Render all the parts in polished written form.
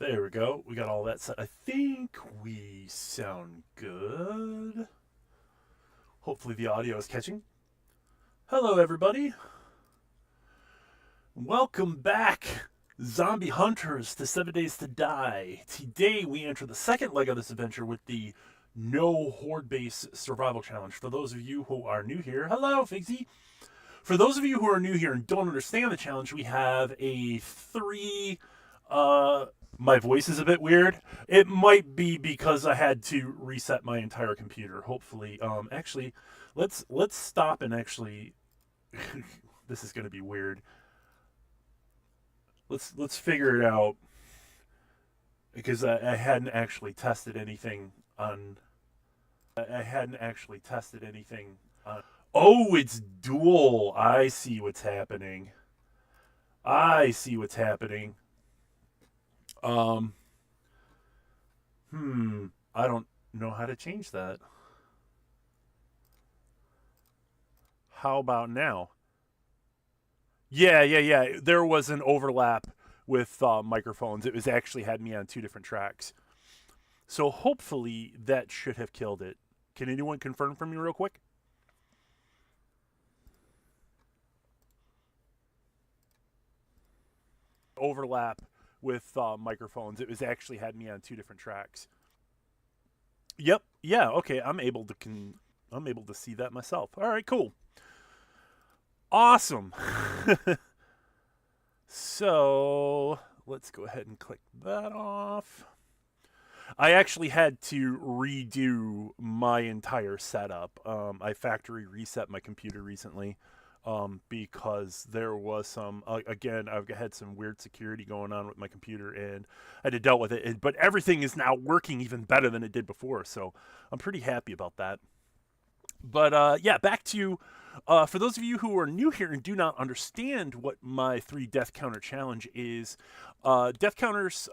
There we go. We got all that set. I think we sound good. Hopefully the audio is catching. Hello, everybody. Welcome back, zombie hunters, to 7 Days to Die. Today we enter the second leg of this adventure with the No Horde Base Survival Challenge. For those of you who are new here, hello, Figsy. For those of you who are new here and don't understand the challenge, we have a my voice is a bit weird. It might be because I had to reset my entire computer. Hopefully, actually, let's stop and actually. This is going to be weird. Let's figure it out because I hadn't actually tested anything on. I hadn't actually tested anything on. Oh, it's dual. I see what's happening. I see what's happening. I don't know how to change that. How about now? Yeah. There was an overlap with microphones. It was actually had me on two different tracks. So hopefully that should have killed it. Can anyone confirm for me real quick? Overlap with microphones. It was actually had me on two different tracks. Yep. Yeah. Okay. I'm able to see that myself. All right. Cool. Awesome. So let's go ahead and click that off. I actually had to redo my entire setup. I factory reset my computer recently. Because there was some, again, I've had some weird security going on with my computer and I had to deal with it. But everything is now working even better than it did before. So I'm pretty happy about that. But yeah, back to, for those of you who are new here and do not understand what my 3 death counter challenge is, death counters,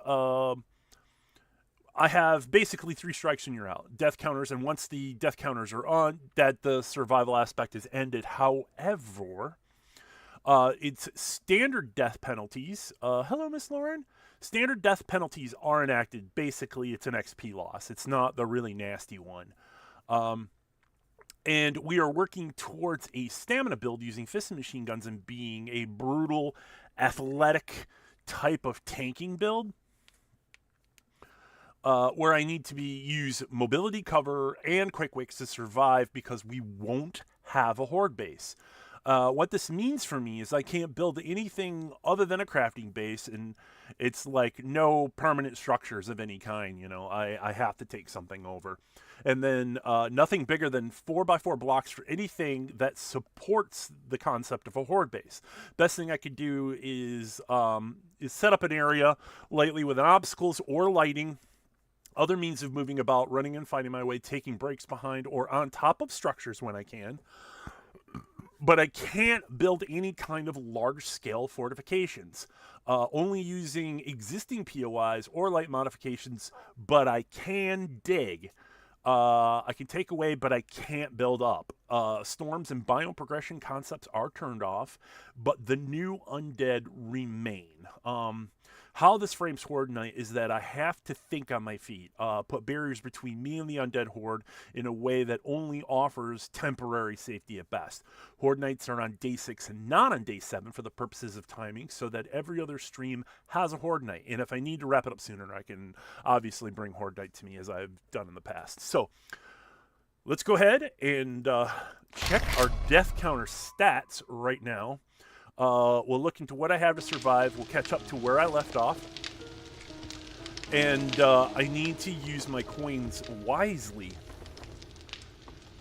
I have basically 3 strikes and you're out. Death counters, and once the death counters are on, that the survival aspect is ended. However, it's standard death penalties. Hello, Miss Lauren. Standard death penalties are enacted. Basically, it's an XP loss. It's not the really nasty one. And we are working towards a stamina build using fists and machine guns and being a brutal, athletic type of tanking build. Where I need to use mobility, cover, and quick wicks to survive because we won't have a horde base. What this means for me is I can't build anything other than a crafting base, and it's like no permanent structures of any kind. You know, I have to take something over, and then nothing bigger than 4x4 blocks for anything that supports the concept of a horde base. Best thing I could do is set up an area lightly with obstacles or lighting. Other means of moving about, running and finding my way, taking breaks behind or on top of structures when I can. But I can't build any kind of large-scale fortifications. Only using existing POIs or light modifications, but I can dig. I can take away, but I can't build up. Storms and biome progression concepts are turned off, but the new undead remain. How this frames Horde Night is that I have to think on my feet, put barriers between me and the undead horde in a way that only offers temporary safety at best. Horde Nights are on day 6 and not on day 7 for the purposes of timing, so that every other stream has a Horde Night. And if I need to wrap it up sooner, I can obviously bring Horde Night to me as I've done in the past. So let's go ahead and check our death counter stats right now. We'll look into what I have to survive. We'll catch up to where I left off. And I need to use my coins wisely.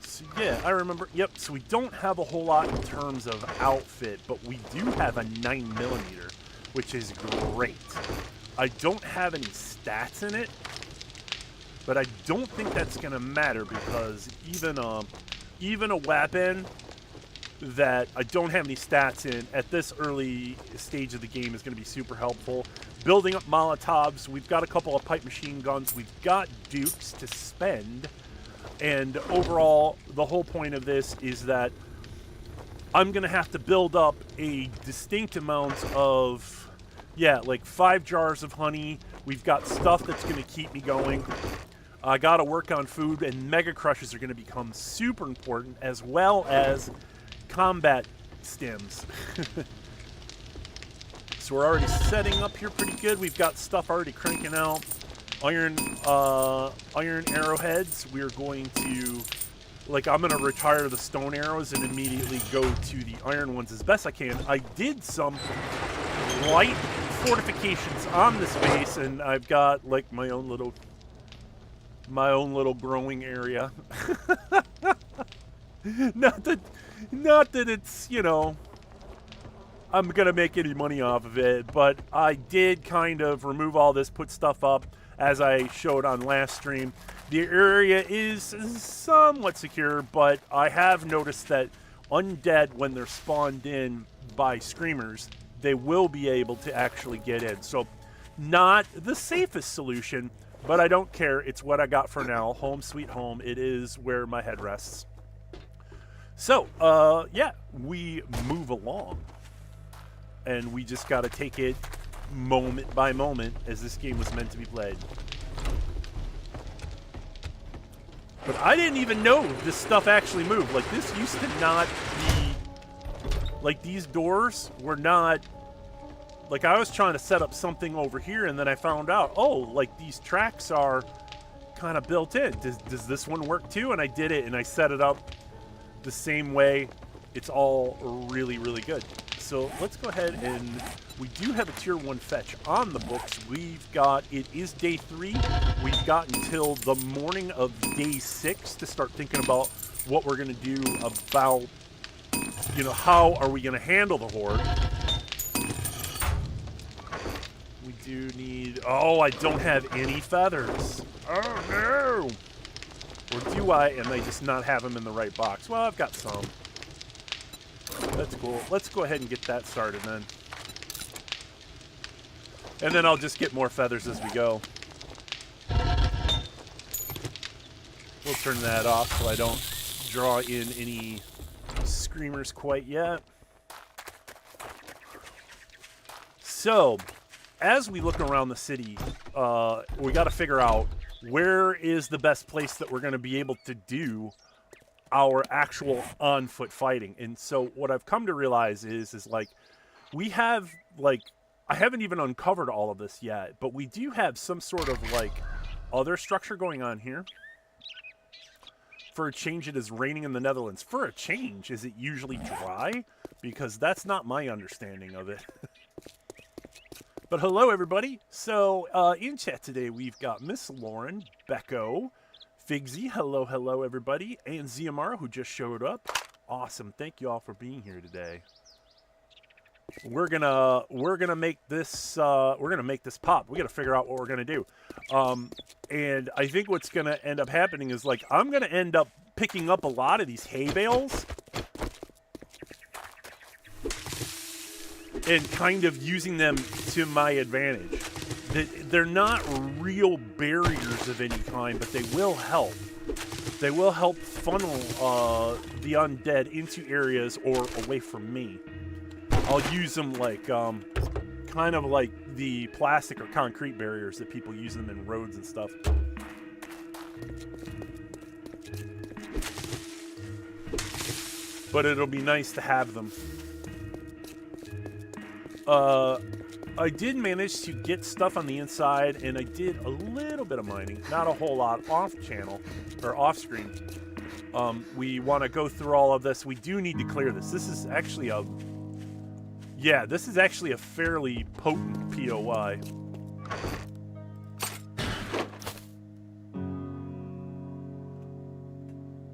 So yeah, I remember. Yep, so we don't have a whole lot in terms of outfit, but we do have a 9mm, which is great. I don't have any stats in it, but I don't think that's going to matter because even a weapon that I don't have any stats in at this early stage of the game is going to be super helpful. Building up Molotovs, we've got a couple of pipe machine guns, we've got dukes to spend, and overall, the whole point of this is that I'm going to have to build up a distinct amount of, yeah, like 5 jars of honey, We've got stuff that's going to keep me going. I got to work on food, and Mega Crushes are going to become super important, as well as combat stims. So we're already setting up here pretty good. We've got stuff already cranking out. Iron arrowheads. We're going to, like, I'm going to retire the stone arrows and immediately go to the iron ones as best I can. I did some light fortifications on this base, and I've got, like, my own little growing area. not that it's, you know, I'm gonna make any money off of it, but I did kind of remove all this, put stuff up as I showed on last stream. The area is somewhat secure, but I have noticed that undead, when they're spawned in by screamers, they will be able to actually get in. So not the safest solution, but I don't care. It's what I got for now. Home sweet home. It is where my head rests. So, yeah, we move along. And we just got to take it moment by moment as this game was meant to be played. But I didn't even know this stuff actually moved. Like, this used to not be... Like, these doors were not... Like, I was trying to set up something over here, and then I found out, oh, like, these tracks are kind of built in. Does this one work too? And I did it, and I set it up the same way. It's all really, really good. So let's go ahead, and we do have a tier 1 fetch on the books. It is day 3. We've got until the morning of day 6 to start thinking about what we're going to do about, you know, how are we going to handle the Horde. We do need, oh, I don't have any feathers. Oh no! Or do I, and I just not have them in the right box? Well, I've got some. That's cool. Let's go ahead and get that started then. And then I'll just get more feathers as we go. We'll turn that off so I don't draw in any screamers quite yet. So, as we look around the city, we got to figure out where is the best place that we're going to be able to do our actual on-foot fighting. And so what I've come to realize is like, we have, like, I haven't even uncovered all of this yet, but we do have some sort of, like, other structure going on here. For a change, it is raining in the Netherlands. For a change, is it usually dry? Because that's not my understanding of it. But hello, everybody. So, in chat today, we've got Miss Lauren, Becco, Figsy, hello, everybody, and Ziamara, who just showed up. Awesome. Thank you all for being here today. We're gonna make this pop. We gotta figure out what we're gonna do. And I think what's gonna end up happening is, like, I'm gonna end up picking up a lot of these hay bales and kind of using them to my advantage. They're not real barriers of any kind, but they will help. They will help funnel the undead into areas or away from me. I'll use them like, kind of like the plastic or concrete barriers that people use them in roads and stuff. But it'll be nice to have them. I did manage to get stuff on the inside, and I did a little bit of mining. Not a whole lot off-channel, or off-screen. We want to go through all of this. We do need to clear this. This is actually a... Yeah, this is actually a fairly potent POI.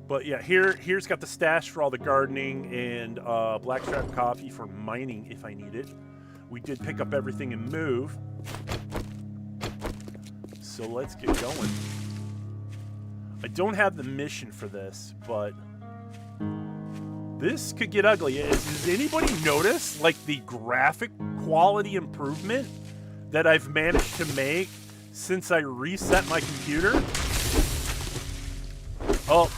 But yeah, here's got the stash for all the gardening and blackstrap coffee for mining if I need it. We did pick up everything and move. So let's get going. I don't have the mission for this, but this could get ugly. Does anybody notice, like, the graphic quality improvement that I've managed to make since I reset my computer? Oh.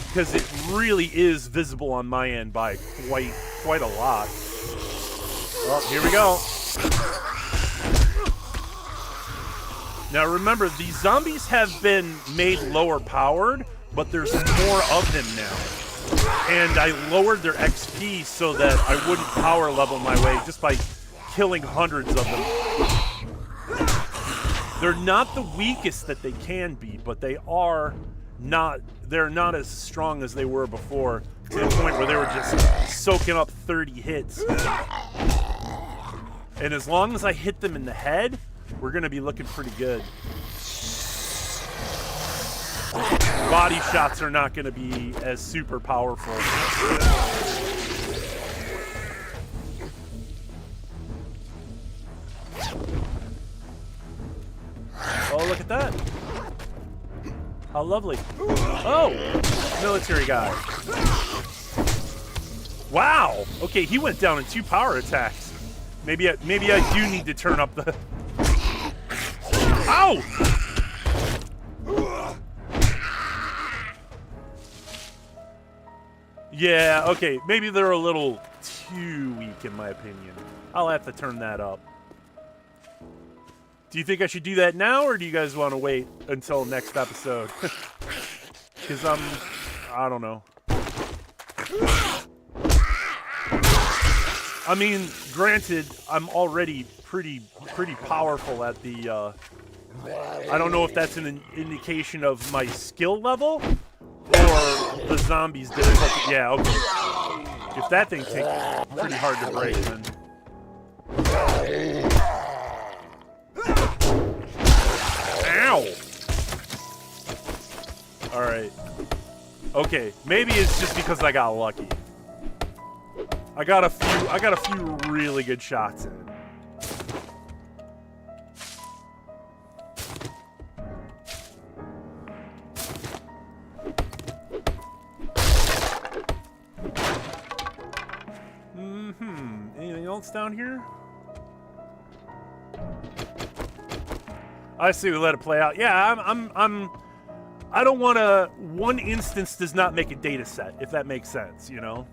Because it really is visible on my end by quite a lot. Well, here we go. Now remember, these zombies have been made lower powered, but there's more of them now. And I lowered their XP so that I wouldn't power level my way just by killing hundreds of them. They're not the weakest that they can be, but they're not as strong as they were before, to the point where they were just soaking up 30 hits. And as long as I hit them in the head, we're going to be looking pretty good. Body shots are not going to be as super powerful. Oh, look at that. How lovely. Oh, military guy. Wow. Okay, he went down in 2 power attacks. Maybe I do need to turn up the... Ow! Yeah, okay. Maybe they're a little too weak, in my opinion. I'll have to turn that up. Do you think I should do that now, or do you guys want to wait until next episode? Because I don't know. I mean, granted, I'm already pretty powerful at the, I don't know if that's an indication of my skill level, or the zombies difficulty. Yeah, okay. If that thing takes pretty hard to break, then... Ow! Alright. Okay, maybe it's just because I got lucky. I got a few really good shots in. Anything else down here? I see we let it play out. Yeah, I don't want to... One instance does not make a data set, if that makes sense, you know?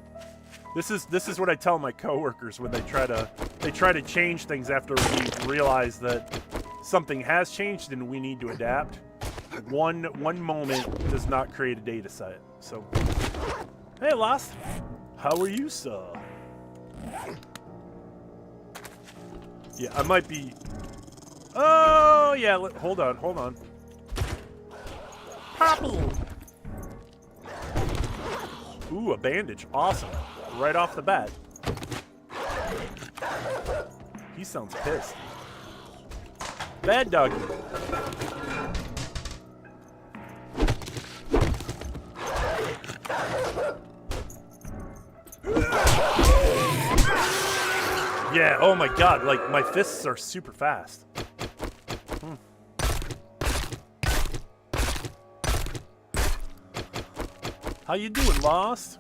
This is what I tell my coworkers when they try to change things after we realize that something has changed and we need to adapt. One moment does not create a data set. So, hey, Lost, how are you, sir? Yeah, I might be... Oh, yeah, hold on. Purple! Ooh, a bandage. Awesome. Right off the bat. He sounds pissed. Bad doggy. Yeah, oh my god, like, my fists are super fast. How you doing, Lost?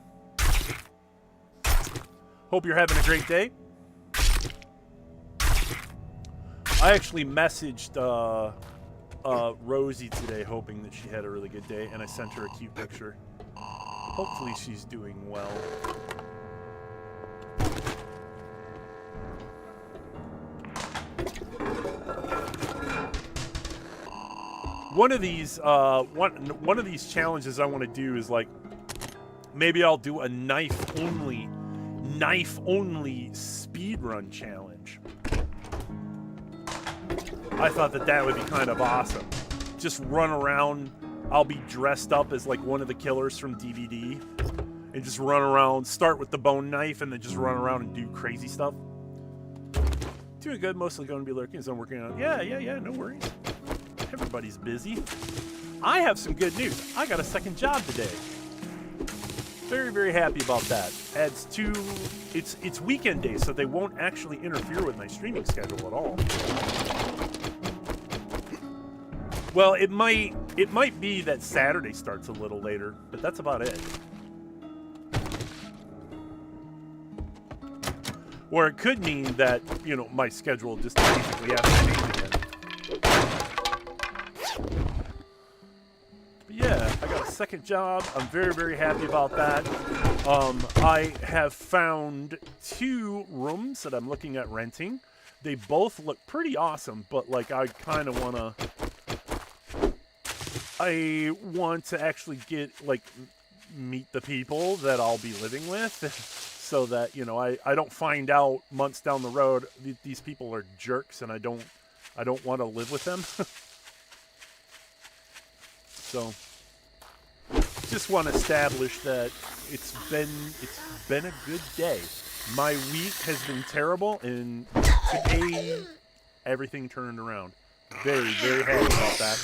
Hope you're having a great day. I actually messaged Rosie today hoping that she had a really good day, and I sent her a cute picture. Hopefully she's doing well. One of these one of these challenges I want to do is, like, maybe I'll do a knife only speedrun challenge. I thought that would be kind of awesome. Just run around. I'll be dressed up as like one of the killers from DVD and just run around, start with the bone knife and then just run around and do crazy stuff. Doing good, mostly going to be lurking as I'm working on. Yeah, no worries. Everybody's busy. I have some good news. I got a second job today. Very, very happy about that. Adds to... It's weekend days, so they won't actually interfere with my streaming schedule at all. Well, it might be that Saturday starts a little later, but that's about it. Or it could mean that, you know, my schedule just basically has to change again. But yeah, I got a second job. I'm very, very happy about that. I have found 2 rooms that I'm looking at renting. They both look pretty awesome, but like I kind of I want to actually get like meet the people that I'll be living with, so that, you know, I don't find out months down the road these people are jerks and I don't want to live with them. So just want to establish that it's been a good day. My week has been terrible, and today everything turned around. Very, very happy about that.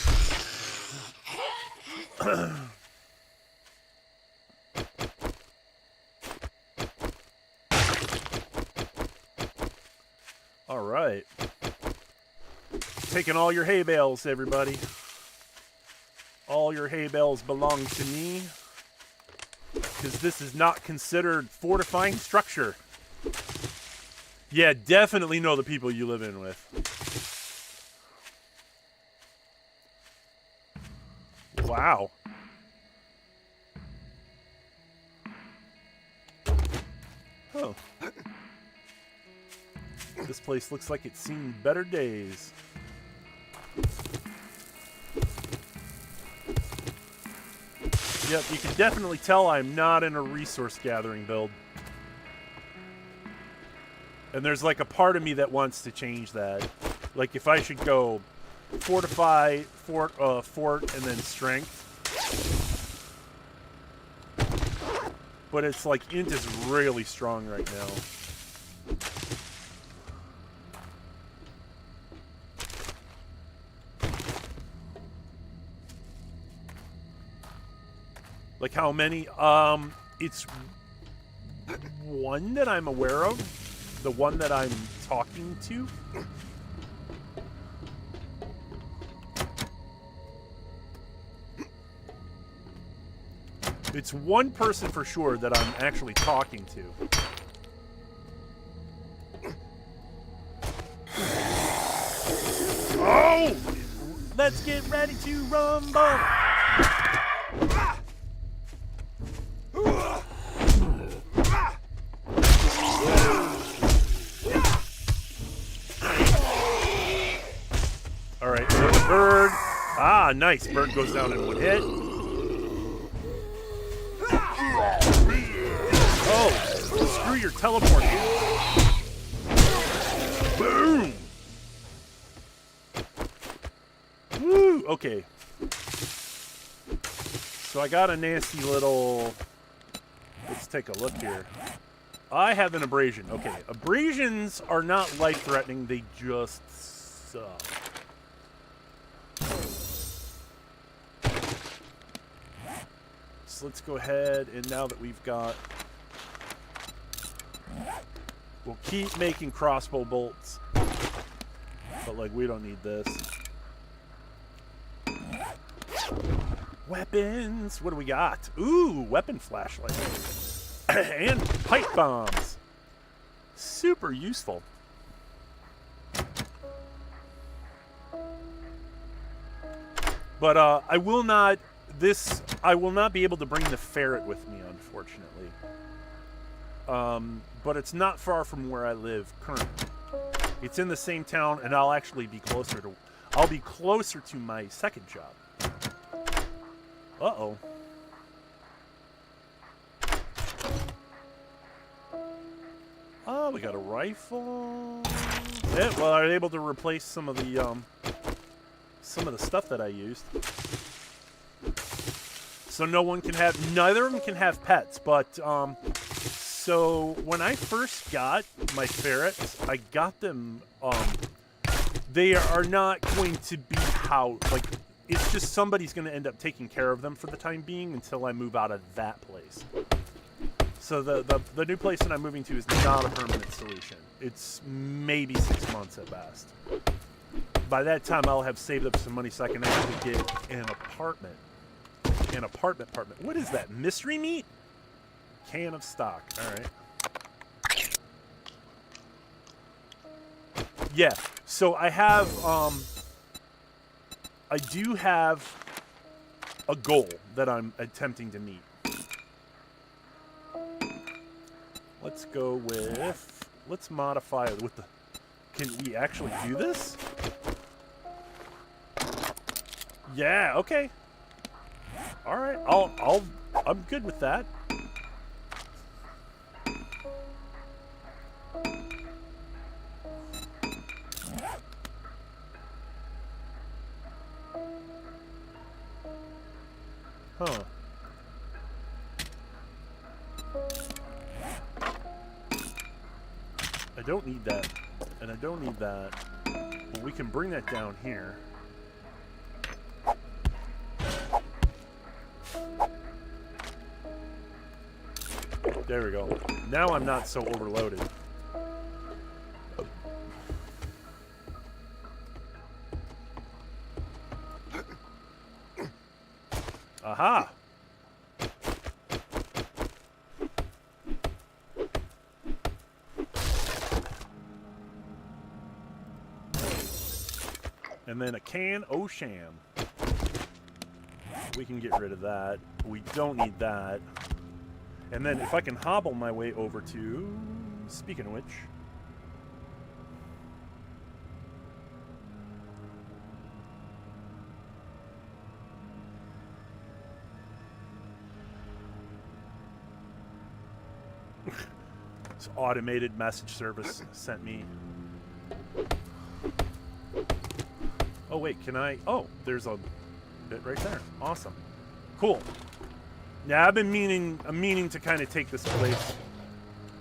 All right. Taking all your hay bales, everybody. All your hay bales belong to me, because this is not considered fortifying structure. Yeah, definitely know the people you live in with. Wow. Oh. This place looks like it's seen better days. Yep, you can definitely tell I'm not in a resource gathering build. And there's like a part of me that wants to change that. Like if I should go fortify, fort, and then strength. But it's like int is really strong right now. Like how many? It's one that I'm aware of. The one that I'm talking to. It's one person for sure that I'm actually talking to. Oh! Let's get ready to rumble! Alright, so the bird. Ah, nice. Bird goes down in one hit. Oh, screw your teleport. Boom! Woo! Okay. So I got a nasty little... Let's take a look here. I have an abrasion. Okay, abrasions are not life-threatening. They just suck. So let's go ahead, and now that we've got... We'll keep making crossbow bolts. But, like, we don't need this. Weapons! What do we got? Ooh, weapon flashlight. And pipe bombs. Super useful. But I will not be able to bring the ferret with me, unfortunately. But it's not far from where I live currently. It's in the same town, and I'll actually be closer to my second job. Uh-oh. Oh, we got a rifle. Yeah, well, I was able to replace some of the stuff that I used. So neither of them can have pets, but, so when I first got my ferrets, I got them, they are not going to be housed, like, it's just somebody's going to end up taking care of them for the time being until I move out of that place. So the new place that I'm moving to is not a permanent solution. It's maybe 6 months at best. By that time, I'll have saved up some money so I can actually get an apartment. An apartment. What is that? Mystery meat? Can of stock. All right. Yeah. So I have, I do have a goal that I'm attempting to meet. Let's go with... Let's modify it with the... Can we actually do this? Yeah, okay. Alright, I'm good with that. Huh. I don't need that, and I don't need that. But we can bring that down here. There we go. Now I'm not so overloaded. Aha! And then a can o' sham. We can get rid of that. We don't need that. And then if I can hobble my way over to... Speaking of which... This automated message service sent me... Oh wait, can I... Oh, there's a bit right there. Awesome. Cool. Yeah, I'm meaning to kind of take this place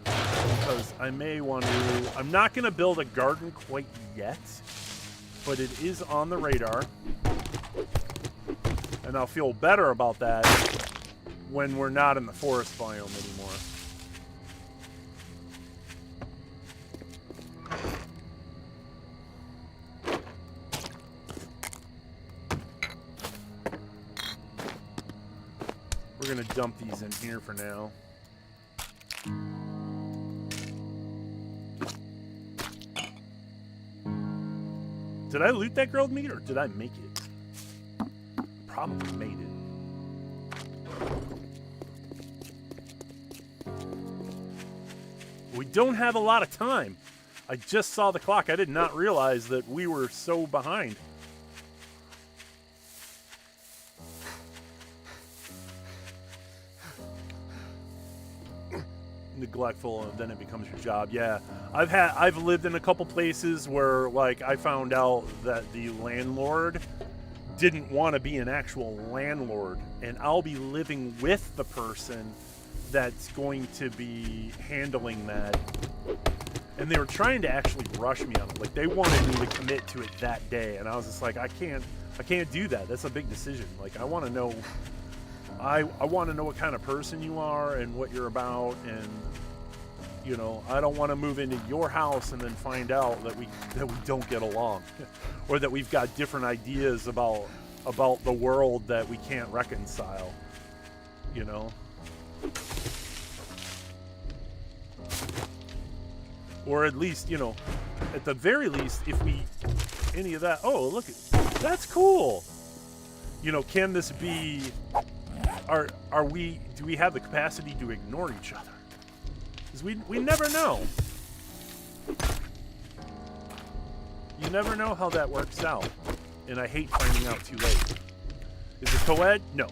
because I may want to. I'm not going to build a garden quite yet, but it is on the radar, and I'll feel better about that when we're not in the forest biome anymore. We're going to dump these in here for now. Did I loot that grilled meat or did I make it? Probably made it. We don't have a lot of time. I just saw the clock. I did not realize that we were so behind. Neglectful, and then it becomes your job. Yeah, I've lived in a couple places where like I found out that the landlord didn't want to be an actual landlord, and I'll be living with the person that's going to be handling that, and they were trying to actually rush me on it. Like they wanted me to commit to it that day, and I was just like, I can't do that. That's a big decision. Like I want to know I want to know what kind of person you are and what you're about, and you know, I don't want to move into your house and then find out that we don't get along, or that we've got different ideas about the world that we can't reconcile. You know, or at least, you know, at the very least, if we any of that. Oh, look, that's cool. You know, can this be? Do we have the capacity to ignore each other? Because we never know. You never know how that works out. And I hate finding out too late. Is it co-ed? No.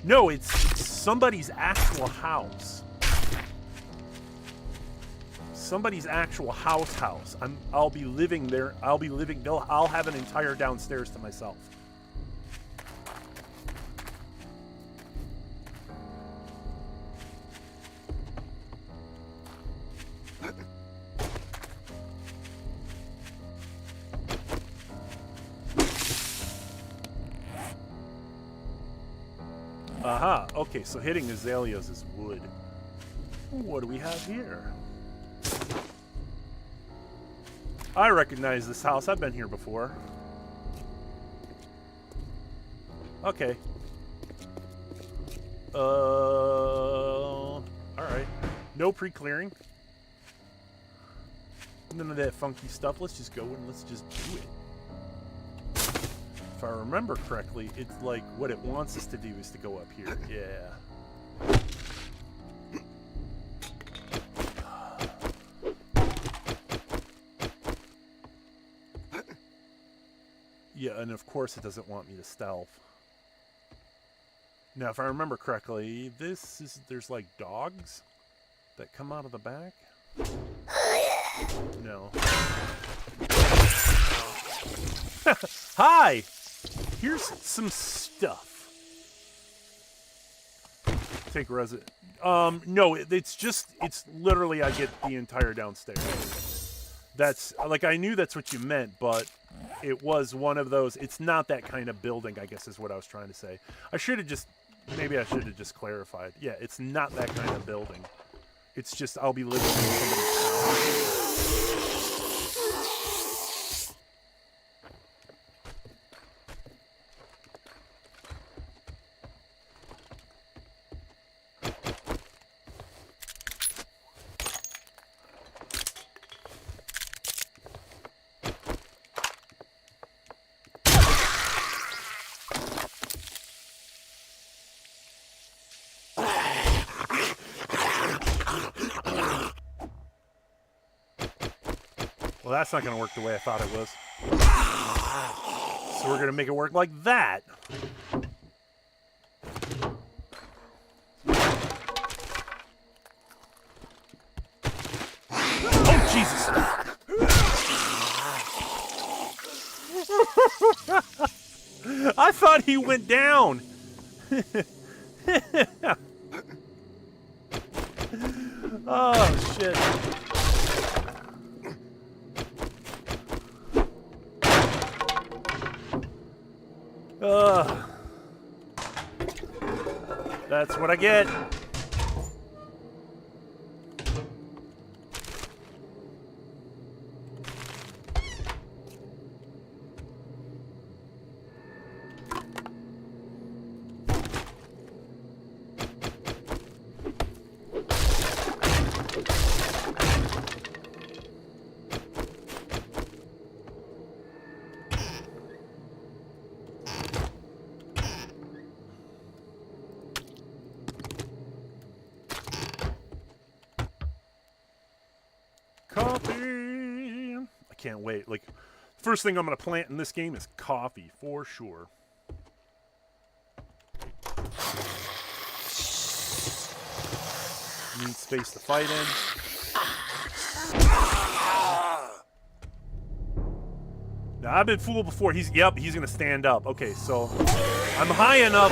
No, it's somebody's actual house. Somebody's actual house. I'll be living there. I'll have an entire downstairs to myself. Aha, okay, so hitting azaleas is wood. What do we have here? I recognize this house. I've been here before. Okay. Alright. No pre-clearing. None of that funky stuff. Let's just go and let's just do it. If I remember correctly, it's like what it wants us to do is to go up here. Yeah. And of course it doesn't want me to stealth. Now, if I remember correctly, there's like dogs that come out of the back? No. Hi! Here's some stuff. Take resident. No, it's literally I get the entire downstairs. That's, like, I knew that's what you meant, but it was one of those, it's not that kind of building, I guess is what I was trying to say. Maybe I should have just clarified. Yeah, it's not that kind of building. It's just, I'll be living in somebody's house. Well, that's not going to work the way I thought it was. So we're going to make it work like that. Oh, Jesus! I thought he went down. Oh, shit. That's what I get. Coffee! I can't wait. Like, first thing I'm going to plant in this game is coffee, for sure. Need space to fight in. Now, I've been fooled before. He's going to stand up. Okay, so I'm high enough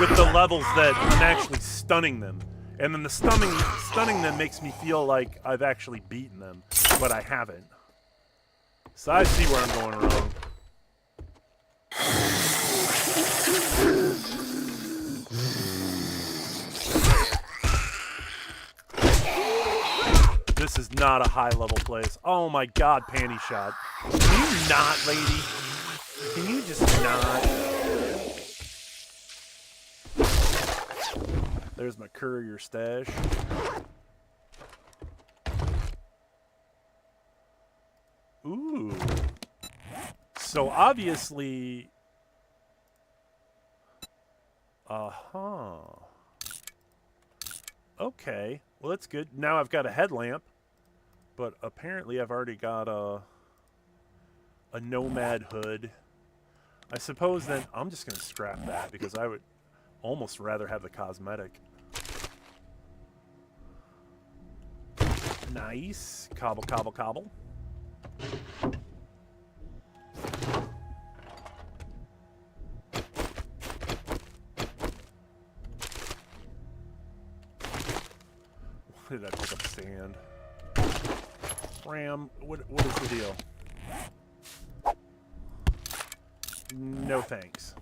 with the levels that I'm actually stunning them. And then the stunning them makes me feel like I've actually beaten them, but I haven't. So I see where I'm going wrong. This is not a high-level place. Oh my god, panty shot. Can you not, lady? Can you just not? There's my courier stash. Ooh. So obviously... Uh-huh. Okay. Well, that's good. Now I've got a headlamp. But apparently I've already got a nomad hood. I suppose then I'm just going to scrap that because I would almost rather have the cosmetic. Nice. Cobble, cobble, cobble. Why did I pick up sand? Ram, what is the deal? No thanks.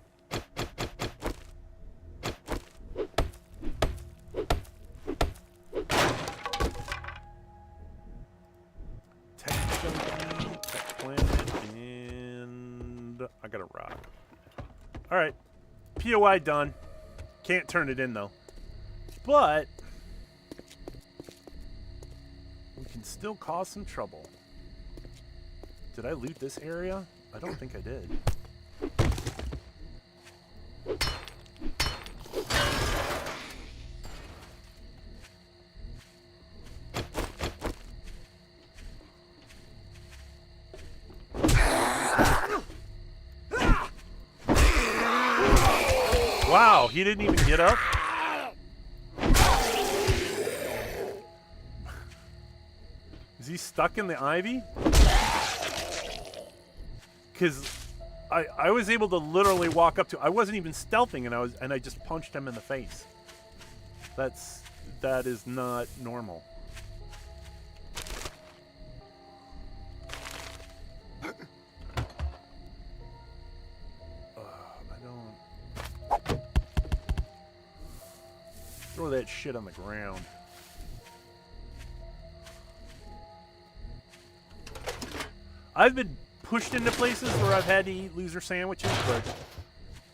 I got a rock. Alright. POI done. Can't turn it in, though. But we can still cause some trouble. Did I loot this area? I don't think I did. Wow, he didn't even get up? Is he stuck in the ivy? Because I was able to literally walk up to... I wasn't even stealthing, and I just punched him in the face. That is not normal. Throw that shit on the ground. I've been pushed into places where I've had to eat loser sandwiches, but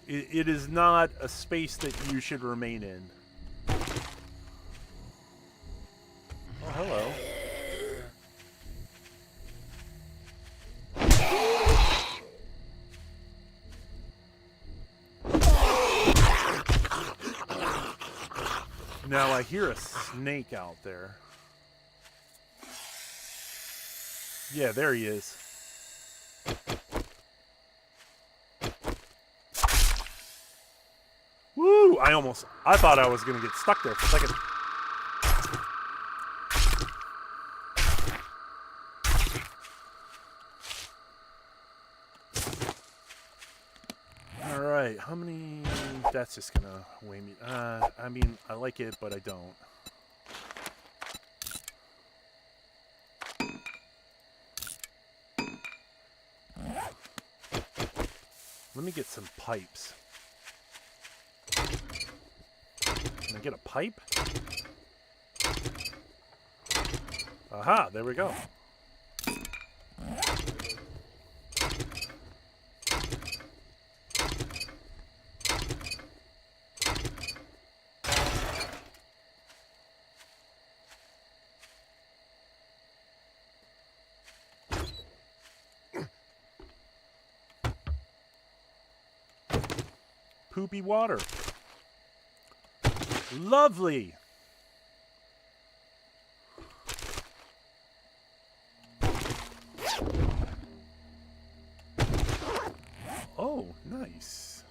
it is not a space that you should remain in. Oh, hello. Now I hear a snake out there. Yeah, there he is. Woo! I thought I was gonna get stuck there for a second. Alright, how many... That's just gonna weigh me... I mean, I like it, but I don't. Let me get some pipes. Can I get a pipe? Aha, there we go. Poopy water. Lovely. Oh, nice.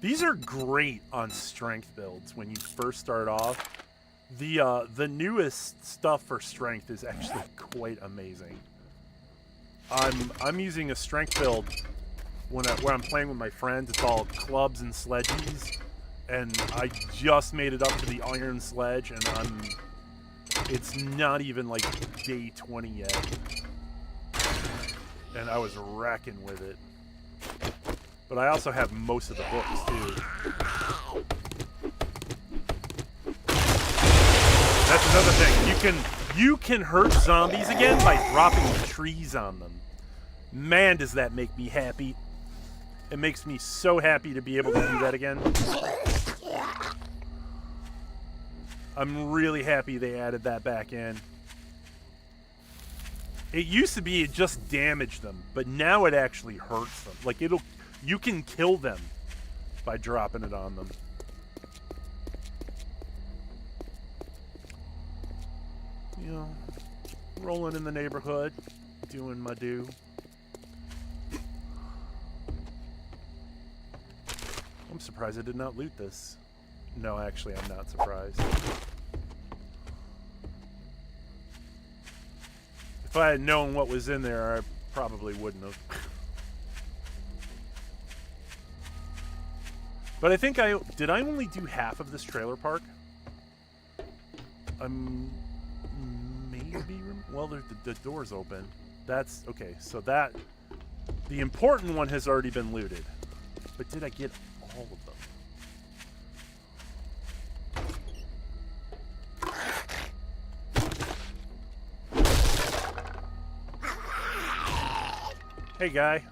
These are great on strength builds when you first start off. The newest stuff for strength is actually quite amazing. I'm using a strength build when I'm playing with my friends. It's all clubs and sledges, and I just made it up to the iron sledge, and it's not even like day 20 yet, and I was wrecking with it. But I also have most of the books too. That's another thing. You can hurt zombies again by dropping trees on them. Man, does that make me happy. It makes me so happy to be able to do that again. I'm really happy they added that back in. It used to be it just damaged them, but now it actually hurts them. Like you can kill them by dropping it on them. You know, rolling in the neighborhood, doing my due. I'm surprised I did not loot this. No, actually, I'm not surprised. If I had known what was in there, I probably wouldn't have. But I think did I only do half of this trailer park? Maybe, well, the door's open. That's, okay, so the important one has already been looted. But did I get all of them? Hey, guy.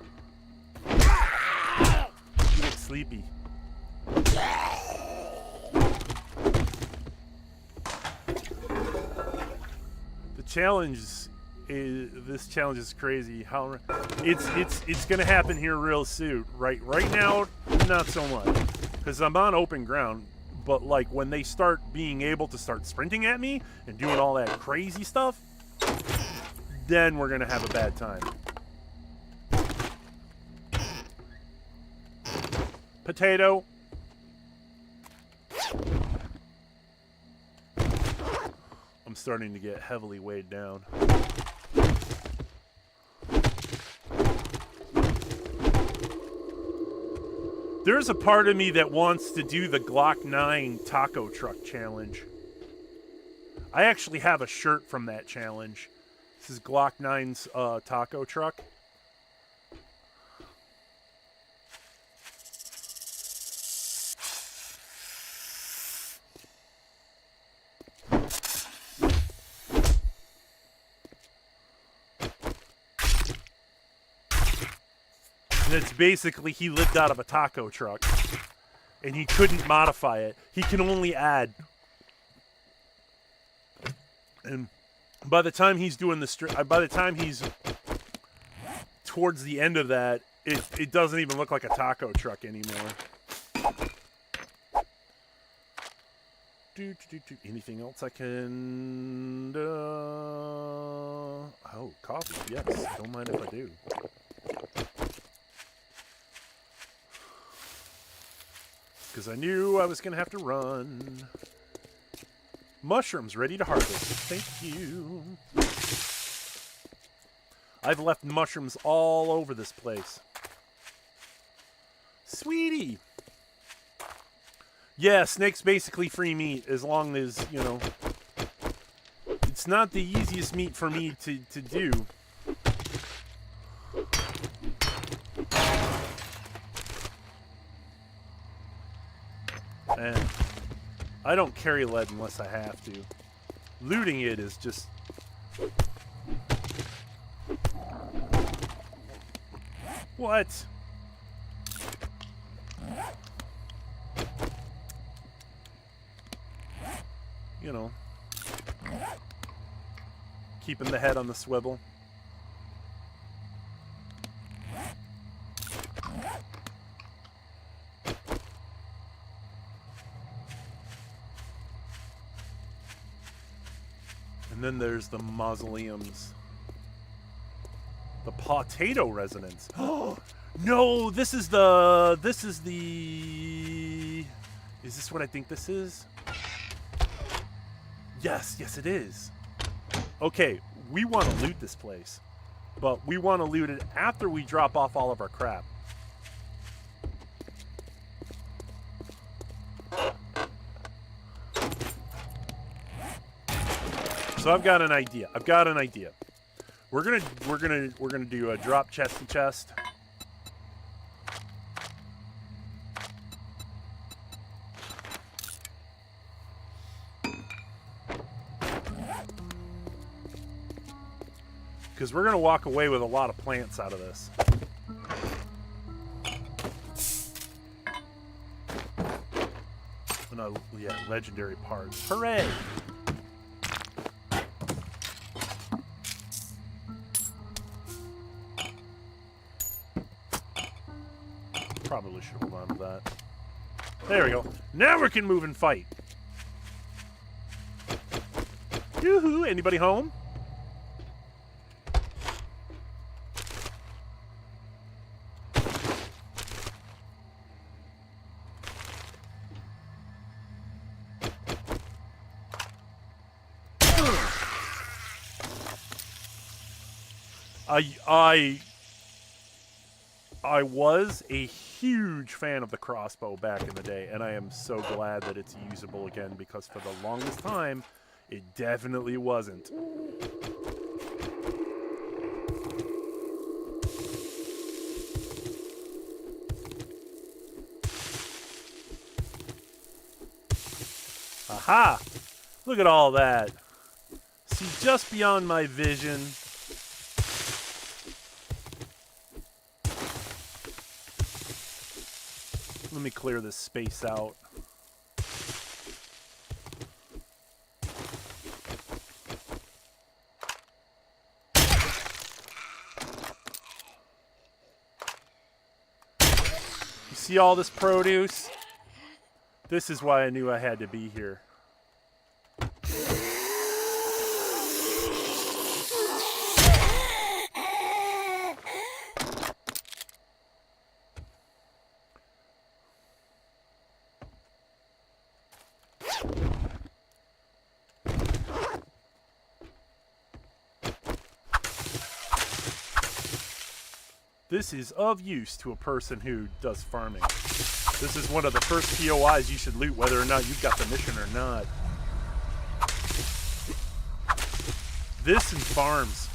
You look sleepy. This challenge is crazy. How it's gonna happen here real soon. Right now, not so much, because I'm on open ground. But like when they start being able to start sprinting at me and doing all that crazy stuff, then we're gonna have a bad time. Potato, starting to get heavily weighed down. There's a part of me that wants to do the Glock 9 taco truck challenge. I actually have a shirt from that challenge. This is Glock 9's taco truck. And it's basically he lived out of a taco truck. And he couldn't modify it. He can only add. And by the time he's doing the by the time he's towards the end of that, it doesn't even look like a taco truck anymore. Anything else I can... Oh, coffee. Yes. Don't mind if I do. Because I knew I was going to have to run. Mushrooms ready to harvest. Thank you. I've left mushrooms all over this place. Sweetie. Yeah, snake's basically free meat as long as, you know. It's not the easiest meat for me to do. And I don't carry lead unless I have to. Looting it is just... What? You know. Keeping the head on the swivel. And then there's the mausoleums. The potato residence. Oh no, this is the... Is this what I think this is? Yes, yes it is. Okay, we want to loot this place. But we want to loot it after we drop off all of our crap. So I've got an idea. We're gonna do a drop chesty chest. Because we're gonna walk away with a lot of plants out of this. No, yeah, legendary parts. Hooray! Probably should hold on to that. There we go. Now we can move and fight. Yoo-hoo! Anybody home? I was a huge fan of the crossbow back in the day, and I am so glad that it's usable again, because for the longest time, it definitely wasn't. Aha! Look at all that. See, just beyond my vision... Let me clear this space out. You see all this produce? This is why I knew I had to be here. This is of use to a person who does farming. This is one of the first POIs you should loot, whether or not you've got the mission or not. This and farms.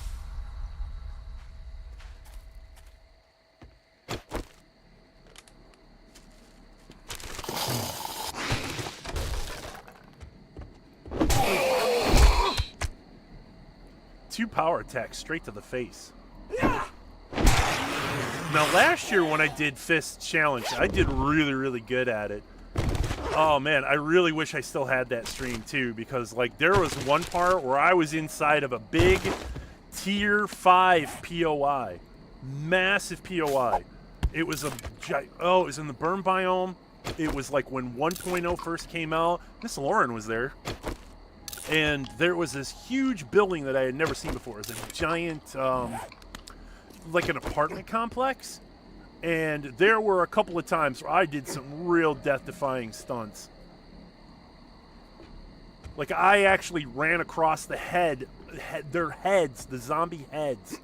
Two power attacks straight to the face. Now, last year when I did Fist Challenge, I did really, really good at it. Oh, man, I really wish I still had that stream, too, because, like, there was one part where I was inside of a big Tier 5 POI. Massive POI. It was it was in the burn biome. It was, like, when 1.0 first came out. Miss Lauren was there. And there was this huge building that I had never seen before. It was a giant, like an apartment complex. And there were a couple of times where I did some real death-defying stunts. Like, I actually ran across the their heads, the zombie heads.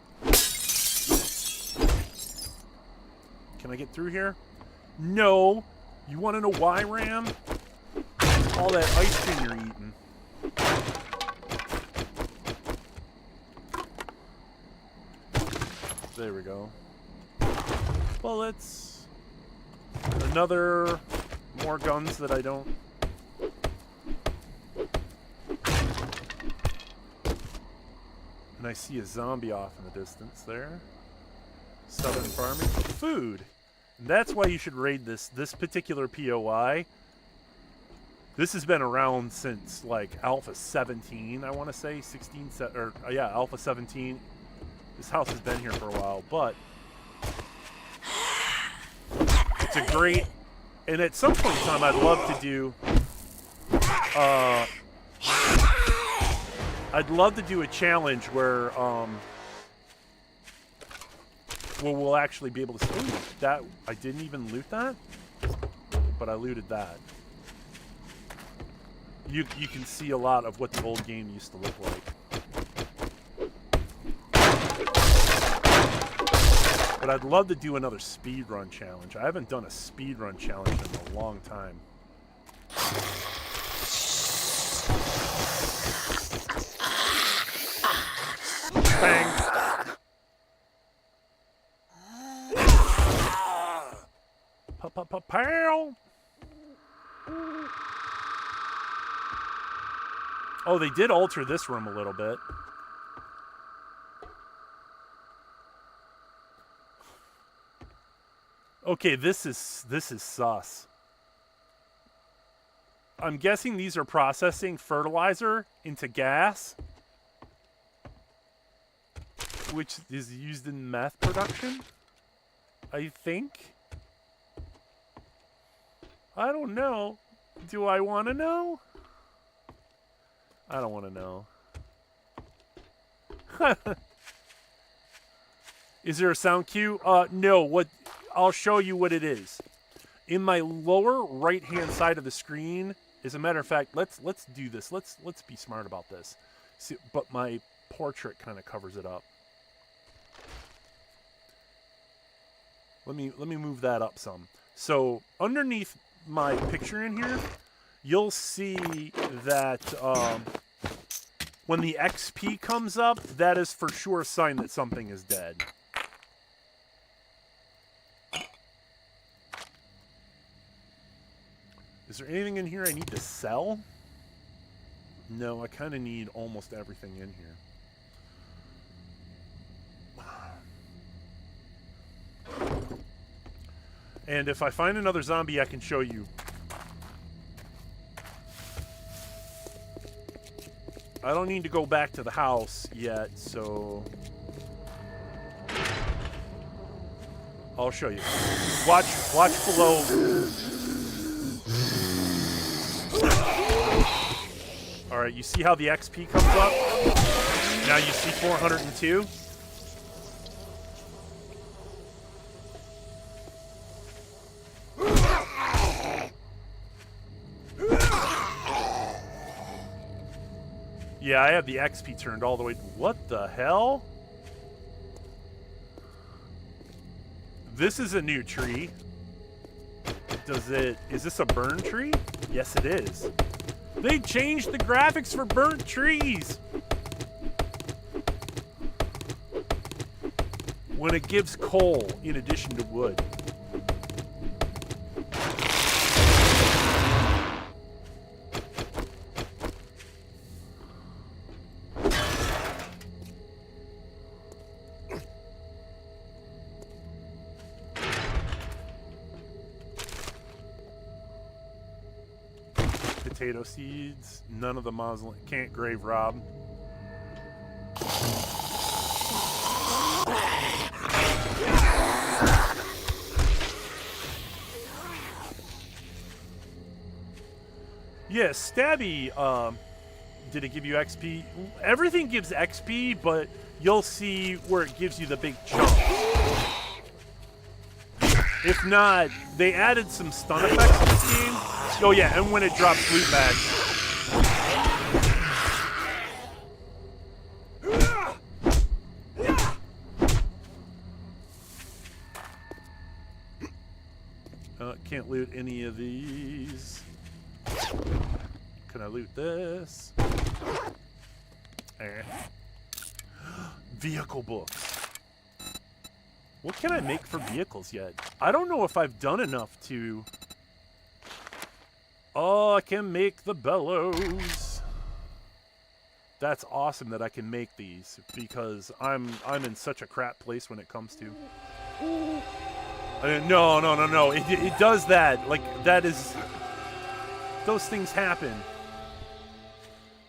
Can I get through here? No. You want to know why, Ram? All that ice cream you're eating. There we go. Bullets. More guns that I don't. And I see a zombie off in the distance there. Southern farming. Food. And that's why you should raid this particular POI. This has been around since, like, Alpha 17, I want to say. Alpha 17. This house has been here for a while, but it's a great... And at some point in time, I'd love to do... I'd love to do a challenge where we'll actually be able to... Ooh, that... I didn't even loot that, but I looted that. You can see a lot of what the old game used to look like. But I'd love to do another speedrun challenge. I haven't done a speedrun challenge in a long time. Bang! Pa-pa-pa-pow! Oh, they did alter this room a little bit. Okay, this is sus. I'm guessing these are processing fertilizer into gas, which is used in meth production, I think. I don't know. Do I want to know? I don't want to know. Is there a sound cue? No. What? I'll show you what it is. In my lower right-hand side of the screen, as a matter of fact, let's do this. Let's be smart about this. See, but my portrait kind of covers it up. Let me move that up some. So underneath my picture in here, you'll see that when the XP comes up, that is for sure a sign that something is dead. Is there anything in here I need to sell? No, I kind of need almost everything in here. And if I find another zombie, I can show you. I don't need to go back to the house yet, so... I'll show you. Watch below. Alright, you see how the XP comes up? Now you see 402. Yeah, I have the XP turned all the way. What the hell? this is a new tree. Is this a burn tree? Yes, it is. They changed the graphics for burnt trees. When it gives coal in addition to wood. Potato seeds, none of the mausoleum, can't grave rob. Yeah, Stabby, did it give you XP? Everything gives XP, but you'll see where it gives you the big jump. If not, they added some stun effects in this game. Oh yeah, and when it drops loot bags. Can't loot any of these. Can I loot this? Vehicle books. What can I make for vehicles yet? I don't know if I've done enough to... Oh, I can make the bellows. That's awesome that I can make these because I'm in such a crap place when it comes to... No. It does that. Like, that is... Those things happen.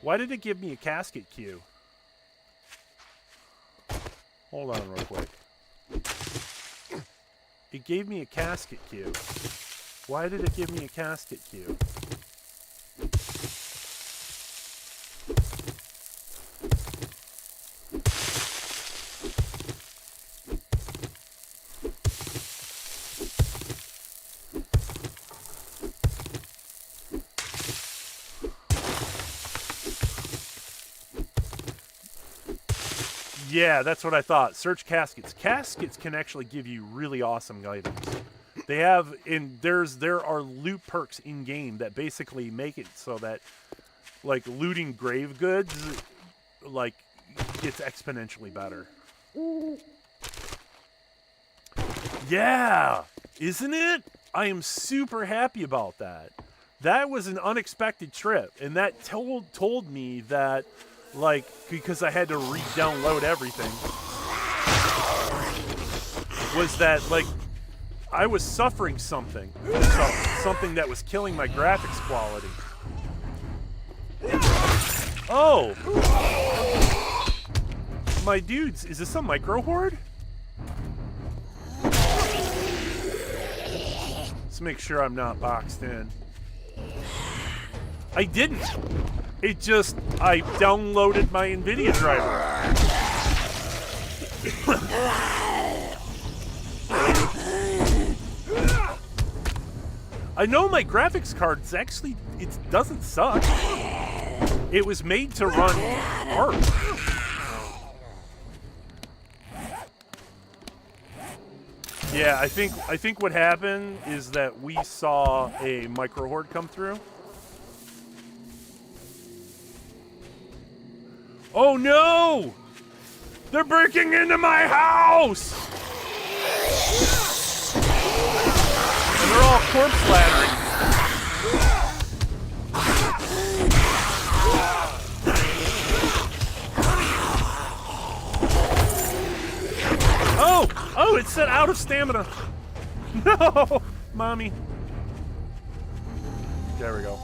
Why did it give me a casket queue? Hold on real quick. It gave me a casket queue. Why did it give me a casket queue? Yeah, that's what I thought. Search caskets. Caskets can actually give you really awesome items. They have there are loot perks in game that basically make it so that like looting grave goods like gets exponentially better. Yeah, isn't it? I am super happy about that. That was an unexpected trip, and that told me that like because I had to re-download everything was that like I was suffering something that was killing my graphics quality. Oh! My dudes, is this a micro horde? Let's make sure I'm not boxed in. I didn't! It just, I downloaded my NVIDIA driver. I know my graphics card is actually, it doesn't suck. It was made to run art. Yeah, I think what happened is that we saw a micro horde come through. Oh no! They're breaking into my house! And they're all corpse laddering. Oh, it said out of stamina. No, mommy. There we go.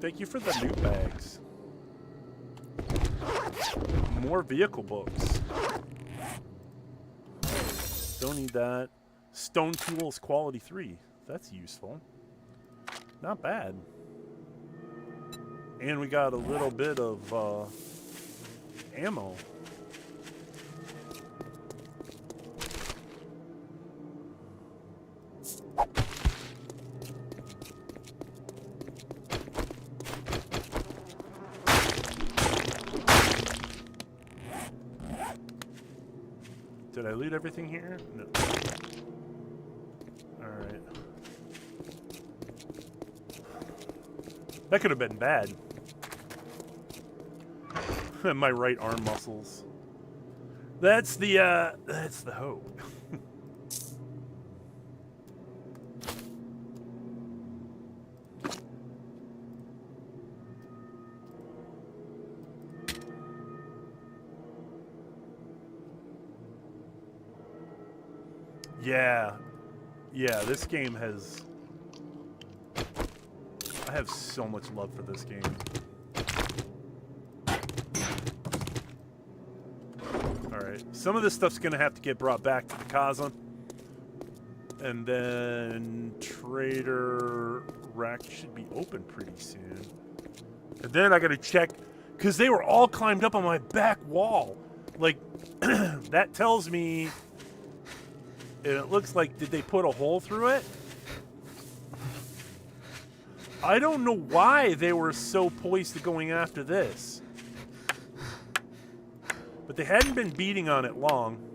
Thank you for the loot bags. More vehicle books. Don't need that. Stone tools quality 3. That's useful. Not bad. And we got a little bit of ammo. Did I loot everything here? No. Alright. That could have been bad. My right arm muscles. That's the hoe. Yeah. Yeah, this game has... I have so much love for this game. Alright, some of this stuff's gonna have to get brought back to the Casa. And then Trader Rack should be open pretty soon. And then I gotta check, because they were all climbed up on my back wall. Like, that tells me... And it looks like, did they put a hole through it? I don't know why they were so poised to going after this. But they hadn't been beating on it long.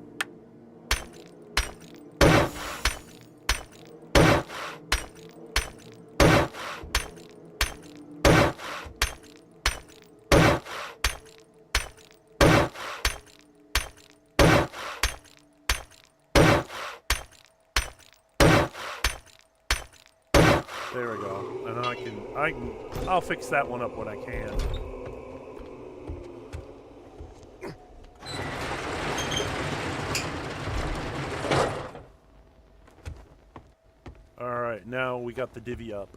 There we go. And I'll fix that one up when I can. All right, now we got the divvy up.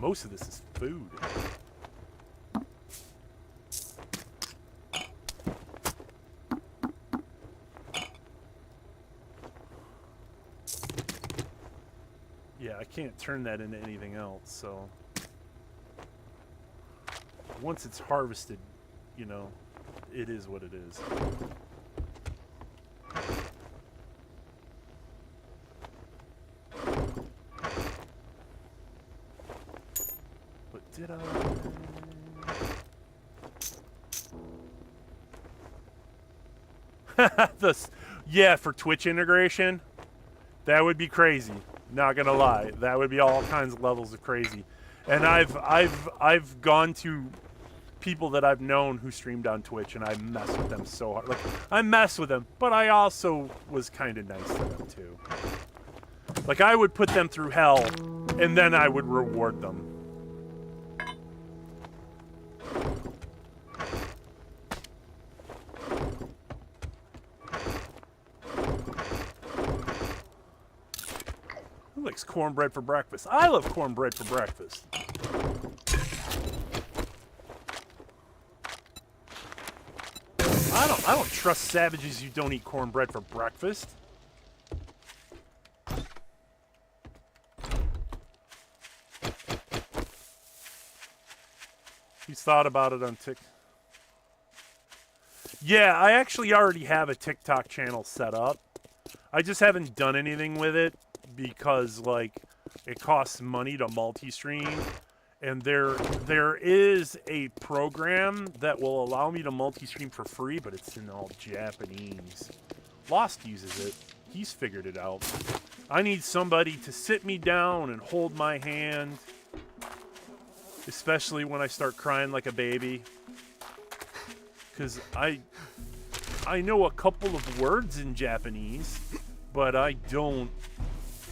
Most of this is food. Yeah, I can't turn that into anything else, so... Once it's harvested, you know, it is what it is. Did I? Yeah, for Twitch integration, that would be crazy. Not gonna lie, that would be all kinds of levels of crazy. And I've gone to people that I've known who streamed on Twitch, and I mess with them so hard. Like, I mess with them, but I also was kind of nice to them too. Like, I would put them through hell, and then I would reward them. Who likes cornbread for breakfast? I love cornbread for breakfast. I don't trust savages who don't eat cornbread for breakfast. He's thought about it on TikTok. Yeah, I actually already have a TikTok channel set up. I just haven't done anything with it because, like, it costs money to multi-stream. And there is a program that will allow me to multi-stream for free, but it's in all Japanese. Lost uses it. He's figured it out. I need somebody to sit me down and hold my hand, especially when I start crying like a baby. Because I know a couple of words in Japanese, but I don't.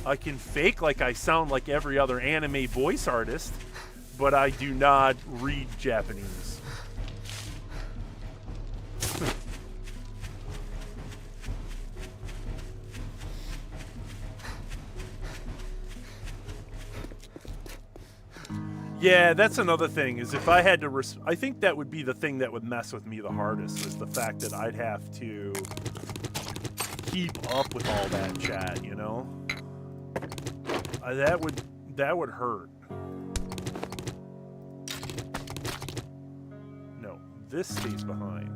I can fake like I sound like every other anime voice artist, but I do not read Japanese. Yeah, that's another thing, is if I had to... I think that would be the thing that would mess with me the hardest, is the fact that I'd have to keep up with all that chat, you know? That would hurt. this stays behind.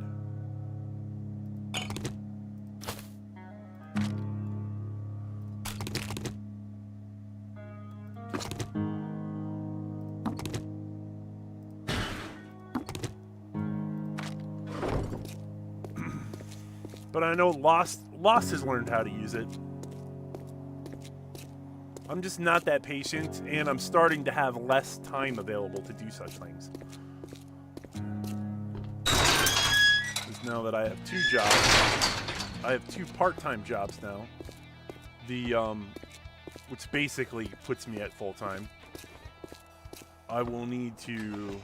But I know Lost has learned how to use it. I'm just not that patient, and I'm starting to have less time available to do such things. Because now that I have 2 jobs, I have 2 part-time jobs now. Which basically puts me at full-time. I will need to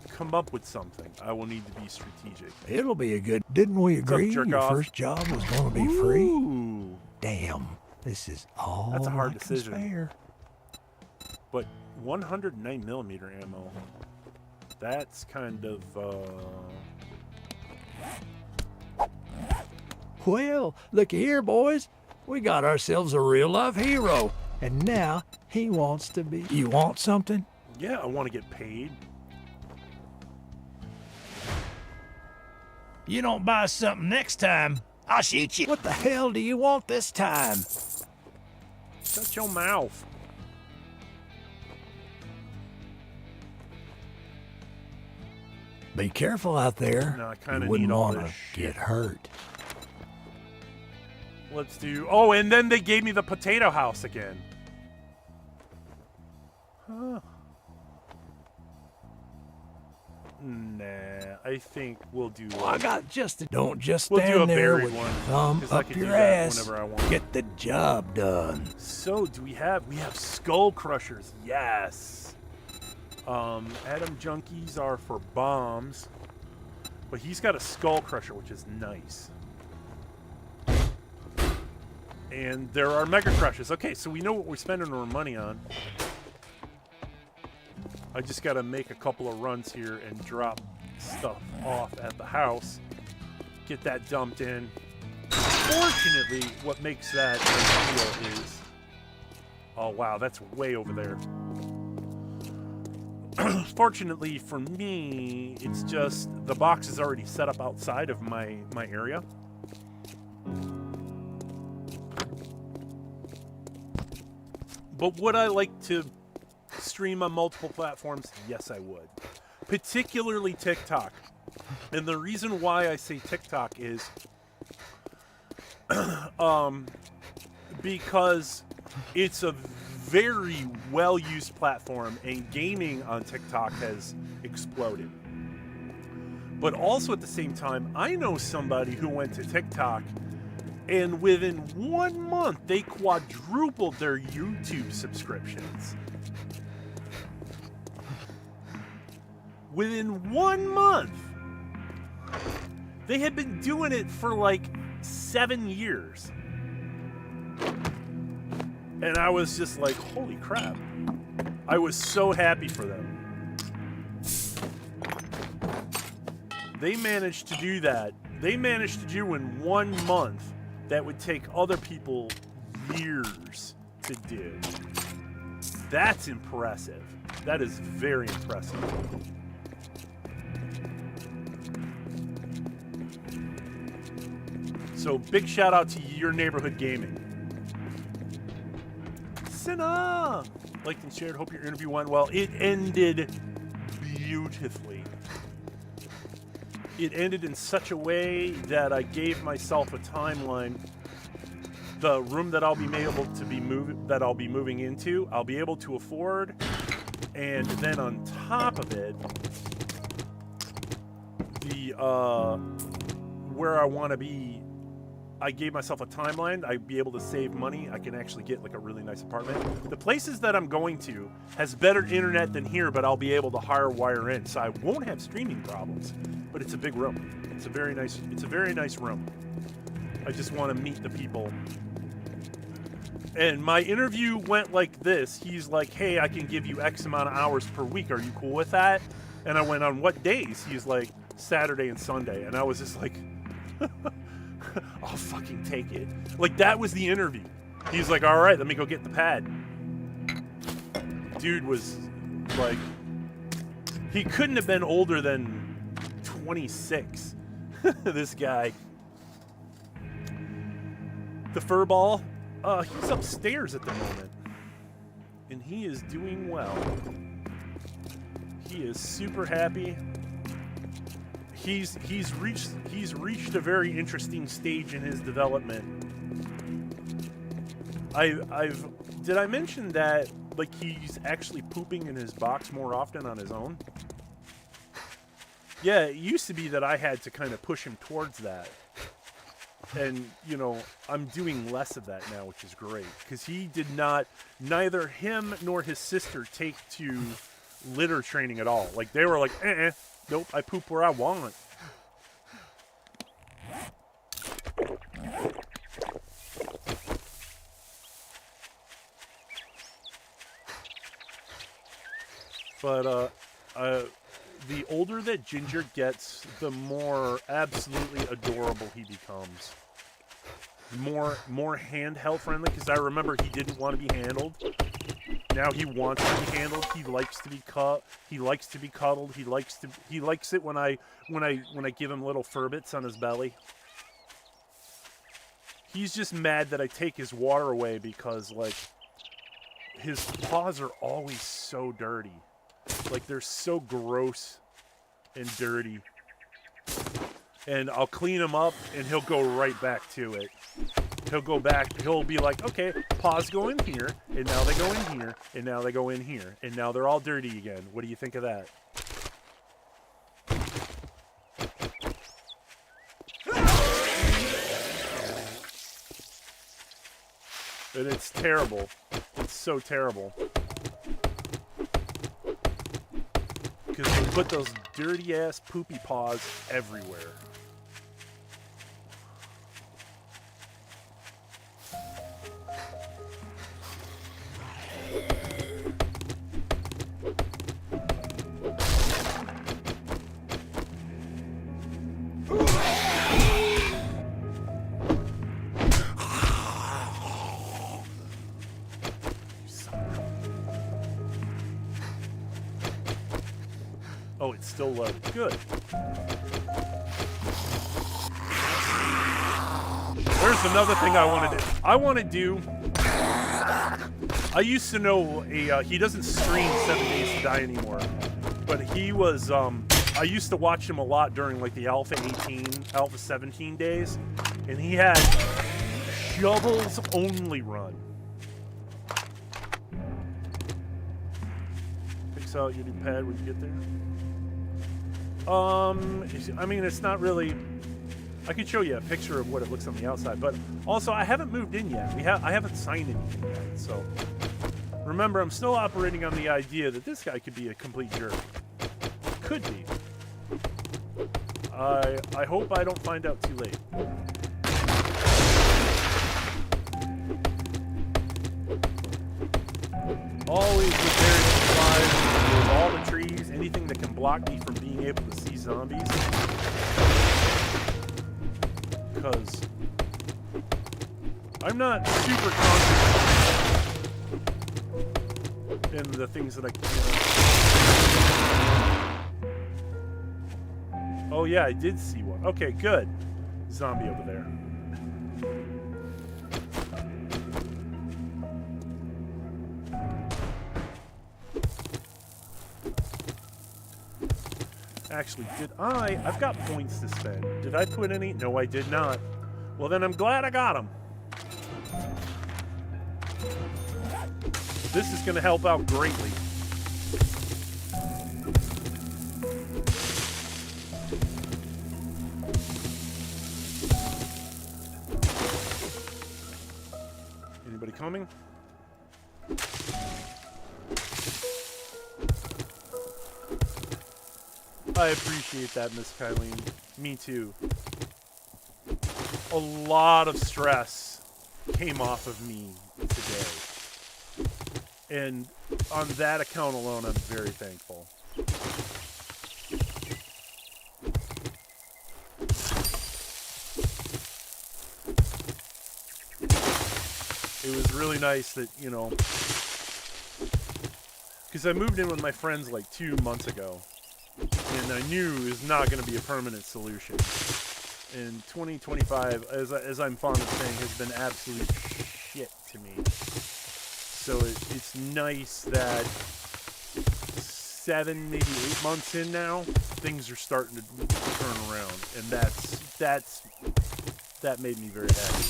come up with something. I will need to be strategic. It'll be a good... Didn't we agree your first job was going to be free? Damn. This is all that's a hard I decision. Can spare. But 109mm ammo. That's kind of Well, look here, boys. We got ourselves a real-life hero. And now he wants to be... You want something? Yeah, I want to get paid. You don't buy something next time, I'll shoot you. What the hell do you want this time? Shut your mouth. Be careful out there. No, I kind you of wouldn't need all want this to shit. get hurt. Let's do... Oh, and then they gave me the potato house again. Huh. Nah, I think we'll do... I got just... Don't just we'll stand do a there buried with one, your thumb 'cause I up can do your that ass. whenever I want. Get the job done. So, do we have skull crushers? Yes. Atom junkies are for bombs, but he's got a skull crusher, which is nice. And there are mega crushes. Okay, so we know what we're spending our money on. I just got to make a couple of runs here and drop stuff off at the house. Get that dumped in. Fortunately, what makes that ideal is... Oh, wow, that's way over there. Fortunately for me, it's just the box is already set up outside of my area. But would I like to stream on multiple platforms? Yes, I would. Particularly TikTok. And the reason why I say TikTok is because it's a very well-used platform and gaming on TikTok has exploded. But also at the same time, I know somebody who went to TikTok and within 1 month they quadrupled their YouTube subscriptions. Within 1 month. They had been doing it for like 7 years. And I was just like, holy crap. I was so happy for them. They managed to do that. They managed to do in 1 month that would take other people years to do. That's impressive. That is very impressive. So big shout out to Your Neighborhood Gaming. Suno! Liked and shared. Hope your interview went well. It ended beautifully. It ended in such a way that I gave myself a timeline. The room that I'll be able to be moving into, I'll be able to afford, and then on top of it, the where I want to be. I gave myself a timeline. I'd be able to save money. I can actually get like a really nice apartment. The places that I'm going to has better internet than here, but I'll be able to hardwire in, so I won't have streaming problems. But it's a big room. It's a very nice room. I just want to meet the people. And my interview went like this. He's like, hey, I can give you X amount of hours per week. Are you cool with that? And I went, on what days? He's like, Saturday and Sunday. And I was just like, I'll fucking take it. Like, that was the interview. He's like, all right, let me go get the pad. Dude was like, He couldn't have been older than 26. This guy. The furball, he's upstairs at the moment. And he is doing well. He is super happy. He's reached a very interesting stage in his development. Did I mention that like he's actually pooping in his box more often on his own? Yeah, it used to be that I had to kind of push him towards that. And, you know, I'm doing less of that now, which is great. Because he did not, neither him nor his sister take to litter training at all. Like, they were like, nope, I poop where I want. But, the older that Ginger gets, the more absolutely adorable he becomes. More handheld friendly, because I remember he didn't want to be handled. Now he wants to be handled. He likes to be he likes to be cuddled. He likes it when I give him little fur bits on his belly. He's just mad that I take his water away because like his paws are always so dirty. Like, they're so gross and dirty. And I'll clean him up, and he'll go right back to it. He'll go back. He'll be like, okay, paws go in here, and now they go in here, and now they go in here, and now they're all dirty again. What do you think of that? And it's terrible. It's so terrible. Because they put those dirty-ass poopy paws everywhere. Oh, it's still loaded. Good. There's another thing I want to do. I used to know he doesn't stream 7 Days to Die anymore, but he was, I used to watch him a lot during like the Alpha 18, Alpha 17 days, and he had Shovels Only Run. Fix out your new pad when you get there. I mean, it's not really... I can show you a picture of what it looks on the outside, but also I haven't moved in yet. I haven't signed anything yet, so... Remember, I'm still operating on the idea that this guy could be a complete jerk. Could be. I hope I don't find out too late. Always prepared to fly with all the trees, anything that can block me from being able to see zombies. Because I'm not super confident in the things that I can. Oh yeah, I did see one. Okay, good. Zombie over there. Actually, I've got points to spend. Did I put any? No, I did not. Well, then I'm glad I got them. This is going to help out greatly. Anybody coming? I appreciate that, Miss Kylene. Me too. A lot of stress came off of me today. And on that account alone, I'm very thankful. It was really nice that, you know, because I moved in with my friends like 2 months ago. and I knew it was not going to be a permanent solution. And 2025, as I'm fond of saying, has been absolute shit to me. So it's nice that 7, maybe 8 months in now, things are starting to turn around, and that made me very happy.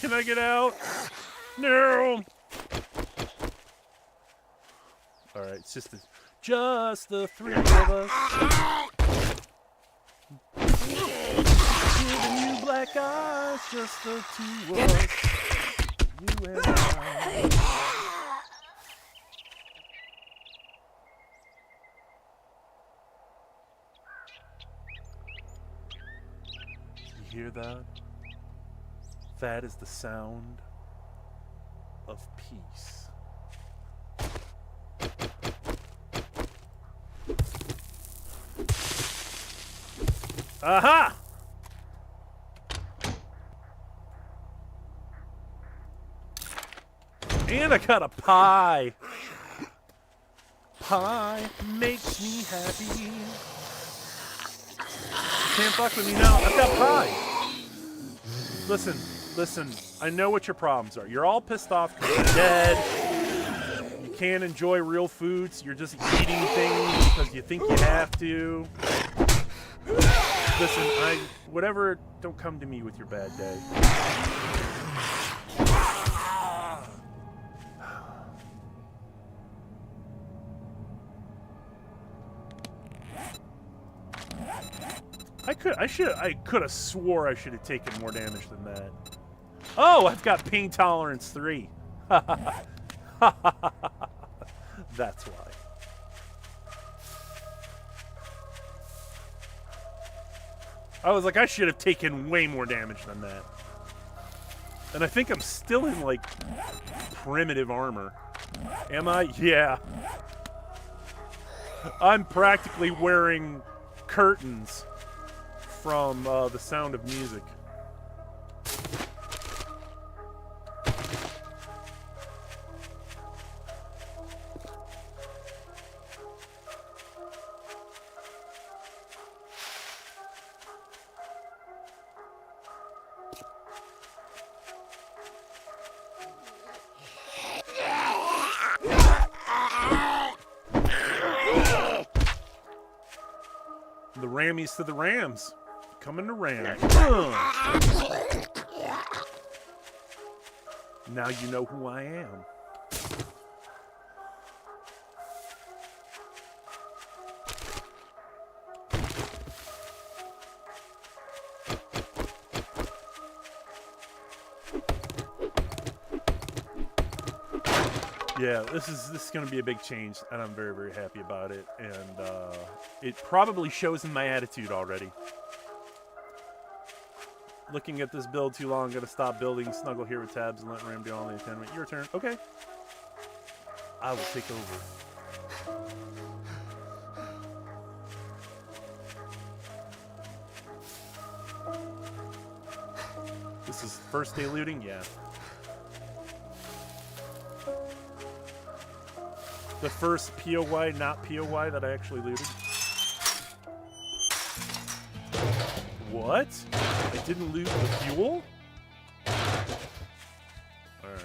Can I get out? No. All right, it's just the 3 of us. Giving you black eyes, just the 2 of us. You and I. You hear that? That is the sound of peace. Aha! And I got a pie. Pie makes me happy. Can't fuck with me now. I've got pie. Listen. I know what your problems are. You're all pissed off because you're dead. You can't enjoy real foods. You're just eating things because you think you have to. Listen, whatever, don't come to me with your bad day. I could have swore I should have taken more damage than that. Oh, I've got pain tolerance 3. That's why. I was like, I should have taken way more damage than that. And I think I'm still in, like, primitive armor. Am I? Yeah. I'm practically wearing curtains from The Sound of Music. The Rammies to the Rams. Coming to Ram. Now you know who I am. Yeah, this is going to be a big change, and I'm very, very happy about it. And it probably shows in my attitude already. Looking at this build too long, gotta stop building, snuggle here with tabs, and let Ram do all the attainment. Your turn. Okay. I will take over. This is first day looting? Yeah. The first POY, not POY, that I actually looted. What? I didn't loot the fuel? Alright.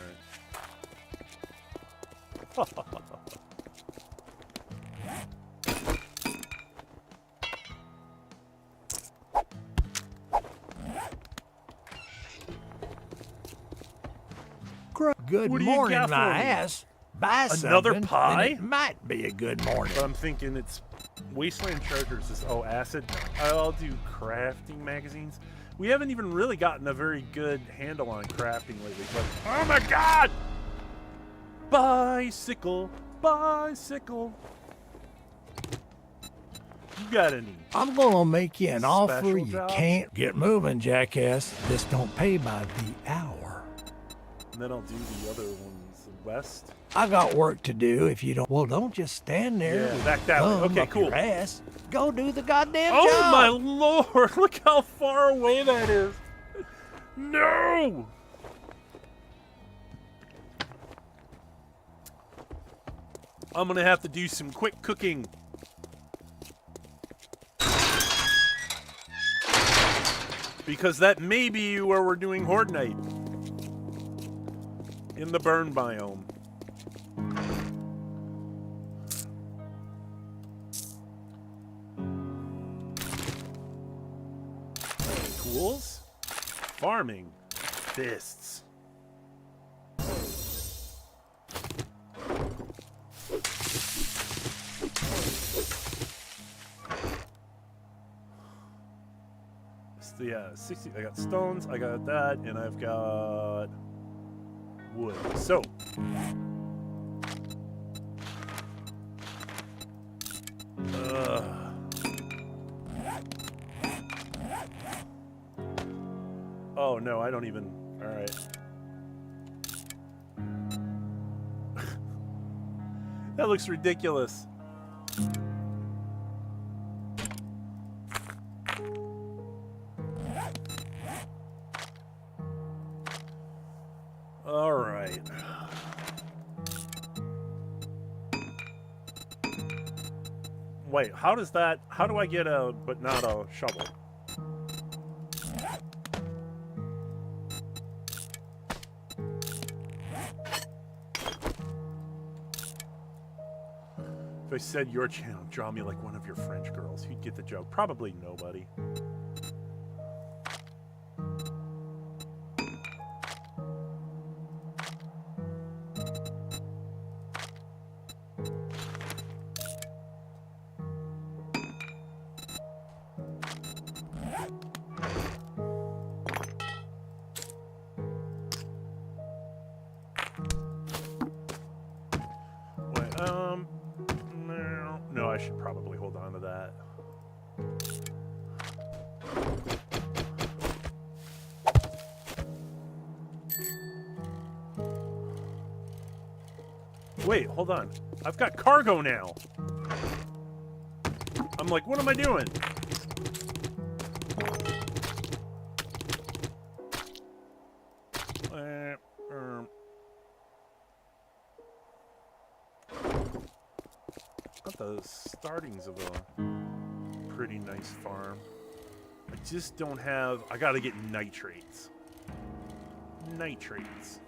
Good What do you morning, got for my me? ass. Buy Another something, pie? and it might be a good morning. But I'm thinking it's Wasteland Chargers. Acid. I'll do crafting magazines. We haven't even really gotten a very good handle on crafting lately. But oh my god! Bicycle. You got any? I'm gonna make you an offer Special you jobs? can't. Get moving, jackass. This don't pay by the hour. And then I'll do the other ones west. I got work to do if you don't. Well, don't just stand there. Yeah, with back that way. thumb Okay, up cool. Your ass. Go do the goddamn Oh job. my lord! Look how far away that is. No! I'm gonna have to do some quick cooking. Because that may be where we're doing Horde Night. In the burn biome. Tools? Farming. Fists. Yeah, 60. I got stones, I got that, and I've got wood. So, oh no, I don't even. All right. That looks ridiculous. All right. Wait, how does that... How do I get a... but not a shovel? If I said your channel, draw me like one of your French girls, who'd get the joke? Probably nobody. No, I should probably hold on to that. Wait, hold on. I've got cargo now. I'm like, what am I doing? Got the startings of a pretty nice farm. I just don't have... I gotta get nitrates. Nitrates.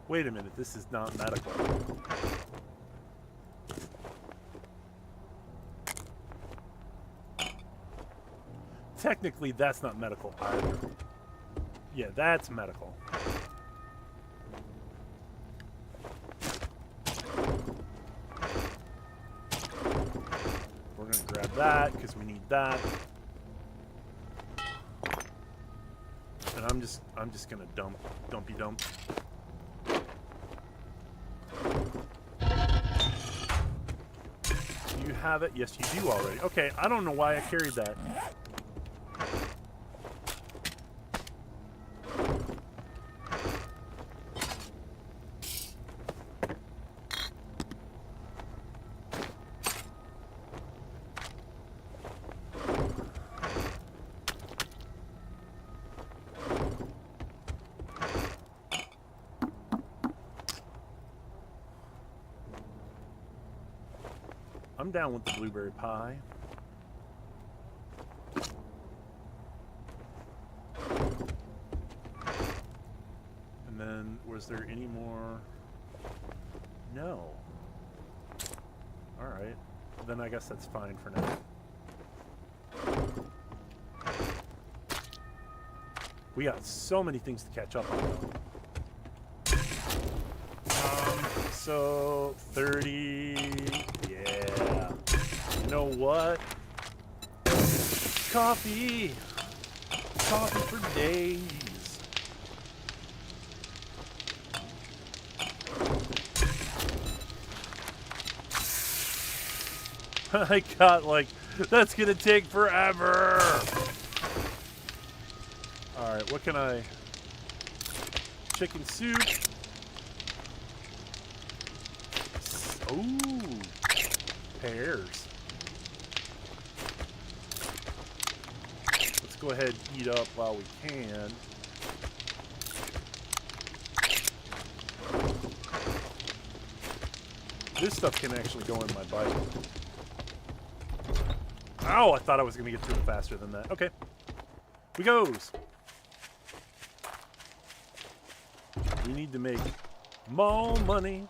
Wait a minute, this is not medical. Technically, that's not medical either. Yeah, that's medical. We're gonna grab that, because we need that. And I'm just gonna dumpy dump. You have it? Yes, you do already. Okay, I don't know why I carried that. I'm down with the blueberry pie. And then, was there any more? No. Alright. Then I guess that's fine for now. We got so many things to catch up on. So 30, yeah. You know what? coffee. Coffee for days. I got like, that's gonna take forever. Alright, what can I... Chicken soup. Ooh. Pears. Let's go ahead and eat up while we can. This stuff can actually go in my bike. Ow, I thought I was going to get through it faster than that. Okay. We goes. We need to make more money.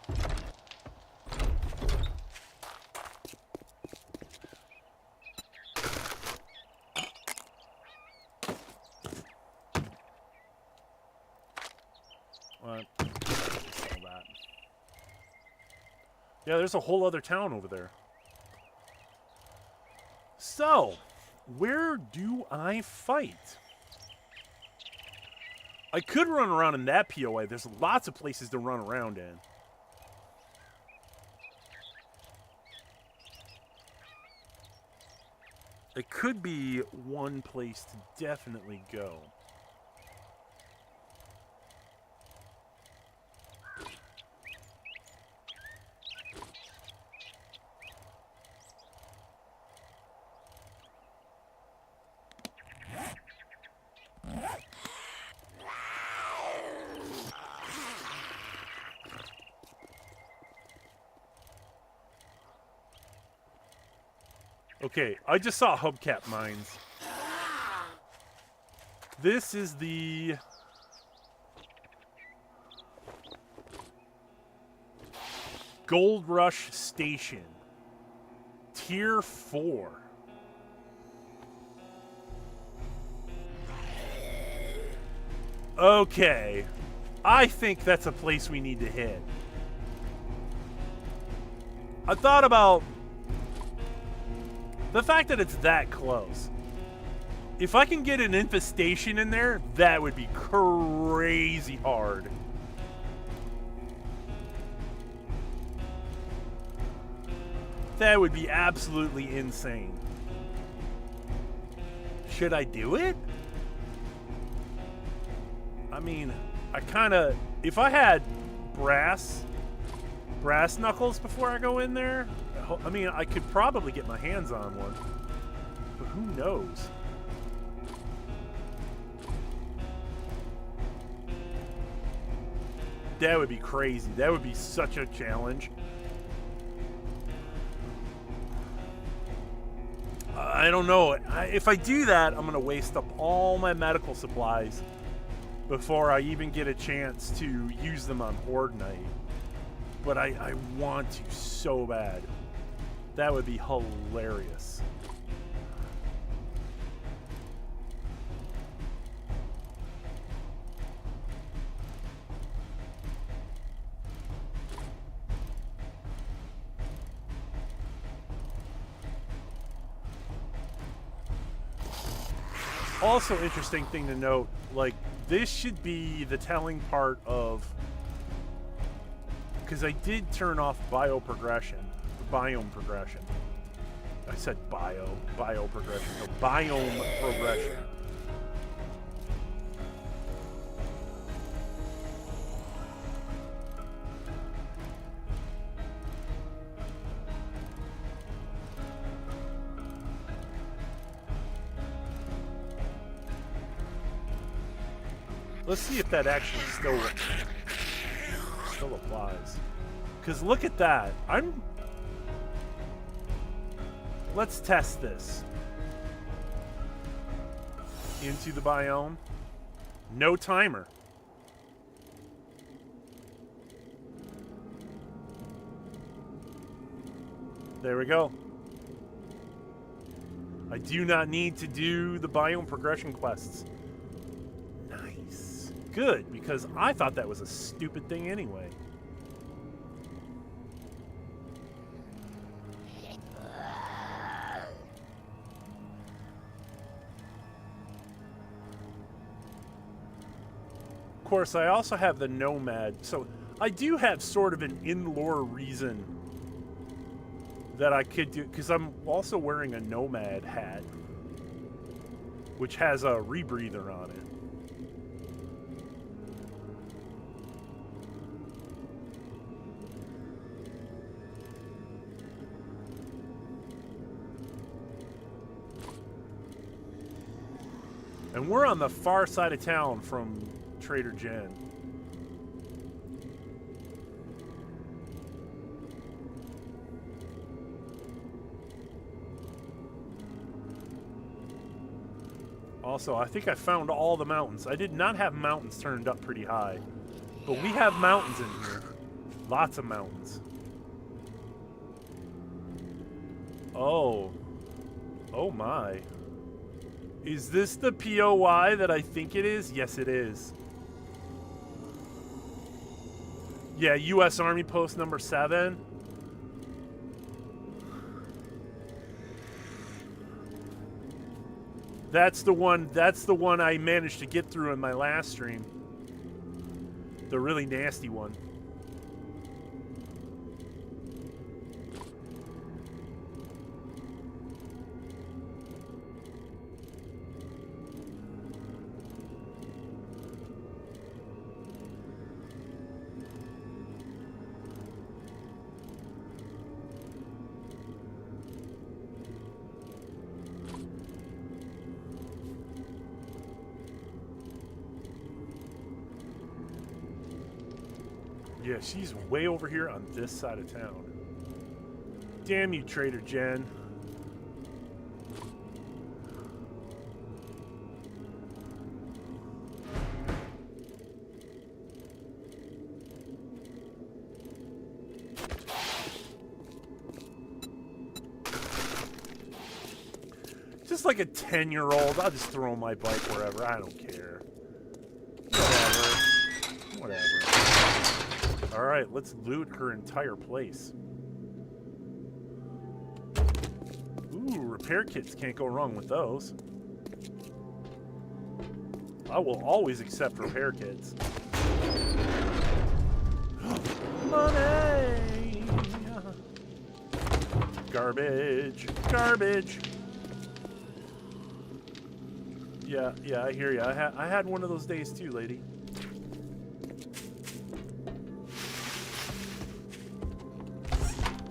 What? All that. Yeah, there's a whole other town over there. So, where do I fight? I could run around in that POA. There's lots of places to run around in. It could be one place to definitely go. Okay, I just saw hubcap mines. This is the... Gold Rush Station. Tier 4. Okay. I think that's a place we need to hit. I thought about the fact that it's that close. If I can get an infestation in there, that would be crazy hard. That would be absolutely insane. Should I do it? I mean, I kind of... If I had brass knuckles before I go in there, I mean, I could probably get my hands on one. But who knows? That would be crazy. That would be such a challenge. I don't know. If I do that, I'm going to waste up all my medical supplies before I even get a chance to use them on Horde night. But I want to so bad. That would be hilarious. Also, interesting thing to note, like, this should be the telling part of, because I did turn off biome progression. I said bio progression, no, biome progression. Let's see if that actually still applies. Because look at that. Let's test this. Into the biome. No timer. There we go. I do not need to do the biome progression quests. Nice. Good, because I thought that was a stupid thing anyway. course, I also have the Nomad. So I do have sort of an in-lore reason that I could do, because I'm also wearing a Nomad hat, which has a rebreather on it. And we're on the far side of town from Trader Jen. Also, I think I found all the mountains. I did not have mountains turned up pretty high. But we have mountains in here. Lots of mountains. Oh. Oh my. Is this the POI that I think it is? Yes, it is. Yeah, U.S. Army Post number 7. That's the one I managed to get through in my last stream. The really nasty one. Yeah, she's way over here on this side of town. Damn you, Trader Jen. Just like a 10-year-old, I'll just throw my bike wherever. I don't care. Whatever. Whatever. Alright, let's loot her entire place. Ooh, repair kits. Can't go wrong with those. I will always accept repair kits. Money! Garbage. Garbage! Yeah, I hear you. I had one of those days too, lady.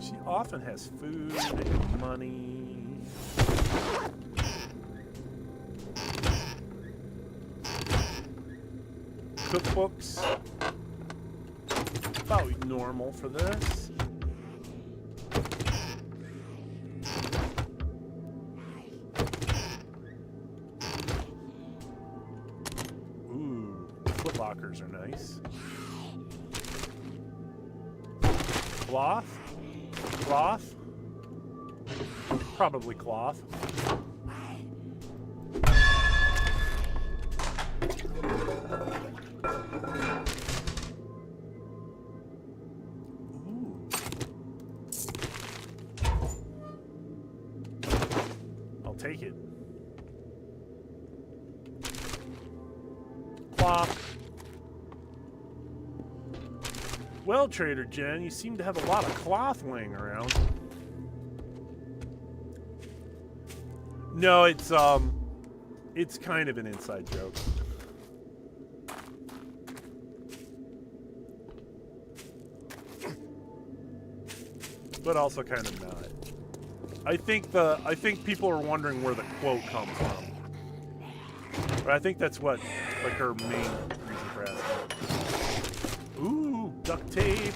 She often has food and money. Cookbooks. About normal for this. Ooh, footlockers are nice. Cloth? Cloth? Probably cloth. Ooh. I'll take it. Cloth. Well, Trader Jen, you seem to have a lot of cloth laying around. No, it's kind of an inside joke. But also kind of not. I think people are wondering where the quote comes from. But I think that's what, like, her main reason for asking. Ooh, duct tape.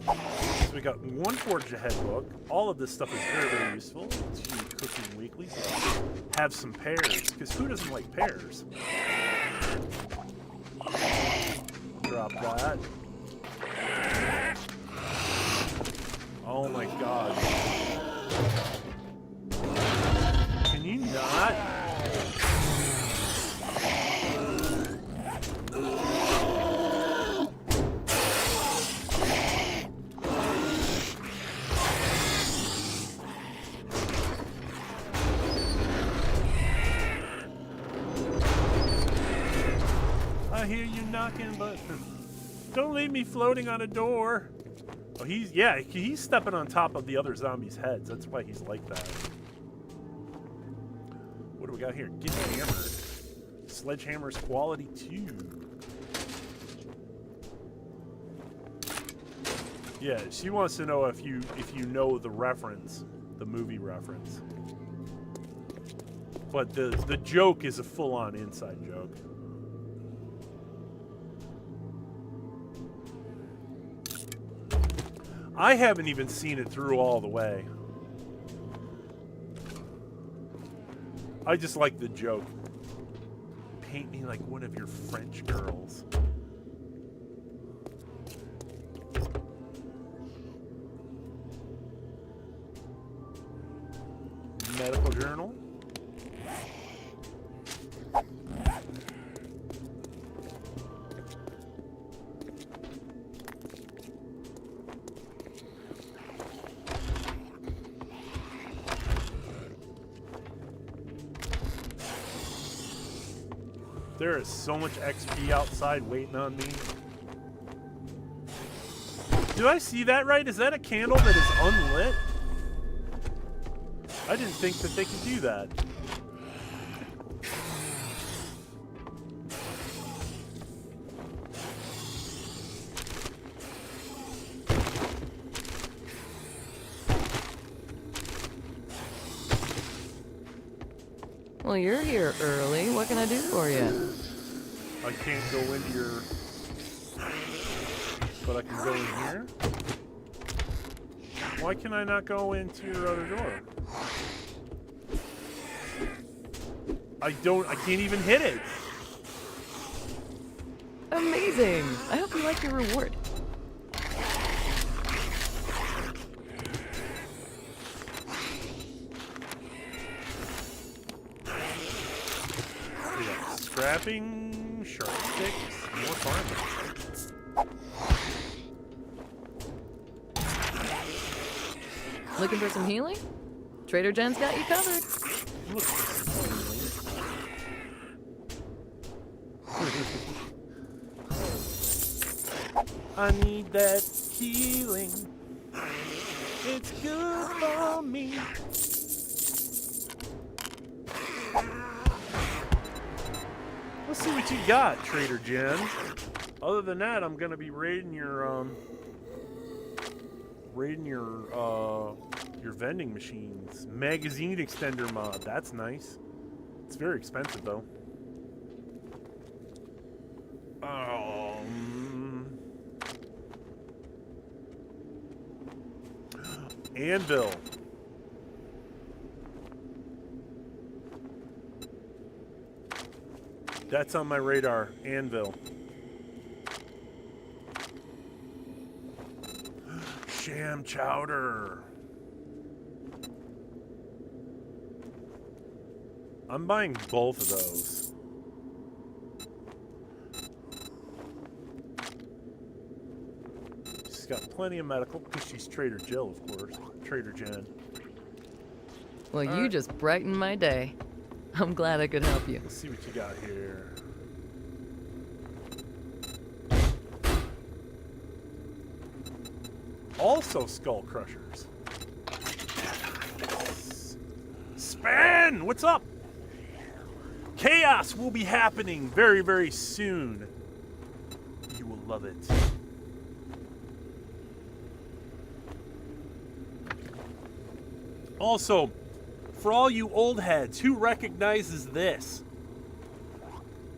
So we got one Forge Ahead book. All of this stuff is very, very useful to Cooking Weekly. So have some pears, because who doesn't like pears? Drop that. Oh my god. Can you not? I hear you knocking, but don't leave me floating on a door. Oh, he's stepping on top of the other zombies' heads. That's why he's like that. What do we got here? Get hammered. Sledgehammer's quality 2. Yeah, she wants to know if you know the reference, the movie reference. But the joke is a full-on inside joke. I haven't even seen it through all the way. I just like the joke. Paint me like one of your French girls. Medical journal. There is so much XP outside waiting on me. Do I see that right? Is that a candle that is unlit? I didn't think that they could do that. Well, you're here early. What can I do for you? I can't go into your... But I can go in here? Why can I not go into your other door? I can't even hit it. Amazing. I hope you like your reward. We got scrapping, sharp sticks, more farming. Looking for some healing? Trader Jen's got you covered. Look at this. I need that healing. It's good for me. Let's see what you got, Trader Jen. Other than that, I'm gonna be raiding your vending machines. Magazine extender mod. That's nice. It's very expensive though. Anvil. That's on my radar. Anvil. Sham chowder. I'm buying both of those. She's got plenty of medical because she's Trader Jill, of course. Trader Jen. Well, you just brightened my day. I'm glad I could help you. Let's see what you got here. Also skull crushers. Span! What's up? Chaos will be happening very, very soon. You will love it. Also, for all you old heads, who recognizes this?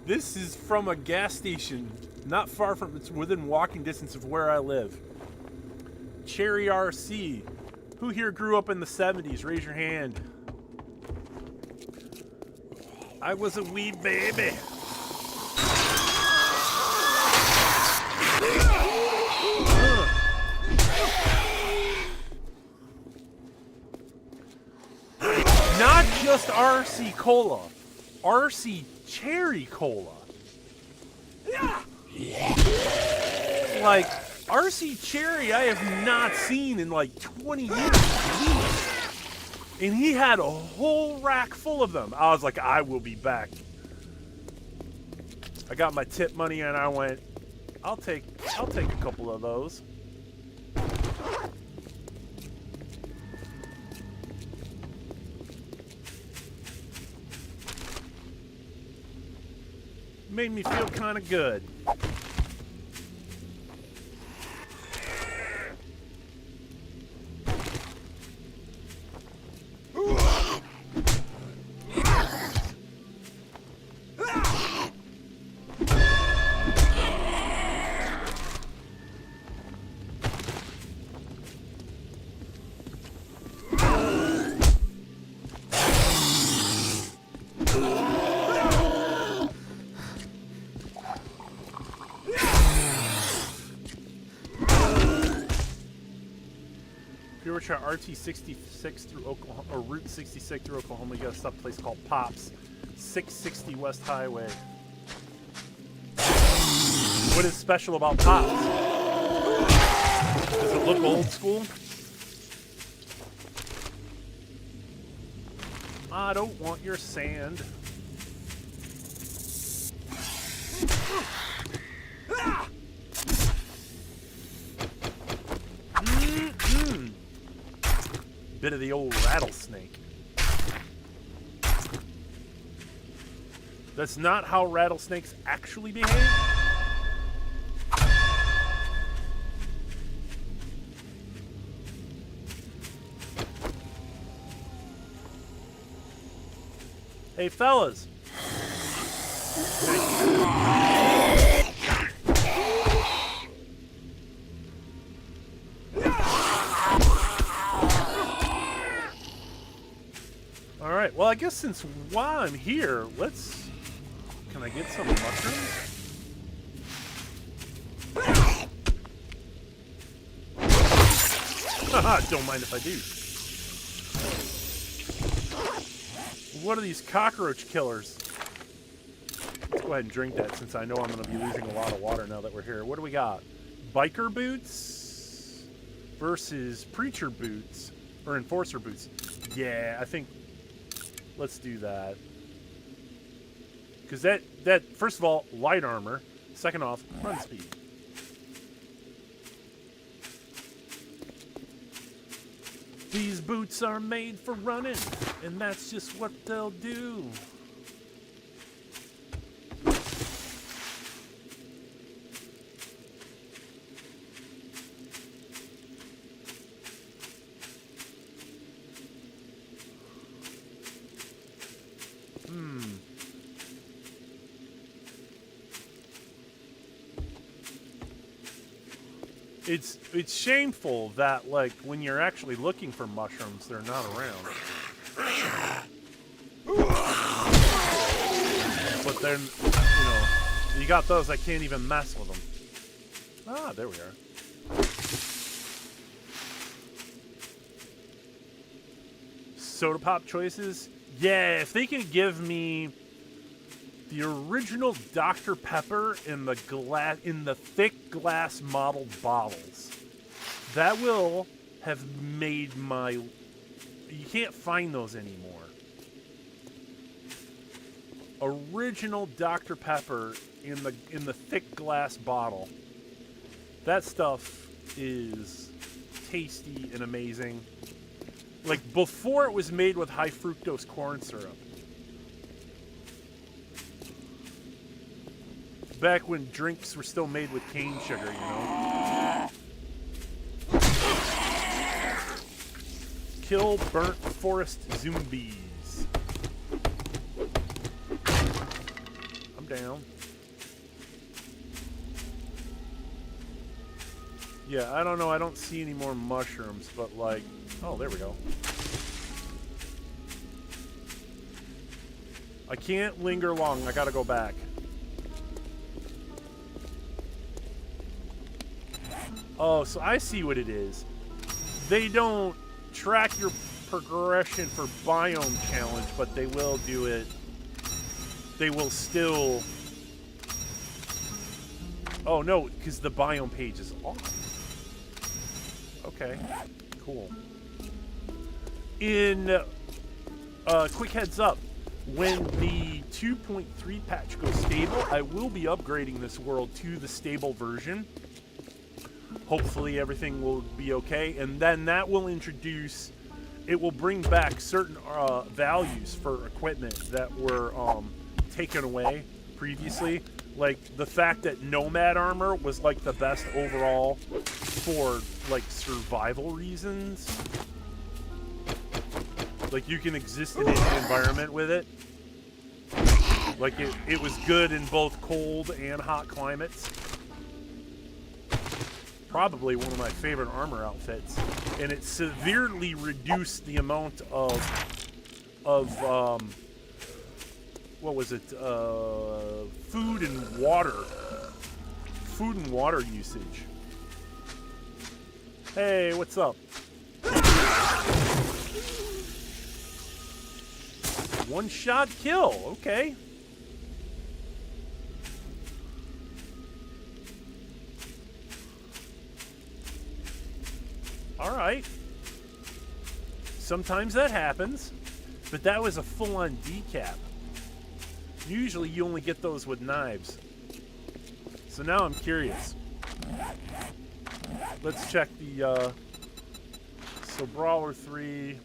This is from a gas station not far from, it's within walking distance of where I live. Cherry RC. Who here grew up in the 70s? Raise your hand. I was a wee baby. Not just RC Cola. RC Cherry Cola. Like, RC Cherry I have not seen in like 20 years. And he had a whole rack full of them. I was like, I will be back. I got my tip money and I went, I'll take a couple of those. Made me feel kind of good. If you were to try RT-66 through Oklahoma, or Route 66 through Oklahoma, you got to stop a place called Pops, 660 West Highway. What is special about Pops? Does it look old school? I don't want your sand. Bit of the old rattlesnake. That's not how rattlesnakes actually behave. Hey, fellas. All right. Well, I guess since while I'm here, let's. Can I get some mushrooms? Haha, don't mind if I do. What are these cockroach killers? Let's go ahead and drink that since I know I'm going to be losing a lot of water now that we're here. What do we got? Biker boots versus preacher boots or enforcer boots. Yeah, I think let's do that. Because that first of all, light armor. Second off, run speed. These boots are made for running, and that's just what they'll do. It's shameful that, like, when you're actually looking for mushrooms, they're not around. But then, you know, you got those, I can't even mess with them. Ah, there we are. Soda pop choices? Yeah, if they can give me the original Dr. Pepper in the thick glass modeled bottles, that will have made my. You can't find those anymore. Original Dr. Pepper in the thick glass bottle. That stuff is tasty and amazing. Like before it was made with high fructose corn syrup. Back when drinks were still made with cane sugar, you know? Kill burnt forest zombies. I'm down. Yeah, I don't know. I don't see any more mushrooms, but like... Oh, there we go. I can't linger long. I gotta go back. Oh, so I see what it is. They don't track your progression for biome challenge, but they will do it. They will still... Oh, no, because the biome page is off. Okay, cool. In quick heads up, when the 2.3 patch goes stable, I will be upgrading this world to the stable version. Hopefully everything will be okay, and then that will introduce, it will bring back certain values for equipment that were taken away previously. Like the fact that Nomad armor was like the best overall for like survival reasons. Like you can exist in any environment with it. Like it was good in both cold and hot climates. Probably one of my favorite armor outfits. And it severely reduced the amount of what was it? Food and water. Food and water usage. Hey, what's up? One shot kill, okay. All right. Sometimes that happens, but that was a full-on decap. Usually you only get those with knives. So now I'm curious. Let's check the, so Brawler 3.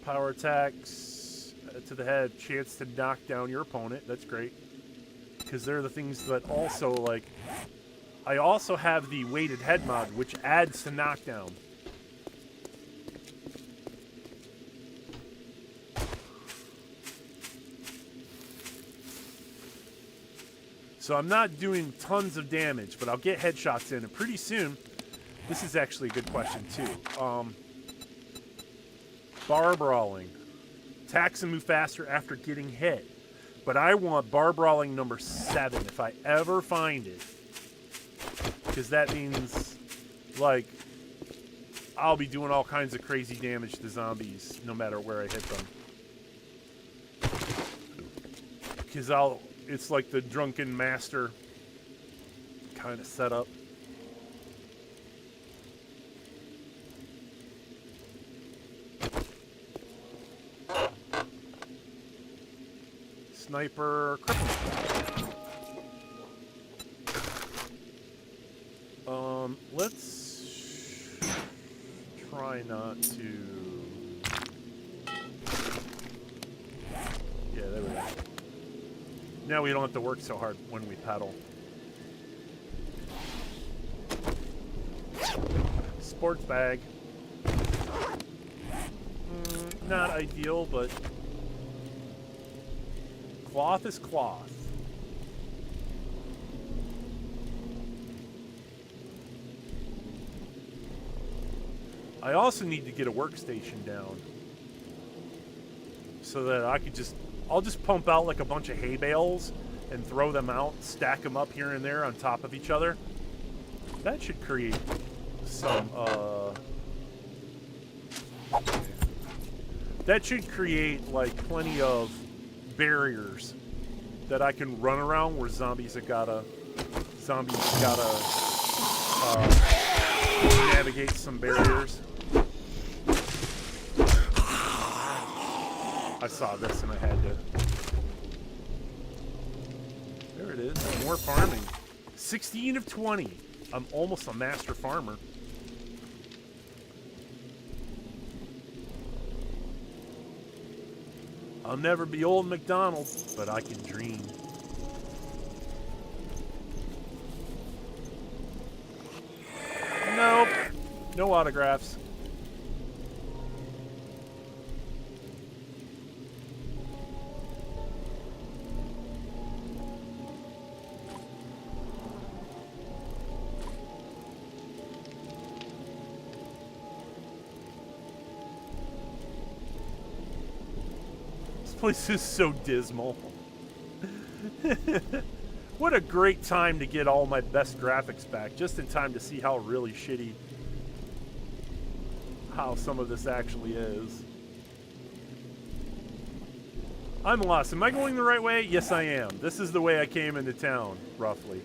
Power attacks to the head, chance to knock down your opponent. That's great. Because they're the things that also, like... I also have the weighted head mod, which adds to knockdown. So I'm not doing tons of damage, but I'll get headshots in, and pretty soon, this is actually a good question too. Bar brawling. Attacks and move faster after getting hit. But I want bar brawling number 7 if I ever find it. Because that means, like, I'll be doing all kinds of crazy damage to zombies no matter where I hit them. Because it's like the drunken master kind of setup. Sniper cripple. Let's try not to. Yeah, there we go. Now we don't have to work so hard when we paddle. Sports bag. Not ideal, but cloth is cloth. I also need to get a workstation down so that I'll just pump out like a bunch of hay bales and throw them out, stack them up here and there on top of each other. That should create some, that should create like plenty of barriers that I can run around where zombies gotta navigate some barriers. I saw this and I had to. There it is. More farming. 16 of 20. I'm almost a master farmer. I'll never be old McDonald, but I can dream. Nope. No autographs. This place is so dismal. What a great time to get all my best graphics back, just in time to see how really shitty how some of this actually is. I'm lost. Am I going the right way? Yes, I am. This is the way I came into town, roughly.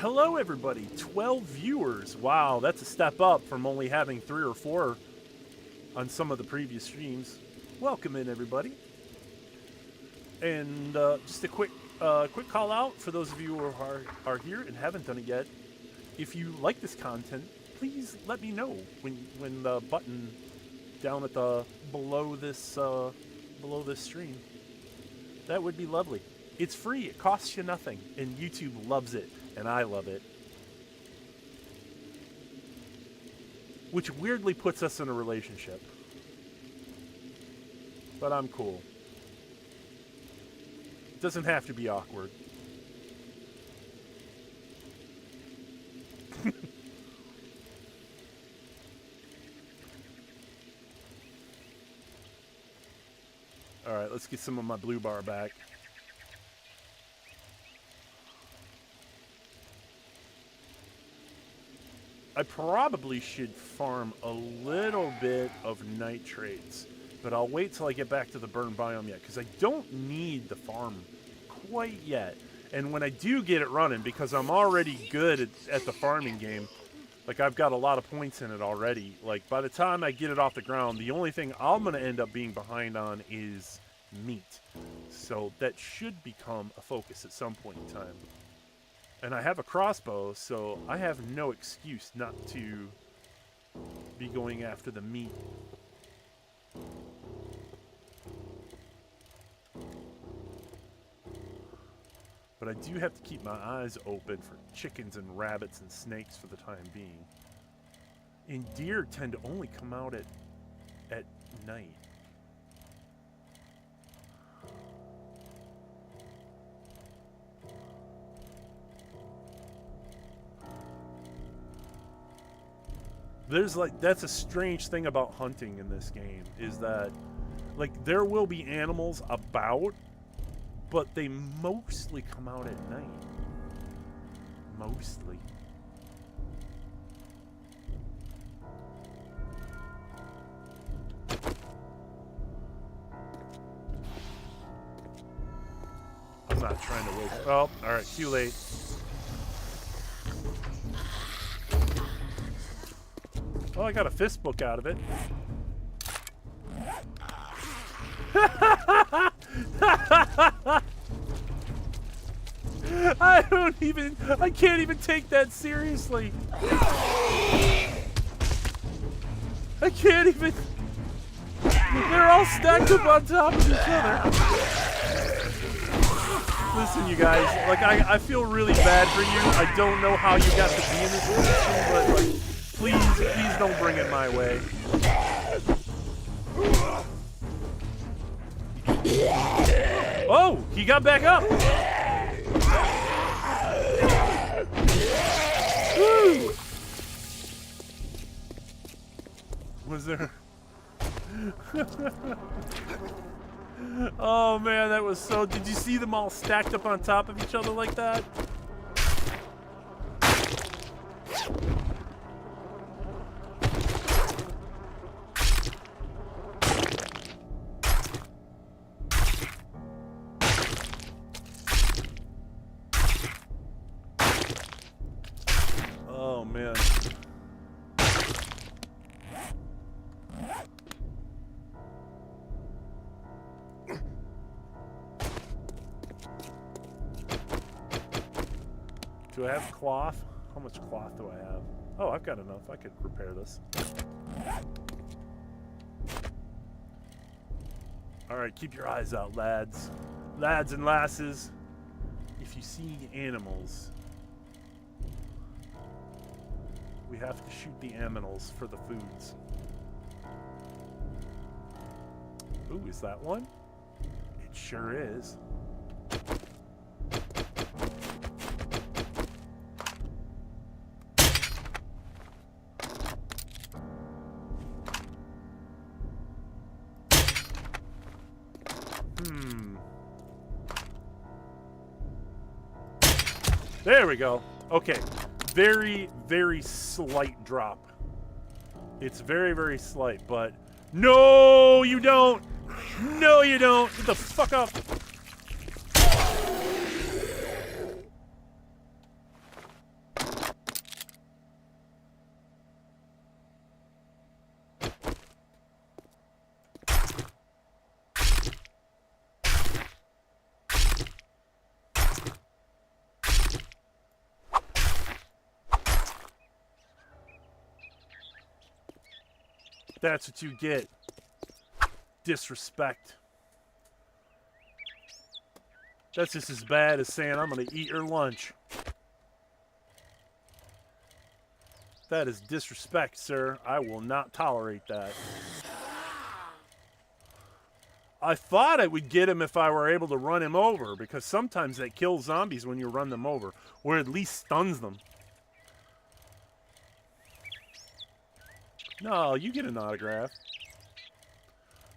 Hello, everybody. 12 viewers. Wow, that's a step up from only having 3 or 4 on some of the previous streams. Welcome in, everybody. And just a quick call out for those of you who are here and haven't done it yet. If you like this content, please let me know when the button down at the below this stream. That would be lovely. It's free. It costs you nothing, and YouTube loves it, and I love it. Which weirdly puts us in a relationship. But I'm cool. It doesn't have to be awkward. Alright, let's get some of my blue bar back. I probably should farm a little bit of nitrates, but I'll wait till I get back to the burn biome yet, because I don't need the farm quite yet. And when I do get it running, because I'm already good at the farming game, like I've got a lot of points in it already, like by the time I get it off the ground, the only thing I'm going to end up being behind on is meat. So that should become a focus at some point in time. And I have a crossbow, so I have no excuse not to be going after the meat. But I do have to keep my eyes open for chickens and rabbits and snakes for the time being. And deer tend to only come out at night. That's a strange thing about hunting in this game, is that, like, there will be animals about, but they mostly come out at night. Mostly. I'm not trying to waste. Oh, alright, too late. Well, I got a fist book out of it. I can't even take that seriously. I can't even. They're all stacked up on top of each other. Listen, you guys, like, I feel really bad for you. I don't know how you got to be in this position, but, like, please don't bring it my way. Oh, he got back up. Woo! Was there? Oh man, that was so. Did you see them all stacked up on top of each other like that? Oh man. Do I have cloth? How much cloth do I have? Oh, I've got enough. I could repair this. Alright, keep your eyes out, lads. Lads and lasses. If you see animals, we have to shoot the aminals for the foods. Ooh, is that one? It sure is. There we go. Okay. Very, very slight drop. It's very, very slight, but... No, you don't! No, you don't! Get the fuck up! That's what you get. Disrespect. That's just as bad as saying I'm going to eat your lunch. That is disrespect, sir. I will not tolerate that. I thought I would get him if I were able to run him over, because sometimes that kills zombies when you run them over, or at least stuns them. No, you get an autograph.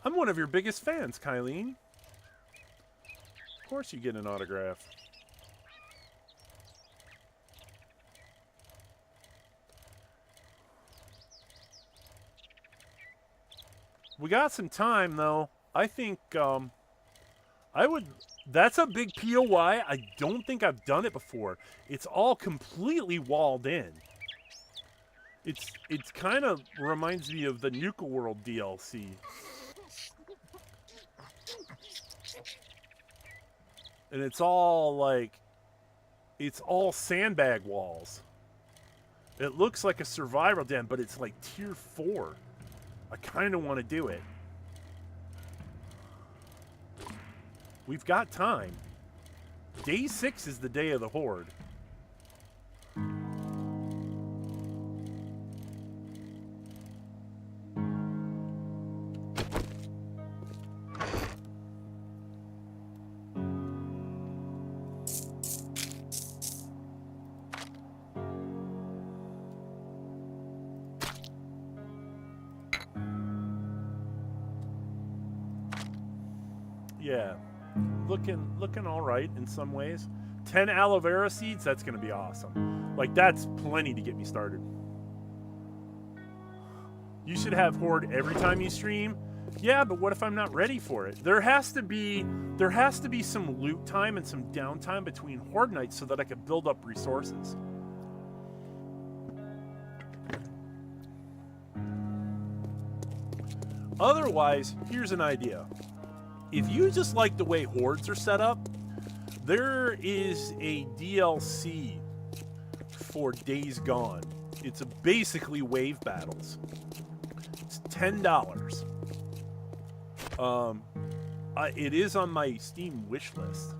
I'm one of your biggest fans, Kylene. Of course you get an autograph. We got some time, though. I think, I would... That's a big POI. I don't think I've done it before. It's all completely walled in. It's kind of reminds me of the Nuka World DLC. And it's all, like... It's all sandbag walls. It looks like a survival den, but it's like tier 4. I kind of want to do it. We've got time. Day 6 is the day of the Horde. Yeah. Looking all right in some ways. 10 aloe vera seeds, that's going to be awesome. Like, that's plenty to get me started. You should have Horde every time you stream. Yeah, but what if I'm not ready for it? There has to be some loot time and some downtime between Horde nights so that I can build up resources. Otherwise, here's an idea. If you just like the way Hordes are set up, there is a DLC for Days Gone. It's basically wave battles. It's $10. It is on my Steam wish list.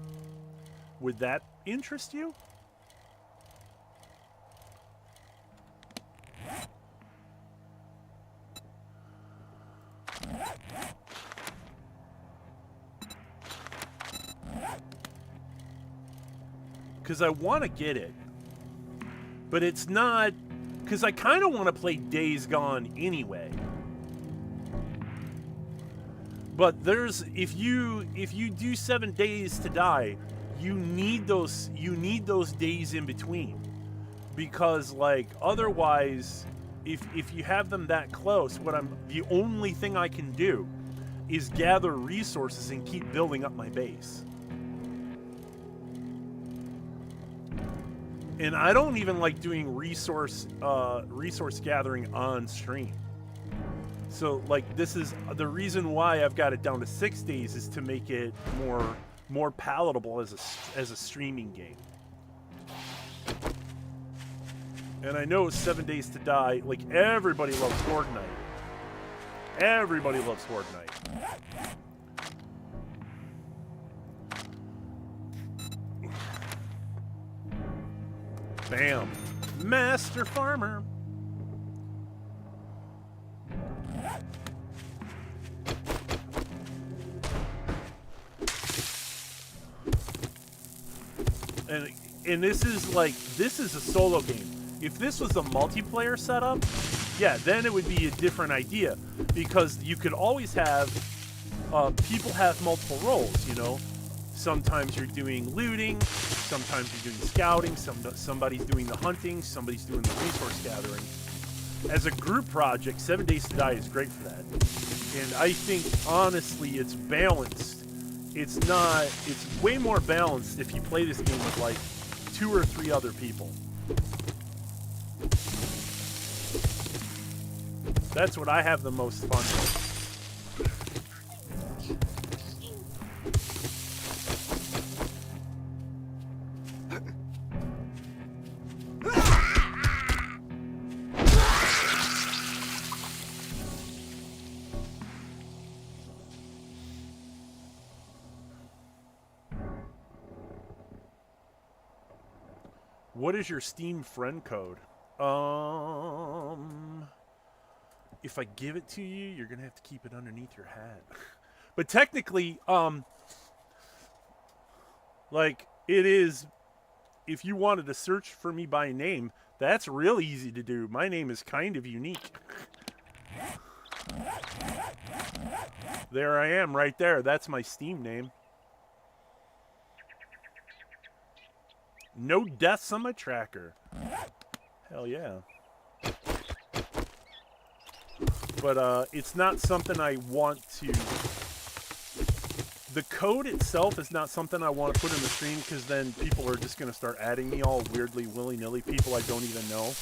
Would that interest you? Because I want to get it. But it's not... Because I kind of want to play Days Gone anyway. But there's... If you do 7 days to die, you need those days in between. Because, like, otherwise, if you have them that close, the only thing I can do is gather resources and keep building up my base. And I don't even like doing resource gathering on stream. So, like, this is the reason why I've got it down to 6 days, is to make it more palatable as a streaming game. And I know 7 days to die. Like, everybody loves Horde Night. Everybody loves Horde Night. Bam. Master Farmer. And this is a solo game. If this was a multiplayer setup, yeah, then it would be a different idea, because you could always have people have multiple roles, you know. Sometimes you're doing looting, sometimes you're doing scouting, somebody's doing the hunting, somebody's doing the resource gathering. As a group project, 7 Days to Die is great for that. And I think, honestly, it's balanced. It's way more balanced if you play this game with, like, 2 or 3 other people. That's what I have the most fun with. What is your Steam friend code? If I give it to you, you're gonna have to keep it underneath your hat. But technically, like, it is, if you wanted to search for me by name, that's real easy to do. My name is kind of unique. There I am, right there. That's my Steam name. No deaths on my tracker. Hell yeah. But it's not something I want to... The code itself is not something I want to put in the stream, because then people are just going to start adding me all weirdly, willy-nilly, people I don't even know.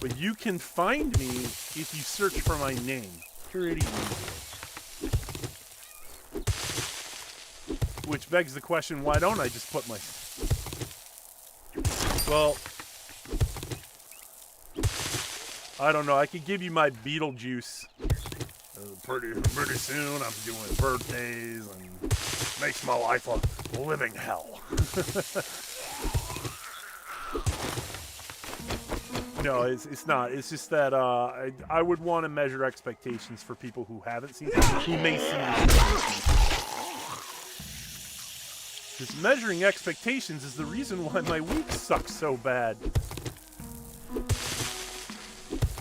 But you can find me if you search for my name. Pretty easy. Which begs the question, why don't I just put my... Well, I don't know. I could give you my Beetlejuice. Pretty soon I'm doing birthdays and makes my life a living hell. No, it's not. It's just that I would want to measure expectations for people who haven't seen it, who may see this. Because measuring expectations is the reason why my week sucks so bad.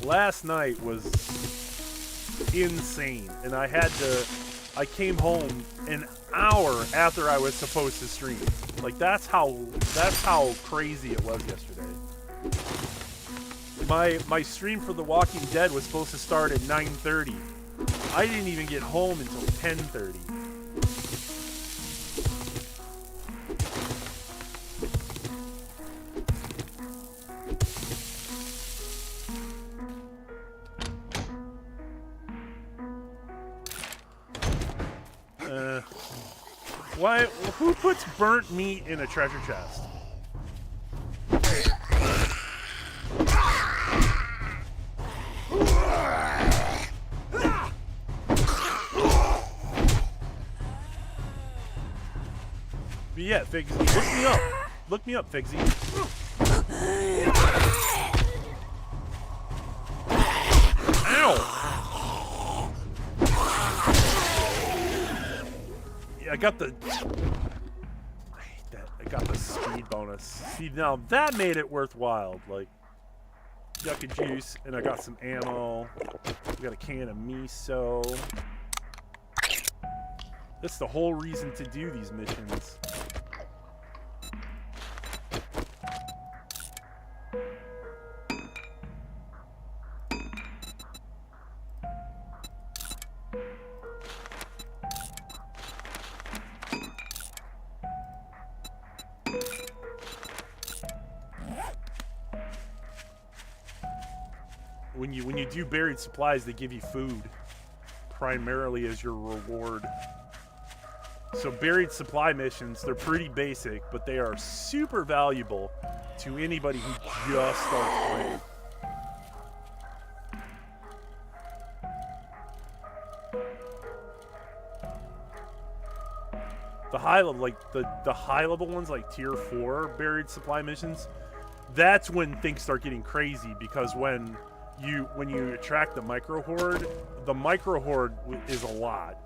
Last night was insane, and I came home an hour after I was supposed to stream. Like, that's how crazy it was yesterday. My stream for The Walking Dead was supposed to start at 9:30. I didn't even get home until 10:30. Why? Who puts burnt meat in a treasure chest? But yeah, Figsy, look me up. Look me up, Figsy. Ow! I got the... I hate that. I got the speed bonus. See, now that made it worthwhile. Like, yucca juice, and I got some ammo. We got a can of miso. That's the whole reason to do these missions. When you do buried supplies, they give you food primarily as your reward. So buried supply missions, they're pretty basic, but they are super valuable to anybody who just starts playing. The high level, like the high level ones, like tier 4 buried supply missions, that's when things start getting crazy, because when you attract the micro horde is a lot,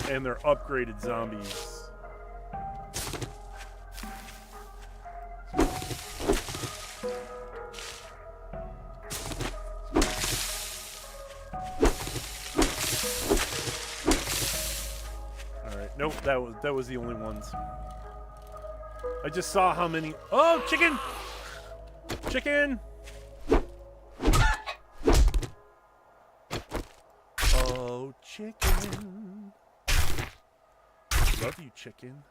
and they're upgraded zombies. All right, nope, that was the only ones. I just saw how many. Oh, chicken! Chicken! Oh, chicken. Love you, chicken.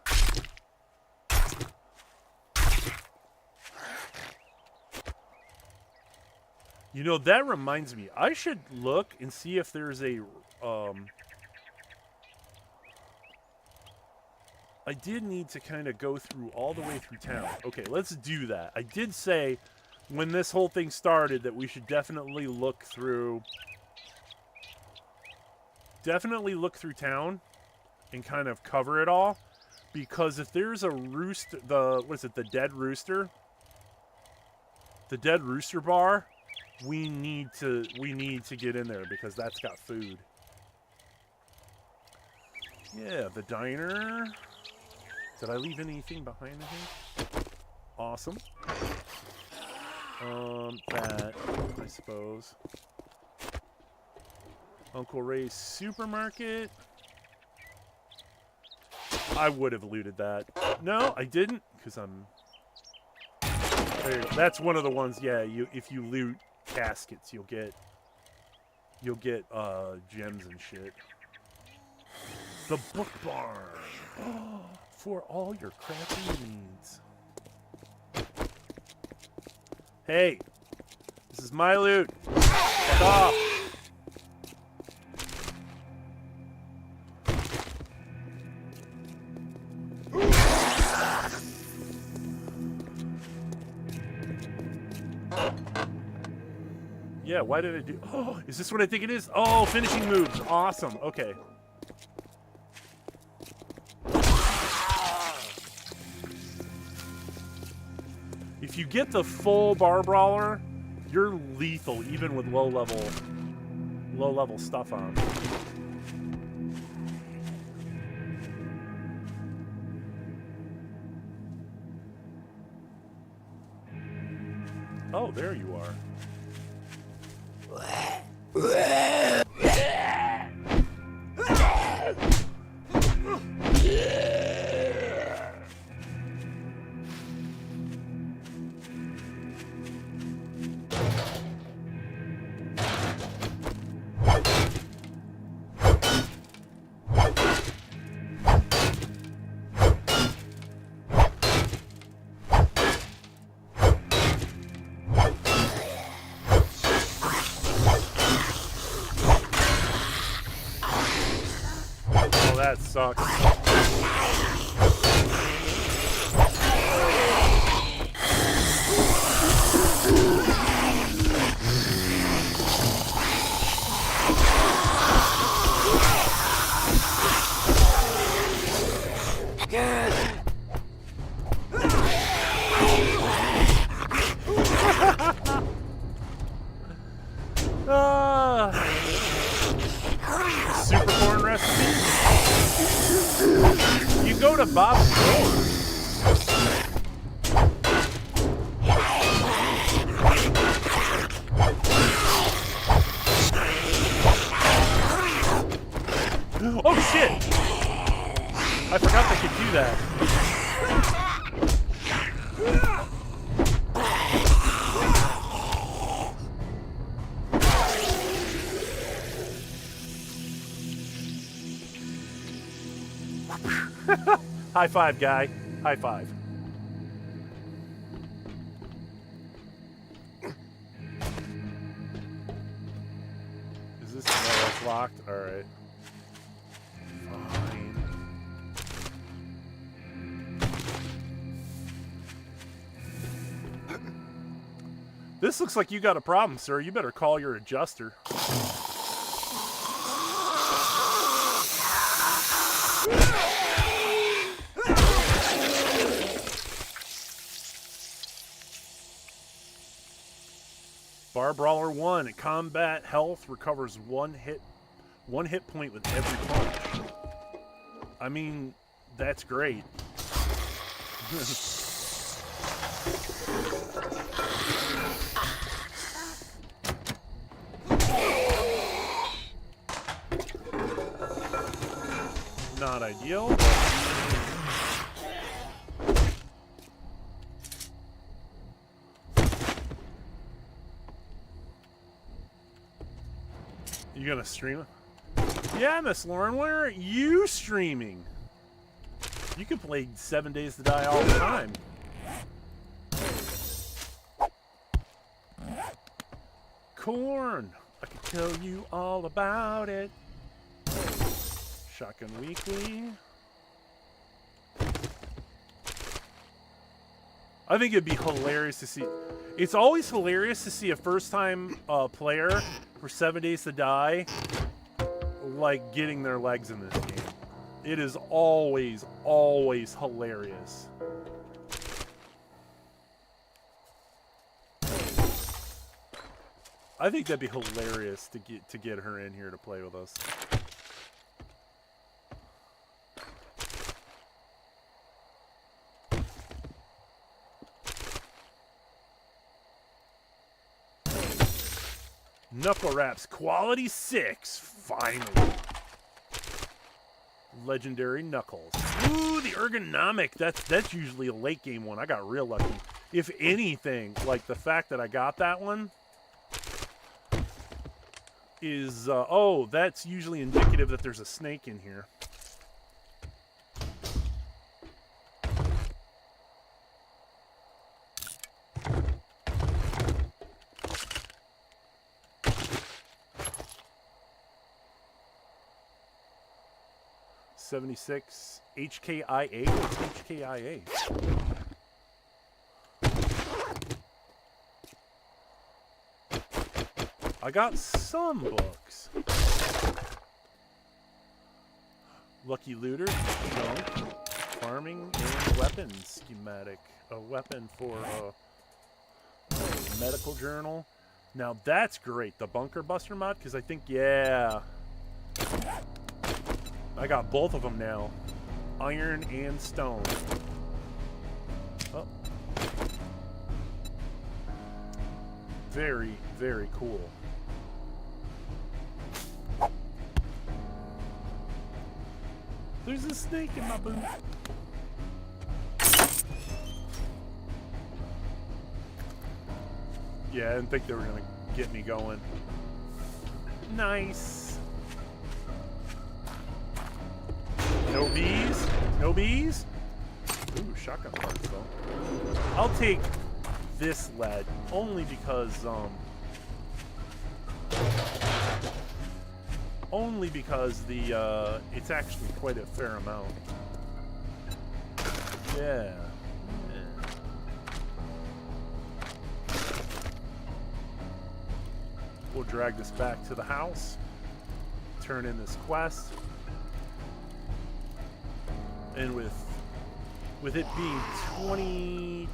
You know, that reminds me. I should look and see if there's a... I did need to kind of go through all the way through town. Okay, let's do that. I did say when this whole thing started that we should definitely look through... Definitely look through town. and kind of cover it all. Because if there's a rooster, the dead rooster? The dead rooster bar, we need to get in there because that's got food. Yeah, the diner. Did I leave anything behind here? Awesome. That, I suppose. Uncle Ray's supermarket. I would have looted that. No, I didn't, because I'm... There you go. That's one of the ones, yeah, if you loot caskets, you'll get gems and shit. The book barn. For all your crafting needs. Hey, this is my loot. Fuck off. Yeah, why did I do... Oh, is this what I think it is? Oh, finishing moves. Awesome. Okay. If you get the full bar brawler, you're lethal even with low level stuff on. Oh, there you are. That sucks. Super corn recipe. You go to Bob's store. Oh shit! I forgot they could do that. High five, guy. High five. Is this... No, that's locked? Alright. Fine. This looks like you got a problem, sir. You better call your adjuster. Bar Brawler 1. At combat health recovers one hit point with every punch. I mean, that's great. Not ideal, but... You gonna stream it? Yeah, Miss Lauren, where are you streaming? You can play 7 Days to Die all the time. Corn. I can tell you all about it. Shotgun Weekly. I think it'd be hilarious to see. It's always hilarious to see a first-time player for 7 Days to Die, like, getting their legs in this game. It is always, always hilarious. I think that'd be hilarious to get her in here to play with us. Knuckle Wraps quality 6, finally. Legendary Knuckles. Ooh, the ergonomic. That's usually a late game one. I got real lucky. If anything, like the fact that I got that one is oh, that's usually indicative that there's a snake in here. $76 HKIA. What's HKIA? I got some books. Lucky Looter, no. Farming and weapons schematic. A weapon for a medical journal. Now that's great. The Bunker Buster mod, because I think, yeah. I got both of them now. Iron and stone. Oh. Very, very cool. There's a snake in my boot. Yeah, I didn't think they were gonna get me going. Nice. No bees? No bees? Ooh, shotgun parts though. I'll take this lead only because the it's actually quite a fair amount. Yeah. We'll drag this back to the house. Turn in this quest. And with it being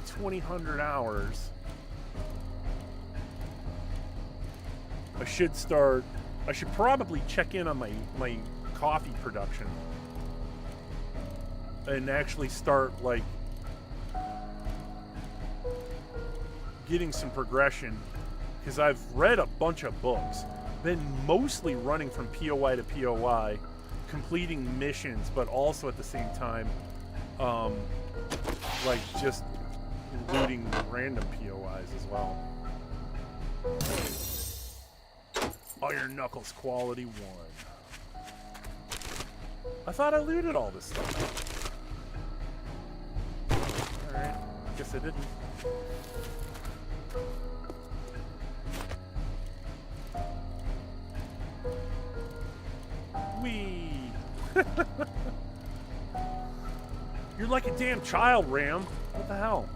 2000 hours, I should probably check in on my coffee production and actually start like getting some progression, because I've read a bunch of books, been mostly running from POI to POI, completing missions, but also at the same time like just looting random POIs as well. Iron Knuckles quality 1. I thought I looted all this stuff. Alright, guess I didn't. Whee! You're like a damn child, Ram. What the hell?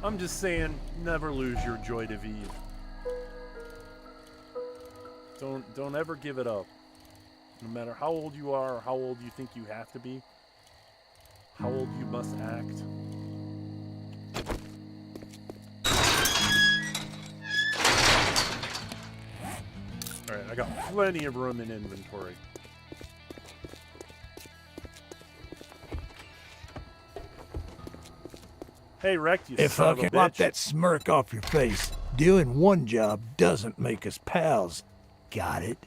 I'm just saying, never lose your joy to vive. Don't ever give it up. No matter how old you are or how old you think you have to be, how old you must act. Alright, I got plenty of room in inventory. Hey, Rect, you If son I of a can bitch. wipe that smirk off your face, doing one job doesn't make us pals. Got it?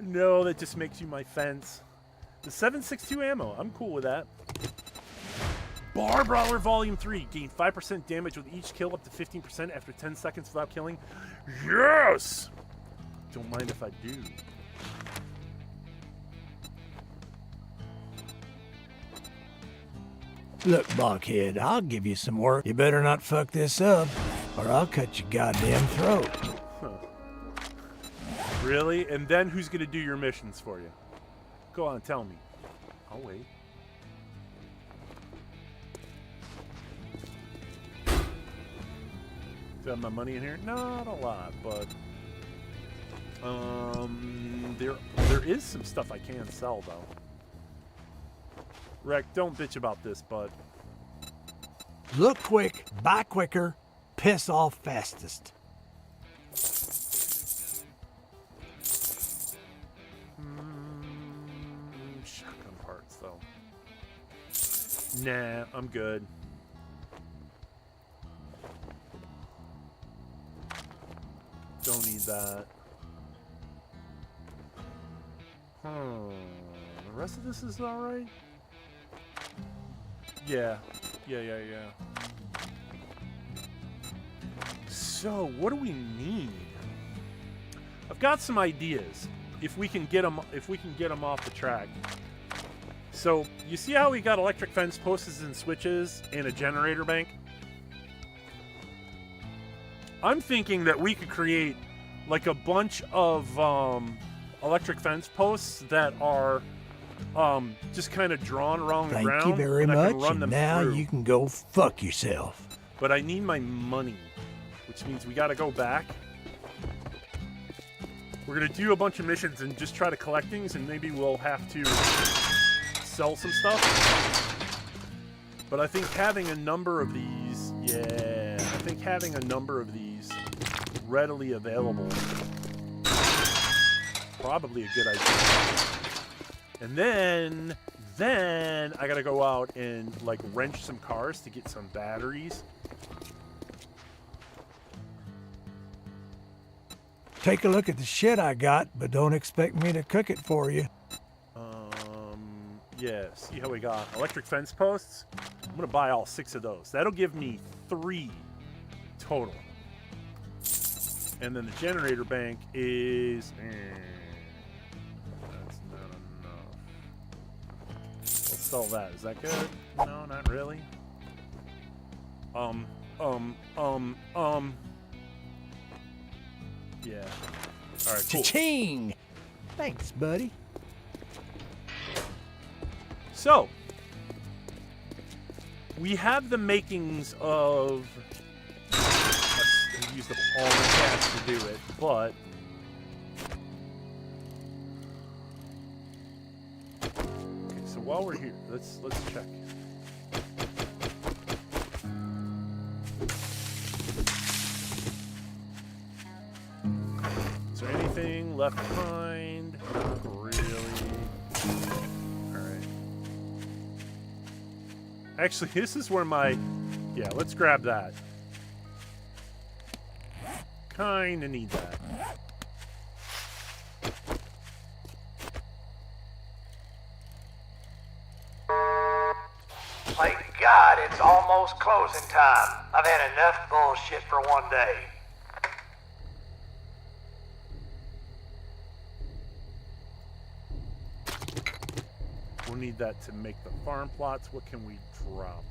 No, that just makes you my fence. The 7.62 ammo, I'm cool with that. Bar Brawler Volume 3. Gain 5% damage with each kill, up to 15% after 10 seconds without killing. Yes! Don't mind if I do. Look, Blockhead, I'll give you some work. You better not fuck this up, or I'll cut your goddamn throat. Huh. Really? And then who's going to do your missions for you? Go on, tell me. I'll wait. Do I have my money in here? Not a lot, but there is some stuff I can sell though. Rec, don't bitch about this, bud. Look quick, buy quicker, piss off fastest. Shotgun parts though. Nah, I'm good. Don't need that. The rest of this is alright? Yeah. Yeah. So, what do we need? I've got some ideas. If we can get them off the track. So, you see how we got electric fence posts and switches and a generator bank? I'm thinking that we could create like a bunch of electric fence posts that are just kind of drawn around the ground. Thank you very and I much. can run And them now through. you can go fuck yourself. But I need my money, which means we got to go back. We're going to do a bunch of missions and just try to collect things, and maybe we'll have to sell some stuff. But I think having a number of these, readily available, probably a good idea. And then I gotta go out and like wrench some cars to get some batteries. Take a look at the shit I got, but don't expect me to cook it for you. Yeah, see how we got electric fence posts? I'm gonna buy all 6 of those. That'll give me 3 total. And then the generator bank is... that's not enough. We'll sell that. Is that good? No, not really. Yeah. Alright, cool. Cha-ching! Thanks, buddy. So, we have the makings of... I've used up all the cash to do it, but... Okay, so while we're here, let's check. Is there anything left behind? Not really. Alright. Actually, this is where my... Yeah, let's grab that. Kinda need that. Thank God it's almost closing time. I've had enough bullshit for one day. We'll need that to make the farm plots. What can we drop?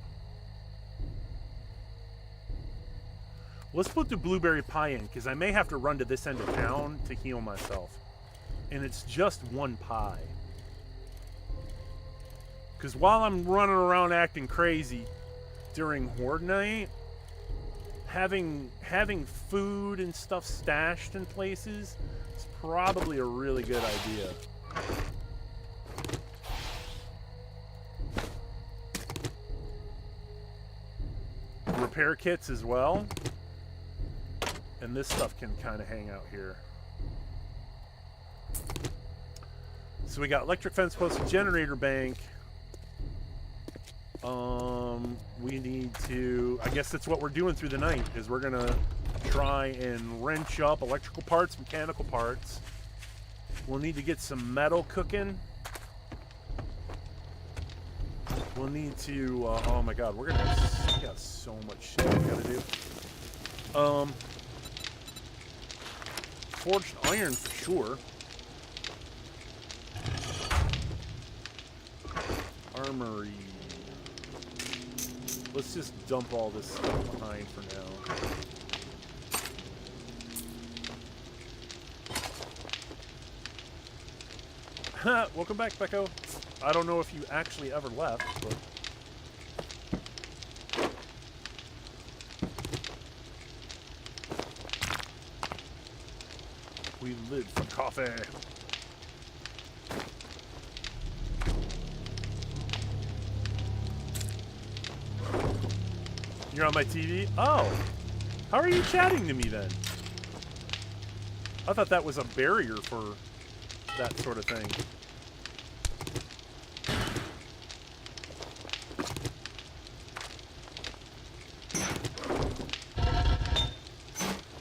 Let's put the blueberry pie in, because I may have to run to this end of town to heal myself. And it's just 1 pie. Because while I'm running around acting crazy during Horde night, having food and stuff stashed in places is probably a really good idea. Repair kits as well. And this stuff can kind of hang out here. So we got electric fence post, generator bank. We need to... I guess that's what we're doing through the night, is we're going to try and wrench up electrical parts, mechanical parts. We'll need to get some metal cooking. We'll need to... oh my god, we got so much shit we got to do. Forged iron for sure. Armory. Let's just dump all this stuff behind for now. Welcome back, Becco. I don't know if you actually ever left, but... Lid for coffee. You're on my TV? Oh. How are you chatting to me then? I thought that was a barrier for that sort of thing.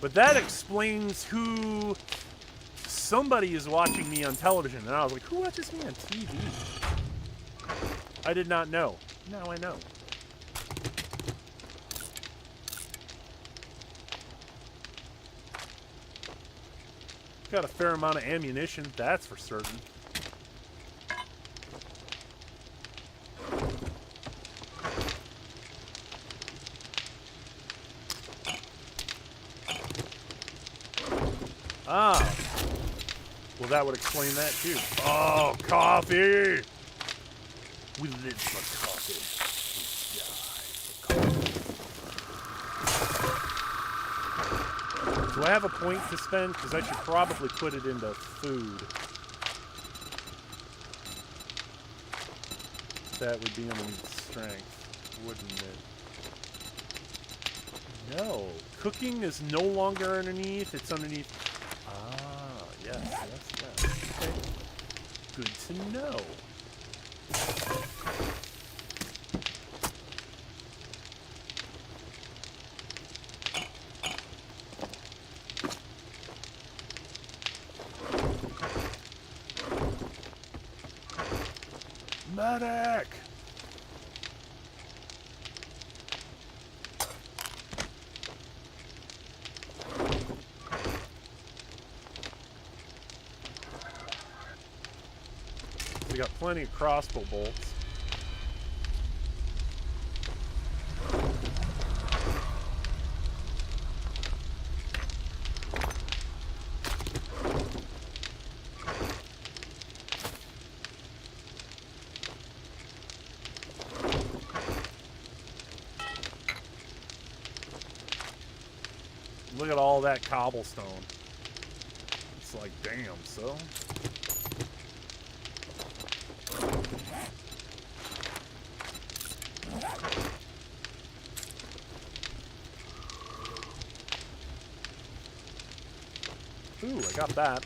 But that explains who somebody is watching me on television. And I was like, who watches me on TV? I did not know. Now I know. Got a fair amount of ammunition, that's for certain. Ah. Well, that would explain that too. Oh, coffee! We live for coffee. We die for coffee. Do I have a point to spend? Because I should probably put it into food. That would be underneath strength, wouldn't it? No. Cooking is no longer underneath. It's underneath. Ah, yes. Okay. Good to know. Medic! We got plenty of crossbow bolts. Look at all that cobblestone. It's like, damn, so. Ooh, I got that.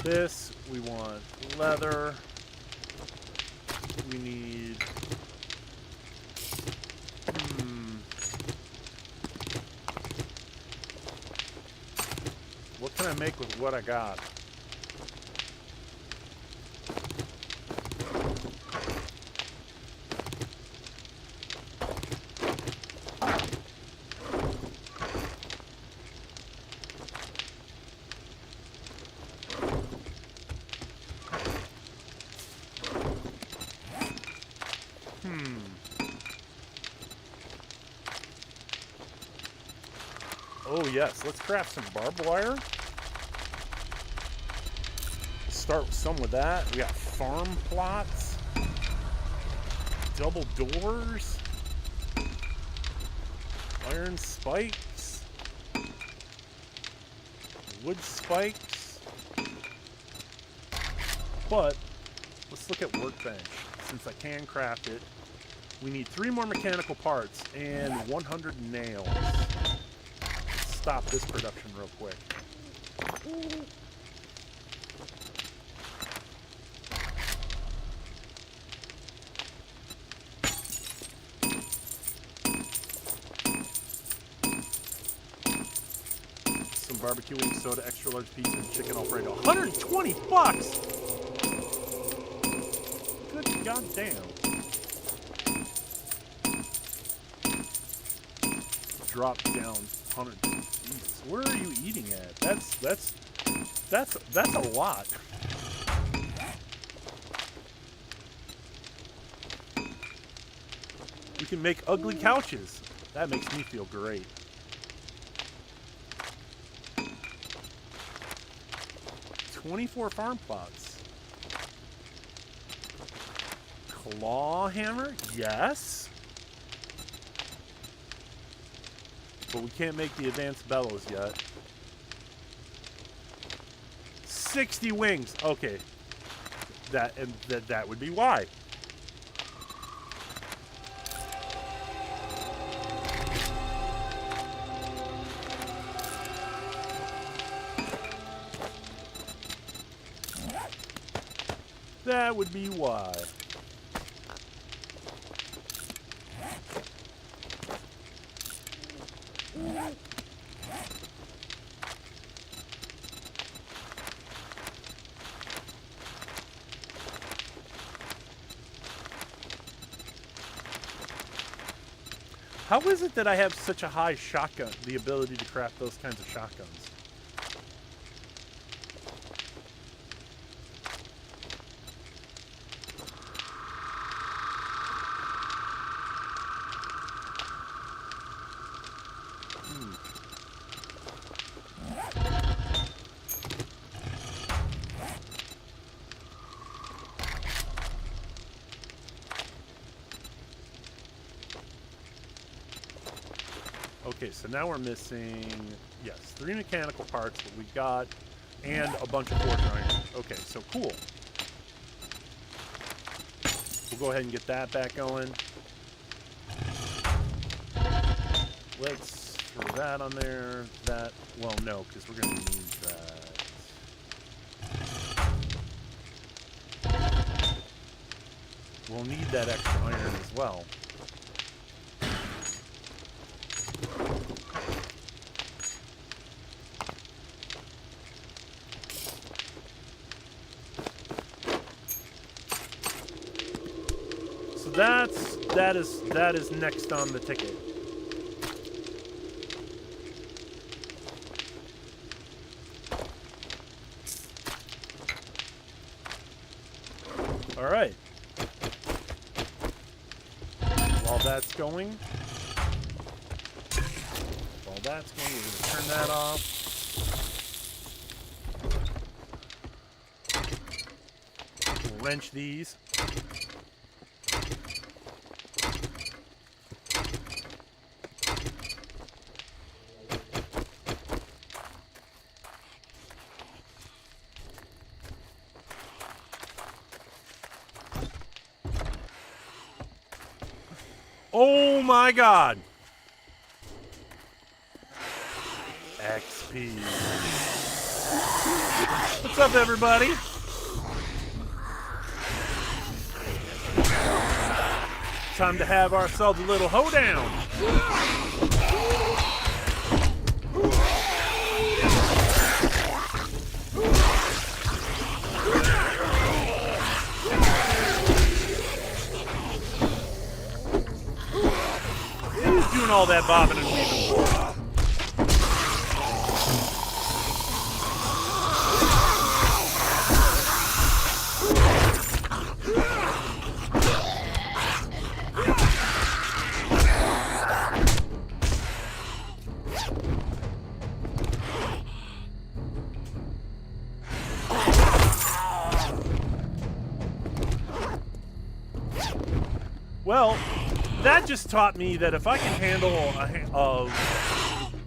This, we want leather. We need... What can I make with what I got? Oh yes, let's craft some barbed wire. Start with some with that. We got farm plots, double doors, iron spikes, wood spikes. But let's look at workbench. Since I can craft it, we need 3 more mechanical parts and 100 nails. Let's stop this production real quick. Some barbecue wing soda, extra large pizza, and chicken Alfredo. 120 bucks! Good goddamn. Drop down 100. Jesus, where are you eating at? That's a lot. We can make ugly couches. That makes me feel great. $24 farm plots. Claw hammer? Yes. But we can't make the advanced bellows yet. 60 wings. Okay. That would be why. That would be why. How is it that I have such a high shotgun, the ability to craft those kinds of shotguns? Okay, so now we're missing, yes, 3 mechanical parts that we got, and a bunch of forged iron. Okay, so cool. We'll go ahead and get that back going. Let's throw that on there. That, well, no, because we're going to need that. We'll need that extra iron as well. That is next on the ticket. All right. While that's going, we're going to turn that off. We'll wrench these. Oh my God! XP. What's up, everybody? Time to have ourselves a little hoedown. Doing all that bobbing and weaving for. Well, that just taught me that if I can handle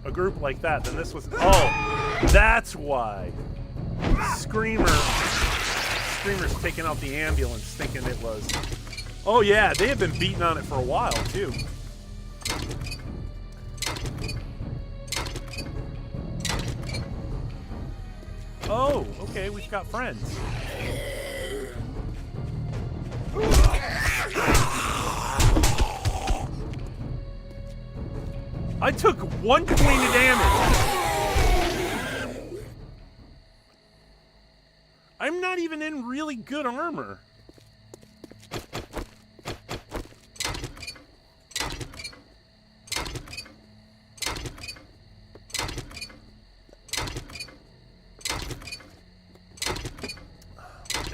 a group like that, then this was... Oh, that's why. Screamer's taking out the ambulance thinking it was... Oh yeah, they have been beating on it for a while, too. Oh, okay, we've got friends. I took 1 point of damage. I'm not even in really good armor.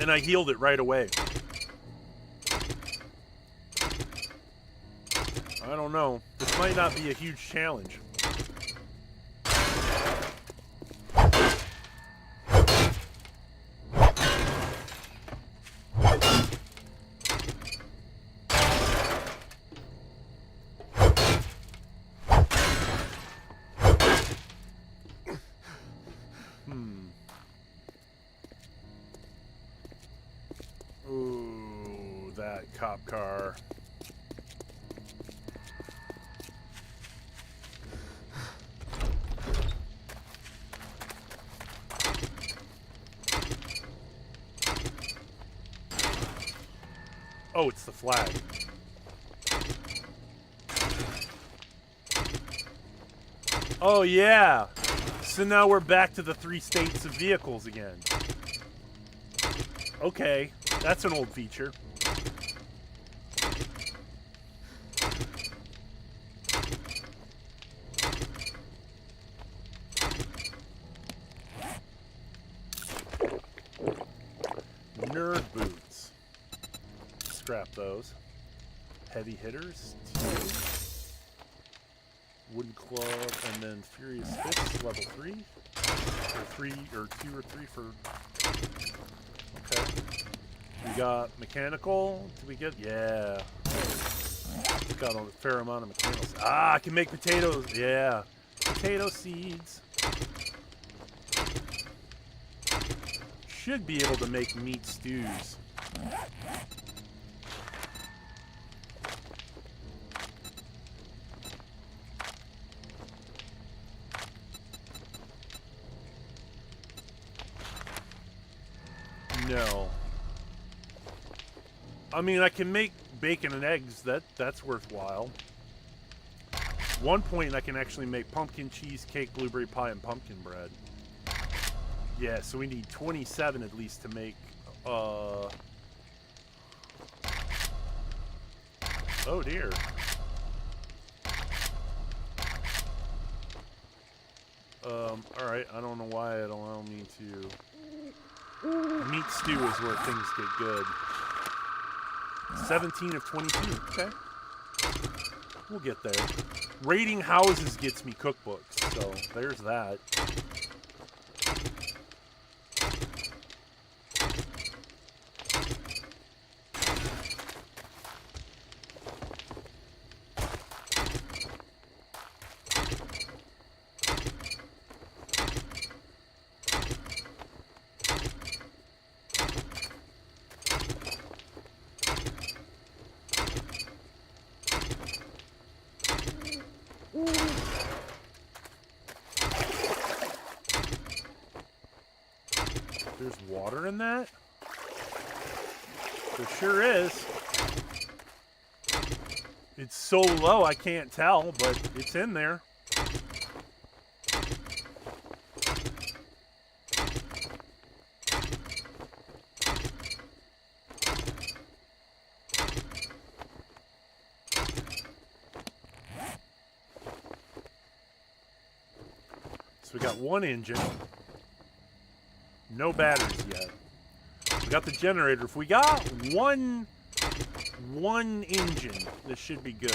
And I healed it right away. I don't know. This might not be a huge challenge. that cop car. Oh, it's the flag. Oh, yeah. So now we're back to the 3 states of vehicles again. Okay, that's an old feature. Nerd boots. Scrap those. Heavy hitters. 2. Wooden club, and then Furious Fists, level 3. Or 3, or 2 or 3 for... Okay. We got mechanical. Did we get... Yeah. Got a fair amount of mechanicals. Ah, I can make potatoes. Yeah. Potato seeds. Should be able to make meat stews. No. I mean, I can make bacon and eggs. That's worthwhile. One point, I can actually make pumpkin cheesecake, blueberry pie, and pumpkin bread. Yeah, so we need 27 at least to make, oh dear. Alright, I don't know why it allow me to... Meat stew is where things get good. 17 of 22, okay. We'll get there. Raiding houses gets me cookbooks, so there's that. There's water in that? There sure is. It's so low I can't tell, but it's in there. So we got one engine. No batteries yet. We got the generator. If we got one engine, this should be good.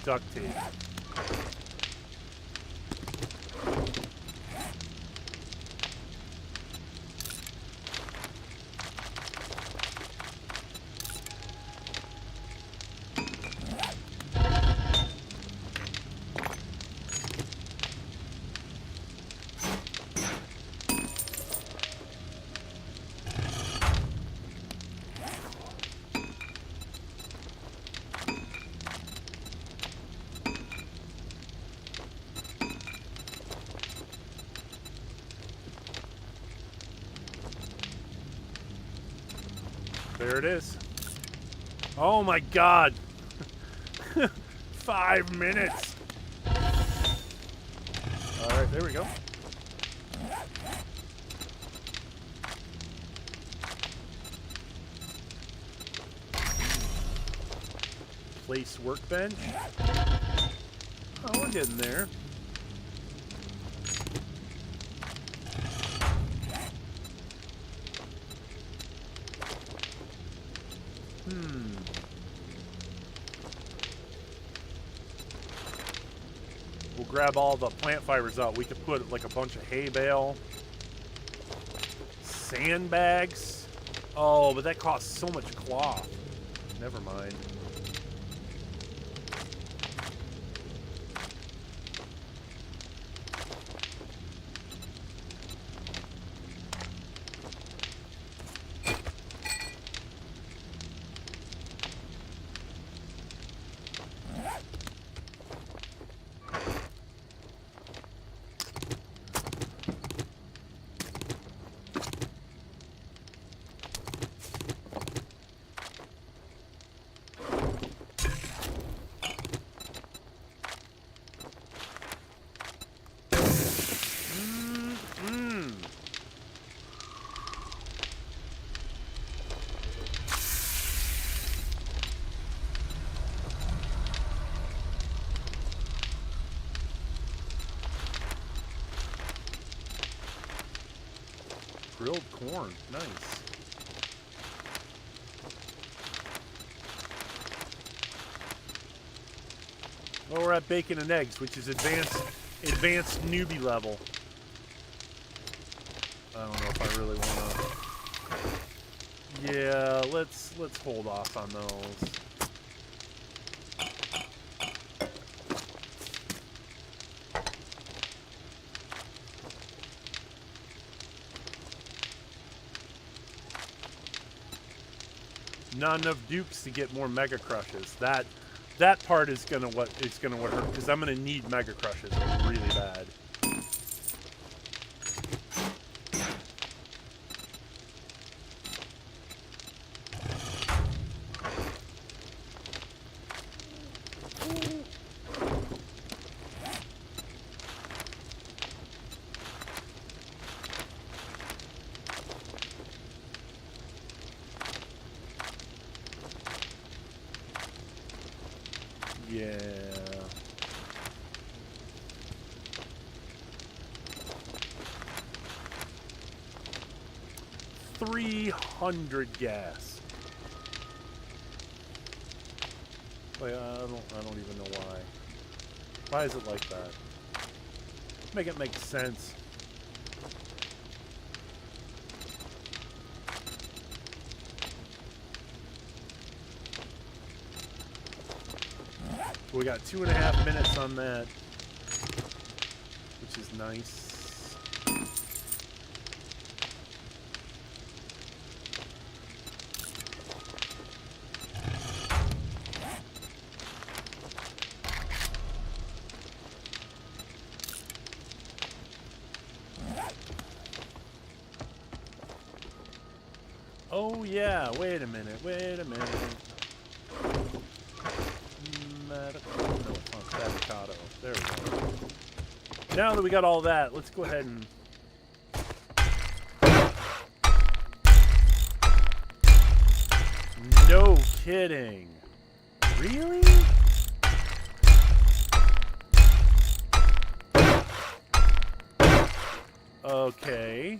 Duct tape. There it is. Oh my God. 5 minutes. All right, there we go. Place workbench. Oh, we're getting there. grab all the plant fibers out, we could put like a bunch of hay bale, sandbags. Oh, but that costs so much cloth. Never mind. Grilled corn, nice. Well, we're at bacon and eggs, which is advanced newbie level. I don't know if I really want to. Yeah, let's hold off on those. Not enough dukes to get more mega crushes. That part is gonna what hurt, because I'm gonna need mega crushes really bad. Yeah. $300 gas. Wait, I don't even know why. Why is it like that? Make it make sense. We got 2.5 minutes on that, which is nice. Oh yeah, wait a minute. No, it's not avocado. There we go. Now that we got all that, let's go ahead and... No kidding. Really? Okay.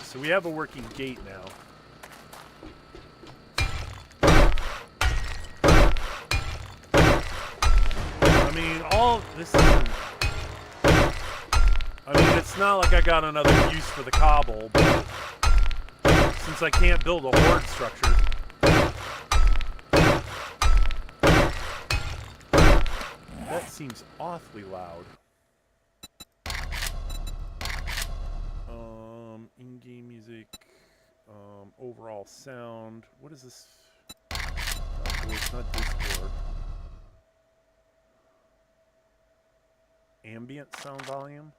So we have a working gate now. I mean, all this isn't... I mean, it's not like I got another use for the cobble, but since I can't build a horde structure... That seems awfully loud. In-game music, overall sound. What is this? Oh, it's not Discord. Ambient sound volume.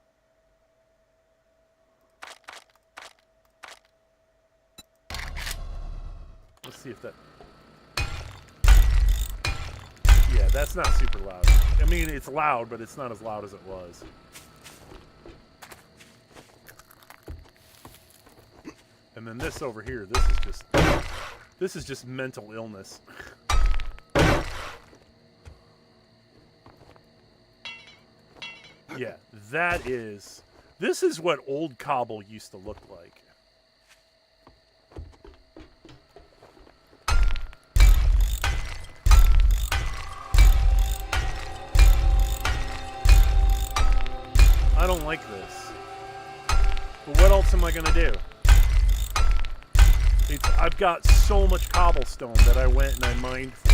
Let's see if that... Yeah, that's not super loud. I mean, it's loud, but it's not as loud as it was. And then this over here, this is just mental illness. Yeah, that is This is what old cobble used to look like. I don't like this. But what else am I gonna do? I've got so much cobblestone that I went and I mined for.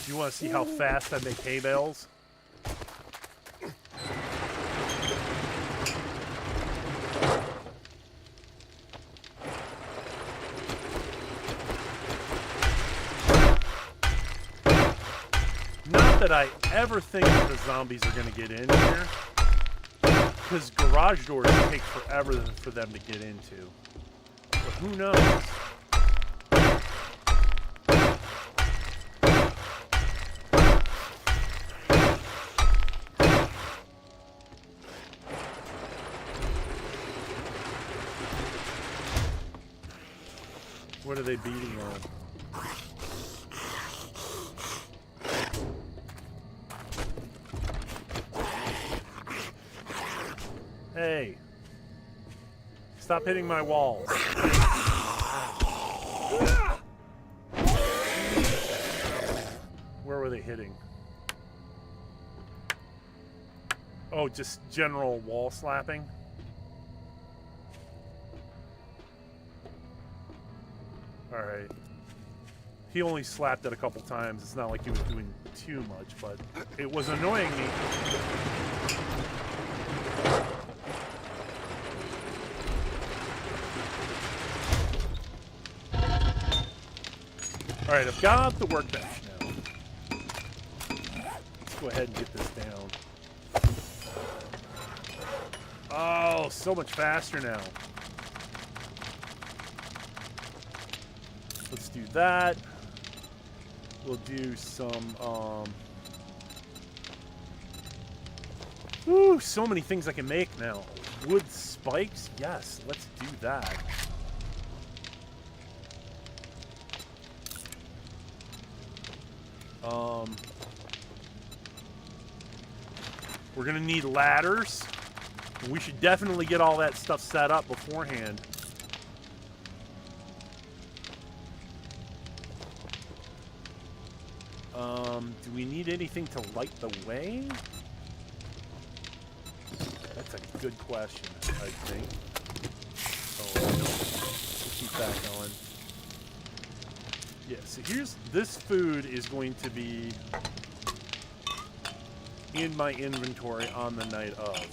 You want to see how fast I make hay bales? Not that I ever think that the zombies are going to get in here, because garage doors take forever for them to get into. But who knows? What are they beating on? Hey. Stop hitting my walls. Where were they hitting? Oh, just general wall slapping? Alright. He only slapped it a couple times. It's not like he was doing too much, but it was annoying me. Alright, I've got out the workbench now. Let's go ahead and get this down. Oh, so much faster now. Let's do that. We'll do some, Ooh, so many things I can make now. Wood spikes? Yes, let's do that. We're gonna need ladders. We should definitely get all that stuff set up beforehand. Do we need anything to light the way? That's a good question, I think. Oh, no. We'll keep that going. Yeah, so here's... This food is going to be in my inventory on the night of.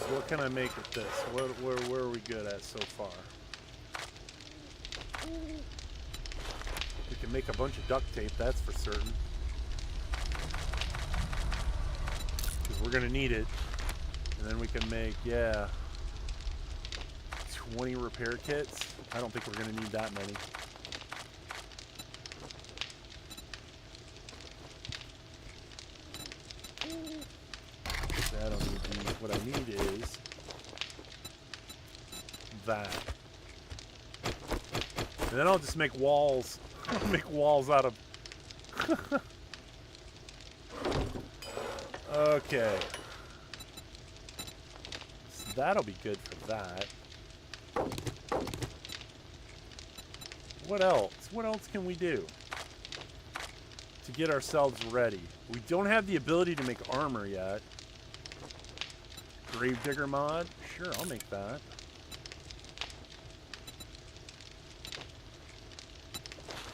What can I make with this? Where are we good at so far? We can make a bunch of duct tape, that's for certain. Because we're going to need it. And then we can make, yeah, 20 repair kits. I don't think we're going to need that many. I don't need these. What I need is that. And then I'll just make walls. Make walls out of... Okay. So that'll be good for that. What else? What else can we do to get ourselves ready? We don't have the ability to make armor yet. Gravedigger mod? Sure, I'll make that.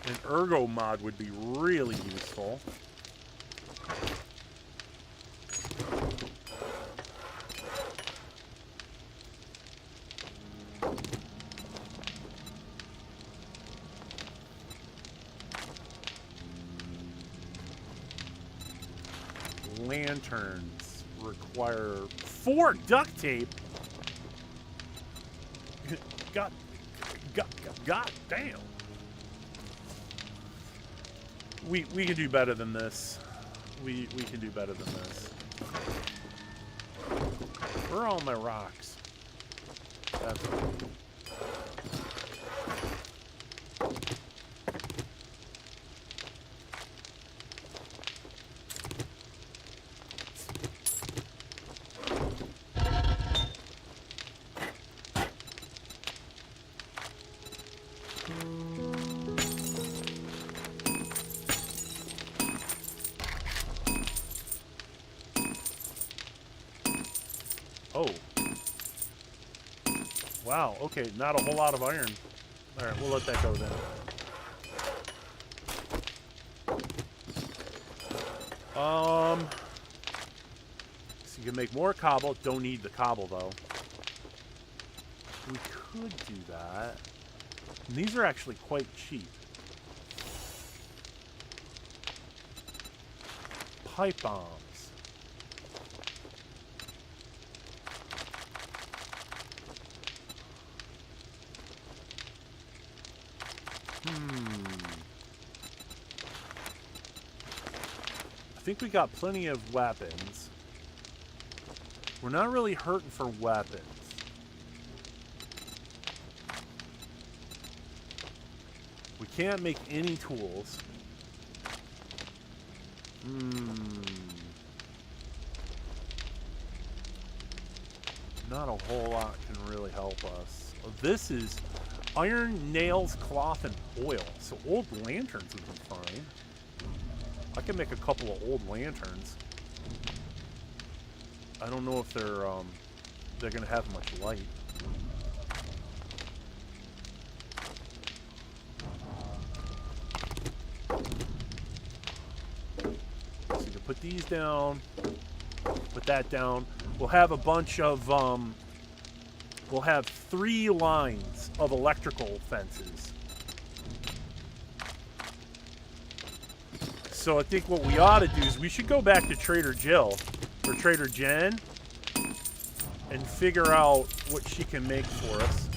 An ergo mod would be really useful. Lanterns require 4 duct tape. God damn. We can do better than this. We can do better than this. Where are all my rocks? That's oh. Wow, okay, not a whole lot of iron. Alright, we'll let that go then. So you can make more cobble. Don't need the cobble, though. We could do that. And these are actually quite cheap. Pipe bombs. I think we got plenty of weapons. We're not really hurting for weapons. We can't make any tools. Not a whole lot can really help us. This is iron, nails, cloth, and oil. So old lanterns would be fine. I can make a couple of old lanterns. I don't know if they're gonna have much light. So you can put these down, put that down. We'll have a bunch of we'll have 3 lines of electrical fences. So I think what we ought to do is we should go back to Trader Jill, or Trader Jen, and figure out what she can make for us.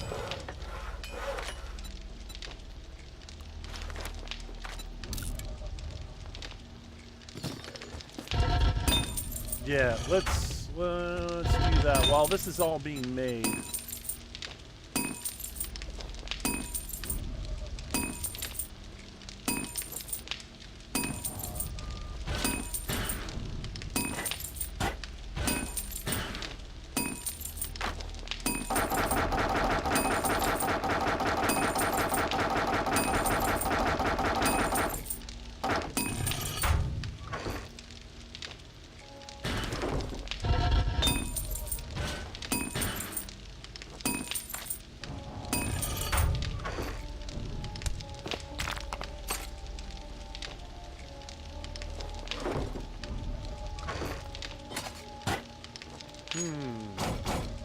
Yeah, let's do that while this is all being made.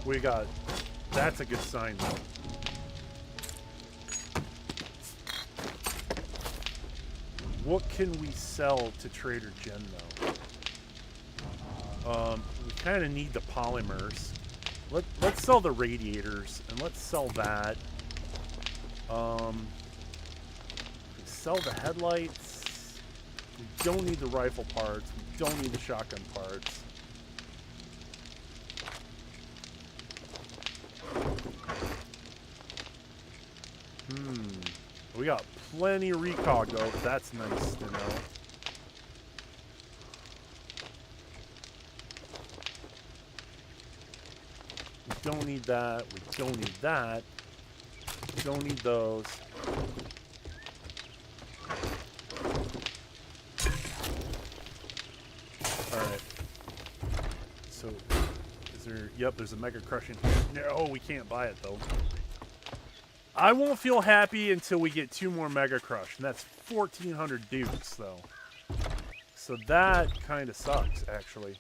We got... That's a good sign, though. What can we sell to Trader Jen, though? We kind of need the polymers. Let's sell the radiators, and let's sell that. Sell the headlights. We don't need the rifle parts. We don't need the shotgun parts. We got plenty of recog, though. That's nice to know. We don't need that. We don't need that. We don't need those. Alright. So, is there... Yep, there's a Mega Crush in here. No, we can't buy it, though. I won't feel happy until we get 2 more Mega Crush, and that's 1,400 dukes, though. So that kind of sucks, actually.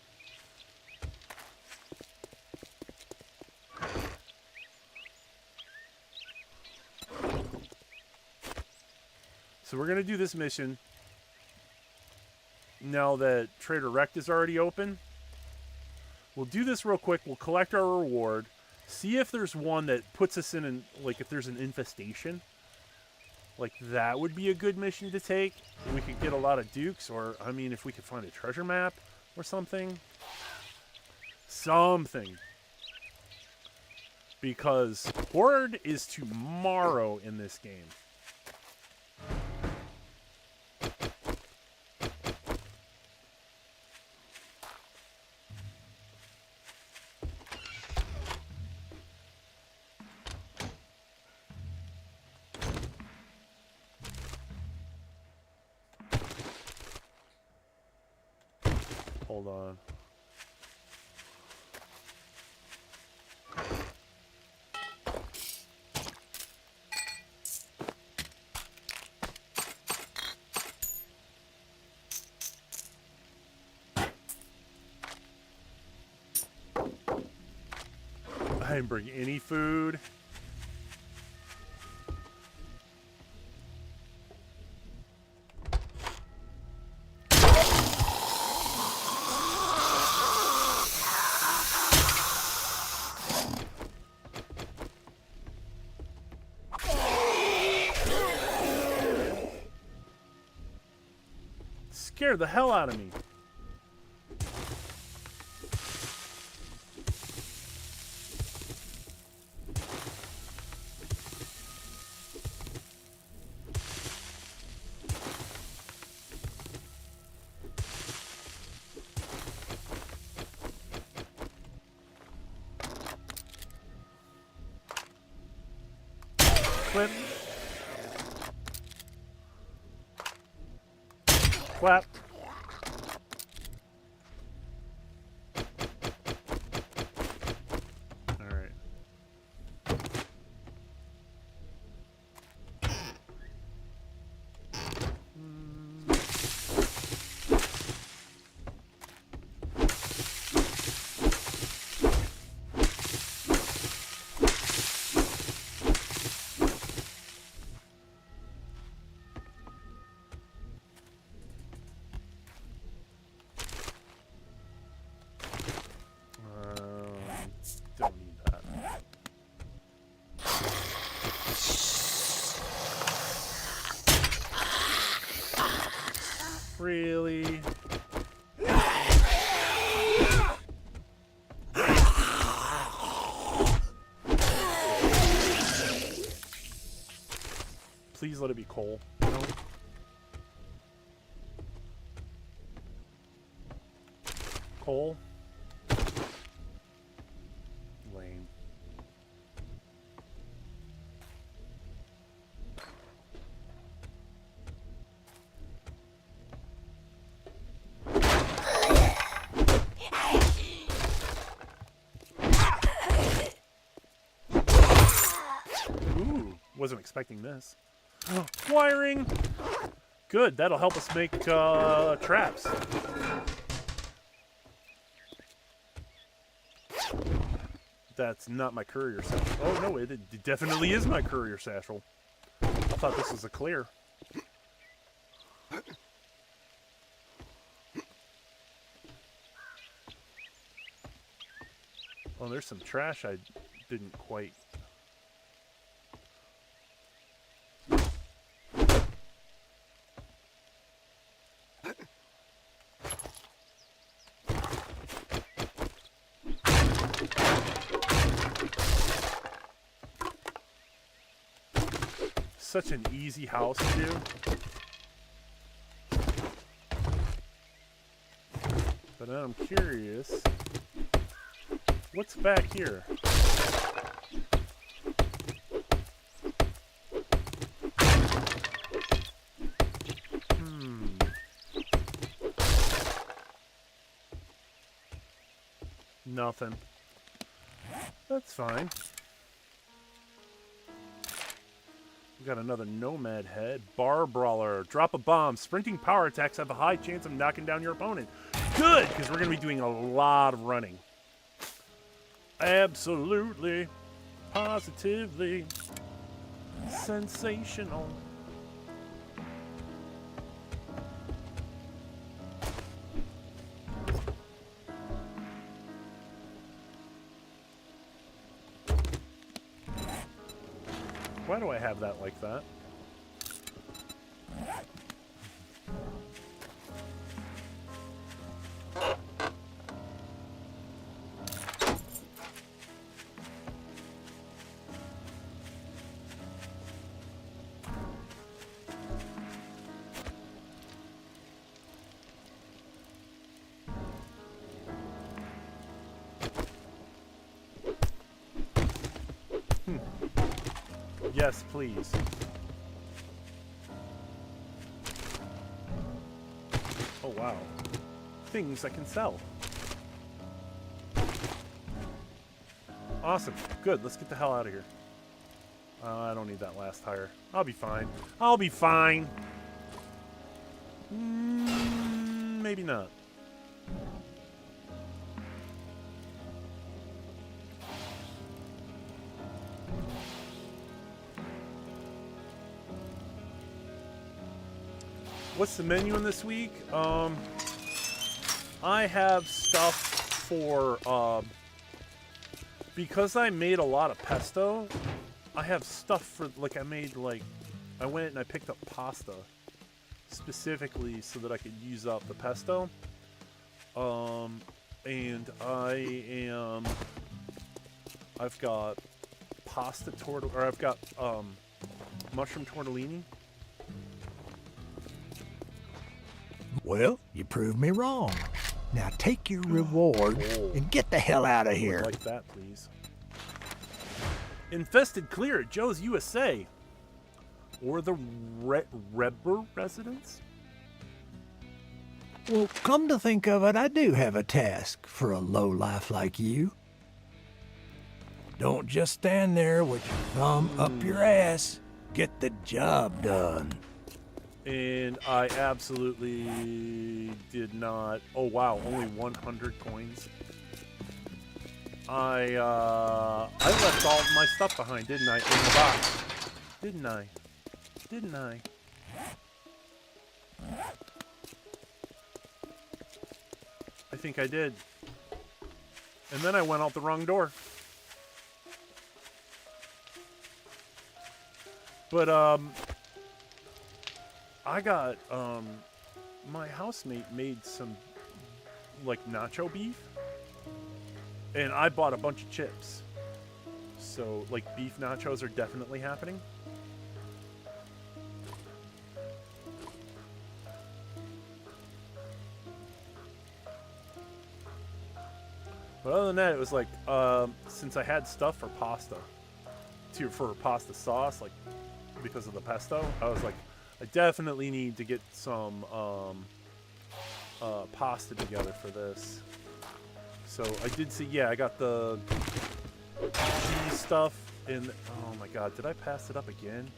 So we're going to do this mission now that Trader Rect is already open. We'll do this real quick. We'll collect our reward. See if there's one that puts us in, like, if there's an infestation. Like, that would be a good mission to take. We could get a lot of dukes, or, I mean, if we could find a treasure map or something. Something. Because Horde is tomorrow in this game. Hold on. I didn't bring any food. Scared the hell out of me. Flip. Clap. All right. Don't need that. Really? Please let it be coal. No. Coal? Lame. Ooh, wasn't expecting this. Wiring! Good, that'll help us make traps. That's not my courier satchel. Oh, no, it definitely is my courier satchel. I thought this was a clear. Oh, there's some trash I didn't quite... Such an easy house to do. But I'm curious, what's back here? Nothing. That's fine. We got another nomad head. Bar brawler. Drop a bomb. Sprinting power attacks have a high chance of knocking down your opponent. Good, because we're going to be doing a lot of running. Absolutely. Positively. Sensational. Why do I have that like that? Yes, please. Oh, wow. Things I can sell. Awesome. Good. Let's get the hell out of here. I don't need that last tire. I'll be fine. I'll be fine. Maybe not. What's the menu in this week? I have stuff for, because I made a lot of pesto, I have stuff for, like, I went and I picked up pasta specifically so that I could use up the pesto. And I've got mushroom tortellini. Well, you proved me wrong. Now take your reward and get the hell out of here. Like that, please. Infested clear at Joe's USA. Or the Rebber residence? Well, come to think of it, I do have a task for a lowlife like you. Don't just stand there with your thumb up your ass. Get the job done. And I absolutely did not. Oh wow, only 100 coins. I left all of my stuff behind, didn't I? In the box, didn't I? Didn't I? I think I did. And then I went out the wrong door. But I got, my housemate made some, like, nacho beef, and I bought a bunch of chips. So, like, beef nachos are definitely happening. But other than that, it was like, since I had stuff for pasta, for pasta sauce, like, because of the pesto, I was like, I definitely need to get some pasta together for this. So I did see, yeah, I got the cheese stuff in. Oh my God, did I pass it up again?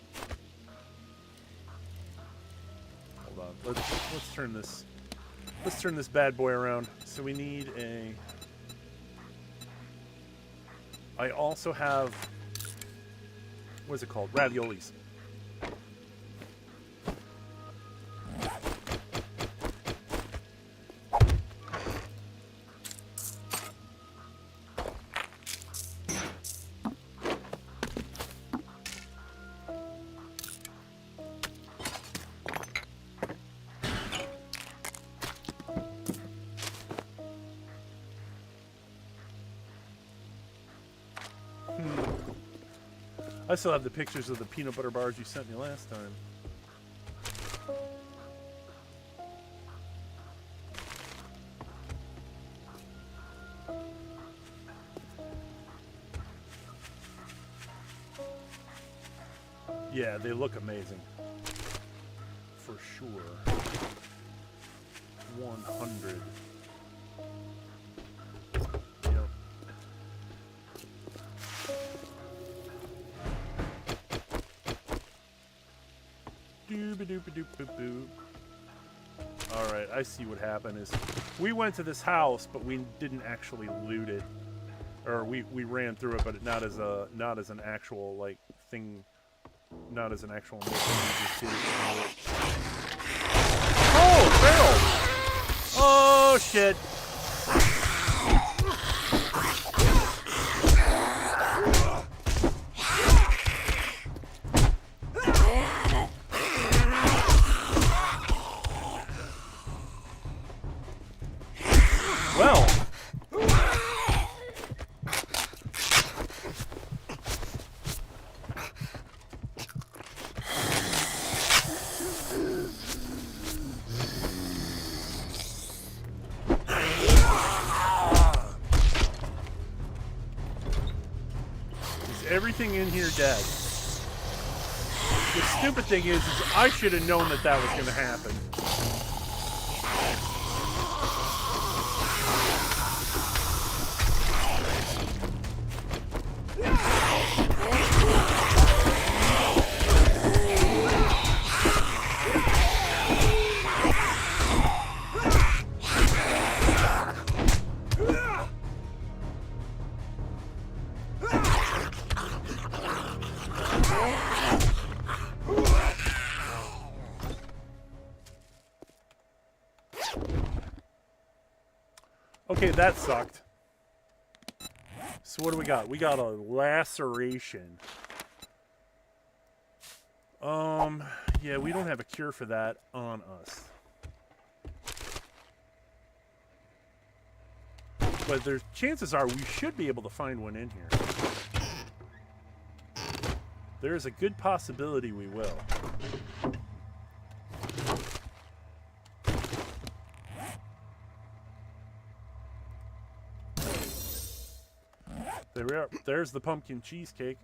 Hold on, let's turn this. Let's turn this bad boy around. So we need a. I also have. What is it called? Raviolis. I still have the pictures of the peanut butter bars you sent me last time. Yeah, they look amazing. For sure. 100. Yep. Dooba-dooba-doop-boop-boop. Alright, I see what happened is we went to this house, but we didn't actually loot it. Or we ran through it, but not as an actual like thing, not as an actual mission. We just did it. Oh, barrel! Oh shit! Well. Everything in here dead. The stupid thing is I should have known that that was going to happen. Okay, that sucked. So what do we got? We got a laceration. Yeah, we don't have a cure for that on us. But there's chances are we should be able to find one in here. There's a good possibility we will. There we are. There's the pumpkin cheesecake.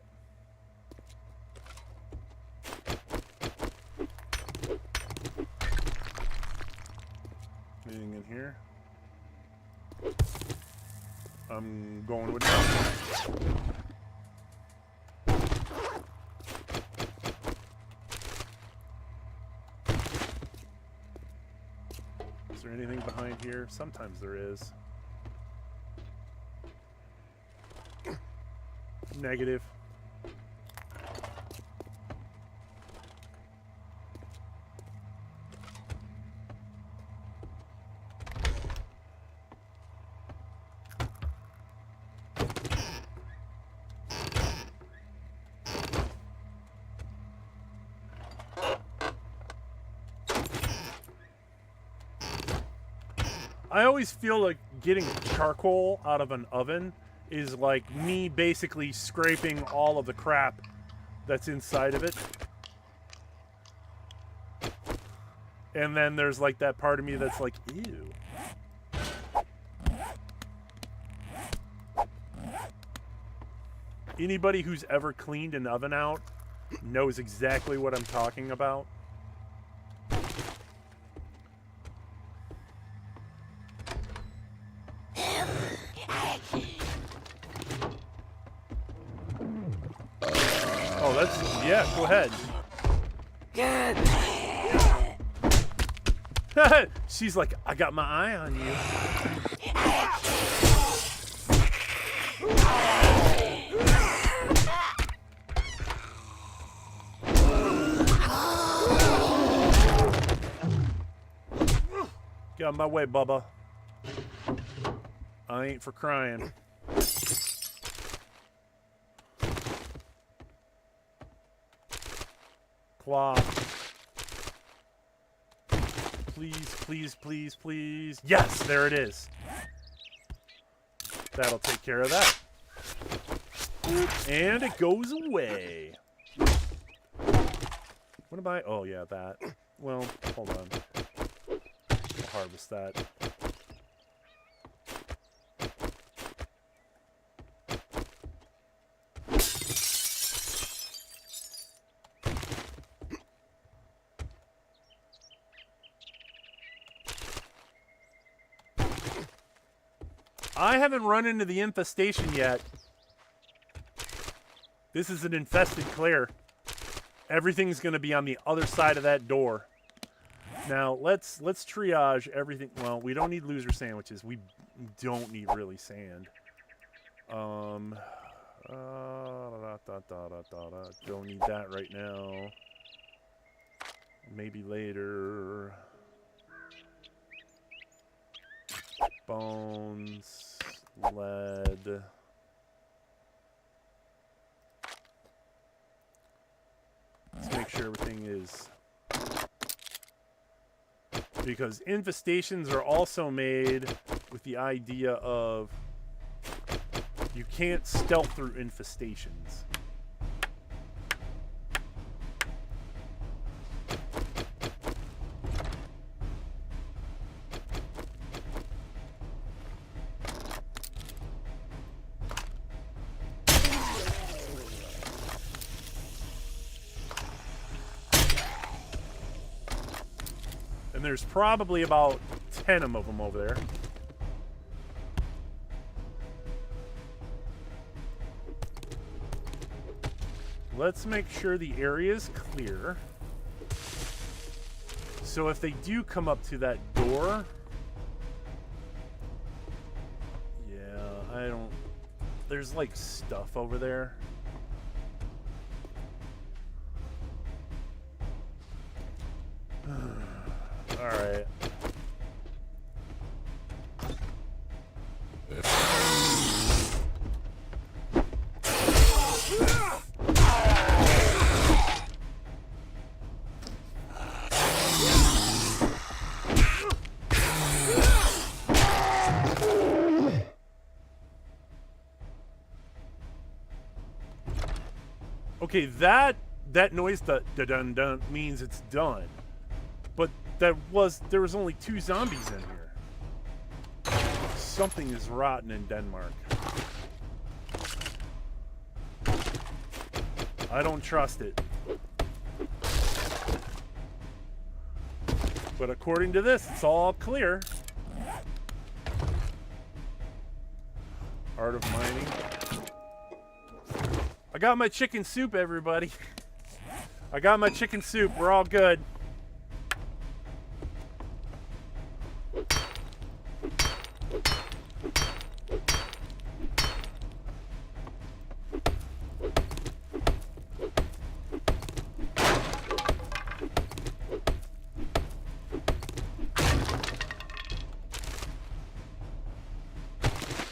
Anything in here? I'm going with that. Is there anything behind here? Sometimes there is. Negative. I always feel like getting charcoal out of an oven is like me basically scraping all of the crap that's inside of it. And then there's like that part of me that's like, ew. Anybody who's ever cleaned an oven out knows exactly what I'm talking about. Oh, that's, yeah, go ahead. She's like, I got my eye on you. Get out of my way, Bubba. I ain't for crying. Cloth. Please, please, please, please. Yes, there it is. That'll take care of that. And it goes away. What am I? Oh, yeah, that. Well, hold on. I'll harvest that. I haven't run into the infestation yet. This is an infested clear. Everything's going to be on the other side of that door. Now, let's triage everything. Well, we don't need loser sandwiches. We don't need really sand. Don't need that right now. Maybe later. Bones, lead. Let's make sure everything is... Because infestations are also made with the idea of you can't stealth through infestations. And there's probably about 10 of them over there. Let's make sure the area is clear. So if they do come up to that door... Yeah, I don't... There's like stuff over there. Alright. Okay, that noise, the dun-dun, means it's done. But there was only 2 zombies in here. Something is rotten in Denmark. I don't trust it. But according to this, it's all clear. Art of mining. I got my chicken soup, everybody. I got my chicken soup. We're all good.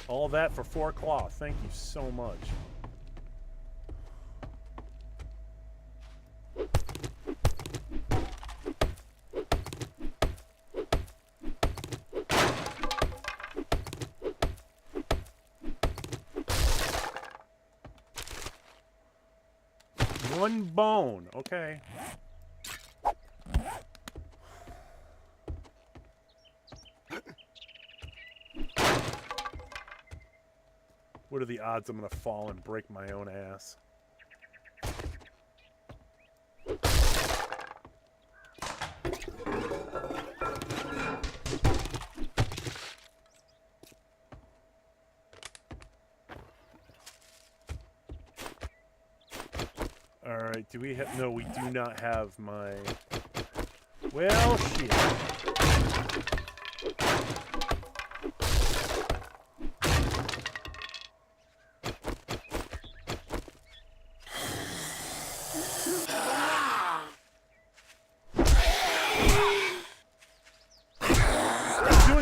All that for 4 cloth. Thank you so much. One bone. Okay. What are the odds I'm going to fall and break my own ass? Alright, do we have... No, we do not have my... Well, shit.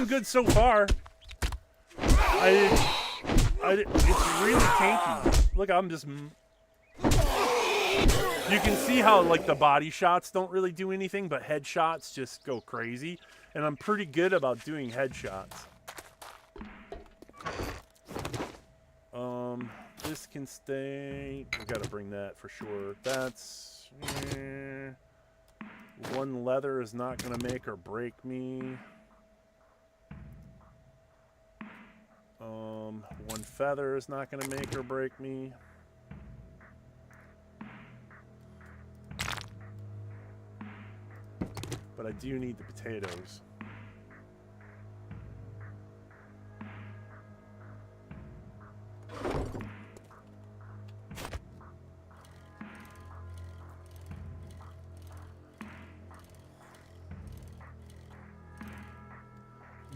Good so far. It's really tanky. Look, I'm just... You can see how, like, the body shots don't really do anything, but headshots just go crazy. And I'm pretty good about doing headshots. This can stay... We gotta bring that for sure. That's... One leather is not gonna make or break me. One feather is not going to make or break me. But I do need the potatoes.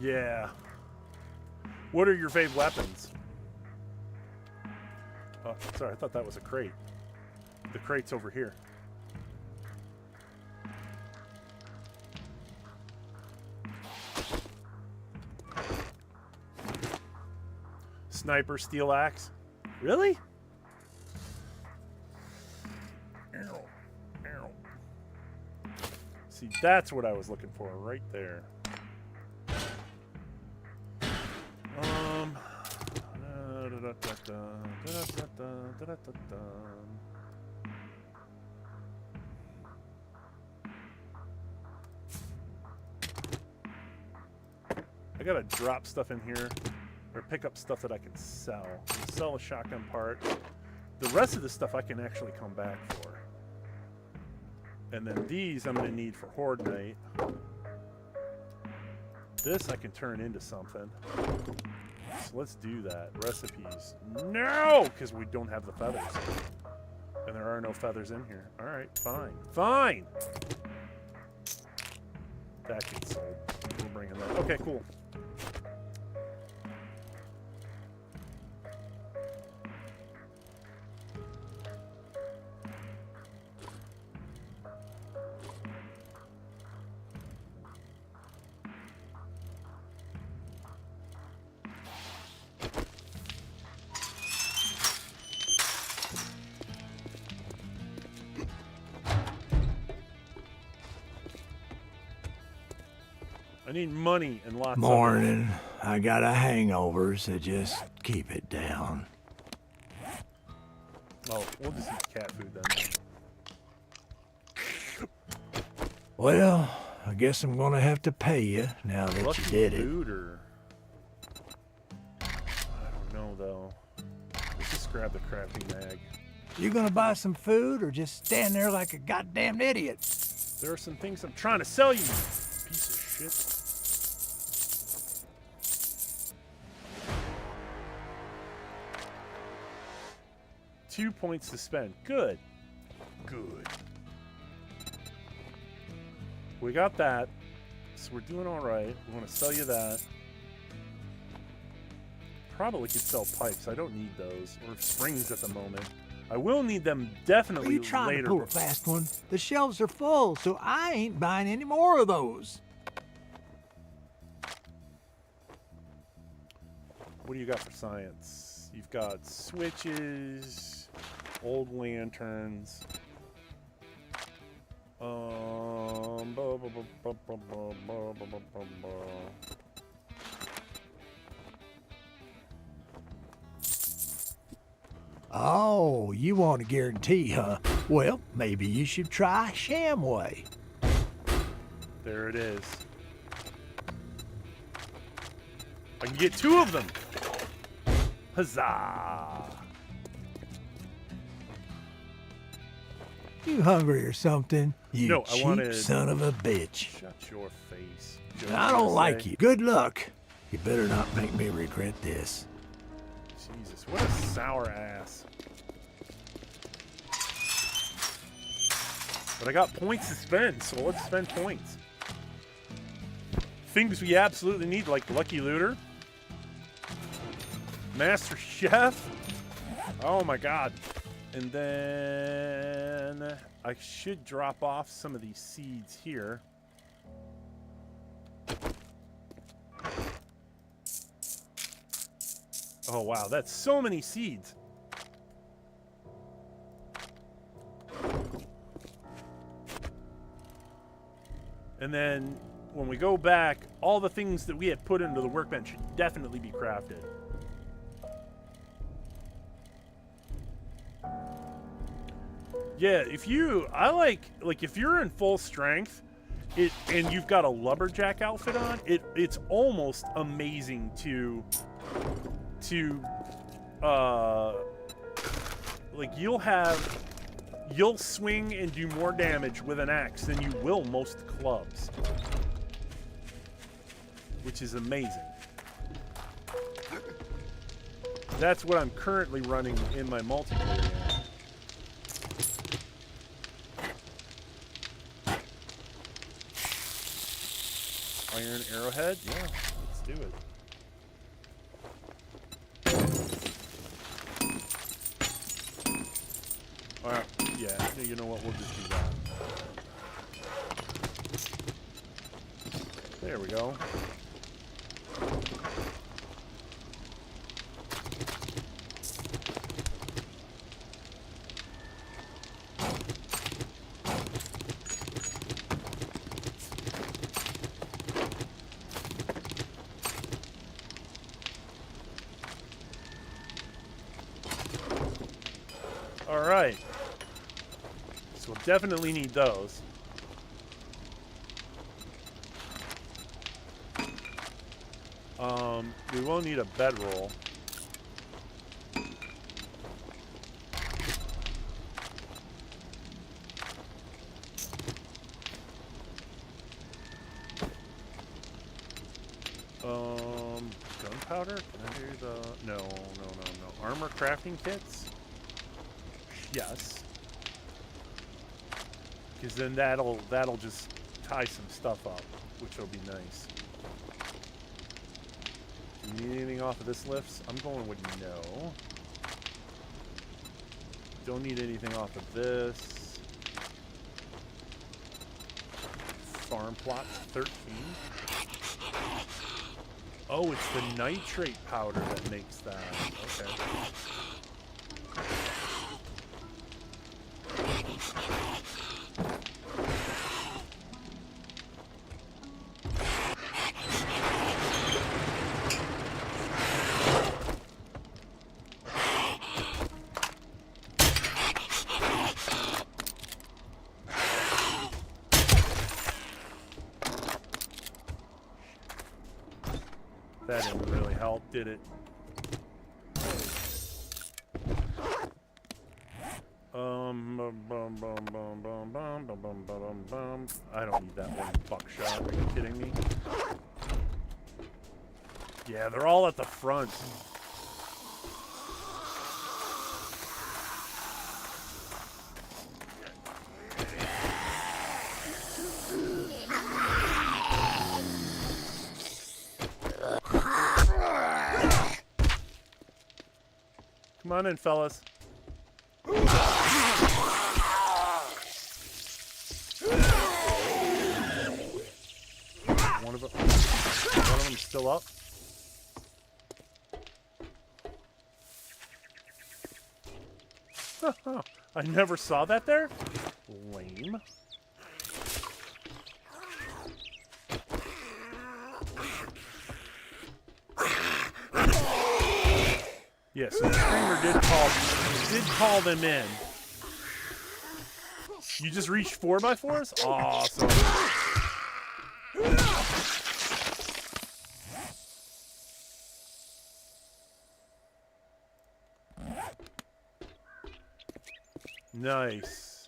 Yeah. What are your fave weapons? Oh, sorry, I thought that was a crate. The crate's over here. Sniper steel axe. Really? Ow. Ow. See, that's what I was looking for right there. I gotta drop stuff in here or pick up stuff that I can sell. Sell a shotgun part. The rest of the stuff I can actually come back for. And then these I'm gonna need for Horde night. This I can turn into something. So let's do that. Recipes. No! Because we don't have the feathers. And there are no feathers in here. Alright, fine. Fine! That gets sold. We're bringing that. Okay, cool. I need money and lots of Morning. I got a hangover, so just keep it down. Oh, we'll just eat cat food then. Well, I guess I'm gonna have to pay you now that Lucky you did it. food or... I don't know, though. Let's just grab the crafting mag. You gonna buy some food or just stand there like a goddamn idiot? There are some things I'm trying to sell you, piece of shit. 2 points to spend. Good. Good. We got that. So we're doing all right. We want to sell you that. Probably could sell pipes. I don't need those. Or springs at the moment. I will need them Are definitely you trying later. to pull a fast one? The shelves are full, so I ain't buying any more of those. What do you got for science? You've got switches, old lanterns. Oh, you want a guarantee, huh? Well, maybe you should try Shamway. There it is. I can get 2 of them. Huzzah! You hungry or something? You No, I cheap wanted- son of a bitch. Shut your face. I don't like you. Good luck. You better not make me regret this. Jesus, what a sour ass. But I got points to spend, so let's spend points. Things we absolutely need, like Lucky Looter, Master Chef. Oh my god. And then I should drop off some of these seeds here. Oh wow, that's so many seeds. And then when we go back, all the things that we had put into the workbench should definitely be crafted. Yeah, if you, if you're in full strength, and you've got a lumberjack outfit on, it's almost amazing to you'll swing and do more damage with an axe than you will most clubs, which is amazing. That's what I'm currently running in my multiplayer now. Iron arrowhead, yeah, do it. Alright, yeah, you know what, we'll just do that. There we go. Alright. So we'll definitely need those. We will need a bedroll. Gunpowder? Can I do the... No. Armor crafting kits? Yes. Because then that'll just tie some stuff up, which will be nice. Do you need anything off of this lifts? I'm going with no. Don't need anything off of this. Farm plot 13. Oh, it's the nitrate powder that makes that. Okay. That didn't really help, did it? I don't need that one buckshot. Are you kidding me? Yeah, they're all at the front. Come on in, fellas. One of them still up. I never saw that there. Lame. Yeah, so the streamer did call them in. You just reached 4x4s? Awesome. Nice.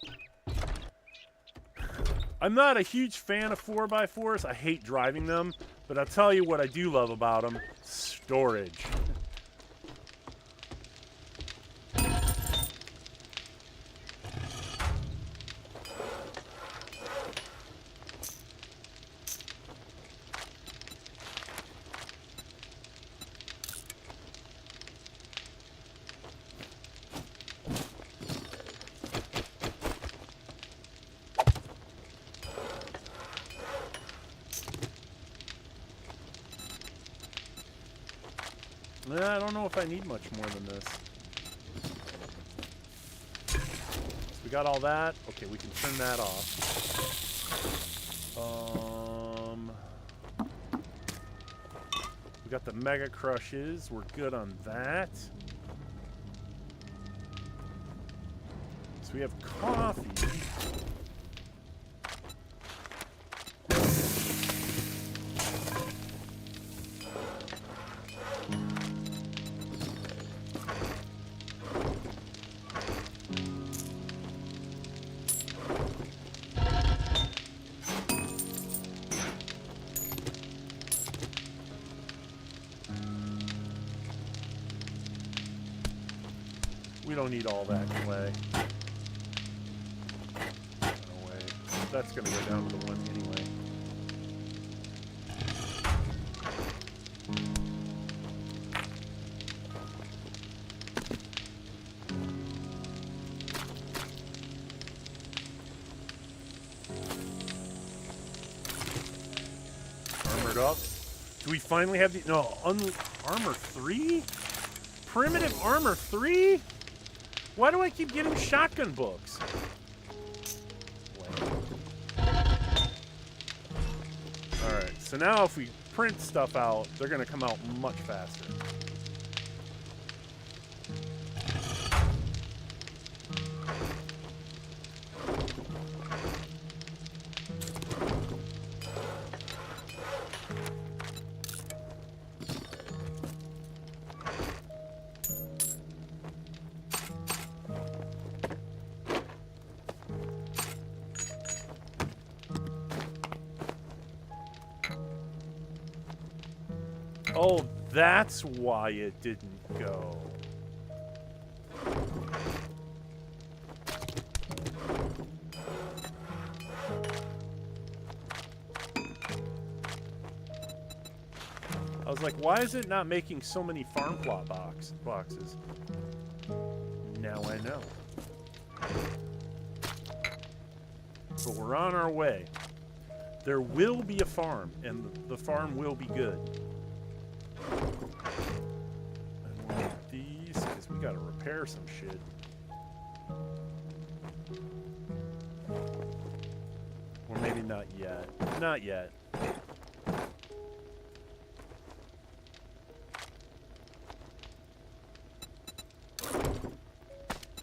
I'm not a huge fan of 4x4s. I hate driving them, but I'll tell you what I do love about them. Storage. I don't know if I need much more than this. So we got all that. Okay, we can turn that off. We got the Mega Crushes. We're good on that. So we have coffee. We don't need all that clay. No way. That's gonna go down to the one anyway. powered up. Do we finally have the... No, armor 3? Primitive armor 3? Why do I keep getting shotgun books? Alright, so now if we print stuff out, they're going to come out much faster. Oh, that's why it didn't go. I was like, why is it not making so many farm plot boxes? Now I know. But we're on our way. There will be a farm, and the farm will be good. And we'll need these, because we gotta repair some shit. Or maybe not yet. Not yet.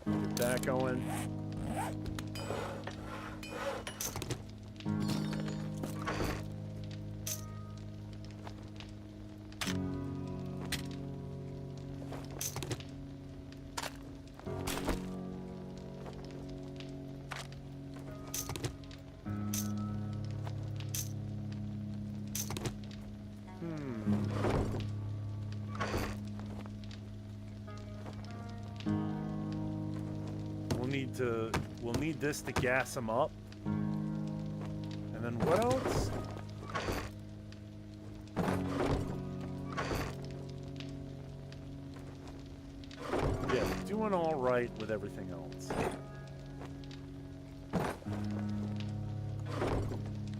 Get that going. We'll need this to gas them up. And then what else? Yeah, we're doing all right with everything else.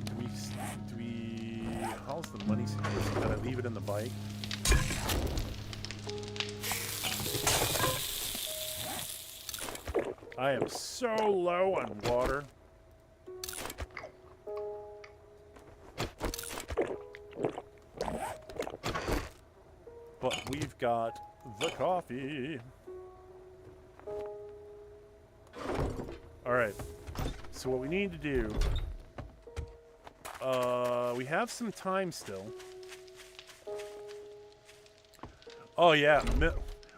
Do we how's the money situation? Can I leave it in the bike? I am so low on water. But we've got the coffee. Alright. So what we need to do... we have some time still. Oh yeah,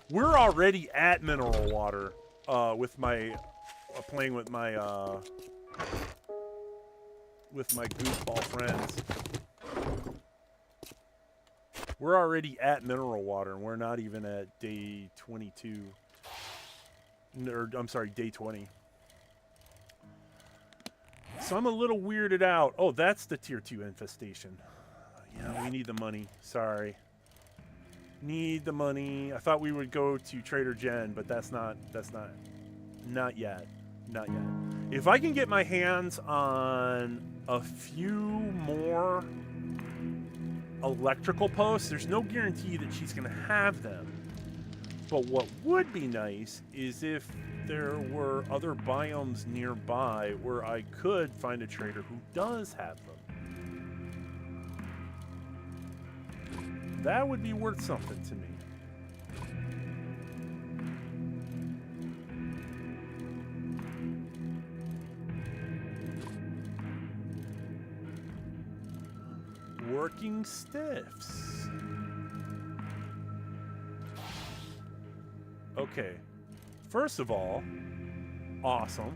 we're already at mineral water. With my playing with my goofball friends. We're already at mineral water, and we're not even at day 22. Or, I'm sorry, day 20. So I'm a little weirded out. Oh, that's the tier 2 infestation. Yeah, we need the money. Sorry. Need the money. I thought we would go to Trader Jen, but not yet. Not yet. If I can get my hands on a few more electrical posts, there's no guarantee that she's going to have them. But what would be nice is if there were other biomes nearby where I could find a trader who does have them. That would be worth something to me. Working stiffs. Okay. First of all, awesome.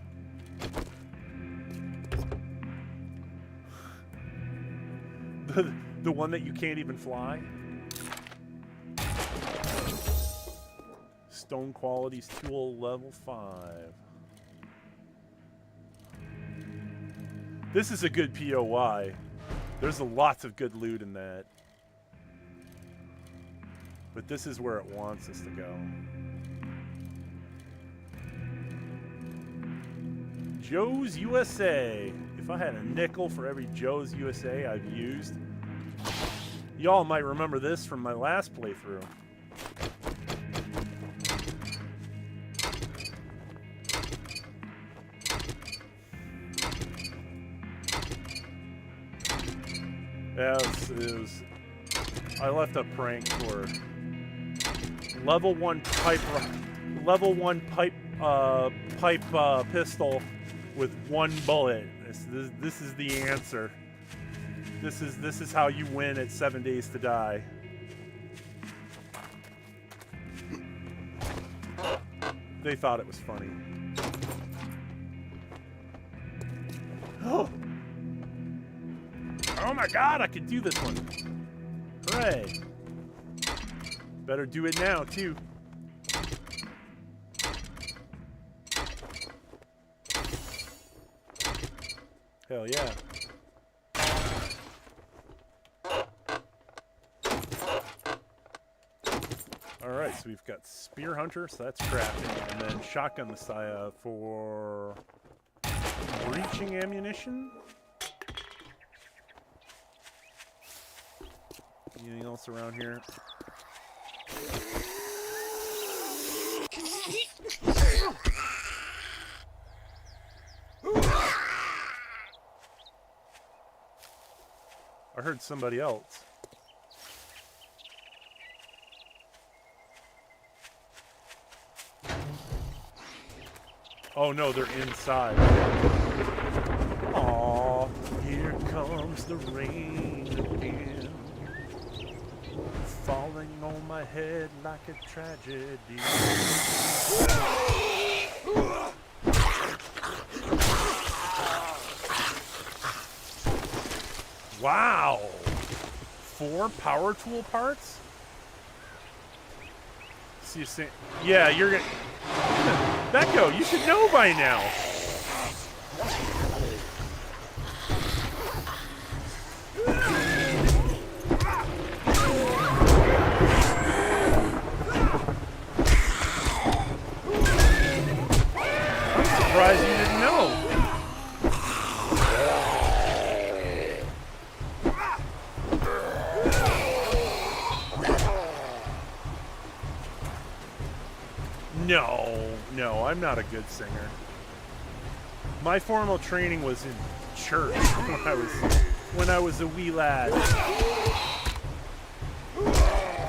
The one that you can't even fly. Stone qualities tool level 5. This is a good POI. There's lots of good loot in that. But this is where it wants us to go. Joe's USA. If I had a nickel for every Joe's USA I've used, Y'all might remember this from my last playthrough. Yeah, I left a prank for level 1 pipe pistol with 1 bullet. This is the answer. This is how you win at 7 Days to Die. They thought it was funny. Oh! Oh my god, I can do this one. Hooray. Better do it now, too. Hell yeah. Alright, so we've got Spear Hunter, so that's crafting. And then Shotgun Messiah for breaching ammunition. Anything else around here? I heard somebody else. Oh no, they're inside. Aw, here comes the rain again, falling on my head like a tragedy. Wow! 4 power tool parts? So you're saying, yeah, you're gonna... Becco, you should know by now. I'm surprised you didn't know. No, I'm not a good singer. My formal training was in church when I was a wee lad.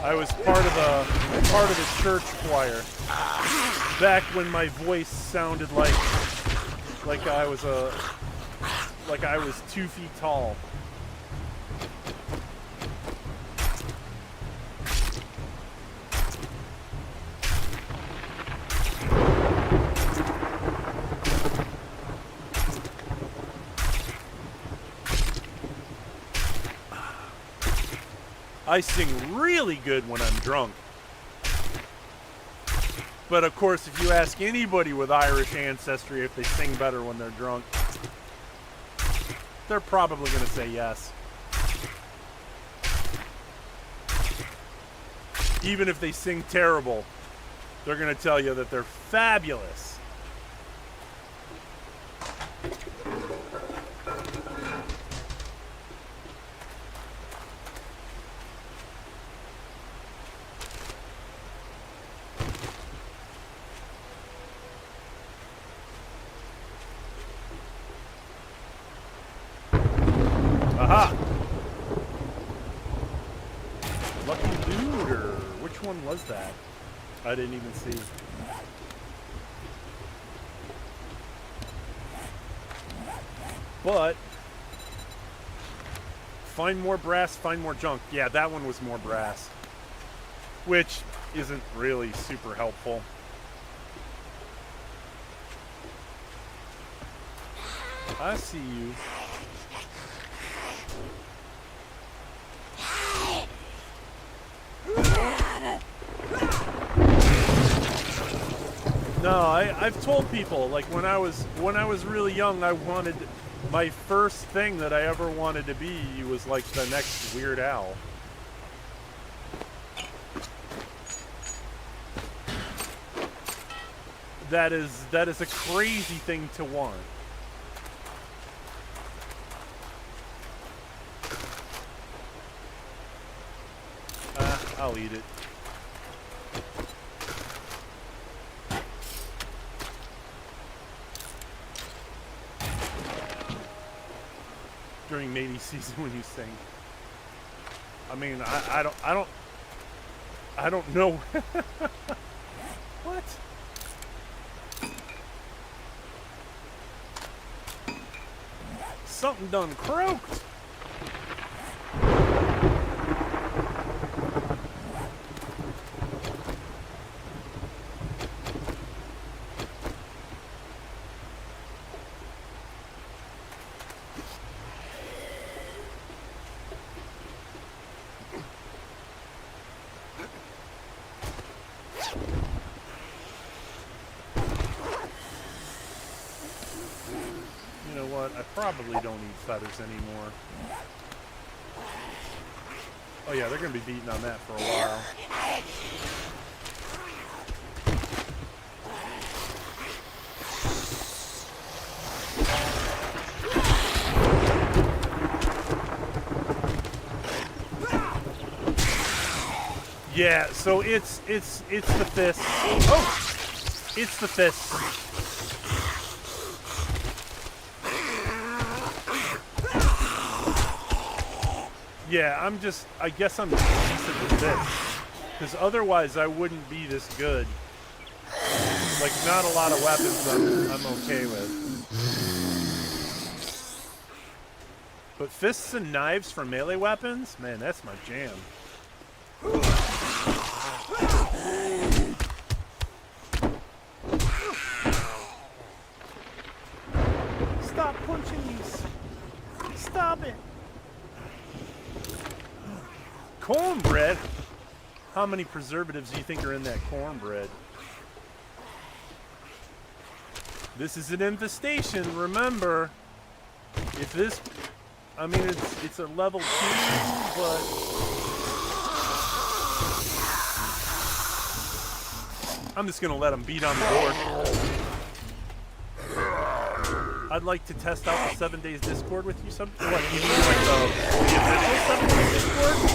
I was part of a church choir back when my voice sounded like I was 2 feet tall. I sing really good when I'm drunk. But of course, if you ask anybody with Irish ancestry if they sing better when they're drunk, they're probably going to say yes. Even if they sing terrible, they're going to tell you that they're fabulous. Aha! Lucky looter. Which one was that? I didn't even see. But find more brass, find more junk. Yeah, that one was more brass, which isn't really super helpful. I see you. No, I've told people, like when I was really young, my first thing that I ever wanted to be was like the next Weird Al. That is a crazy thing to want. I'll eat it. During mating season when you sing. I mean, I don't know. What? Something done croaked. I probably don't eat feathers anymore. Oh yeah, they're gonna be beating on that for a while. Yeah, so it's the fist. Oh, it's the fist. Yeah, I guess I'm decent with this. Because otherwise I wouldn't be this good. Like, not a lot of weapons I'm okay with. But fists and knives for melee weapons? Man, that's my jam. Stop punching these. Stop it. Cornbread? How many preservatives do you think are in that cornbread? This is an infestation, remember. If this... I mean, it's a level 2, but... I'm just going to let them beat on the board. I'd like to test out the 7 Days Discord with you. What, you mean like the official 7 Days Discord?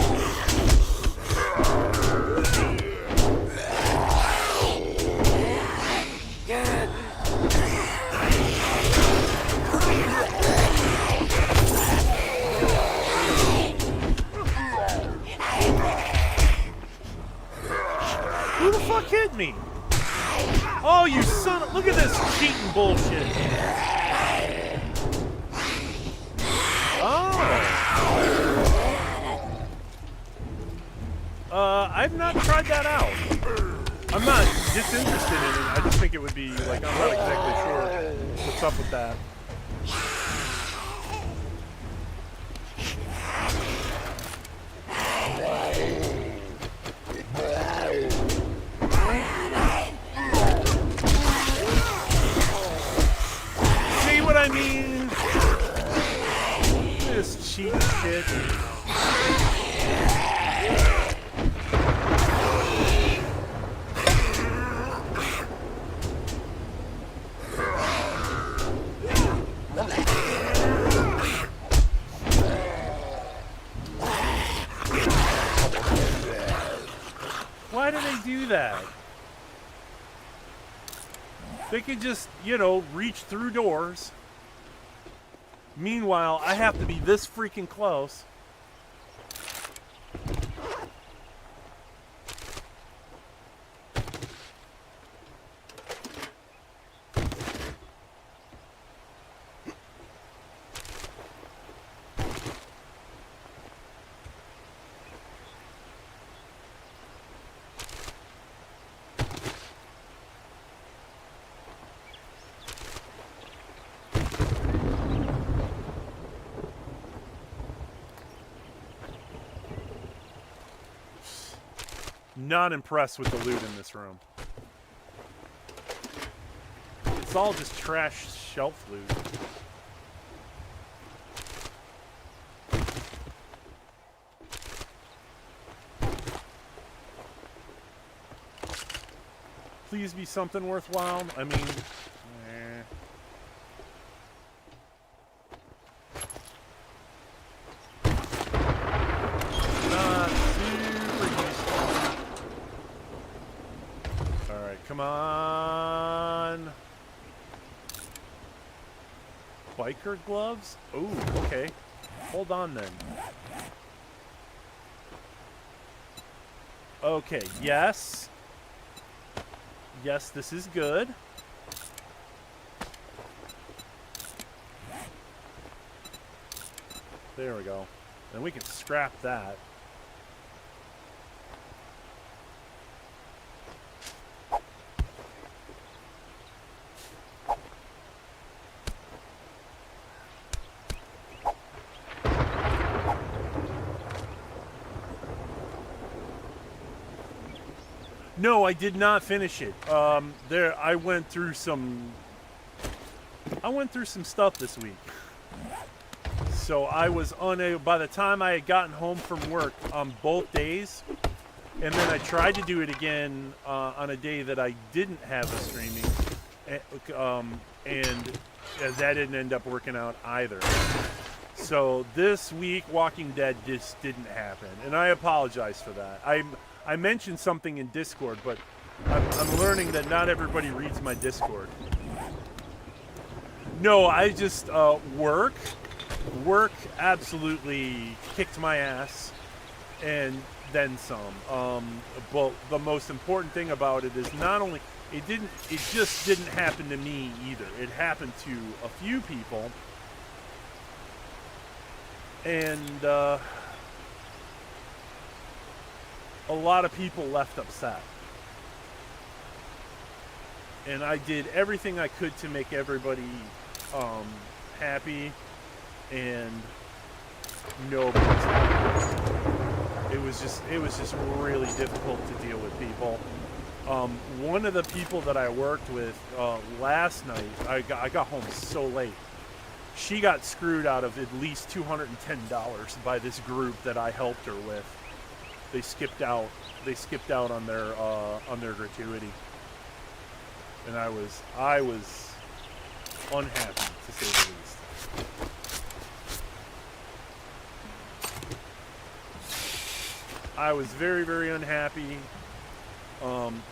Who the fuck hit me? Oh, you son of... Look at this cheating bullshit. I've not tried that out. I'm not disinterested in it. I just think it would be, like, I'm not exactly sure what's up with that. See what I mean? This cheap shit. Why do they do that? They could just, you know, reach through doors. Meanwhile, I have to be this freaking close. Not impressed with the loot in this room. It's all just trash shelf loot. Please be something worthwhile. I mean, not super useful. Come on. Biker gloves? Ooh, okay. Hold on then. Okay, yes. Yes, this is good. There we go. Then we can scrap that. No, I did not finish it. I went through some stuff this week. So I was unable, by the time I had gotten home from work on both days, and then I tried to do it again on a day that I didn't have a streaming, and that didn't end up working out either. So this week, Walking Dead just didn't happen, and I apologize for that. I mentioned something in Discord, but I'm learning that not everybody reads my Discord. No, I just work absolutely kicked my ass, and then some. But the most important thing about it is not only it just didn't happen to me either. It happened to a few people, and a lot of people left upset. And I did everything I could to make everybody happy, and nobody's happy. It was just really difficult to deal with people. One of the people that I worked with last night, I got home so late. She got screwed out of at least $210 by this group that I helped her with. They skipped out on their gratuity, and I was unhappy, to say the least. I was very, very unhappy. The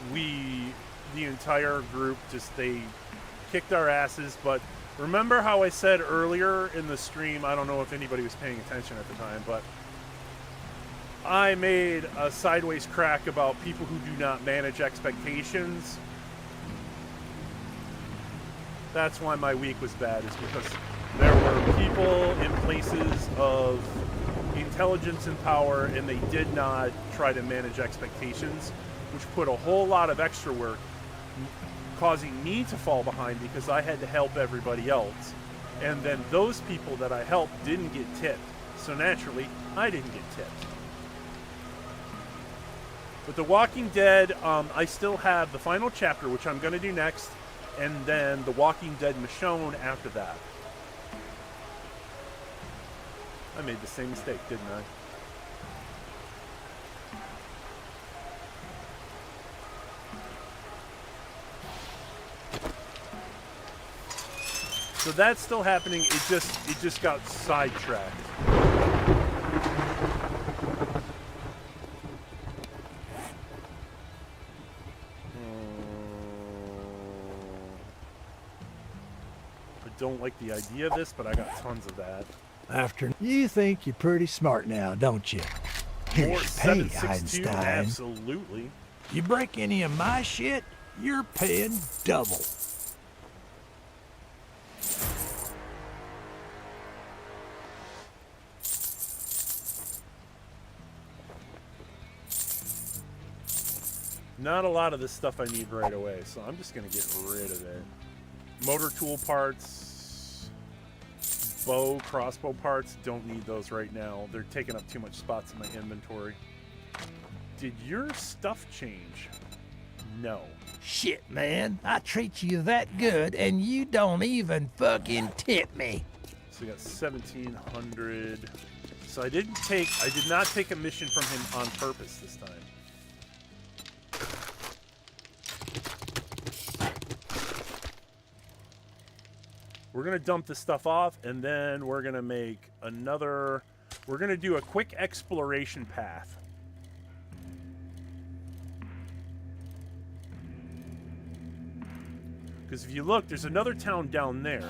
entire group, they kicked our asses. But remember how I said earlier in the stream, I don't know if anybody was paying attention at the time, but I made a sideways crack about people who do not manage expectations. That's why my week was bad, is because there were people in places of intelligence and power, and they did not try to manage expectations, which put a whole lot of extra work, causing me to fall behind because I had to help everybody else. And then those people that I helped didn't get tipped. So naturally, I didn't get tipped. With The Walking Dead, I still have the final chapter, which I'm going to do next, and then The Walking Dead Michonne after that. I made the same mistake, didn't I? So that's still happening. It just got sidetracked. I don't like the idea of this, but I got tons of that. You think you're pretty smart now, don't you? Here's More your pay, 762, Einstein. absolutely. You break any of my shit, you're paying double. Not a lot of this stuff I need right away, so I'm just going to get rid of it. Motor tool parts, bow, crossbow parts, don't need those right now. They're taking up too much spots in my inventory. Did your stuff change? No. Shit, man. I treat you that good, and you don't even fucking tip me. So we got 1,700. So I did not take a mission from him on purpose this time. We're going to dump this stuff off, and then we're going to make another... We're going to do a quick exploration path. Because if you look, there's another town down there.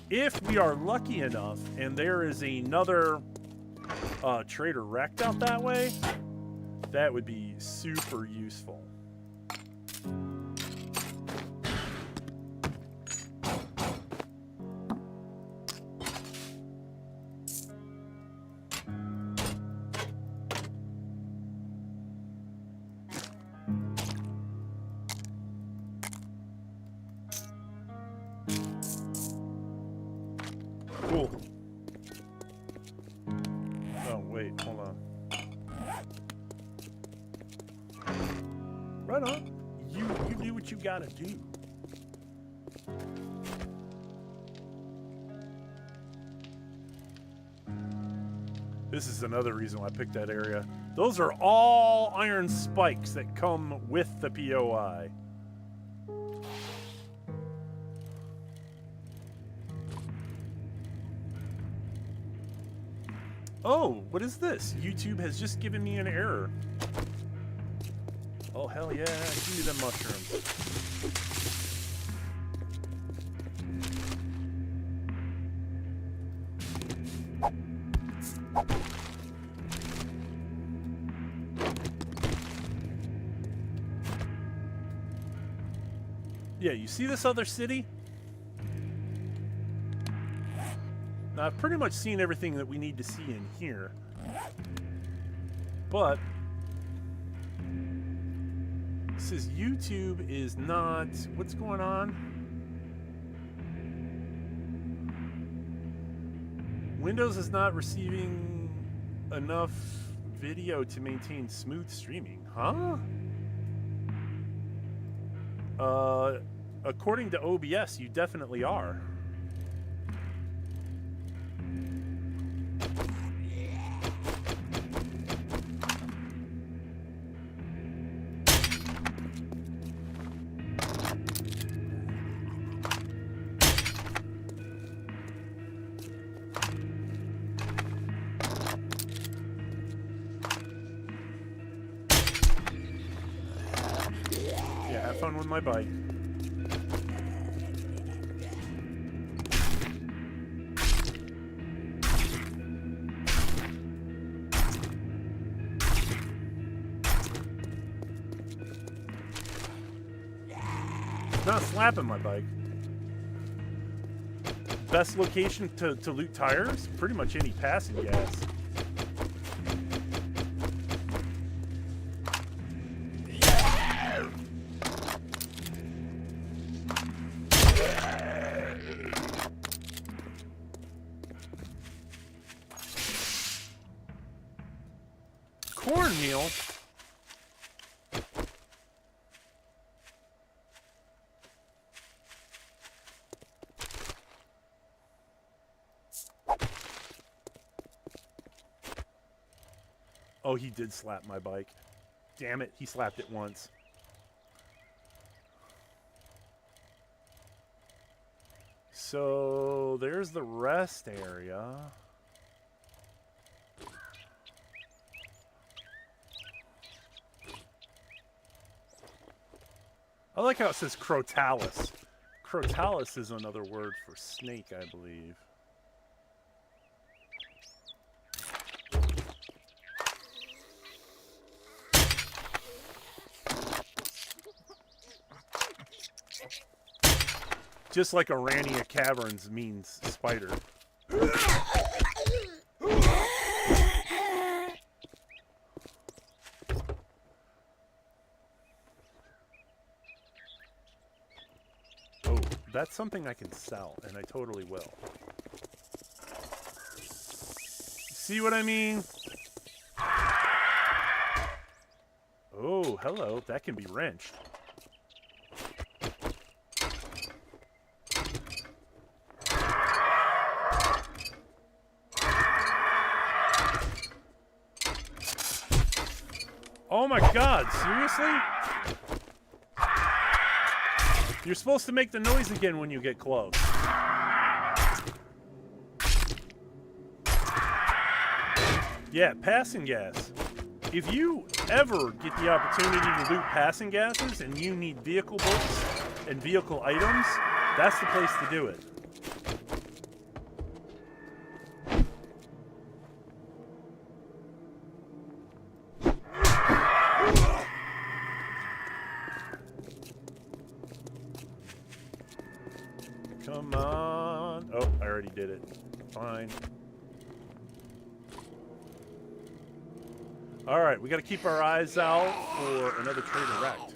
If we are lucky enough, and there is another trader wrecked out that way, that would be super useful. Cool. Oh, wait, hold on. Right on. You do what you gotta do. This is another reason why I picked that area. Those are all iron spikes that come with the POI. Oh, what is this? YouTube has just given me an error. Oh, hell yeah. Give me them mushrooms. Yeah, you see this other city? Now, I've pretty much seen everything that we need to see in here. But it says YouTube is not... What's going on? Windows is not receiving enough video to maintain smooth streaming. Huh? According to OBS, you definitely are. Yeah, have fun with my bike. Not slapping my bike. Best location to loot tires? Pretty much any passing gas. Cornmeal? Oh, he did slap my bike. Damn it, he slapped it once. So, there's the rest area. I like how it says Crotalis. Crotalis is another word for snake, I believe. Just like Arania Caverns means spider. Oh, that's something I can sell, and I totally will. See what I mean? Oh, hello. That can be wrenched. Oh my god, seriously? You're supposed to make the noise again when you get close. Yeah, passing gas. If you ever get the opportunity to loot passing gases and you need vehicle bolts, and vehicle items, that's the place to do it. Come on. Oh, I already did it. Fine. All right, we got to keep our eyes out for another trader wrecked.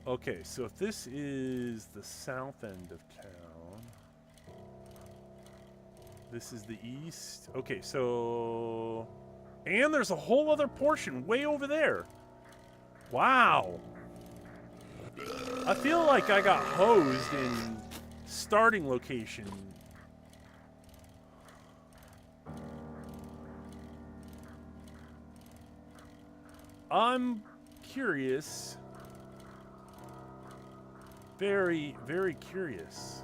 Okay, so if this is the south end of town, this is the east. Okay, so... And there's a whole other portion way over there. Wow. I feel like I got hosed in starting location. I'm curious. Very, very curious.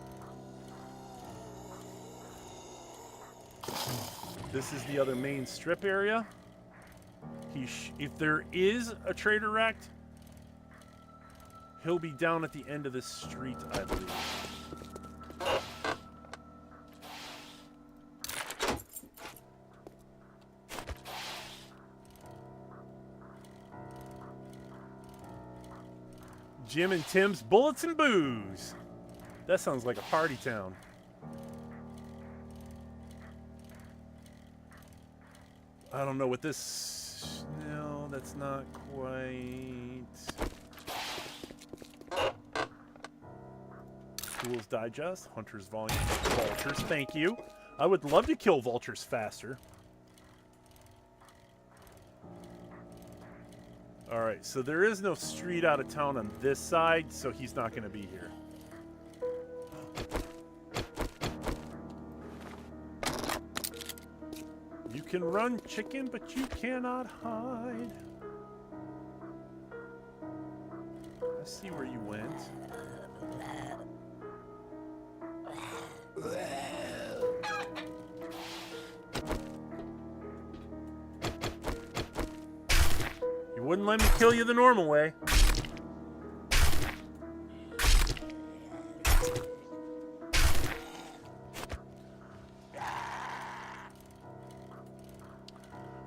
This is the other main strip area. If there is a trader wrecked, he'll be down at the end of this street, I believe. Jim and Tim's Bullets and Booze. That sounds like a party town. I don't know what this... No, that's not quite... Tools Digest, Hunter's Volume, Vultures, thank you. I would love to kill vultures faster. Alright, so there is no street out of town on this side, so he's not going to be here. You can run, chicken, but you cannot hide. I see where you went. You wouldn't let me kill you the normal way.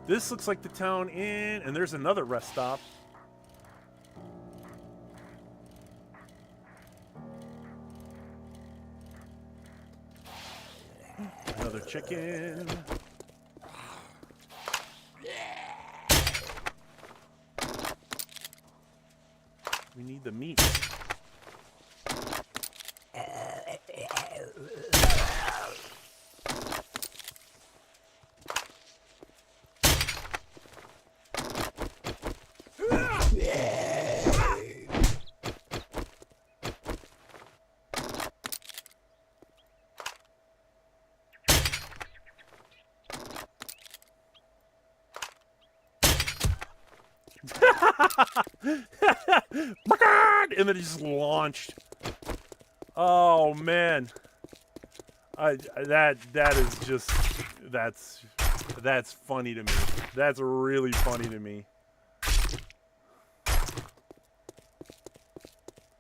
This looks like the town in, and there's another rest stop. Another chicken. We need the meat. And then it just launched. Oh man, that is just that's funny to me. That's really funny to me.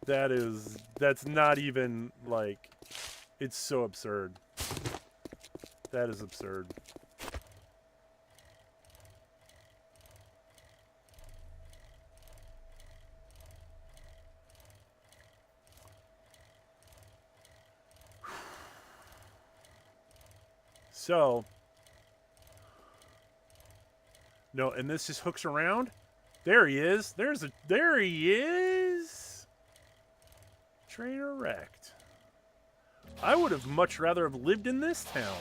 That's not even like, it's so absurd. That is absurd. So, no, and this just hooks around. There he is. There he is. Trader wrecked. I would have much rather have lived in this town.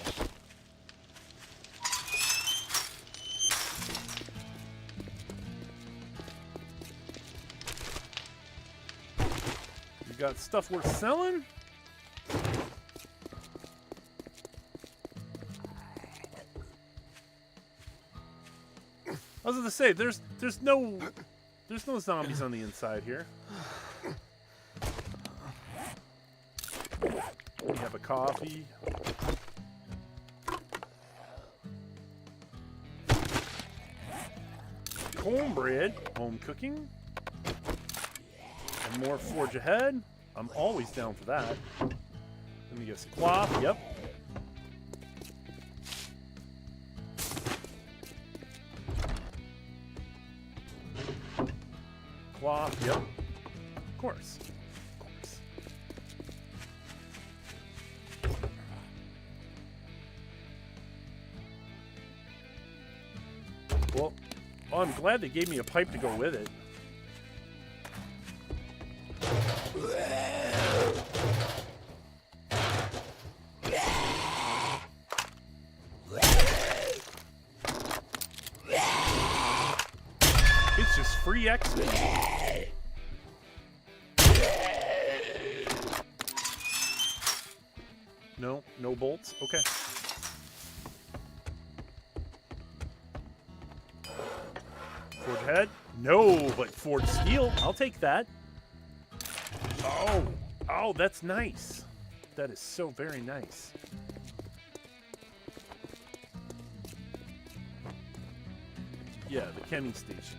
You got stuff worth selling? I was gonna say, there's no zombies on the inside here. We have a coffee. cornbread, home cooking, and more forge ahead. I'm always down for that. Let me get some cloth. Yep. Cloth. Yep. Of course. Well, I'm glad they gave me a pipe to go with it. It's just free XP. No, no bolts. Okay. Forge head? No, but forge steel. I'll take that. Oh, that's nice. That is so very nice. Yeah, the cheming station.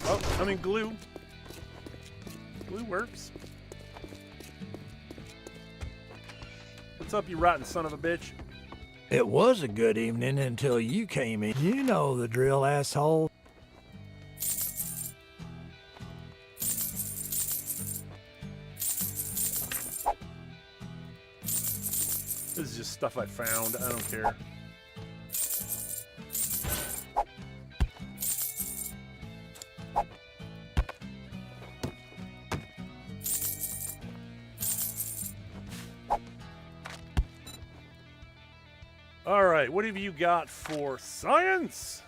Oh, I mean glue. Glue works. What's up, you rotten son of a bitch? It was a good evening until you came in. You know the drill, asshole. This is just stuff I found. I don't care. All right, what have you got for science?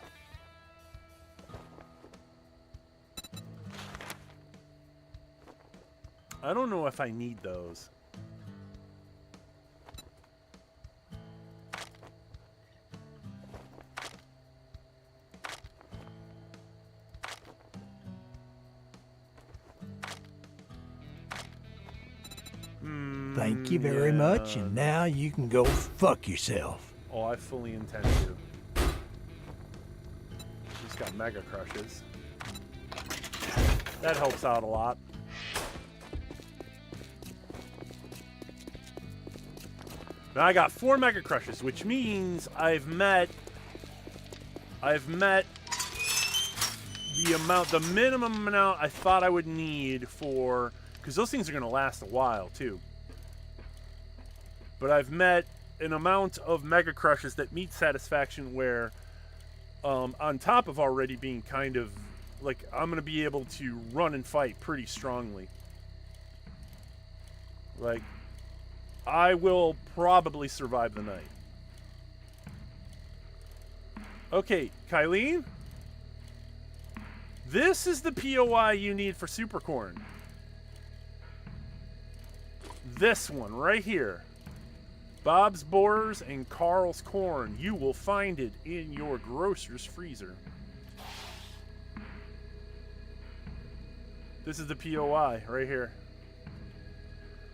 I don't know if I need those. Thank you very much, and now you can go fuck yourself. Oh, I fully intend to. He's got mega crushes. That helps out a lot. Now I got 4 mega crushes, which means I've met the minimum amount I thought I would need for, because those things are going to last a while too. But I've met an amount of mega crushes that meet satisfaction where, on top of already being kind of like, I'm going to be able to run and fight pretty strongly. Like, I will probably survive the night. Okay, Kylene? This is the POI you need for Supercorn. This one right here. Bob's Borers and Carl's Corn. You will find it in your grocer's freezer. This is the POI right here.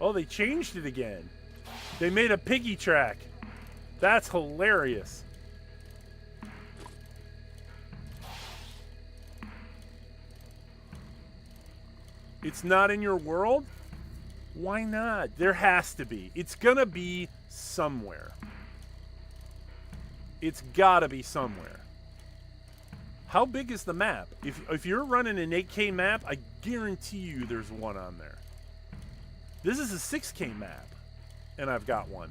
Oh, they changed it again. They made a piggy track. That's hilarious. It's not in your world? Why not? There has to be. It's gonna be somewhere. It's gotta be somewhere. How big is the map? If you're running an 8K map, I guarantee you there's one on there. This is a 6K map, and I've got one.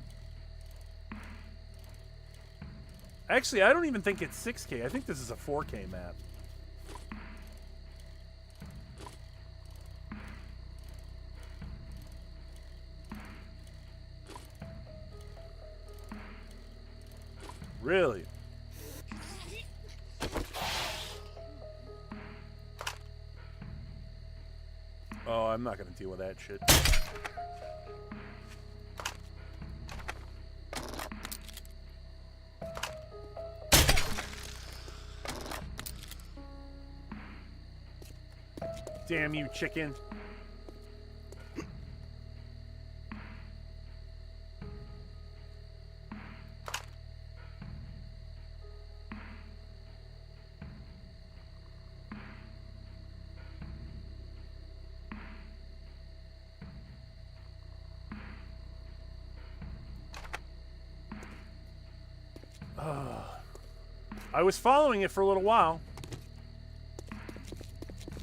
Actually, I don't even think it's 6K. I think this is a 4K map. Really? Oh, I'm not gonna deal with that shit. Damn you, chicken. I was following it for a little while.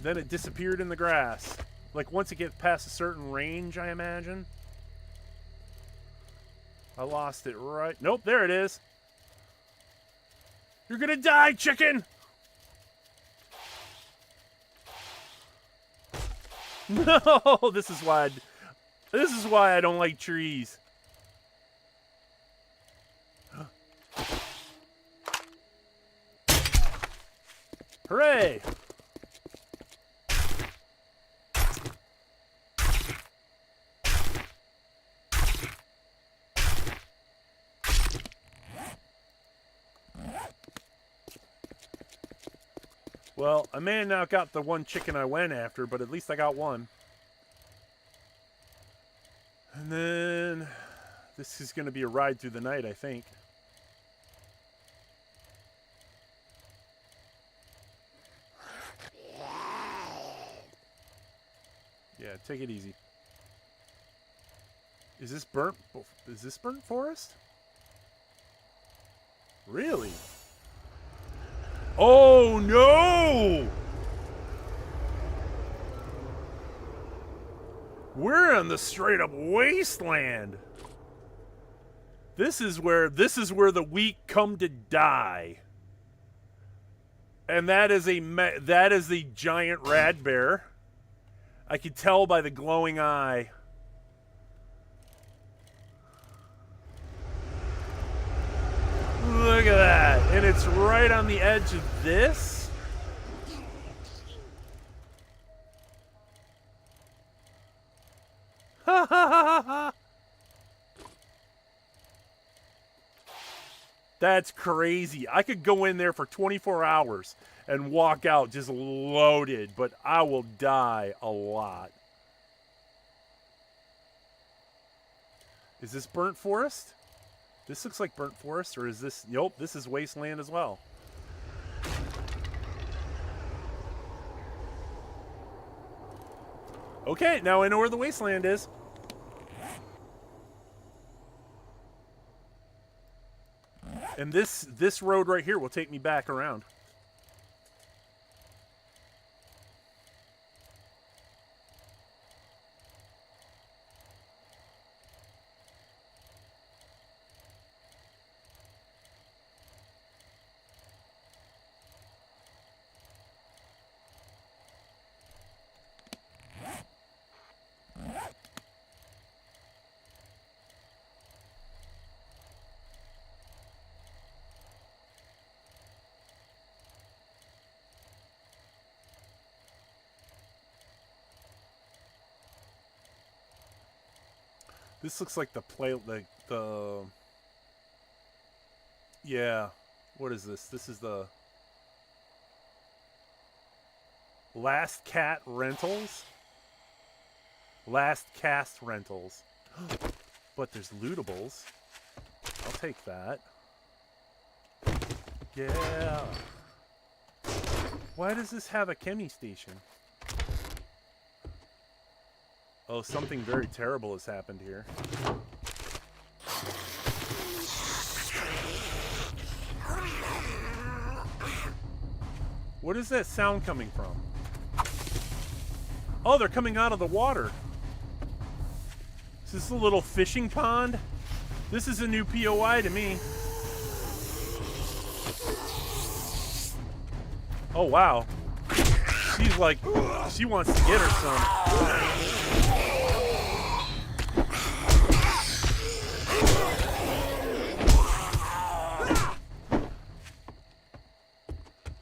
Then it disappeared in the grass. Like, once it gets past a certain range, I imagine. I lost it right... Nope, there it is. You're gonna die, chicken! No, this is why I don't like trees. Hooray! Well, I may have not got the one chicken I went after, but at least I got one. And then this is going to be a ride through the night, I think. Yeah, take it easy. Is this burnt? Is this burnt forest? Really? Oh no! We're in the straight up wasteland. This is where the weak come to die. And that is the giant rat bear. I could tell by the glowing eye. Look at that. And it's right on the edge of this. Ha ha ha ha. That's crazy. I could go in there for 24 hours and walk out just loaded, but I will die a lot. Is this burnt forest? This looks like burnt forest, or is this... Nope, this is wasteland as well. Okay, now I know where the wasteland is. And this road right here will take me back around. This looks like the yeah, what is this? This is the Last Cat Rentals? Last Cast Rentals. But there's lootables. I'll take that. Yeah. Why does this have a chemi station? Oh, something very terrible has happened here. What is that sound coming from? Oh, they're coming out of the water. Is this a little fishing pond? This is a new POI to me. Oh, wow. She's like, she wants to get her some.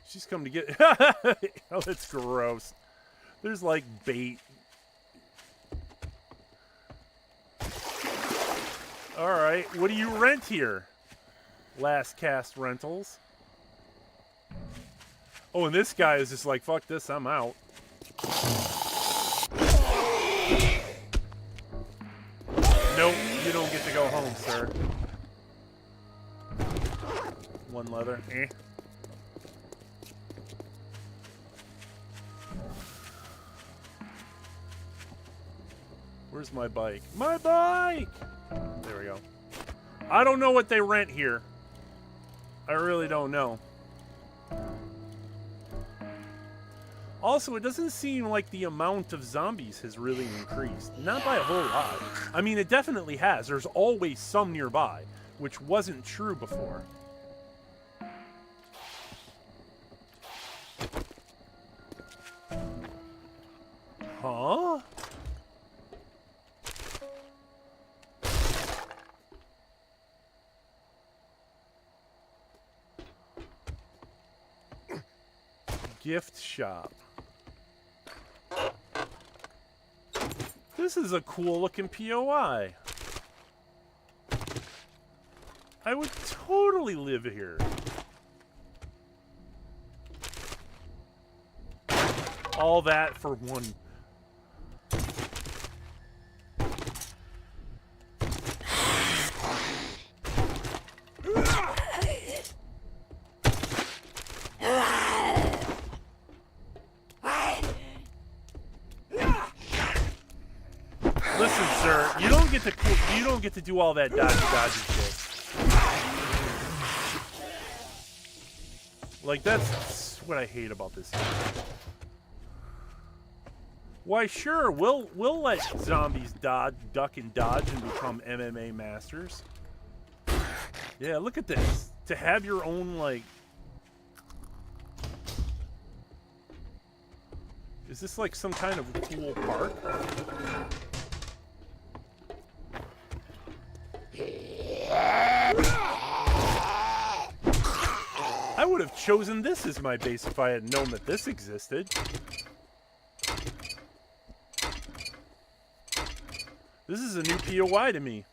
She's come to get... Oh, that's gross. There's like bait. Alright, what do you rent here? Last Cast Rentals. Oh, and this guy is just like, fuck this, I'm out. Nope, you don't get to go home, sir. One leather, eh. Where's my bike? My bike! There we go. I don't know what they rent here. I really don't know. Also, it doesn't seem like the amount of zombies has really increased. Not by a whole lot. I mean, it definitely has. There's always some nearby, which wasn't true before. Huh? Gift shop. This is a cool looking POI. I would totally live here. All that for one. Listen, sir, you don't get to do all that dodgy shit. Like, that's what I hate about this game. Why, sure, we'll let zombies duck and dodge and become MMA masters. Yeah, look at this. To have your own, like... Is this like some kind of cool park? I would have chosen this as my base if I had known that this existed. This is a new POI to me.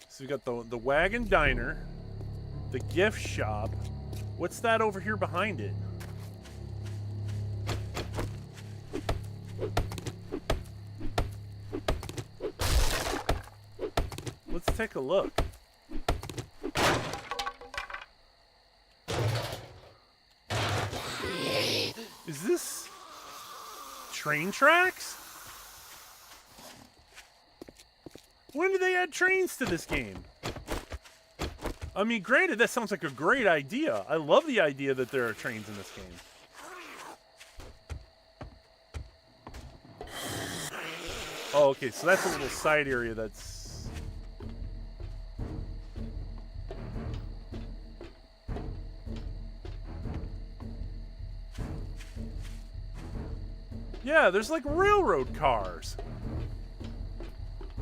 So we got the Wagon Diner, the gift shop. What's that over here behind it? Let's take a look. Is this train tracks? When did they add trains to this game? I mean, granted, that sounds like a great idea. I love the idea that there are trains in this game. Oh, okay, so that's a little side area that's... Yeah, there's like railroad cars.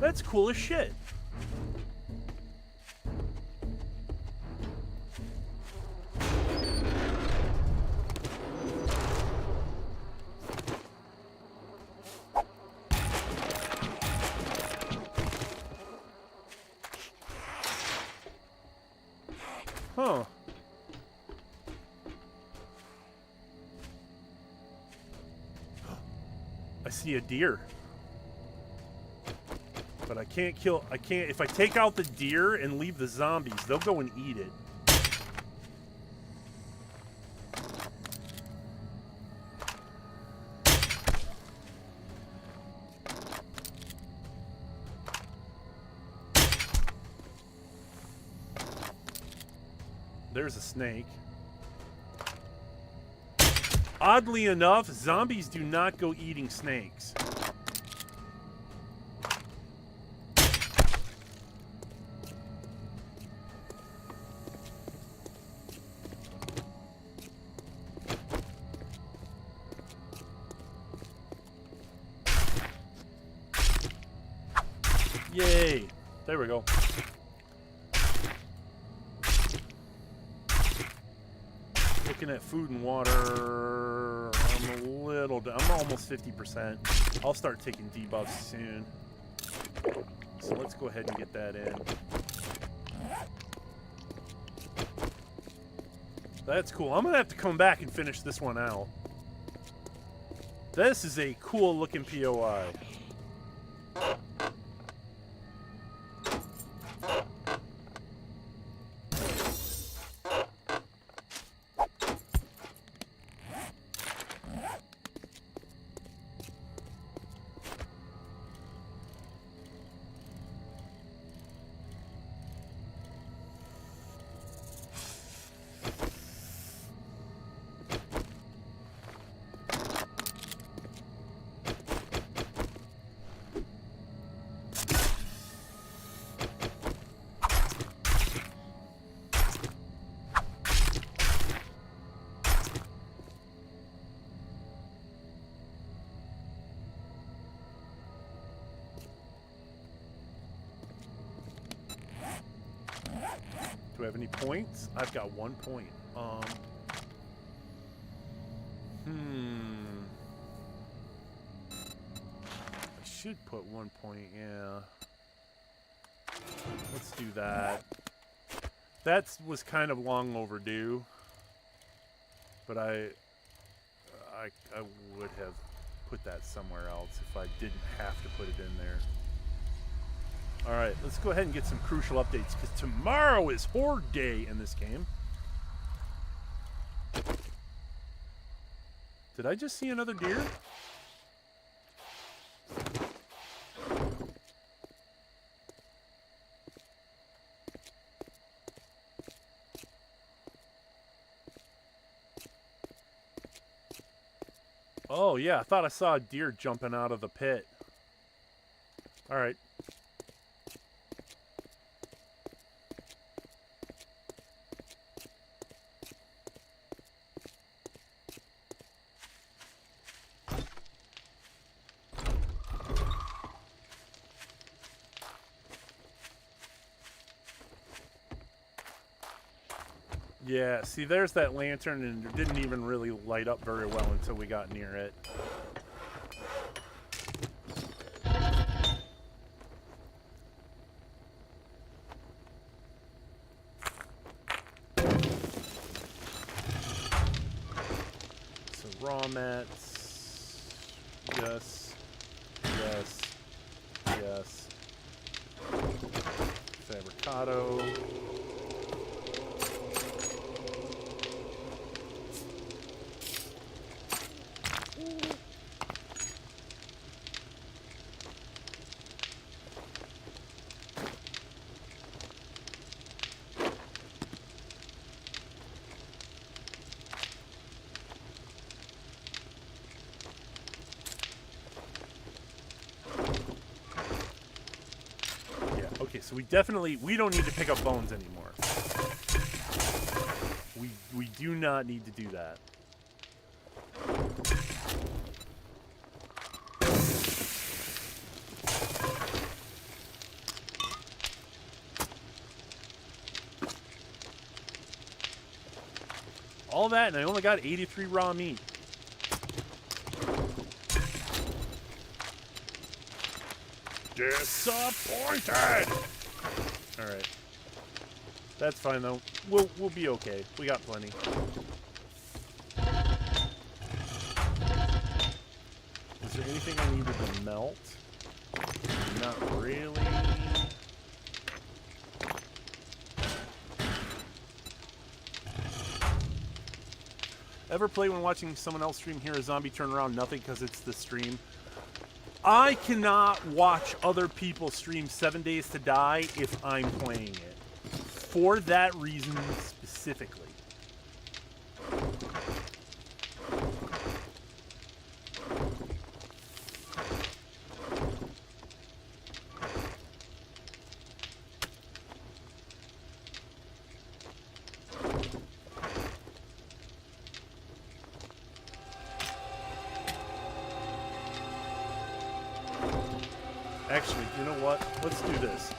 That's cool as shit. Huh. I see a deer. But I can't kill... I can't... If I take out the deer and leave the zombies, they'll go and eat it. There's a snake. Oddly enough, zombies do not go eating snakes. Yay! There we go. Looking at food and water, I'm almost 50%. I'll start taking debuffs soon. So let's go ahead and get that in. That's cool. I'm gonna have to come back and finish this one out. This is a cool looking POI. Do I have any points? I've got 1 point. I should put 1 point, yeah. Let's do that. That was kind of long overdue. But I would have put that somewhere else if I didn't have to put it in there. Alright, let's go ahead and get some crucial updates, because tomorrow is Horde Day in this game. Did I just see another deer? Oh, yeah, I thought I saw a deer jumping out of the pit. Alright. Yeah, see, there's that lantern, and it didn't even really light up very well until we got near it. So raw mats. Yes. Yes. Yes. Fabricado. Okay, so we don't need to pick up bones anymore. We do not need to do that. All that, and I only got 83 raw meat. Disappointed! Alright. That's fine though. We'll be okay. We got plenty. Is there anything I needed to melt? Not really. Ever play when watching someone else stream, hear a zombie turn around, nothing because it's the stream? I cannot watch other people stream 7 Days to Die if I'm playing it. For that reason specifically. Actually, you know what? Let's do this.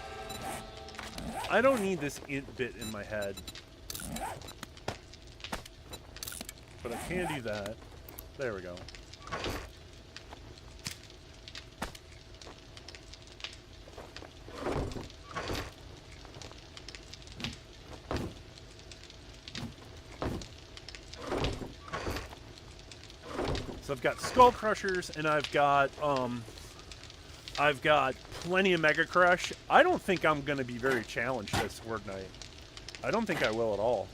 I don't need this int bit in my head. But I can do that. There we go. So I've got skull crushers and I've got plenty of Mega Crush. I don't think I'm going to be very challenged this Horde night. I don't think I will at all.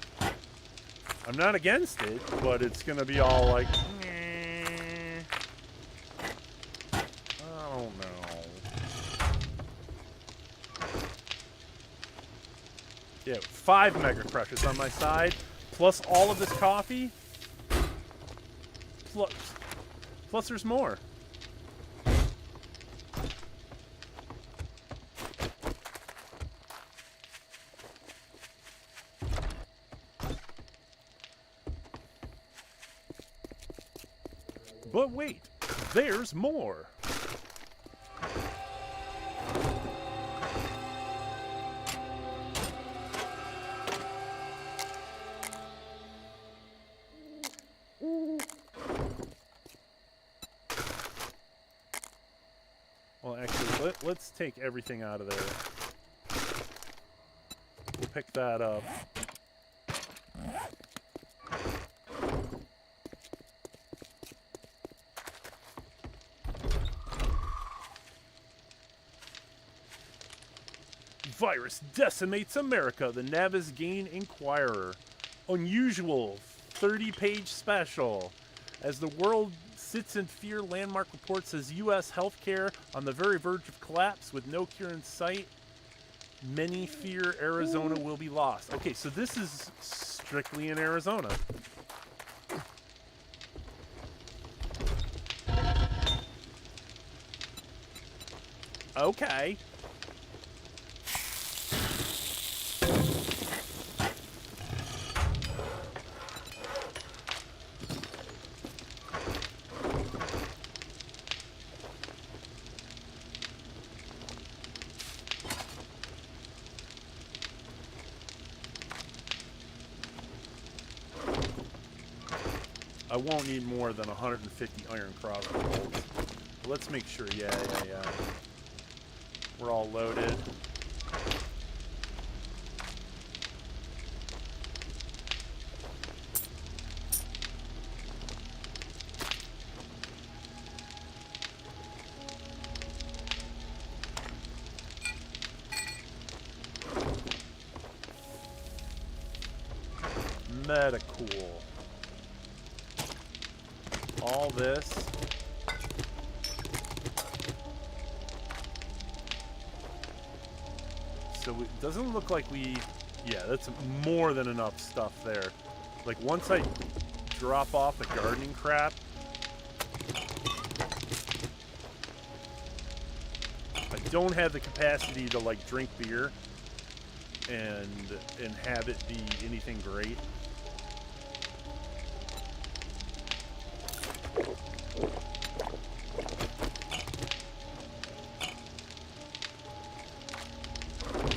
I'm not against it, but it's going to be all like, meh. I don't know. Yeah, 5 Mega Crushes on my side, plus all of this coffee. Plus there's more. But wait, there's more. let's take everything out of there. We'll pick that up. Virus decimates America. The Navezgane Inquirer. Unusual 30-page special. As the world sits in fear, Landmark report says U.S. healthcare on the very verge of collapse with no cure in sight. Many fear Arizona will be lost. Okay, so this is strictly in Arizona. Okay. I won't need more than 150 iron crossbow bolts. But let's make sure, yeah. We're all loaded. Metacool. All this. So it doesn't look like we... Yeah, that's more than enough stuff there. Like, once I drop off the gardening crap... I don't have the capacity to, like, drink beer and have it be anything great.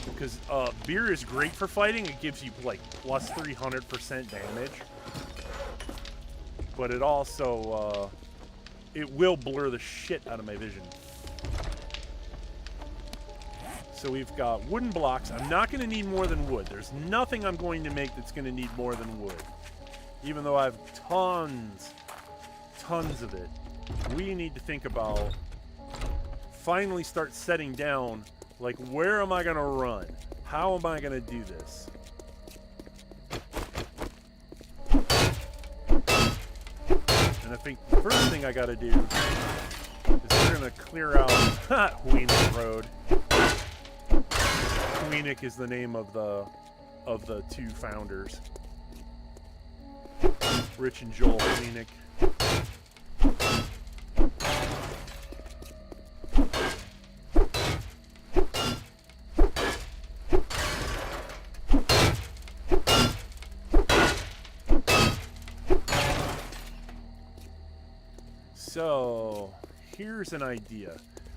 Because beer is great for fighting. It gives you like plus 300% damage, but it also it will blur the shit out of my vision. So we've got wooden blocks. I'm not going to need more than wood. There's nothing I'm going to make that's going to need more than wood, even though I have tons of it. We need to think about finally start setting down, like, where am I going to run? How am I going to do this? And I think the first thing I got to do is we're going to clear out Weenik Road. Weenik is the name of the two founders, Rich and Joel Weenik. So, here's an idea.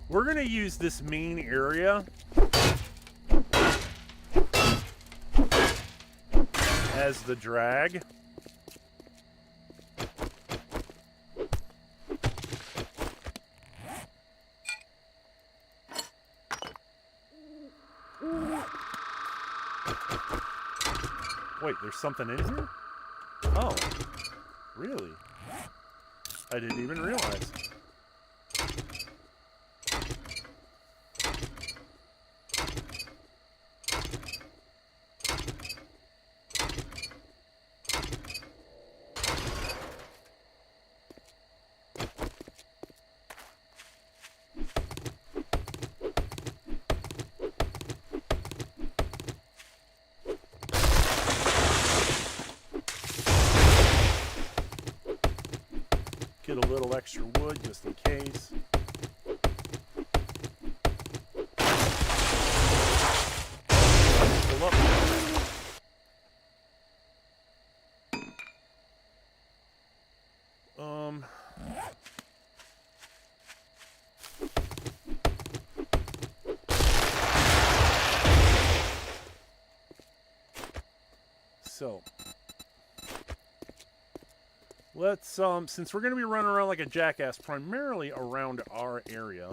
We're going to use this main area as the drag. Wait, there's something in here? Oh, really? I didn't even realize. Get a little extra wood just in case. Pull up. So let's, since we're going to be running around like a jackass primarily around our area,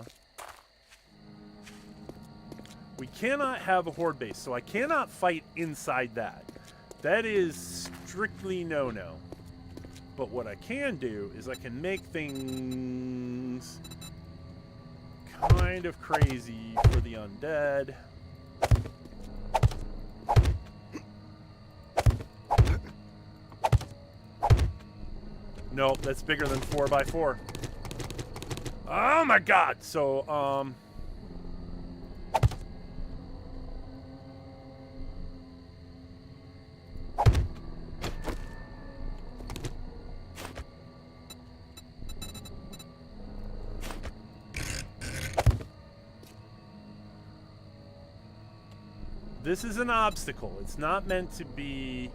We cannot have a horde base, so I cannot fight inside that. That is strictly no-no. But what I can do is I can make things kind of crazy for the undead. Nope, that's bigger than 4x4. Oh my god! So, this is an obstacle. It's not meant to be...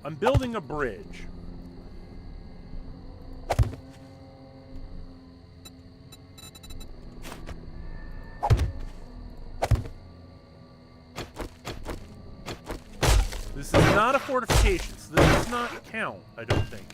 I'm building a bridge. This is not a fortification, so this does not count, I don't think.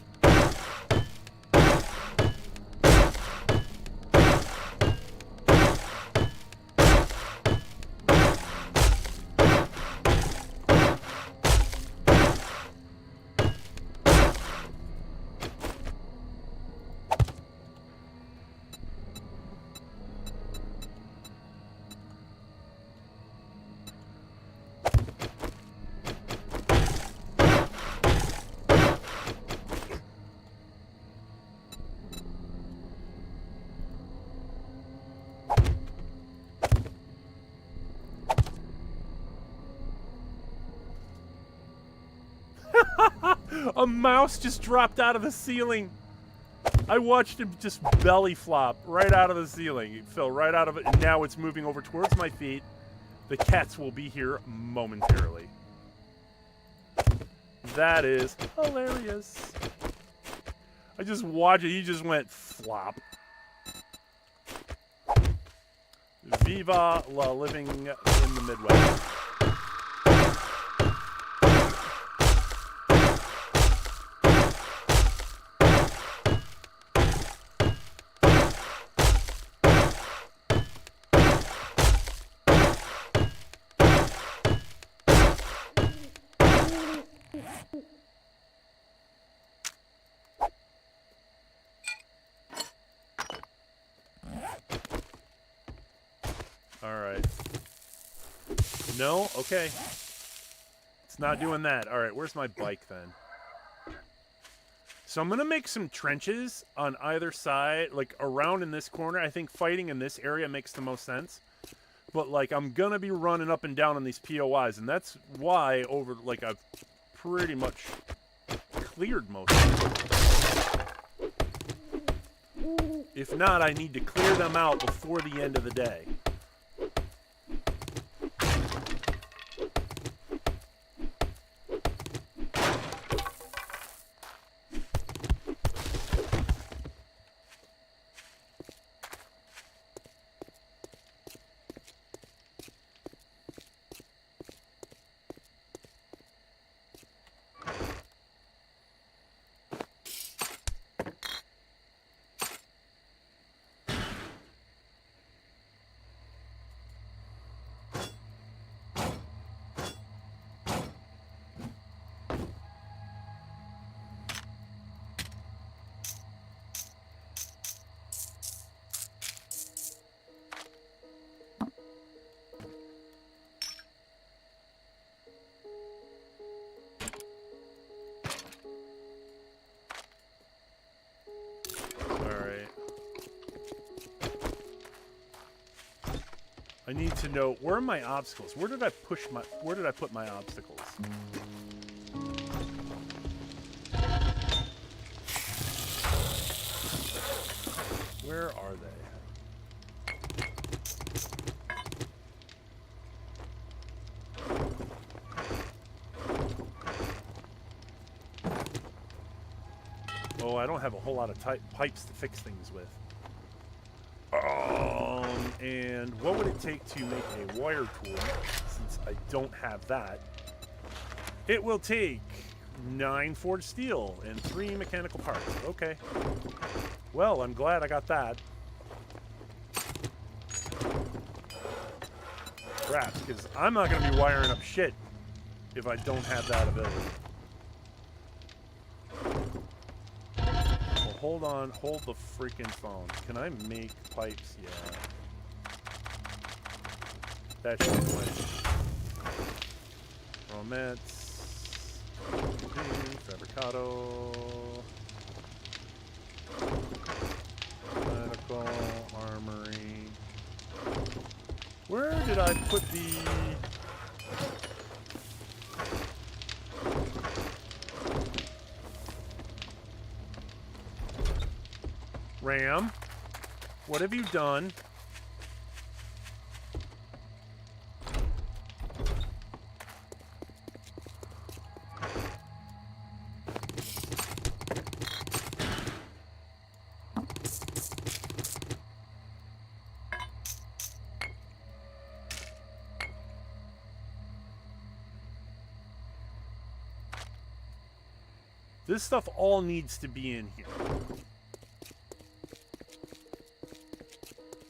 A mouse just dropped out of the ceiling. I watched him just belly flop right out of the ceiling. It fell right out of it, and now it's moving over towards my feet. The cats will be here momentarily. That is hilarious. I just watched it. He just went flop. Viva la living in the Midwest. Alright. No? Okay. It's not doing that. Alright, where's my bike then? So I'm going to make some trenches on either side, like around in this corner. I think fighting in this area makes the most sense. But like I'm going to be running up and down on these POIs, and that's why over like I've pretty much cleared most of them. If not, I need to clear them out before the end of the day. I need to know, where are my obstacles? Where did I put my obstacles? Where are they? Oh, I don't have a whole lot of pipes to fix things with. And what would it take to make a wire tool, since I don't have that? It will take 9 forged steel and 3 mechanical parts. Okay. Well, I'm glad I got that. Crap, because I'm not going to be wiring up shit if I don't have that ability. Well, hold on. Hold the freaking phone. Can I make pipes? Yeah. That should be plenty. Romance. Fabricado. Medical. Armory. Where did I put the... Ram? What have you done? This stuff all needs to be in here.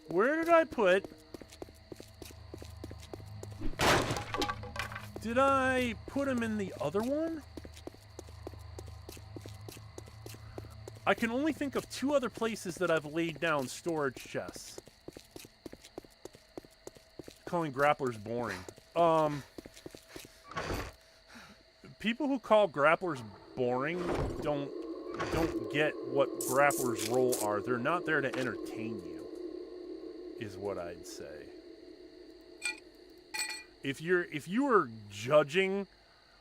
Where did I put... Did I put them in the other one? I can only think of 2 other places that I've laid down storage chests. Calling grapplers boring. People who call grapplers boring don't get what grapplers' role are. They're not there to entertain you, is what I'd say. If you are judging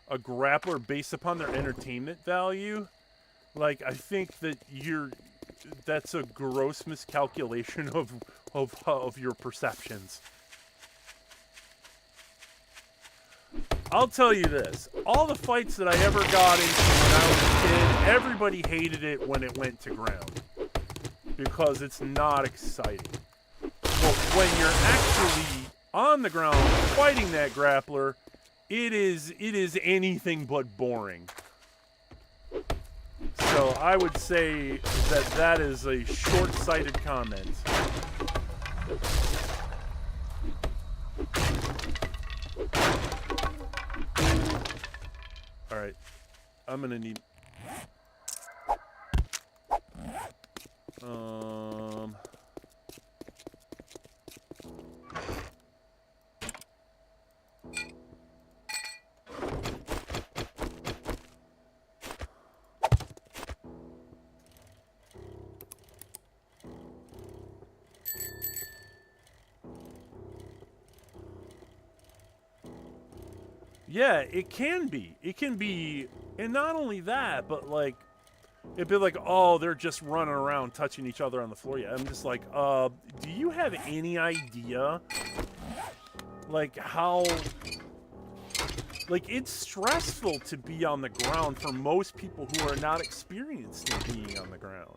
a grappler based upon their entertainment value, like, I think that that's a gross miscalculation of your perceptions. I'll tell you this. All the fights that I ever got into when I was a kid, everybody hated it when it went to ground. Because it's not exciting. But when you're actually on the ground fighting that grappler, it is anything but boring. So I would say that is a short-sighted comment. Alright, I'm gonna need... Yeah, it can be. It can be, and not only that, but like, it'd be like, oh, they're just running around touching each other on the floor. Yeah, I'm just like, do you have any idea, like, how, like, it's stressful to be on the ground for most people who are not experienced in being on the ground.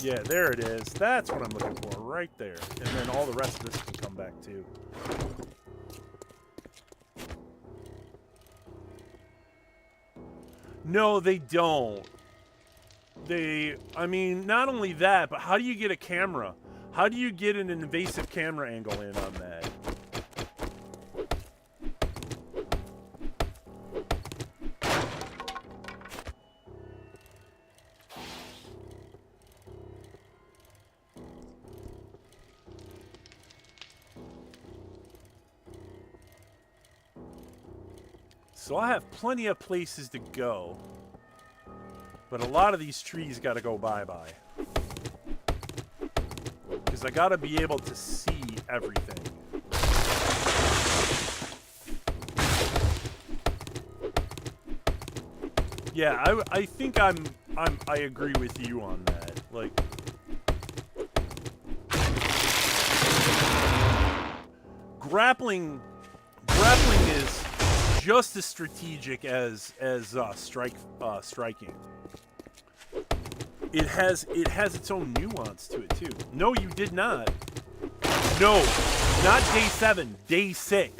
Yeah, there it is. That's what I'm looking for, right there. And then all the rest of this can come back too. No, they don't. I mean, not only that, but how do you get a camera? How do you get an invasive camera angle in on that? So I have plenty of places to go, but a lot of these trees got to go bye-bye. Because I got to be able to see everything. Yeah, I think I'm I agree with you on that. Like, grappling is just as strategic as striking. It has its own nuance to it too. No, you did not. No, not day 7, day 6.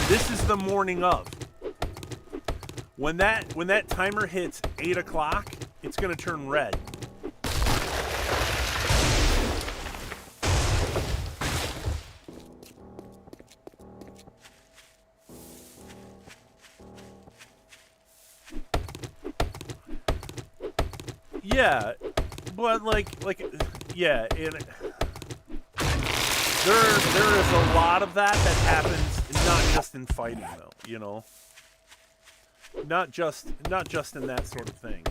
This is the morning of. When that timer hits 8 o'clock, it's gonna turn red. Yeah, but yeah, and there is a lot of that happens not just in fighting though, you know. Not just in that sort of thing.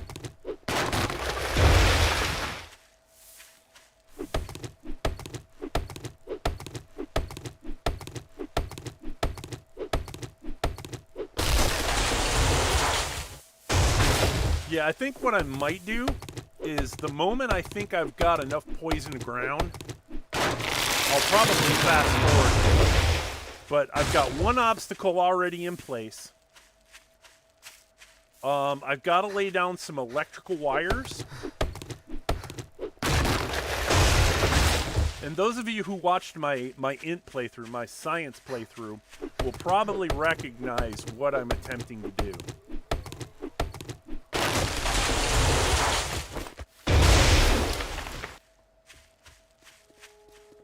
Yeah, I think what I might do is the moment I think I've got enough poisoned ground, I'll probably fast forward. But I've got one obstacle already in place. I've got to lay down some electrical wires. And those of you who watched my int playthrough, my science playthrough, will probably recognize what I'm attempting to do.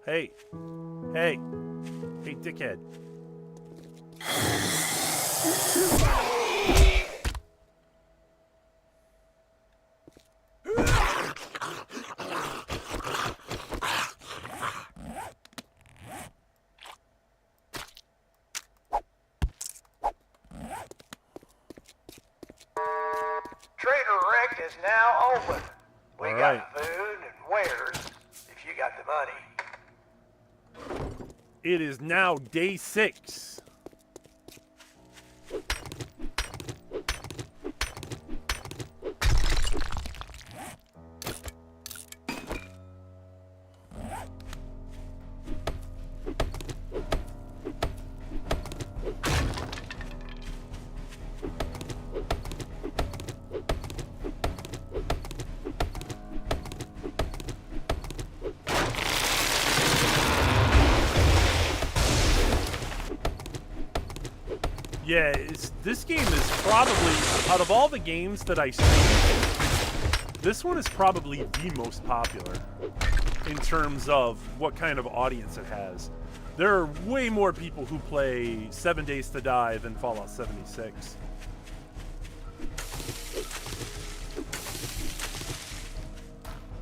Hey, dickhead. Trader Rect is now open. We All got right. food and wares if you got the money. It is now day 6. Yeah, this game is probably, out of all the games that I stream, this one is probably the most popular in terms of what kind of audience it has. There are way more people who play 7 Days to Die than Fallout 76.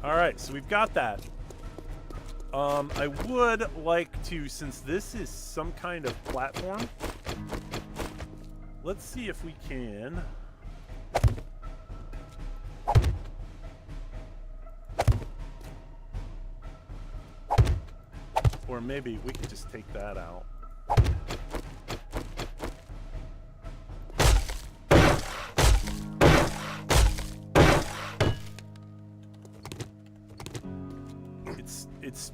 Alright, so we've got that. I would like to, since this is some kind of platform, let's see if we can. Or maybe we could just take that out. It's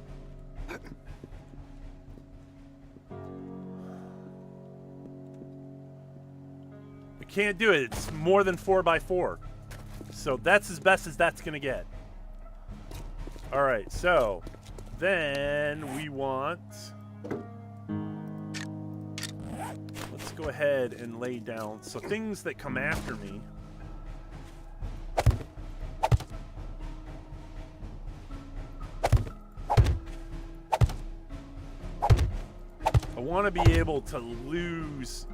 we can't do it. It's more than 4x4. So that's as best as that's gonna get. Alright, so then we want, let's go ahead and lay down so things that come after me. I want to be able to lose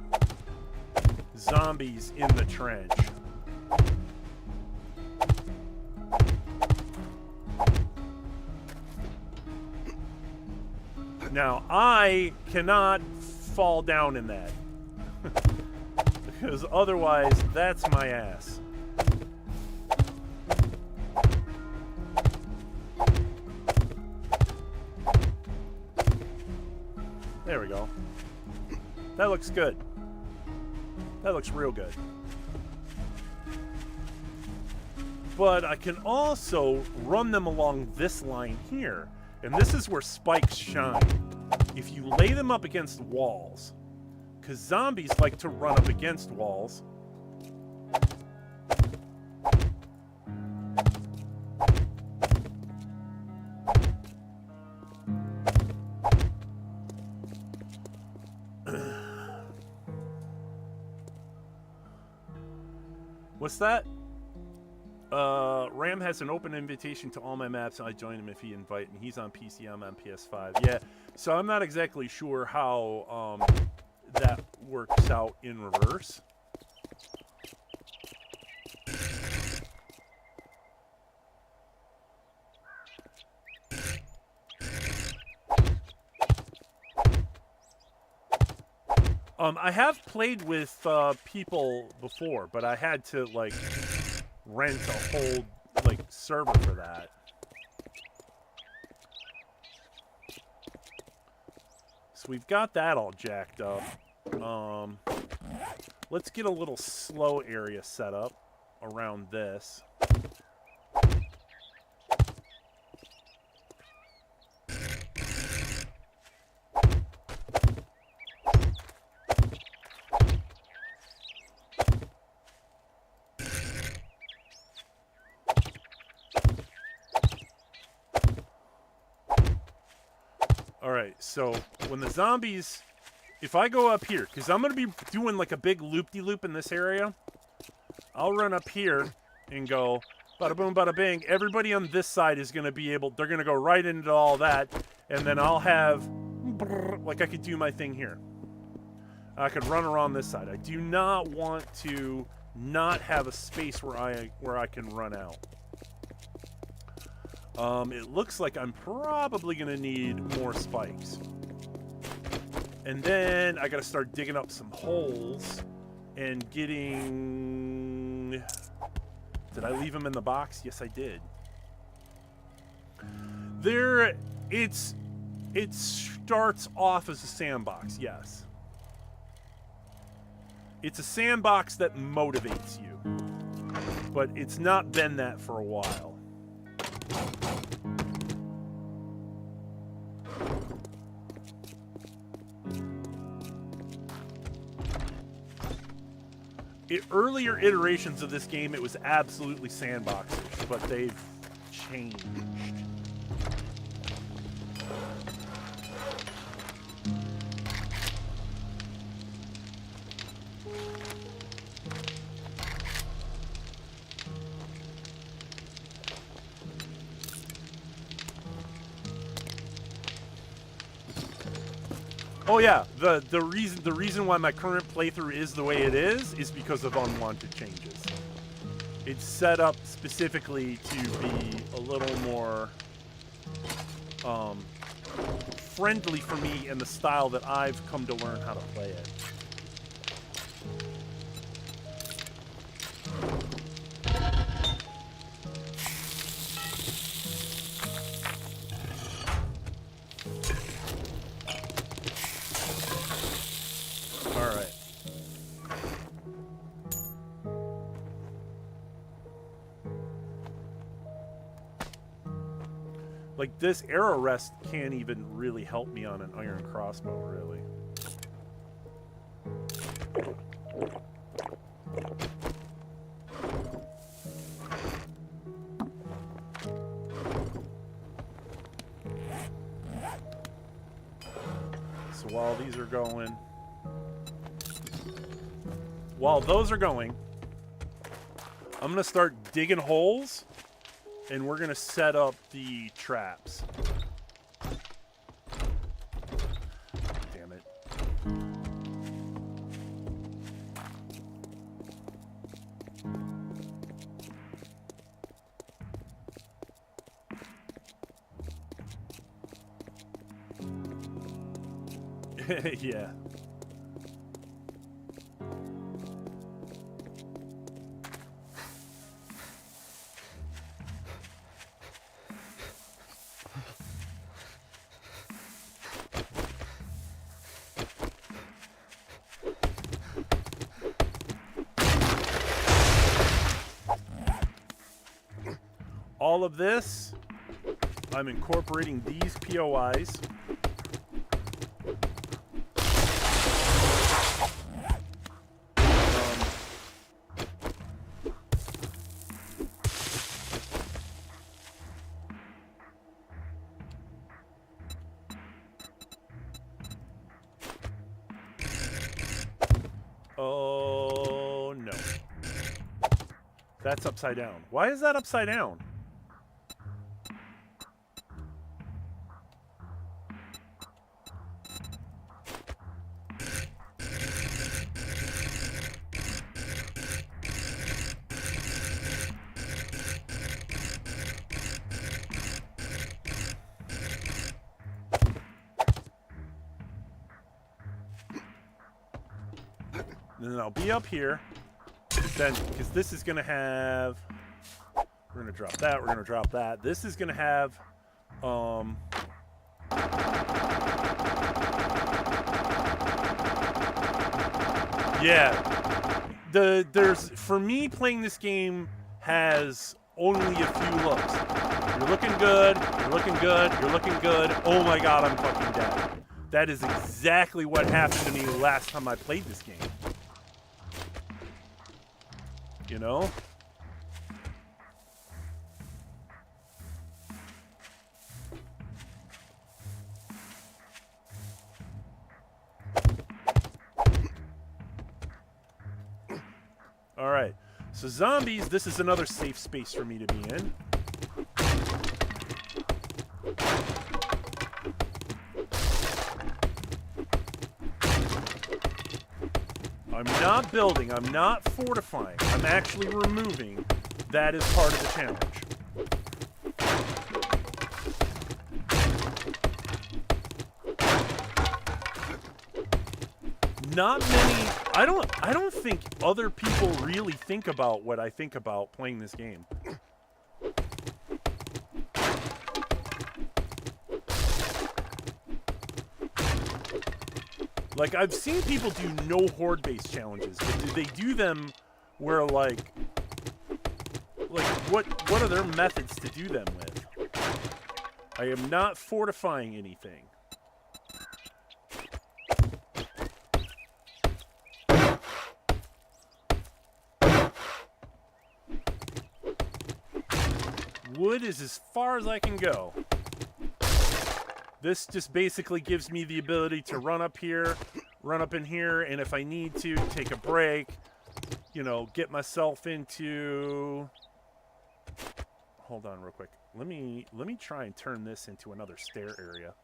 zombies in the trench. Now, I cannot fall down in that. Because otherwise, that's my ass. There we go. That looks good. That looks real good. but I can also run them along this line here. And this is where spikes shine. If you lay them up against walls, because zombies like to run up against walls. What's that? Ram has an open invitation to all my maps, and I join him if he invite, and he's on PC, I'm on PS5. Yeah, so I'm not exactly sure how that works out in reverse. I have played with people before, but I had to like rent a whole like server for that. So we've got that all jacked up. Let's get a little slow area set up around this. So when the zombies, if I go up here, because I'm going to be doing like a big loop-de-loop in this area, I'll run up here and go bada boom, bada bang. Everybody on this side is going to be able, they're going to go right into all that, and then I'll have, like I could do my thing here. I could run around this side. I do not want to not have a space where I can run out. It looks like I'm probably going to need more spikes. And then I got to start digging up some holes and getting... Did I leave them in the box? Yes, I did. It starts off as a sandbox, yes. It's a sandbox that motivates you. But it's not been that for a while. Earlier iterations of this game, it was absolutely sandboxes, but they've changed. Oh yeah, the reason why my current playthrough is the way it is because of unwanted changes. It's set up specifically to be a little more friendly for me in the style that I've come to learn how to play it. Like, this arrow rest can't even really help me on an iron crossbow, really. So while these are going... While those are going, I'm going to start digging holes. And we're going to set up the traps. Damn it. Yeah. all of this, I'm incorporating these POIs. Oh, no. That's upside down. Why is that upside down? And then I'll be up here, because this is going to have, we're going to drop that, we're going to drop that. This is going to have, yeah, there's, for me, playing this game has only a few looks. You're looking good, you're looking good, you're looking good. Oh my god, I'm fucking dead. That is exactly what happened to me last time I played this game. You know? All right. So zombies, this is another safe space for me to be in. I'm not building, I'm not fortifying, I'm actually removing. That is part of the challenge. Not many, I don't think other people really think about what I think about playing this game. Like, I've seen people do no horde-based challenges, but do they do them where, like what are their methods to do them with? I am not fortifying anything. Wood is as far as I can go. This just basically gives me the ability to run up here, run up in here, and if I need to, take a break, you know, get myself into... Hold on real quick. Let me try and turn this into another stair area.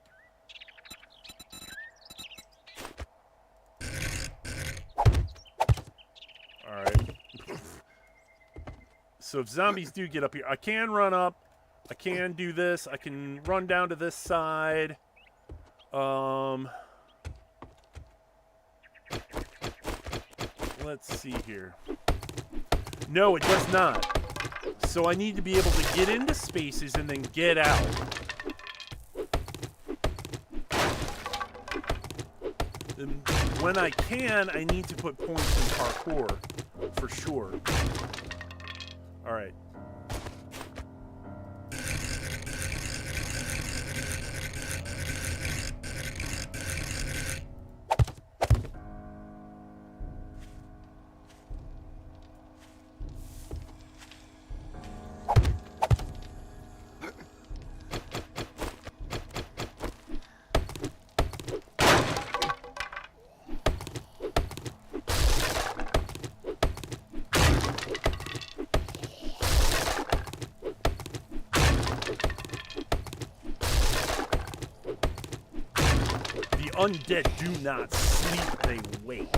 Alright. So if zombies do get up here, I can run up. I can do this. I can run down to this side. Let's see here. No, it does not. So I need to be able to get into spaces and then get out. And when I can, I need to put points in parkour, for sure. All right. Undead do not sleep, they wait.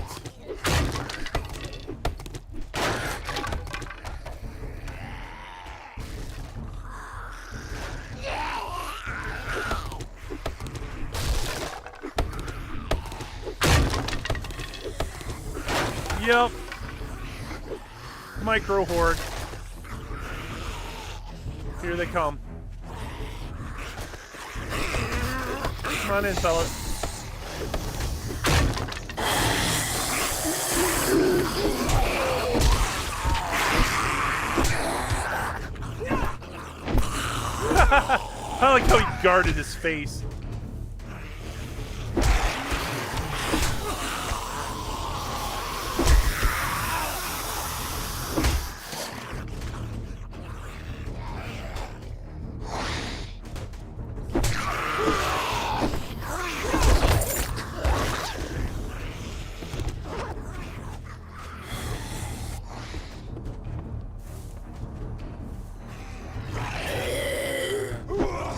Yep. Micro horde. Here they come. Come on in, fellas. I like how he guarded his face.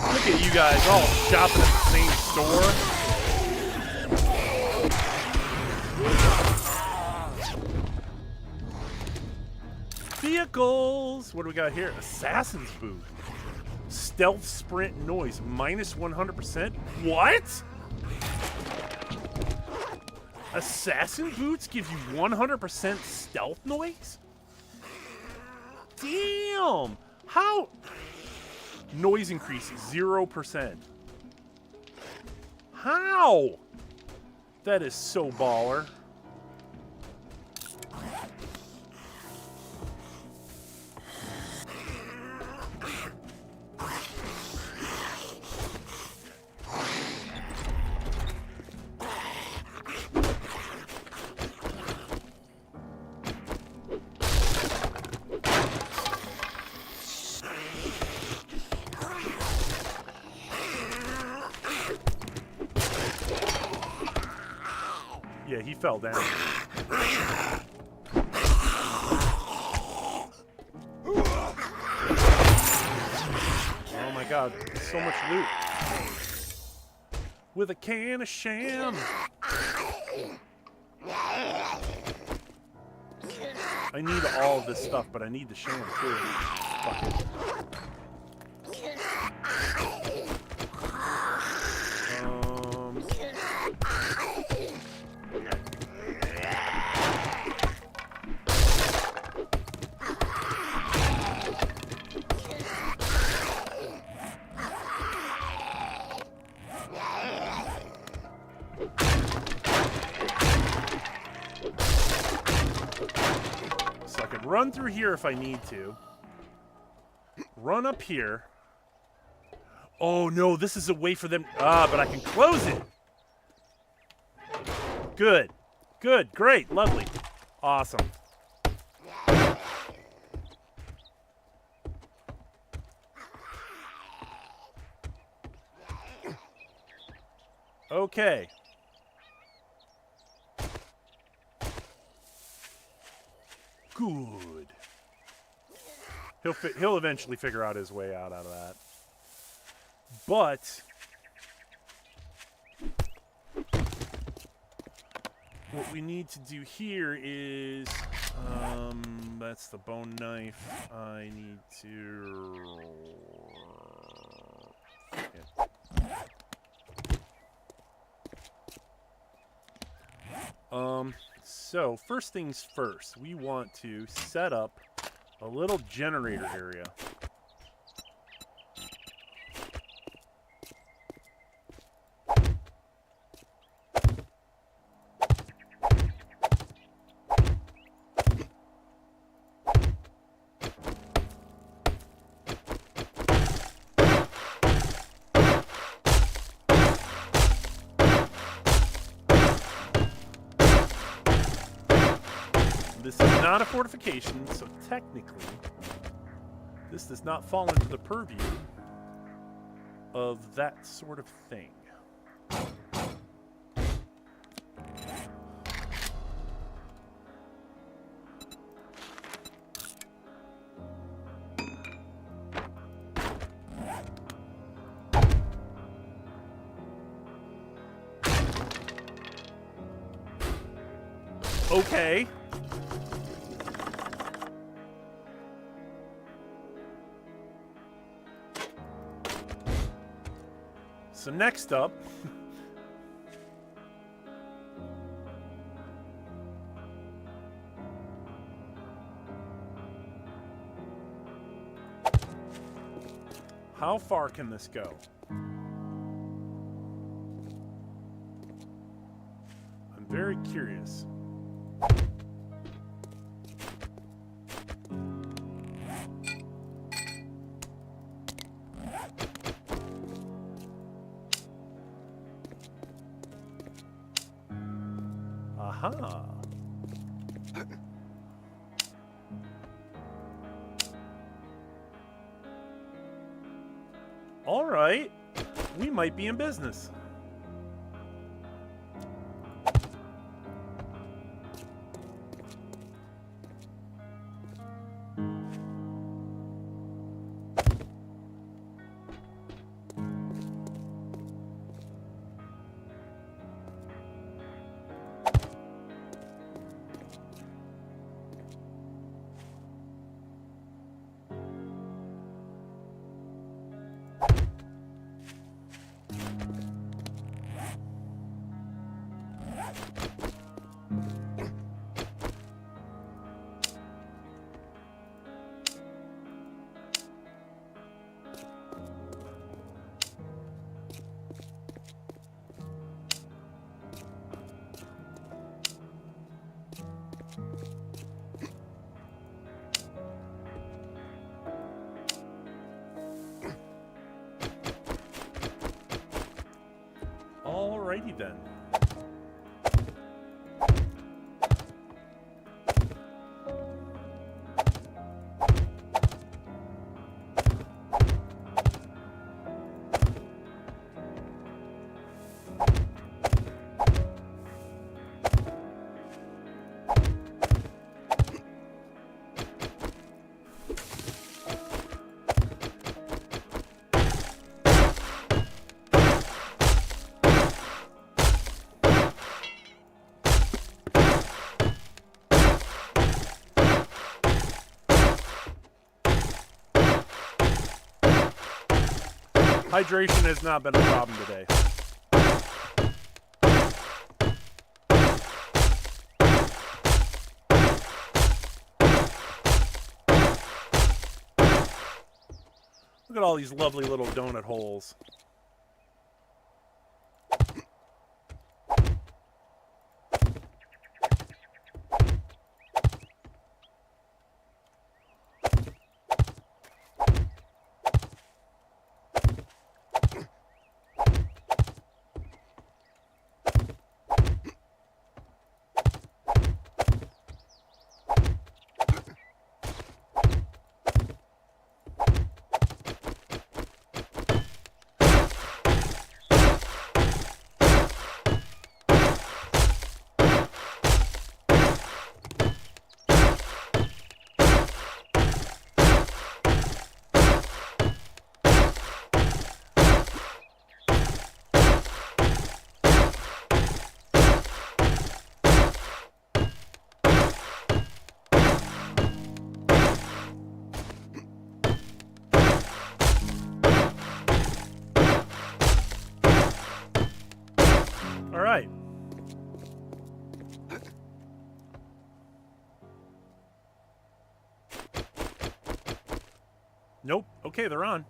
Look at you guys all shopping at the same store. Vehicles! What do we got here? Assassin's boot. Stealth sprint noise. Minus 100%? What? Assassin boots give you 100% stealth noise? Damn! How? Noise increases 0%. How? That is so baller. Yeah, he fell down. Oh my god, so much loot. With a can of sham. I need all of this stuff, but I need the sham too. Fuck it. So I could run through here if I need to. Run up here. Oh no, this is a way for them. Ah, but I can close it. Good. Good. Great. Lovely. Awesome. Okay. Good. He'll eventually figure out his way out of that. But what we need to do here is that's the bone knife. I need to so first things first, we want to set up a little generator area. This is not a fortification, so technically, this does not fall into the purview of that sort of thing. Okay. So next up, how far can this go? I'm very curious. Aha. All right. We might be in business. Alrighty then. Hydration has not been a problem today. Look at all these lovely little donut holes. All right. Nope. Okay, they're on.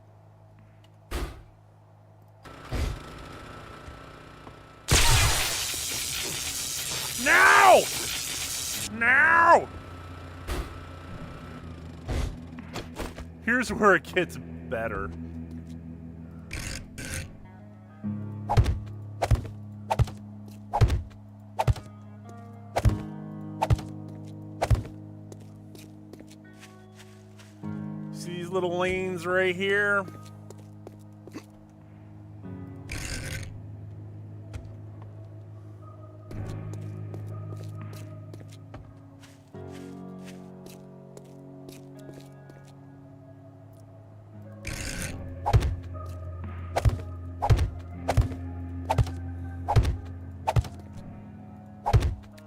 Now! Now! Here's where it gets better. See these little lanes right here?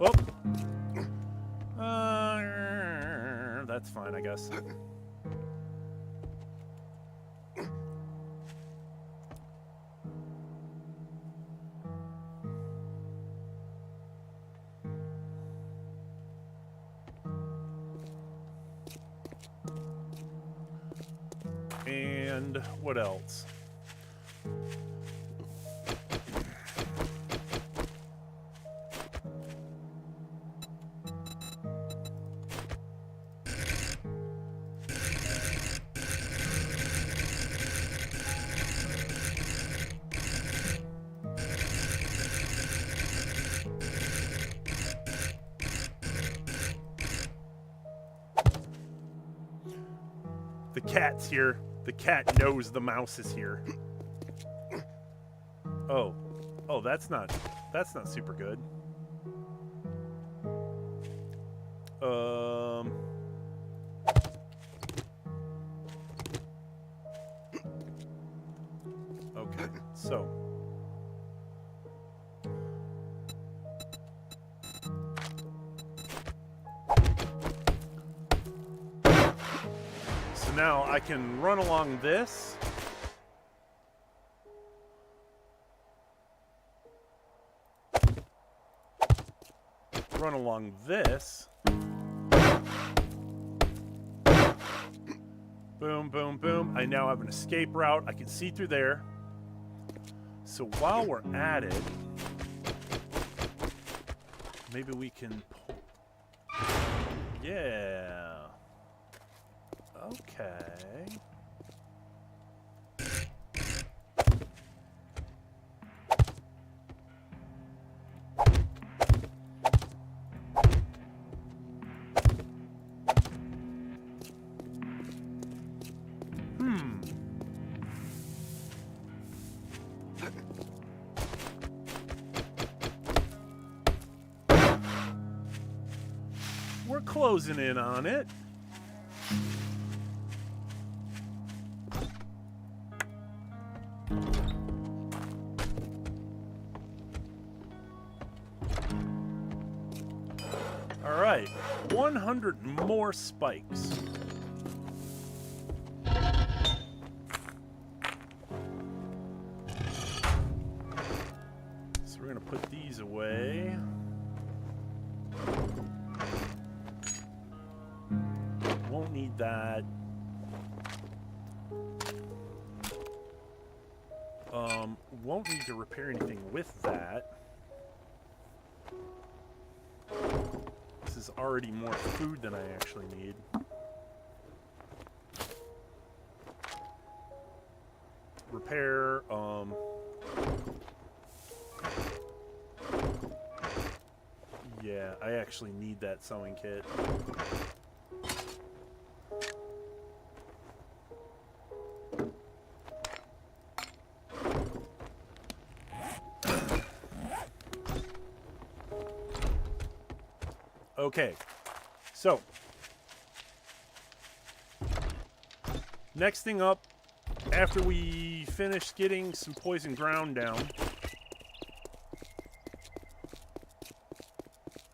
Oh. That's fine, I guess. And what else? The cat's here. The cat knows the mouse is here. Oh. Oh, that's not super good. Okay, so now I can run along this. Run along this. Boom, boom, boom. I now have an escape route. I can see through there. So while we're at it, maybe we can pull. Yeah. Okay. We're closing in on it. All right, 100 more spikes. So we're gonna put these away. Won't need that. Won't need to repair anything with that. This is already more food than I actually need. Repair, yeah, I actually need that sewing kit. Okay, so next thing up, after we finish getting some poison ground down,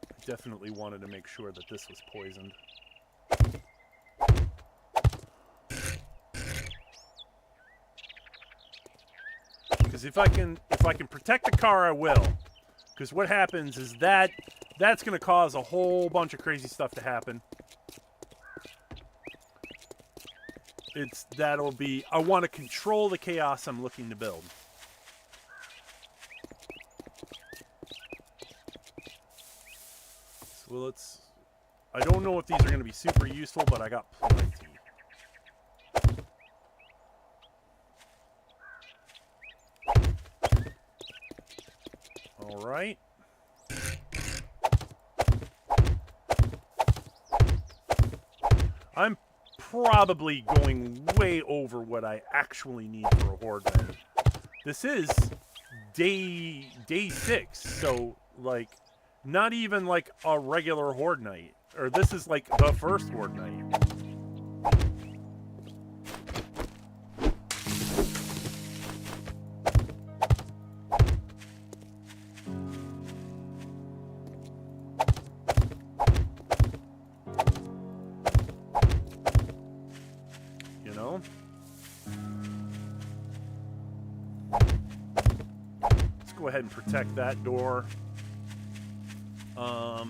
I definitely wanted to make sure that this was poisoned. Because if I can protect the car, I will. Because what happens is that's going to cause a whole bunch of crazy stuff to happen. That'll be, I want to control the chaos I'm looking to build. So I don't know if these are going to be super useful, but I got plenty. All right. I'm probably going way over what I actually need for a Horde night. This is day 6, so like not even like a regular Horde night. Or this is like the first Horde night. Go ahead and protect that door. We'll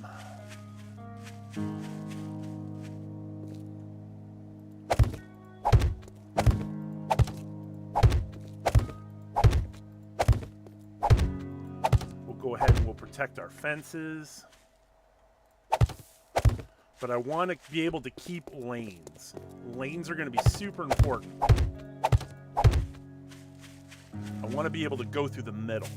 go ahead and we'll protect our fences. But I want to be able to keep lanes. Lanes are going to be super important. I want to be able to go through the middle.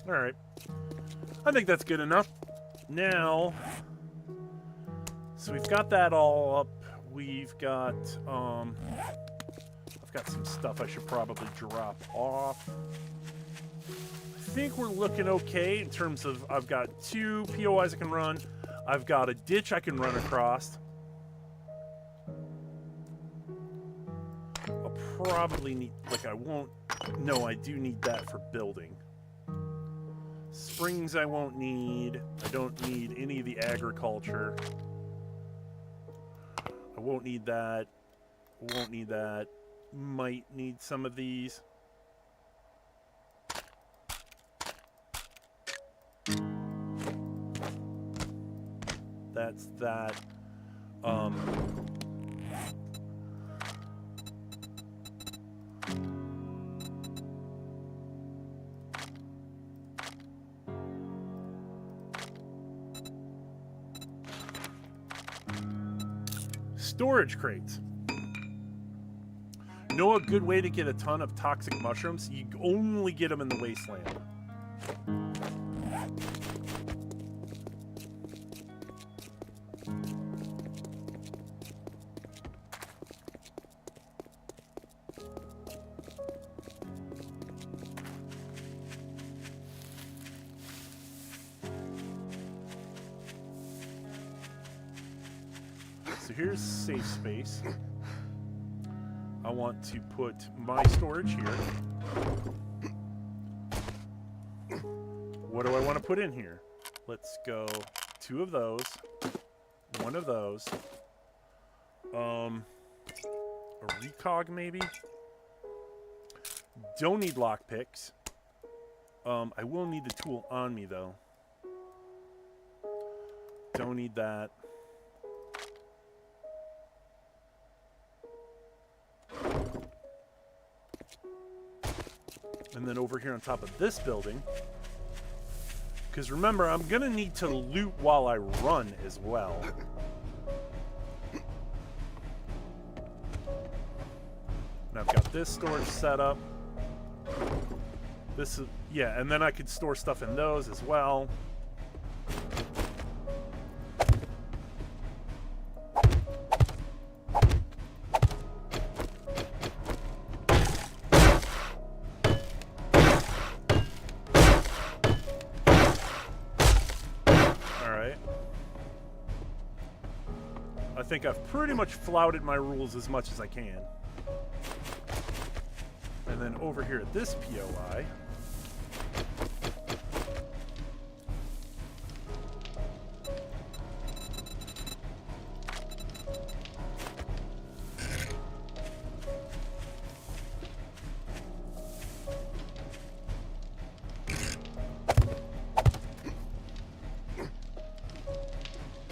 Alright. I think that's good enough. Now, so we've got that all up. We've got, I've got some stuff I should probably drop off. I think we're looking okay in terms of I've got 2 POIs I can run. I've got a ditch I can run across. I'll probably need, like I won't, no, I do need that for building. Springs I won't need. I don't need any of the agriculture. I won't need that. Won't need that. Might need some of these. That's that. Storage crates. Know a good way to get a ton of toxic mushrooms? You only get them in the wasteland. So here's safe space. I want to put my storage here. What do I want to put in here? Let's go 2 of those, 1 of those. A recog maybe? Don't need lockpicks. I will need the tool on me though. Don't need that. And then over here on top of this building, because remember, I'm going to need to loot while I run as well. And I've got this storage set up. This is, yeah, and then I could store stuff in those as well. I think I've pretty much flouted my rules as much as I can. And then over here at this POI,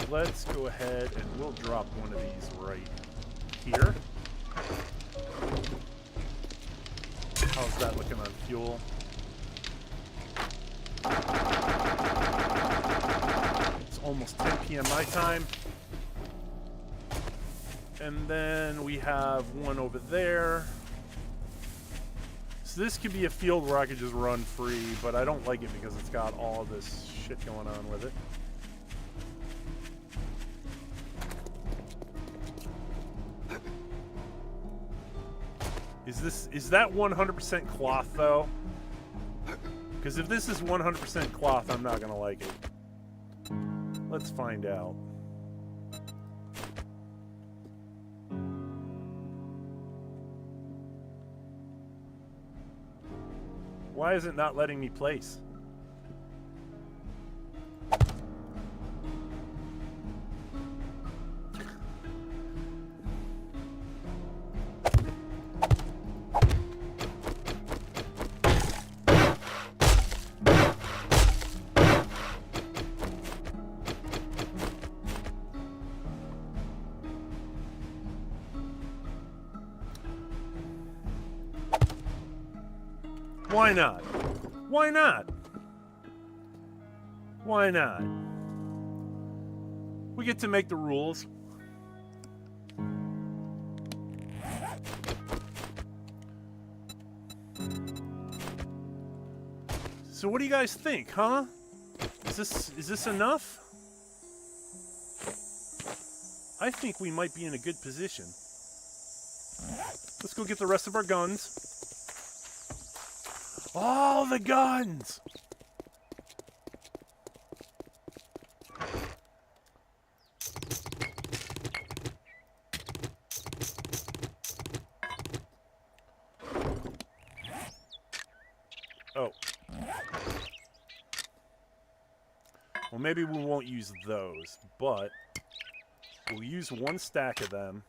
let's go ahead and we'll drop one of these right here. How's that looking on fuel? It's almost 10 p.m. my time. And then we have one over there. So this could be a field where I could just run free, but I don't like it because it's got all this shit going on with it. Is that 100% cloth though? Because if this is 100% cloth, I'm not gonna like it. Let's find out. Why is it not letting me place? Why not? Why not? Why not? We get to make the rules. So what do you guys think, huh? Is this enough? I think we might be in a good position. Let's go get the rest of our guns. All the guns! Oh. Well, maybe we won't use those, but we'll use one stack of them.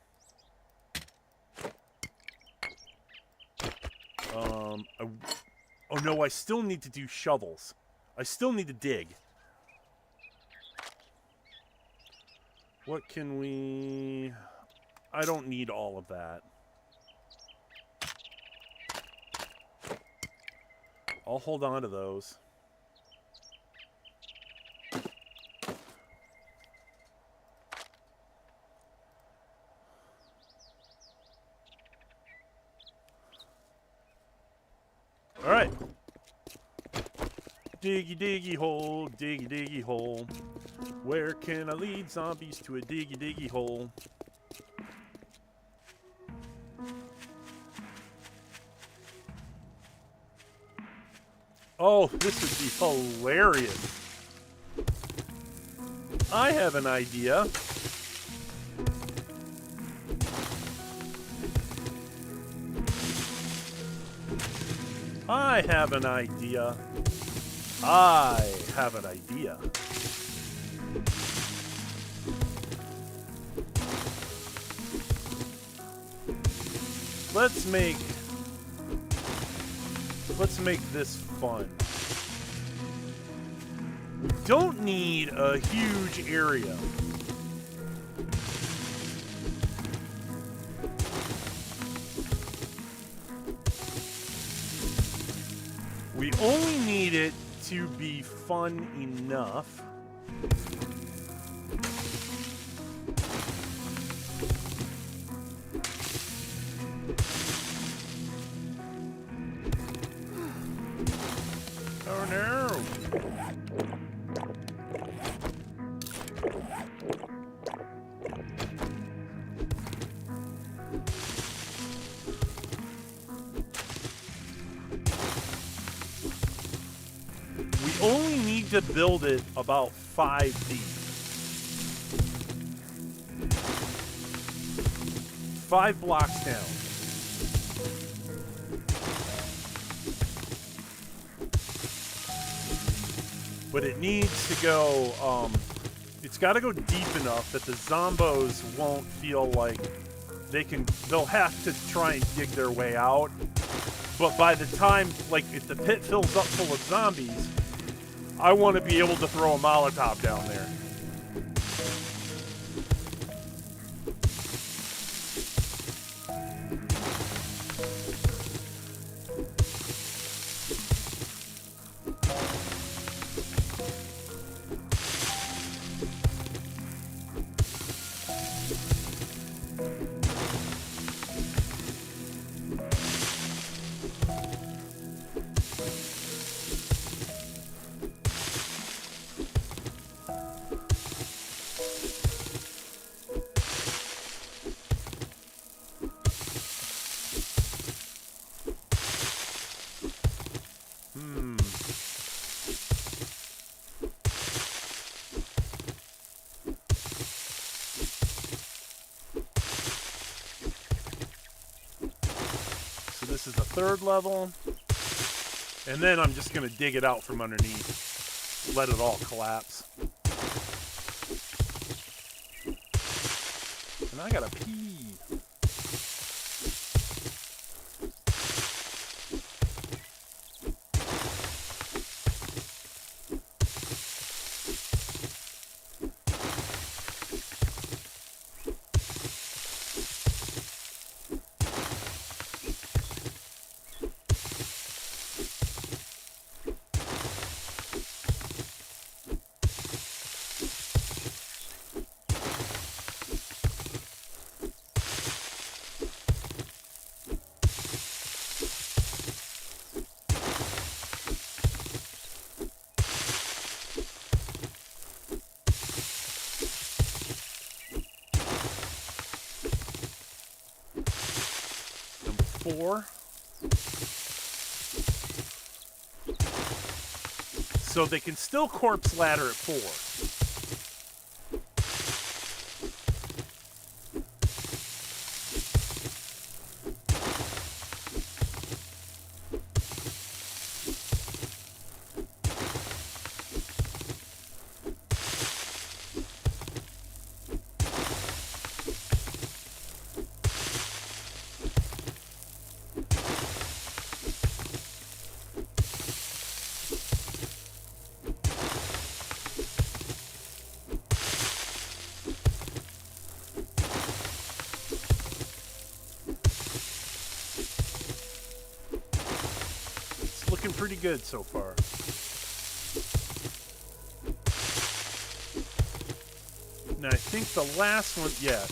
Oh no, I still need to do shovels. I still need to dig. What can we... I don't need all of that. I'll hold on to those. All right. Diggy, diggy hole, diggy, diggy hole. Where can I lead zombies to a diggy, diggy hole? Oh, this would be hilarious. I have an idea. I have an idea. I have an idea. Let's make this fun. We don't need a huge area. We only need it to be fun enough. Oh no! We only need to build it about 5 deep. 5 blocks down. But it needs to go, it's got to go deep enough that the zombos won't feel like they'll have to try and dig their way out. But by the time, like, if the pit fills up full of zombies, I want to be able to throw a Molotov down there. This is the 3rd level. And then I'm just going to dig it out from underneath. Let it all collapse. And I gotta pee. 4. So they can still corpse ladder at 4. Looking pretty good so far. Now I think the last one, yeah,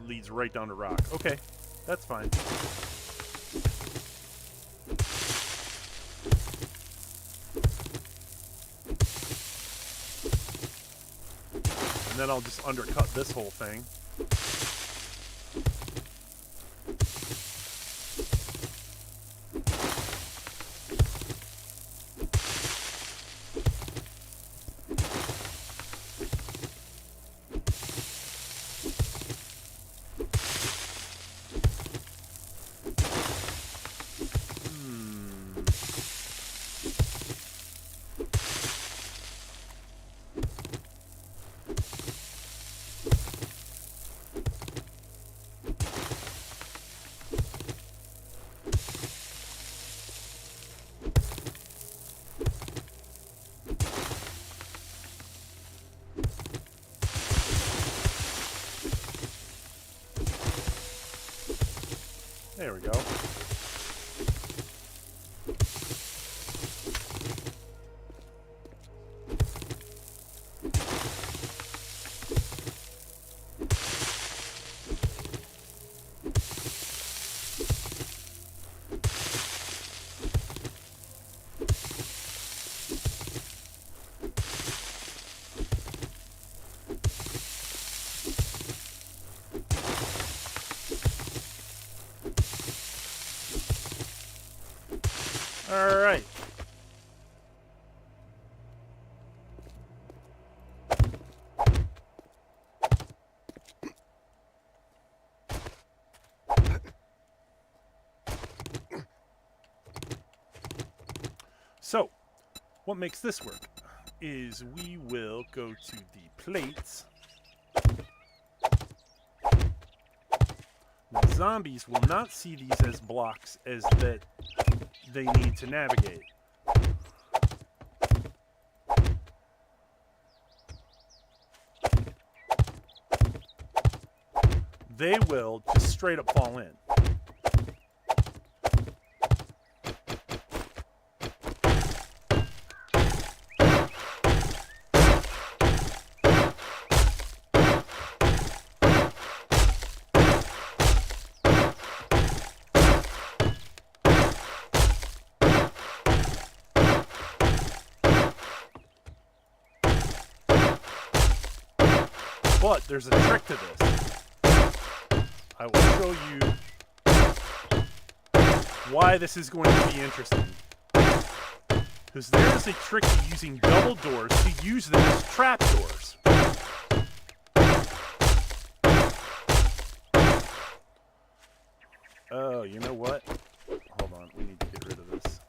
leads right down to rock. Okay, that's fine. And then I'll just undercut this whole thing. There we go. All right. So, what makes this work is we will go to the plates. Now, zombies will not see these as blocks as that they need to navigate. They will just straight up fall in. But there's a trick to this. I will show you why this is going to be interesting. Because there is a trick to using double doors to use them as trapdoors. Oh, you know what? Hold on, we need to get rid of this.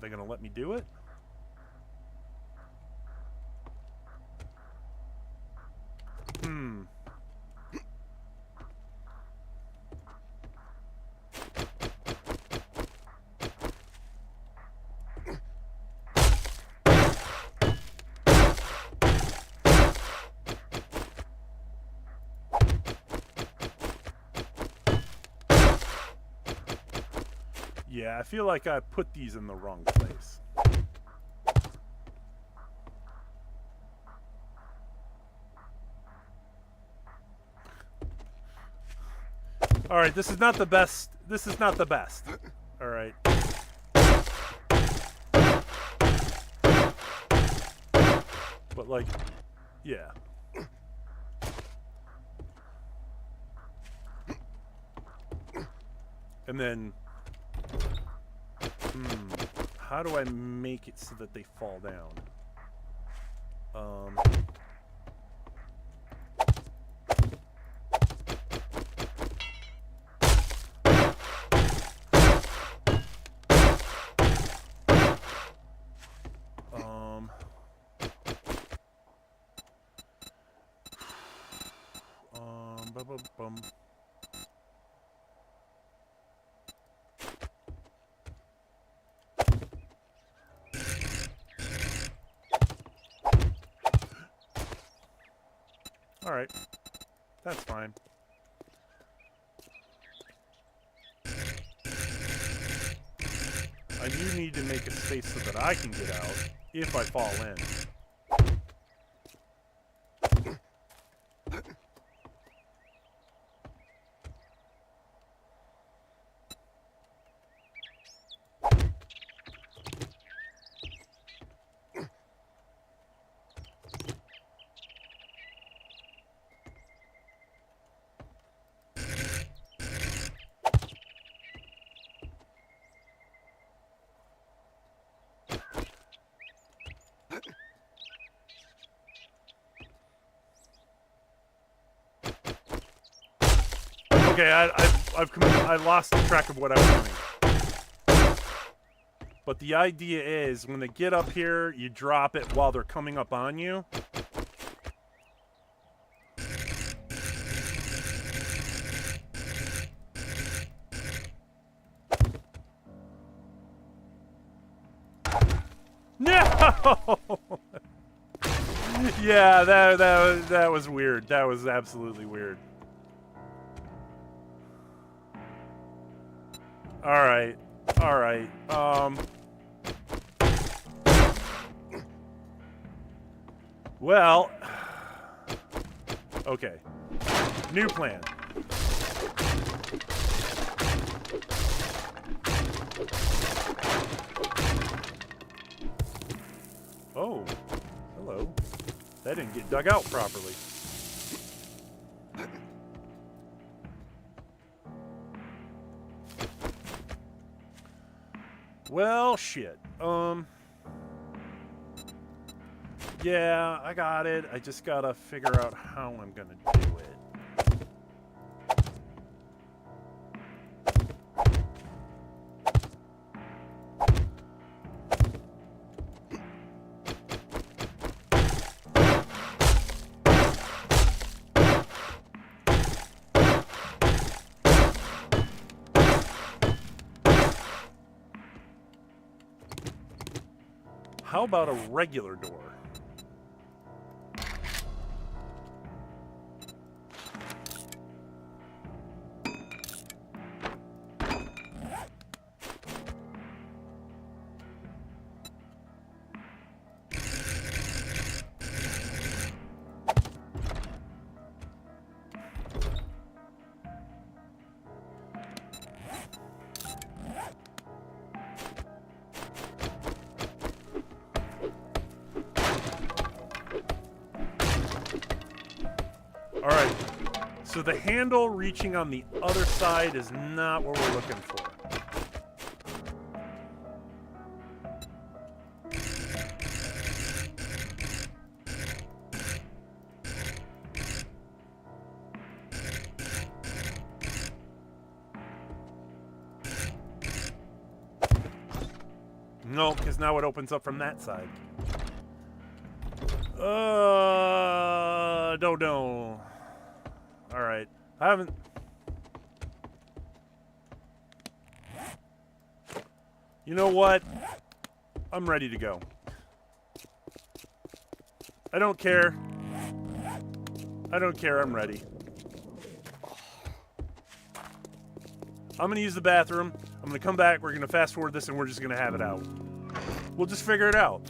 they going to let me do it? Yeah, I feel like I put these in the wrong place. All right, this is not the best. This is not the best. All right. But like, yeah. And then, how do I make it so that they fall down? Bum. All right, that's fine. I do need to make a space so that I can get out if I fall in. Okay, I lost track of what I was doing. But the idea is, when they get up here, you drop it while they're coming up on you. No! Yeah, that was weird. That was absolutely weird. Alright. Alright. Well. Okay. New plan. Oh. Hello. That didn't get dug out properly. Well, shit. Yeah, I got it. I just gotta figure out how I'm gonna do it. How about a regular door? Alright, so the handle reaching on the other side is not what we're looking for. No, because now it opens up from that side. Don't know. Alright. I haven't... You know what? I'm ready to go. I don't care. I don't care, I'm ready. I'm gonna use the bathroom. I'm gonna come back, we're gonna fast forward this, and we're just gonna have it out. We'll just figure it out.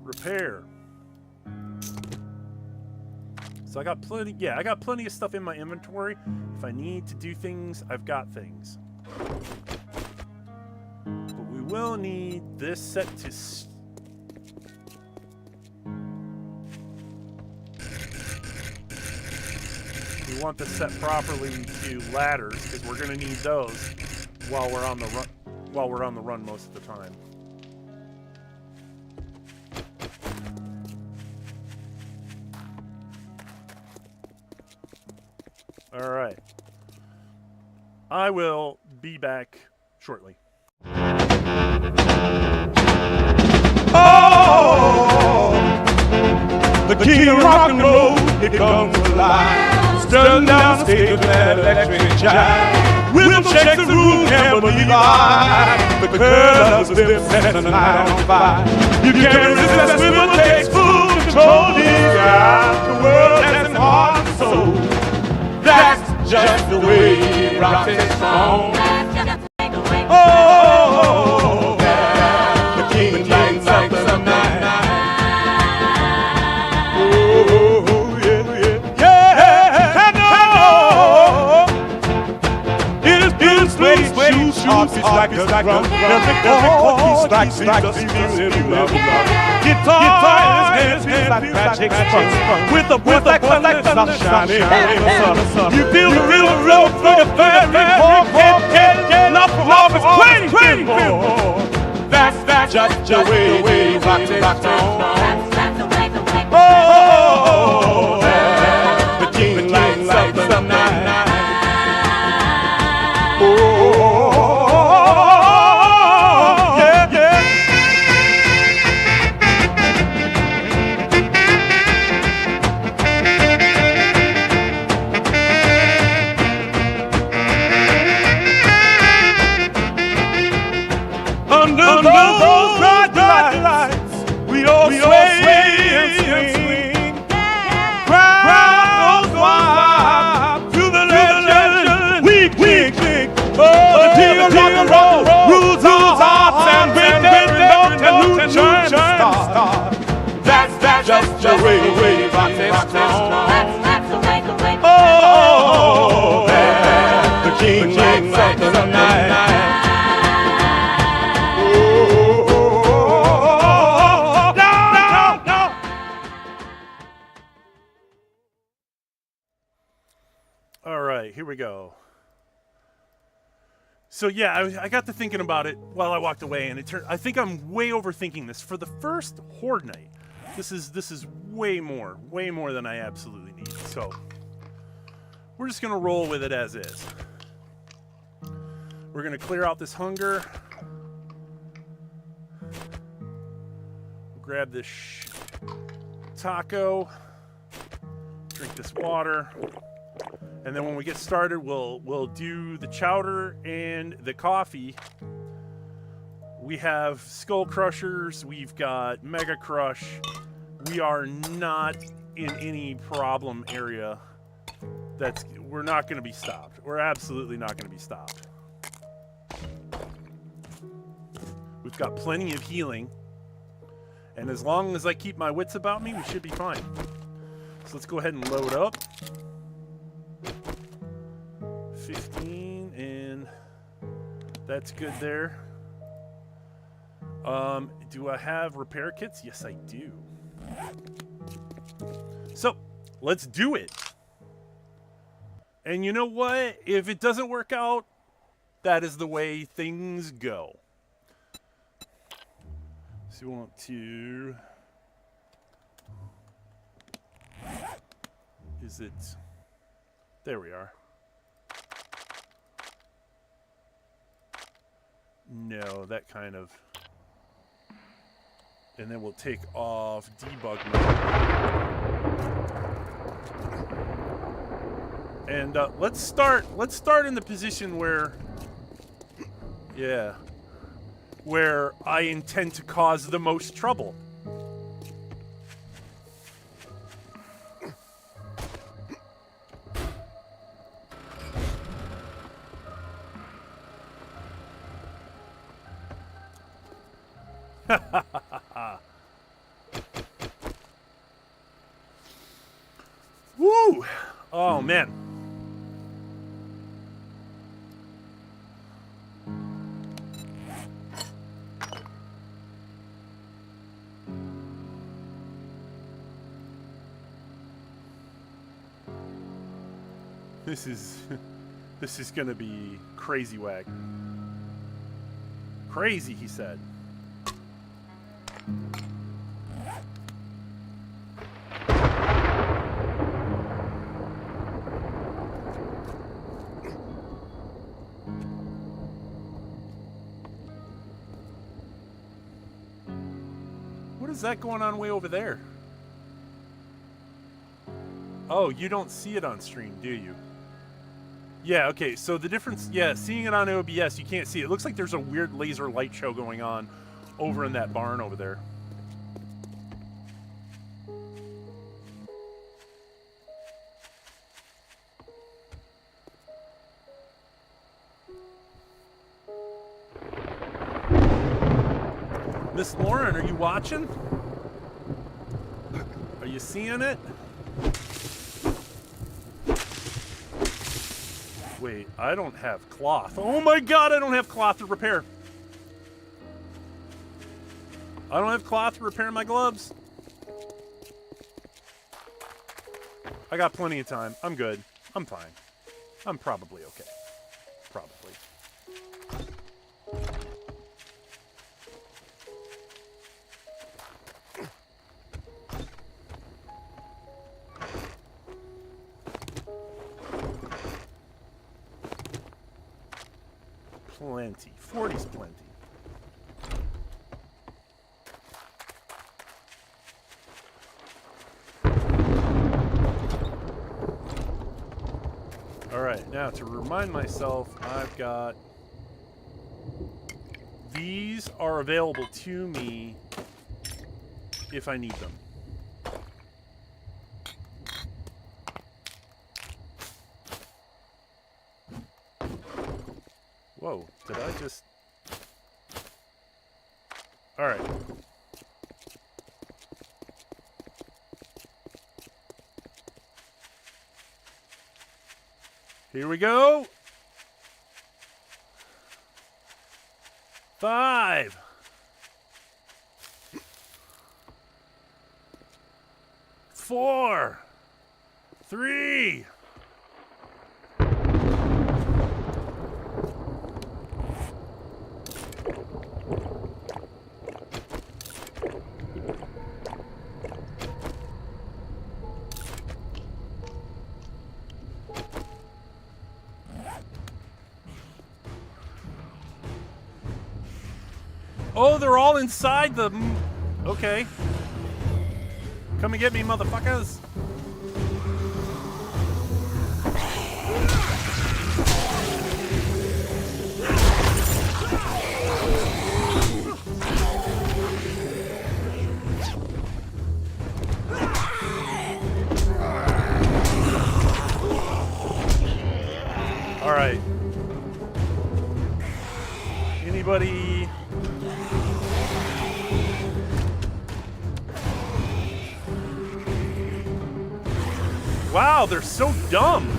Repair. So I got plenty, yeah, I got plenty of stuff in my inventory. If I need to do things, I've got things. But we will need this set to... We want this set properly to ladders, because we're going to need those while we're on the run. While we're on the run most of the time. All right. I will be back shortly. Oh, the king of rock and roll, here comes alive. Stirring down the stage with that electric jive. Rhythm shakes the room, can't believe I. The curl of his lips set the night on fire. You can't resist that rhythm, takes full control. These guys, the world has an heart and soul. That's just the way he rocks his song. Oh, the king lights up the night. Oh, yeah, yeah, I know. In his place, shoes, he's like a drum. Every chord he strikes, he's feeling love. Guitar in his hands like magic sparks. With a breath like thunder shining in the sun. You feel the real flow through your fingers. Can't love is crazy. That's just the way he rocks his song. Oh, the king lights up the night. Under those bright lights, we all sway and swing. Crowd goes wild to the legend. We cling. Oh, the king of rock and roll rules our hearts and bend and shine star. That's just the way he rocks his song. Oh, the king lights up the night. Here we go. So yeah, I got to thinking about it while I walked away, and I think I'm way overthinking this. For the first Horde night, this is way more than I absolutely need. So we're just gonna roll with it as is. We're gonna clear out this hunger. Grab this taco. Drink this water. And then when we get started, we'll do the chowder and the coffee. We have Skull Crushers, we've got Mega Crush. We are not in any problem area. We're not going to be stopped. We're absolutely not going to be stopped. We've got plenty of healing. And as long as I keep my wits about me, we should be fine. So let's go ahead and load up. 15, and that's good there. Do I have repair kits? Yes, I do. So, let's do it. And you know what? If it doesn't work out, that is the way things go. So we want to... Is it... There we are. No, that kind of. And then we'll take off debug mode. And let's start in the position where, yeah, where I intend to cause the most trouble. Woo! Oh, man. This is gonna be crazy whack. Crazy, he said. What is that going on way over there? Oh, you don't see it on stream, do you? Yeah, okay, so the difference, yeah, seeing it on OBS, you can't see it. It looks like there's a weird laser light show going on over in that barn over there. Miss Lauren, are you watching? Are you seeing it? Wait, I don't have cloth. Oh my god, I don't have cloth to repair. I don't have cloth to repair my gloves. I got plenty of time. I'm good. I'm fine. I'm probably okay. Probably. Plenty. 40's plenty. Alright, now to remind myself, I've got... These are available to me if I need them. Whoa, did I just... Alright. Here we go. 5. 4. 3. Oh, they're all inside the... Okay. Come and get me, motherfuckers. All right. Anybody... Wow, they're so dumb.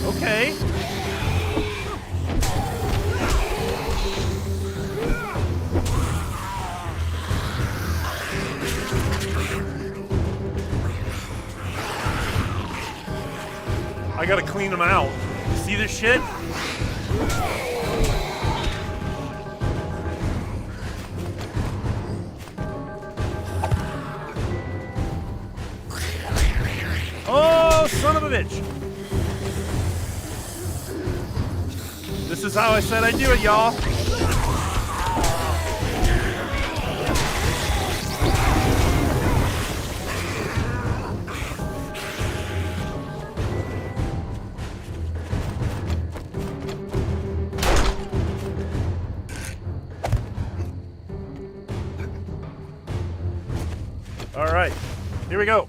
Okay. I gotta clean them out. See this shit? Oh, son of a bitch. This is how I said I'd do it, y'all. All right, here we go.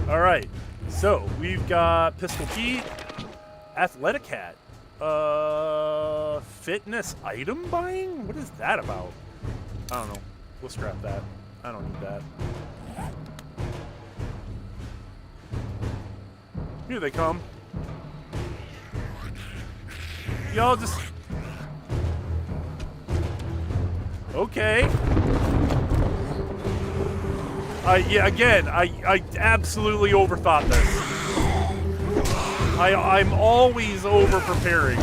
All right, so we've got Pistol Pete, Athletic Hat, fitness item buying? What is that about? I don't know. We'll scrap that. I don't need that. Here they come. Y'all just... Okay. Yeah, again, I absolutely overthought this. I'm always over-preparing.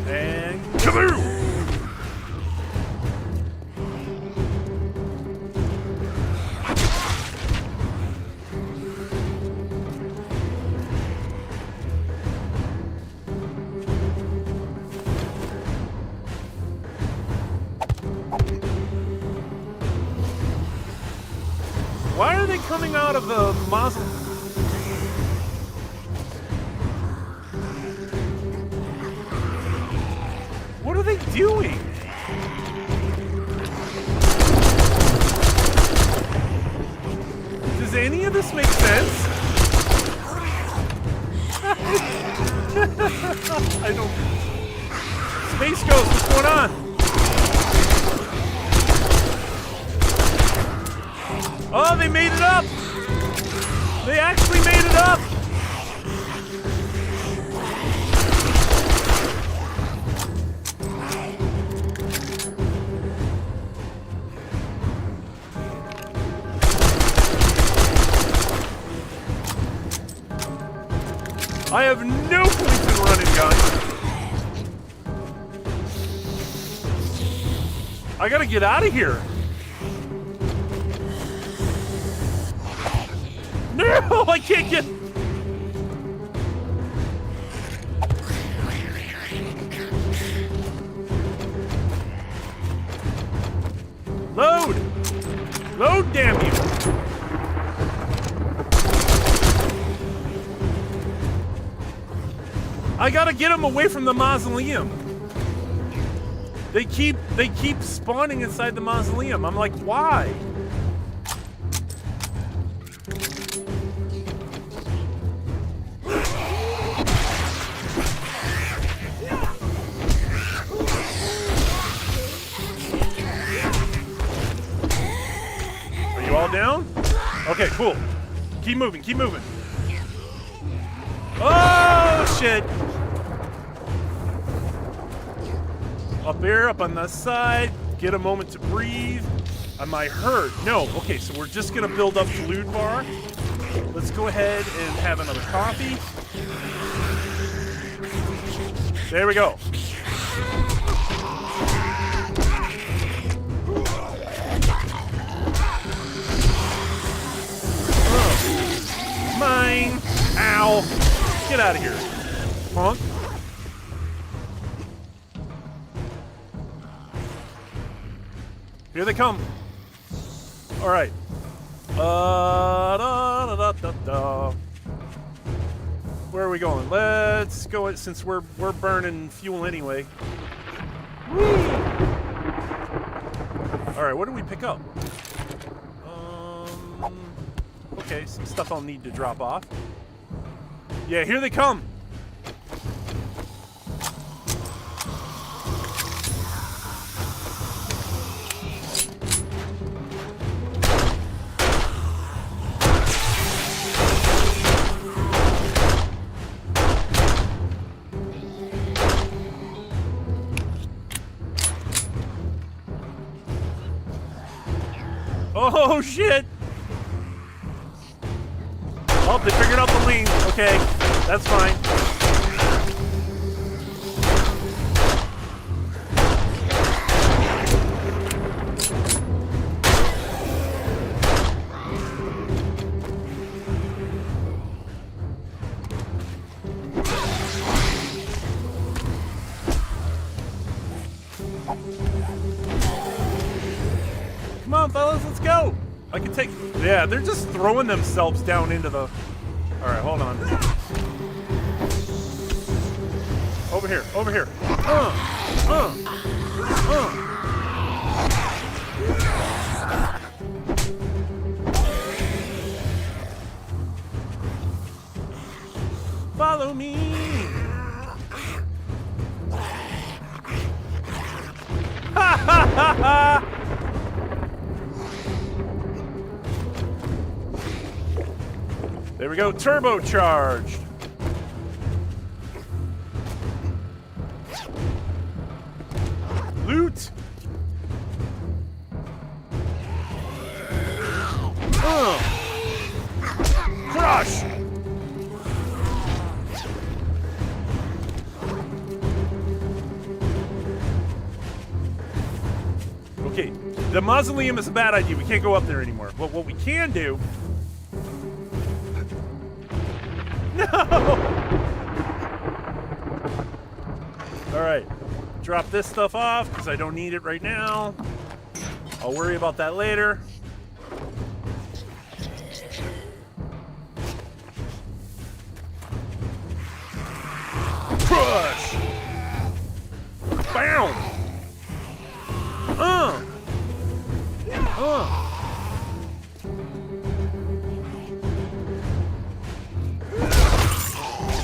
And... Kaboo! Why are they coming out of the mausoleum? What are they doing? Does any of this make sense? I don't... Space Ghost, what's going on? Oh, they made it up! They actually made it up! I have no points in run and gun. I gotta get out of here. No, I can't get... Load! Load, damn you! I gotta get him away from the mausoleum. They keep spawning inside the mausoleum. I'm like, why? All down? Okay, cool. Keep moving, keep moving. Oh, shit. Up here, up on the side. Get a moment to breathe. I might hurt. No, okay, so we're just gonna build up the loot bar. Let's go ahead and have another coffee. There we go. Mine! Ow! Get out of here, punk. Here they come. All right. Where are we going? Let's go since we're burning fuel anyway. Whee! All right. What do we pick up? Okay, some stuff I'll need to drop off. Yeah, here they come. Oh, shit. Oh, they figured out the lane. Okay, that's fine. Yeah, they're just throwing themselves down into the... Alright, hold on. Over here, over here. Follow me. Ha ha ha ha! There we go, turbocharged. Loot. Crush. Okay, the mausoleum is a bad idea. We can't go up there anymore. But what we can do... No! Alright, drop this stuff off because I don't need it right now. I'll worry about that later. Crush! Bam!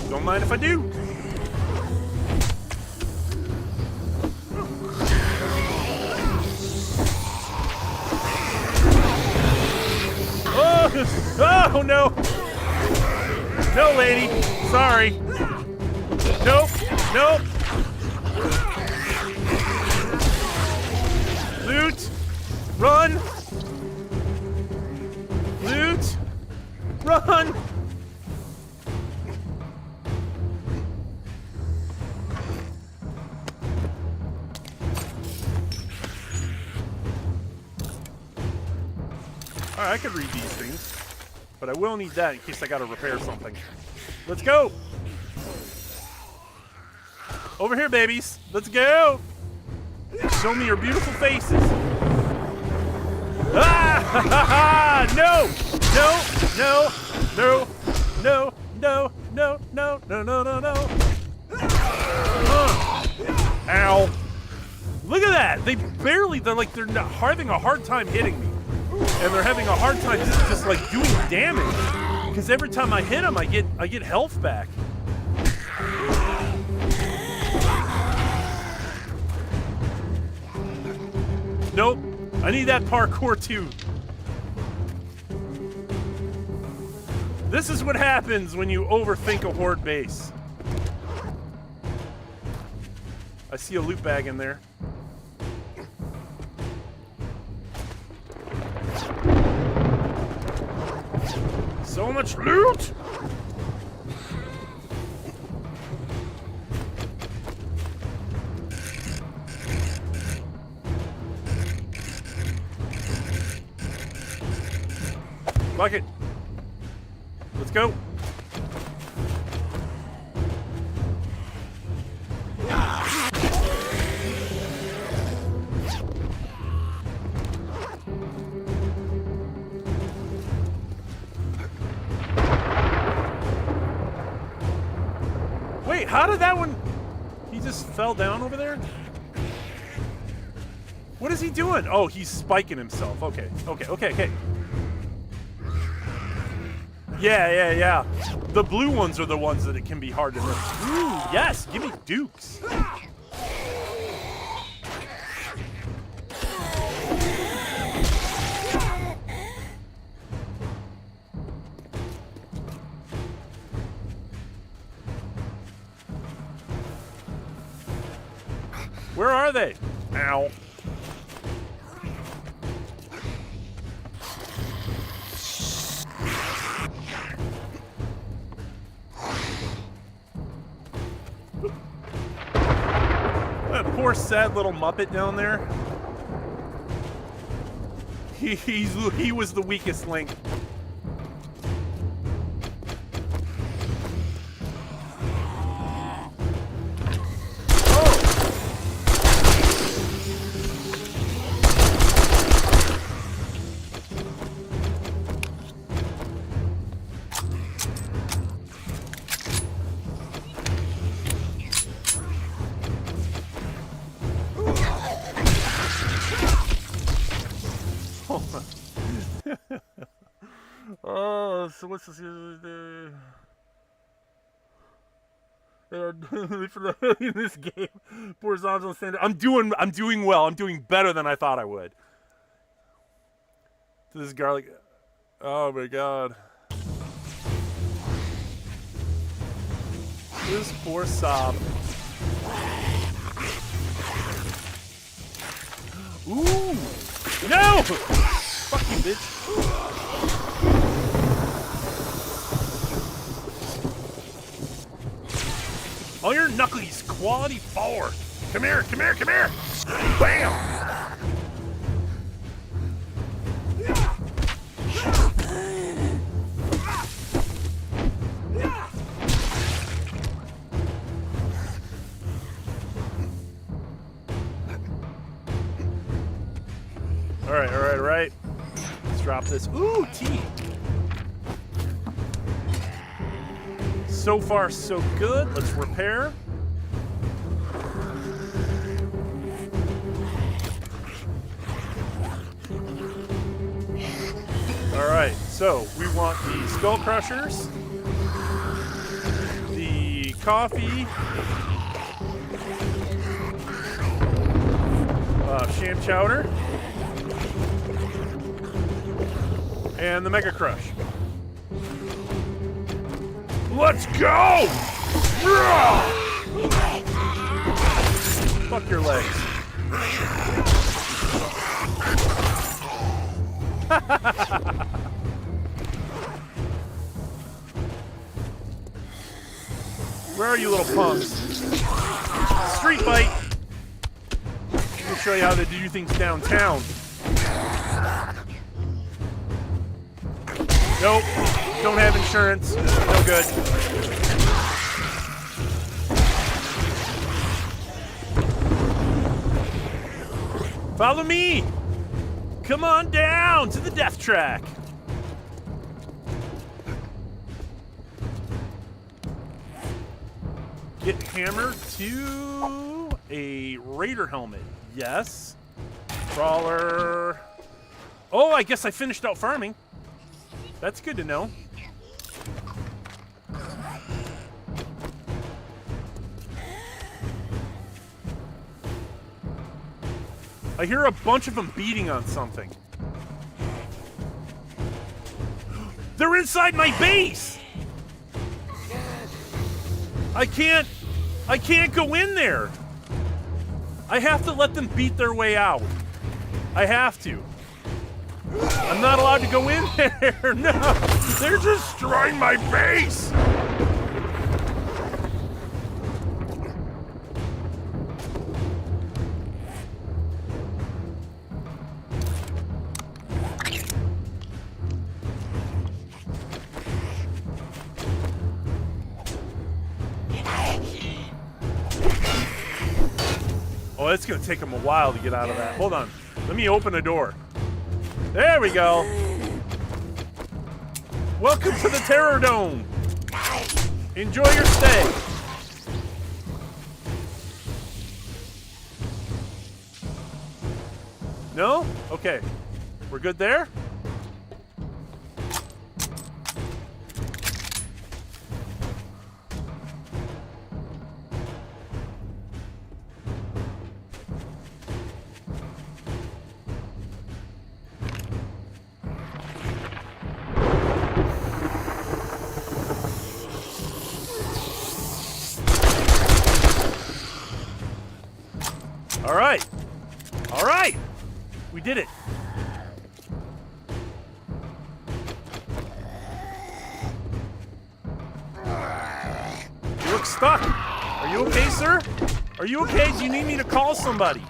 Don't mind if I do. Oh no! No, lady. Sorry. Nope. Nope. Loot. Run. Loot. Run. Alright, I could read these things. But I will need that in case I gotta repair something. Let's go! Over here, babies! Let's go! Show me your beautiful faces! Ah! Ha, ha, ha! No! No! No! No! No! No! No! No! No! No! No! Ow! Look at that! They're not having a hard time hitting me. And they're having a hard time just like doing damage. Because every time I hit them, I get health back. Nope. I need that parkour too. This is what happens when you overthink a horde base. I see a loot bag in there. So much loot! Bucket. Let's go. Wait, how did that one... He just fell down over there? What is he doing? Oh, he's spiking himself. Okay, okay, okay, okay. Yeah. The blue ones are the ones that it can be hard to miss. Ooh, yes, give me dukes. Where are they? Ow. That poor sad little Muppet down there. He was the weakest link. Oh, so what's this? For in this game, poor zombies on stand. I'm doing well. I'm doing better than I thought I would. This garlic. Oh my god. This poor sob. Ooh! No! Fuck you, bitch. Iron Knuckles, quality 4. Come here, come here, come here! Bam! All right. Let's drop this. Ooh, tea. So far, so good. Let's repair. All right, so we want the skull crushers, the coffee, sham chowder, and the mega crush. Let's go! Fuck your legs. Where are you, little punks? Street fight! Let me show you how they do things downtown. Nope. Don't have insurance. No good. Follow me! Come on down to the death track. Get hammer to a raider helmet. Yes. Crawler. Oh, I guess I finished out farming. That's good to know. I hear a bunch of them beating on something. They're inside my base! I can't go in there. I have to let them beat their way out. I have to. I'm not allowed to go in there. No, they're destroying my base. Oh, it's going to take them a while to get out of that. Hold on. Let me open a door. There we go. Welcome to the Terror Dome. Enjoy your stay. No? Okay. We're good there? All right. We did it. You look stuck. Are you okay, sir? Are you okay? Do you need me to call somebody?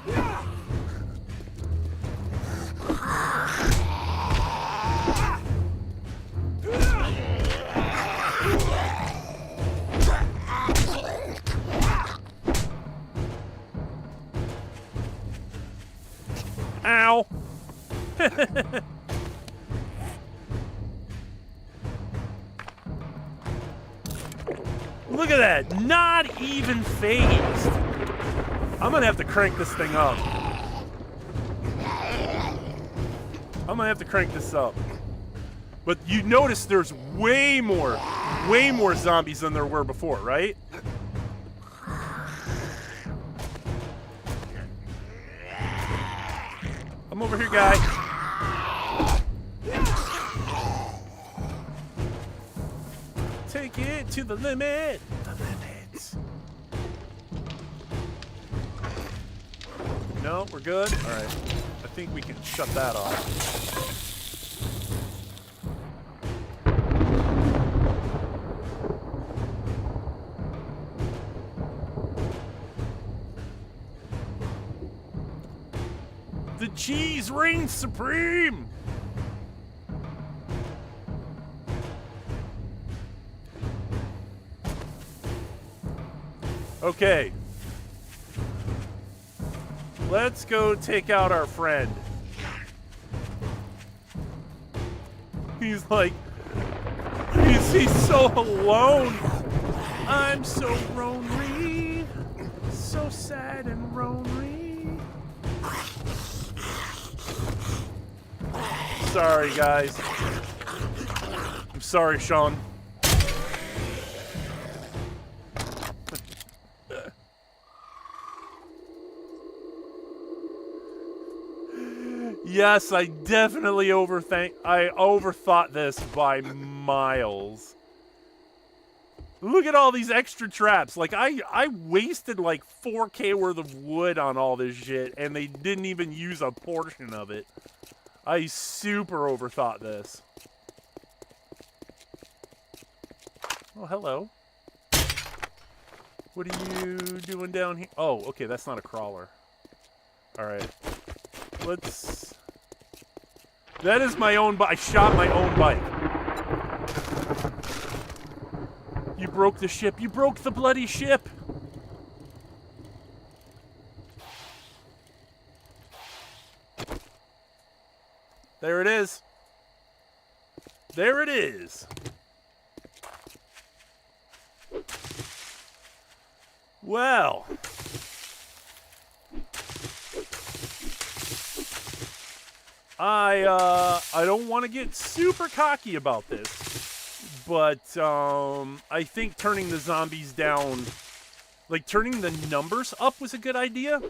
Ow. Look at that. Not even phased. I'm going to have to crank this thing up. I'm going to have to crank this up. But you notice there's way more zombies than there were before, right? I'm over here, guy. Take it to the limit. The limits. No, we're good. All right. I think we can shut that off. The cheese reigns supreme! Okay. Let's go take out our friend. He's like... He's so alone. I'm so lonely. So sad and lonely. Sorry, guys. I'm sorry, Sean. Yes, I definitely overthought this by miles. Look at all these extra traps. Like, I wasted like 4K worth of wood on all this shit, and they didn't even use a portion of it. I super overthought this. Oh, hello. What are you doing down here? Oh, okay, that's not a crawler. Alright. Let's... That is my own bike. I shot my own bike. You broke the ship. You broke the bloody ship. There it is. There it is. Well. I don't want to get super cocky about this, but I think turning the zombies down, like turning the numbers up was a good idea.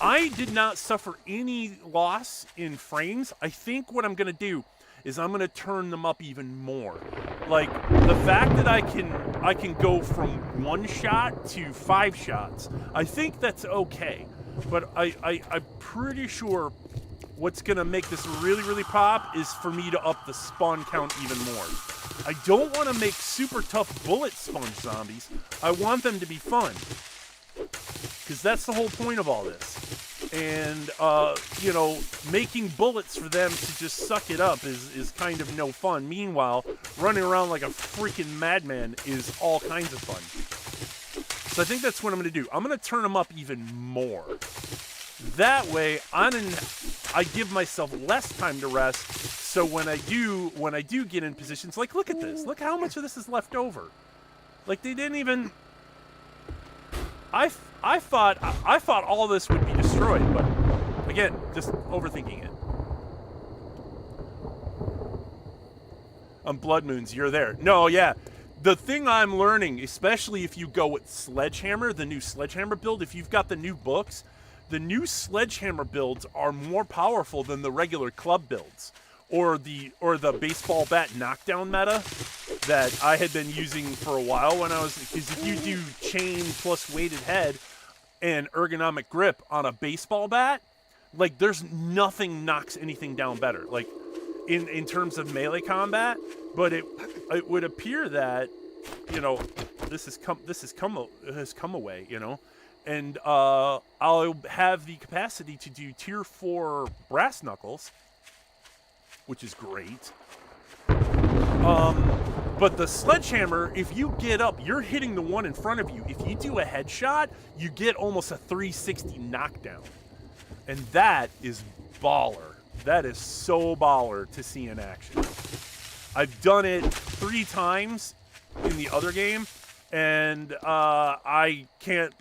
I did not suffer any loss in frames. I think what I'm going to do is I'm going to turn them up even more. Like, the fact that I can go from 1 shot to 5 shots, I think that's okay. But I'm pretty sure what's going to make this really, really pop is for me to up the spawn count even more. I don't want to make super tough bullet sponge zombies. I want them to be fun. Because that's the whole point of all this. And, you know, making bullets for them to just suck it up is kind of no fun. Meanwhile, running around like a freaking madman is all kinds of fun. So I think that's what I'm going to do. I'm going to turn them up even more. That way, I give myself less time to rest. So when I do get in positions, like, look at this. Look how much of this is left over. Like, they didn't even... I thought all this would be destroyed, but again, just overthinking it. On Blood Moons, you're there. No, yeah. The thing I'm learning, especially if you go with Sledgehammer, the new Sledgehammer build, if you've got the new books, the new Sledgehammer builds are more powerful than the regular club builds. Or the baseball bat knockdown meta that I had been using for a while when I was... Because if you do chain plus weighted head and ergonomic grip on a baseball bat, like, there's nothing knocks anything down better. Like, in terms of melee combat, but it would appear that, you know, this has come away, you know, and I'll have the capacity to do tier 4 brass knuckles, which is great. But the sledgehammer, if you get up, you're hitting the one in front of you. If you do a headshot, you get almost a 360 knockdown. And that is baller. That is so baller to see in action. I've done it 3 times in the other game, and I can't...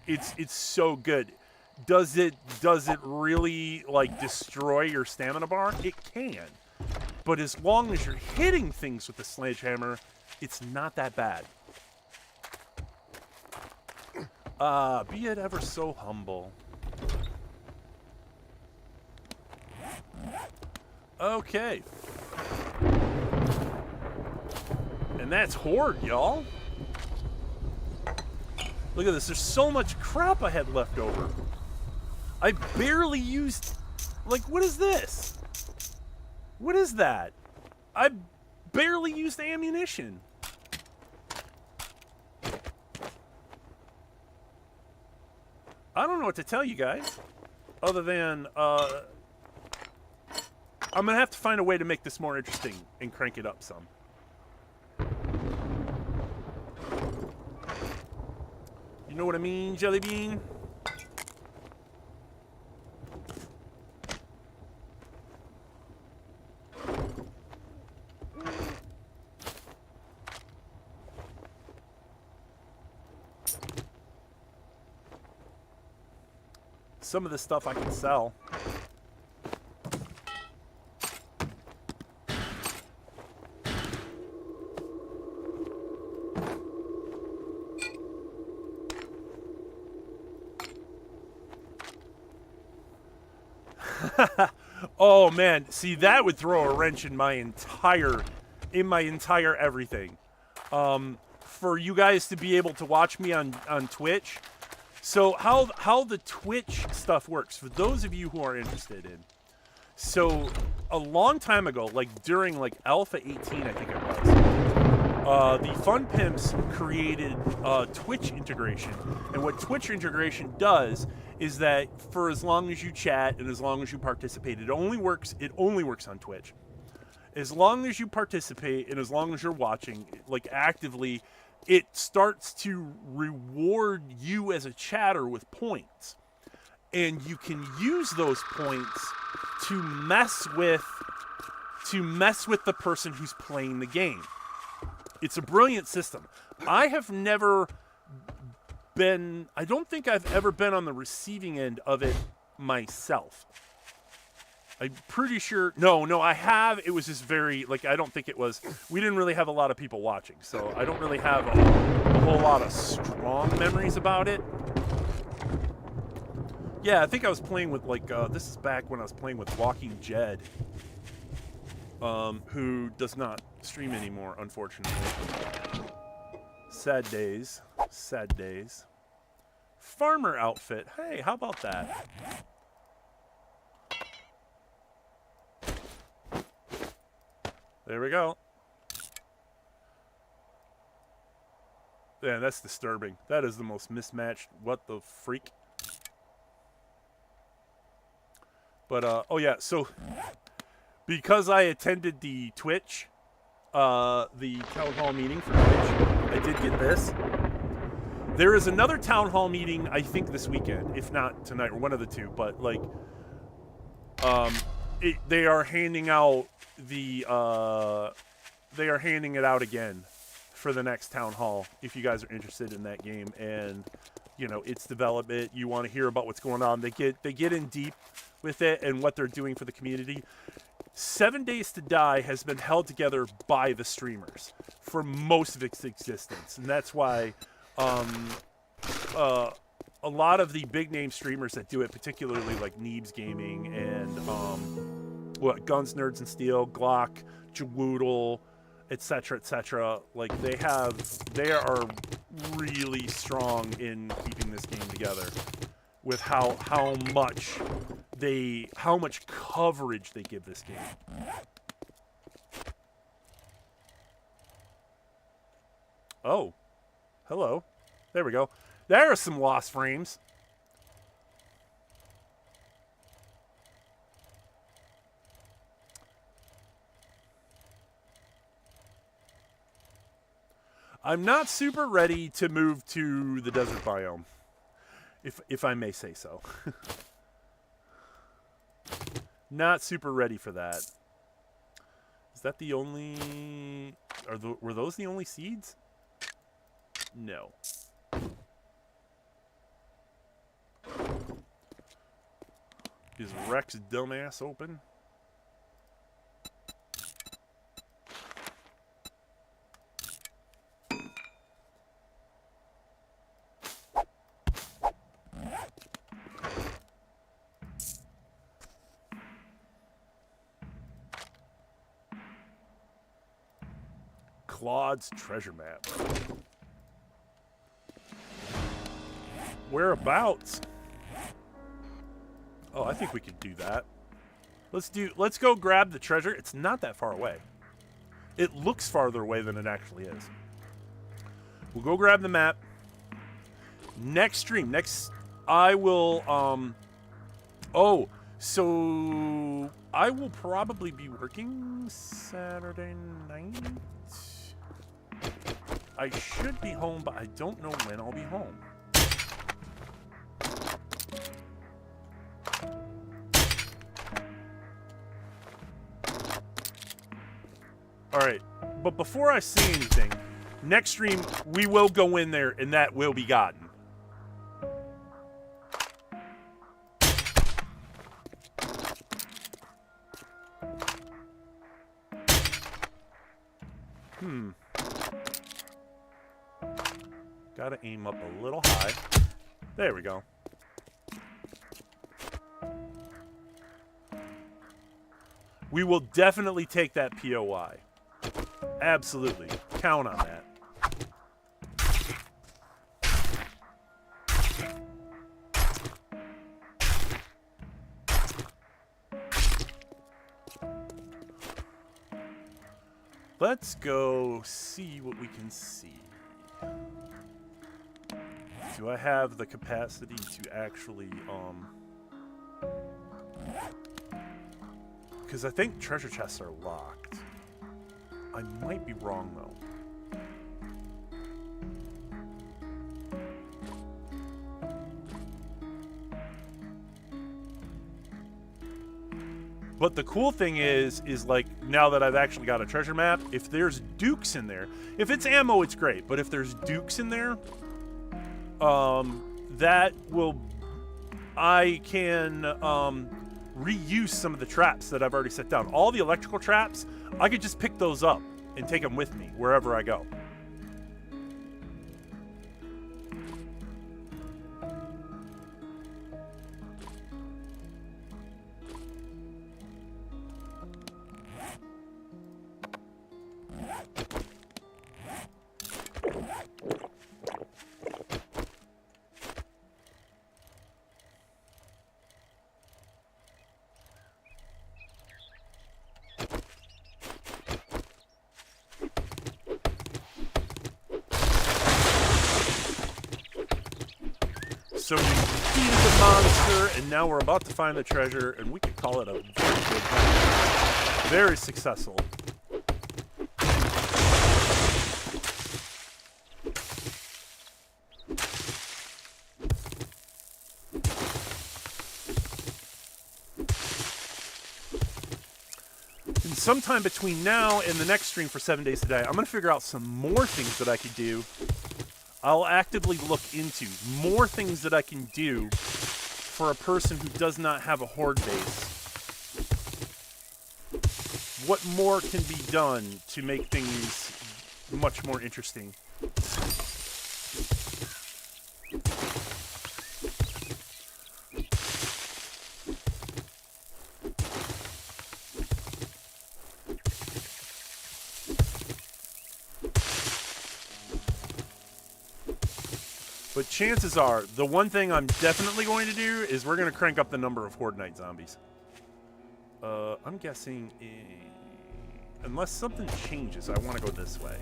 It's so good. Does it really, like, destroy your stamina bar? It can. But as long as you're hitting things with the sledgehammer, it's not that bad. Be it ever so humble. Okay. And that's Horde, y'all. Look at this. There's so much crap I had left over. I barely used... Like, what is this? What is that? I barely used ammunition. I don't know what to tell you guys. Other than, I'm going to have to find a way to make this more interesting and crank it up some. You know what I mean, Jelly Bean? Some of this stuff I can sell. Oh man, see that would throw a wrench in my entire everything. For you guys to be able to watch me on Twitch. So how the Twitch stuff works, for those of you who are interested in. So a long time ago, like during like Alpha 18, I think it was, the Fun Pimps created Twitch integration. And what Twitch integration does is that for as long as you chat and as long as you participate, it only works on Twitch. As long as you participate and as long as you're watching, like actively, it starts to reward you as a chatter with points. And you can use those points to mess with the person who's playing the game. It's a brilliant system. I don't think I've ever been on the receiving end of it myself. I'm pretty sure, no, I have. It was just very, like, I don't think it was, we didn't really have a lot of people watching, so I don't really have a whole lot of strong memories about it. Yeah, I think I was playing with, like, this is back when I was playing with Walking Jed, who does not stream anymore, unfortunately. Sad days. Sad days. Farmer outfit. Hey, how about that? There we go. Yeah, that's disturbing. That is the most mismatched. What the freak? But, oh yeah, so because I attended the Twitch, the town hall meeting for Twitch, I did get this. There is another town hall meeting, I think this weekend, if not tonight, or one of the two, but like, they are handing out they are handing it out again for the next town hall if you guys are interested in that game and you know its development. You want to hear about what's going on. They get in deep with it and what they're doing for the community. 7 Days to Die has been held together by the streamers for most of its existence, and that's why a lot of the big name streamers that do it, particularly like Neebs Gaming and Guns, Nerds, and Steel, Glock, Jawoodle, etc., like they are really strong in keeping this game together with how much coverage they give this game. Oh, hello. There we go. There are some lost frames. I'm not super ready to move to the desert biome, if I may say so. Not super ready for that. Is that the only... were those the only seeds? No. Is Rex dumbass open? Claude's treasure map. Whereabouts? Oh, I think we could do that. Let's go grab the treasure. It's not that far away. It looks farther away than it actually is. We'll go grab the map. Next stream, I will, oh, so I will probably be working Saturday night. I should be home, but I don't know when I'll be home. All right, but before I say anything, next stream we will go in there and that will be gotten. Gotta aim up a little high. There we go. We will definitely take that POI. Absolutely. Count on that. Let's go see what we can see. Do I have the capacity to actually, because I think treasure chests are locked. I might be wrong, though. But the cool thing is like, now that I've actually got a treasure map, if there's dukes in there, if it's ammo, it's great. But if there's dukes in there, that will, I can reuse some of the traps that I've already set down. All the electrical traps, I could just pick those up and take them with me wherever I go. So we defeated the monster, and now we're about to find the treasure, and we could call it a very good night. Very successful. And sometime between now and the next stream for 7 days today, I'm going to figure out some more things that I could do. I'll actively look into more things that I can do for a person who does not have a Horde base. What more can be done to make things much more interesting? But chances are, the one thing I'm definitely going to do is we're going to crank up the number of Horde Night zombies. I'm guessing, unless something changes, I want to go this way.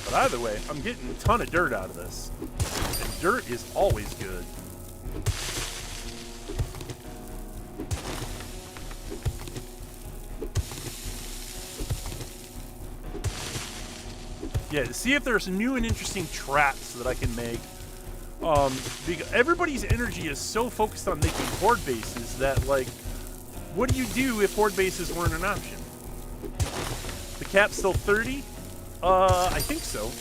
But either way, I'm getting a ton of dirt out of this. And dirt is always good. Yeah, see if there's new and interesting traps that I can make. Because everybody's energy is so focused on making Horde bases that, like, what do you do if Horde bases weren't an option? The cap's still 30? I think so.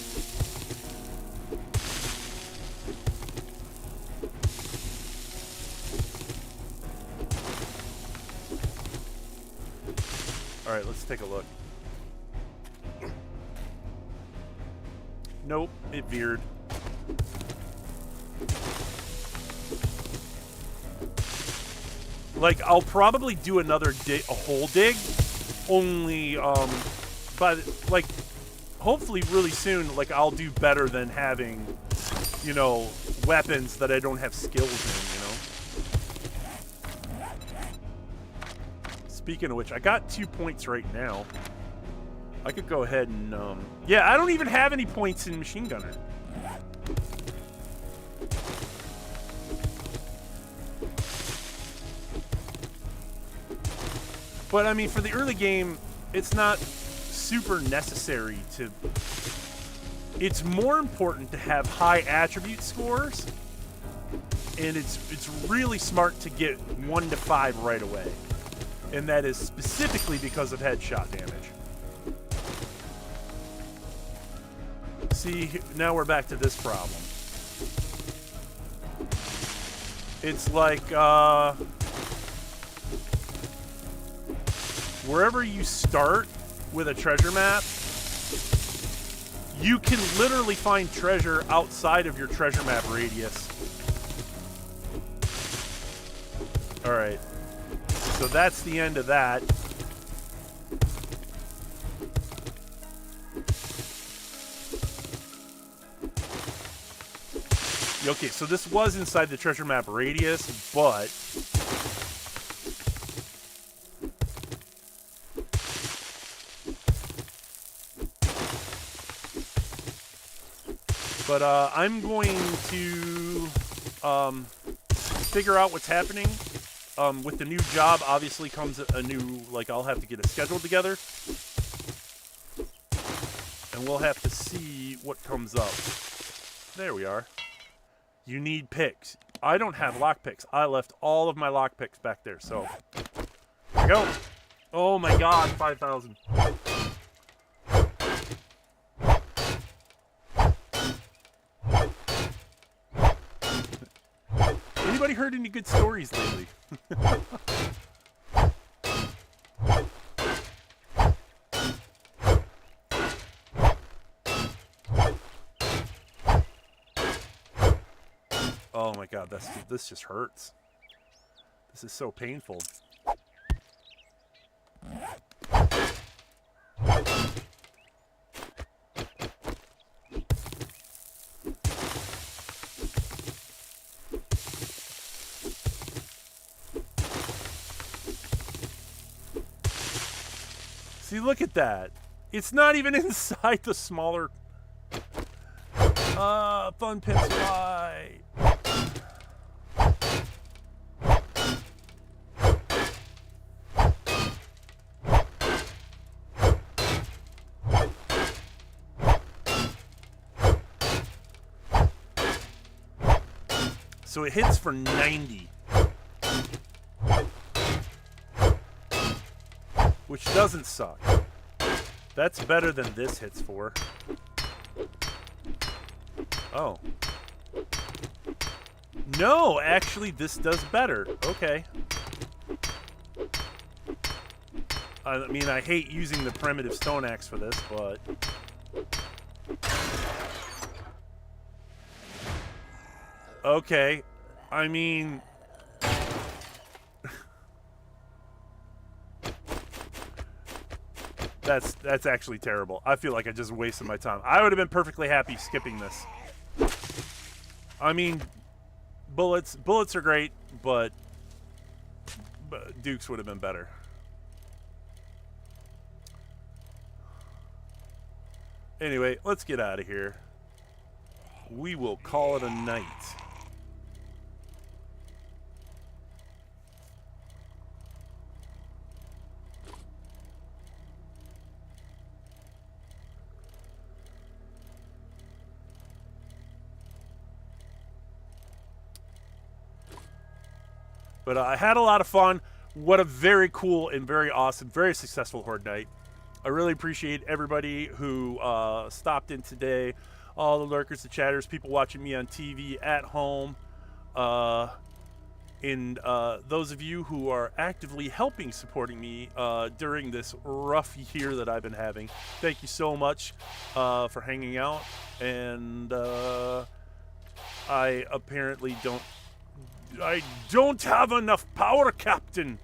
Alright, let's take a look. Nope, it veered. Like, I'll probably do another dig, a hole dig, only, but like, hopefully really soon, like, I'll do better than having, you know, weapons that I don't have skills in, you know? Speaking of which, I got 2 points right now. I could go ahead and, yeah, I don't even have any points in Machine Gunner. But, I mean, for the early game, it's not super necessary to... It's more important to have high attribute scores, and it's really smart to get 1 to 5 right away. And that is specifically because of headshot damage. See, now we're back to this problem. It's like, wherever you start with a treasure map, you can literally find treasure outside of your treasure map radius. Alright. So that's the end of that. Okay, so this was inside the treasure map radius, but... But I'm going to figure out what's happening. With the new job, obviously comes a new, like, I'll have to get a schedule together. And we'll have to see what comes up. There we are. You need picks. I don't have lock picks. I left all of my lock picks back there, so. Here we go. Oh my god, 5,000. Anybody heard any good stories lately? Oh my god, this just hurts. This is so painful. See, look at that. It's not even inside the smaller... Fun Pips Y. So it hits for 90. Which doesn't suck. That's better than this hits for. Oh. No, actually this does better. Okay. I mean, I hate using the primitive stone axe for this, but... Okay. I mean... That's actually terrible. I feel like I just wasted my time. I would have been perfectly happy skipping this. I mean, bullets are great, but Dukes would have been better. Anyway, let's get out of here. We will call it a night. But I had a lot of fun. What a very cool and very awesome, very successful Horde night. I really appreciate everybody who stopped in today. All the lurkers, the chatters, people watching me on TV at home. And those of you who are actively helping supporting me during this rough year that I've been having. Thank you so much for hanging out. And I apparently don't have enough power, Captain.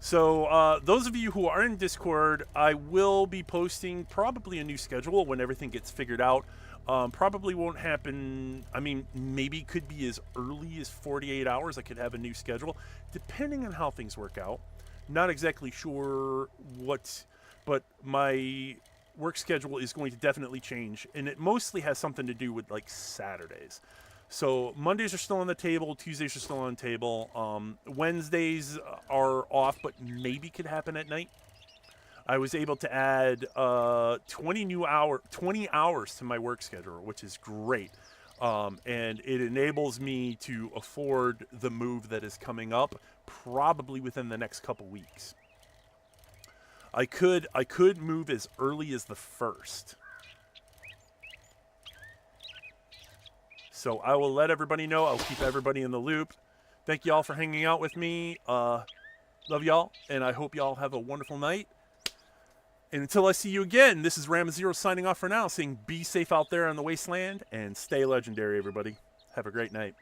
So those of you who are in Discord, I will be posting probably a new schedule when everything gets figured out. Probably won't happen. I mean, maybe could be as early as 48 hours. I could have a new schedule, depending on how things work out. Not exactly sure what, but my work schedule is going to definitely change, and it mostly has something to do with like Saturdays. So Mondays are still on the table, Tuesdays are still on the table. Wednesdays are off, but maybe could happen at night. I was able to add 20 hours to my work schedule, which is great. And it enables me to afford the move that is coming up probably within the next couple weeks. I could move as early as the 1st. So I will let everybody know. I'll keep everybody in the loop. Thank y'all for hanging out with me. Love y'all, and I hope y'all have a wonderful night. And until I see you again, this is Ramazero signing off for now, saying be safe out there on the wasteland and stay legendary, everybody. Have a great night.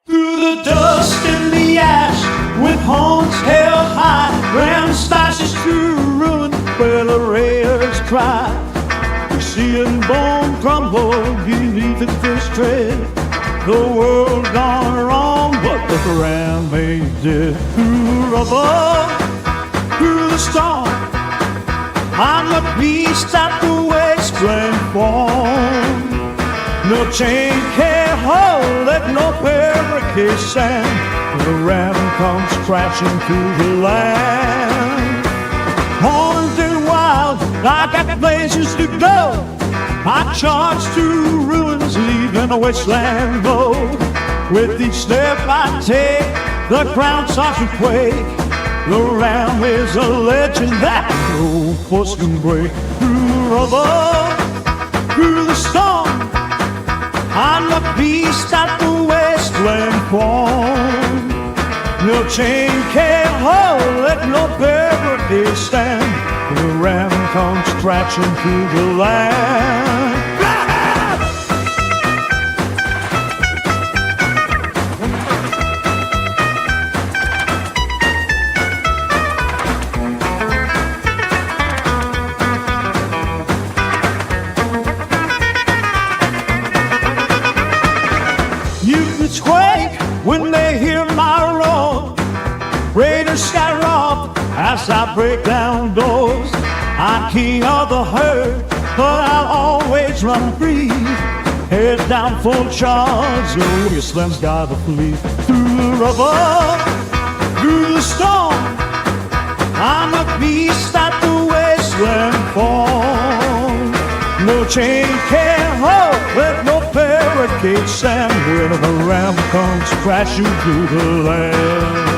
Through the dust and the ash, with horns held high, Ram slashes through ruin where the raiders cry. We see a bone crumble beneath its first tread. The world gone wrong, but the Ram ain't dead. Through rubble, through the storm, I'm the beast at the wasteland form. No chain can't hold it, no barricade stand. The Ram comes crashing through the land. Horned and wild, I got places to go. I charge through ruins, leaving a wasteland glow. With each step I take, the ground starts to quake. The Ram is a legend that no force can break. Through rubble, through the storm, I'm the beast at the wasteland form. No chain can't hold it, no barricade stand. The Ram comes crashing through the land. Quake when they hear my roar. Raiders scatter off as I break down doors. I'm king of the herd, but I'll always run free. Head down full charge, the wasteland's gotta flee. Through the rubble, through the storm, I'm a beast at the wasteland form. No chain can hold, with no barricade stand. When the Ram comes crashing through the land.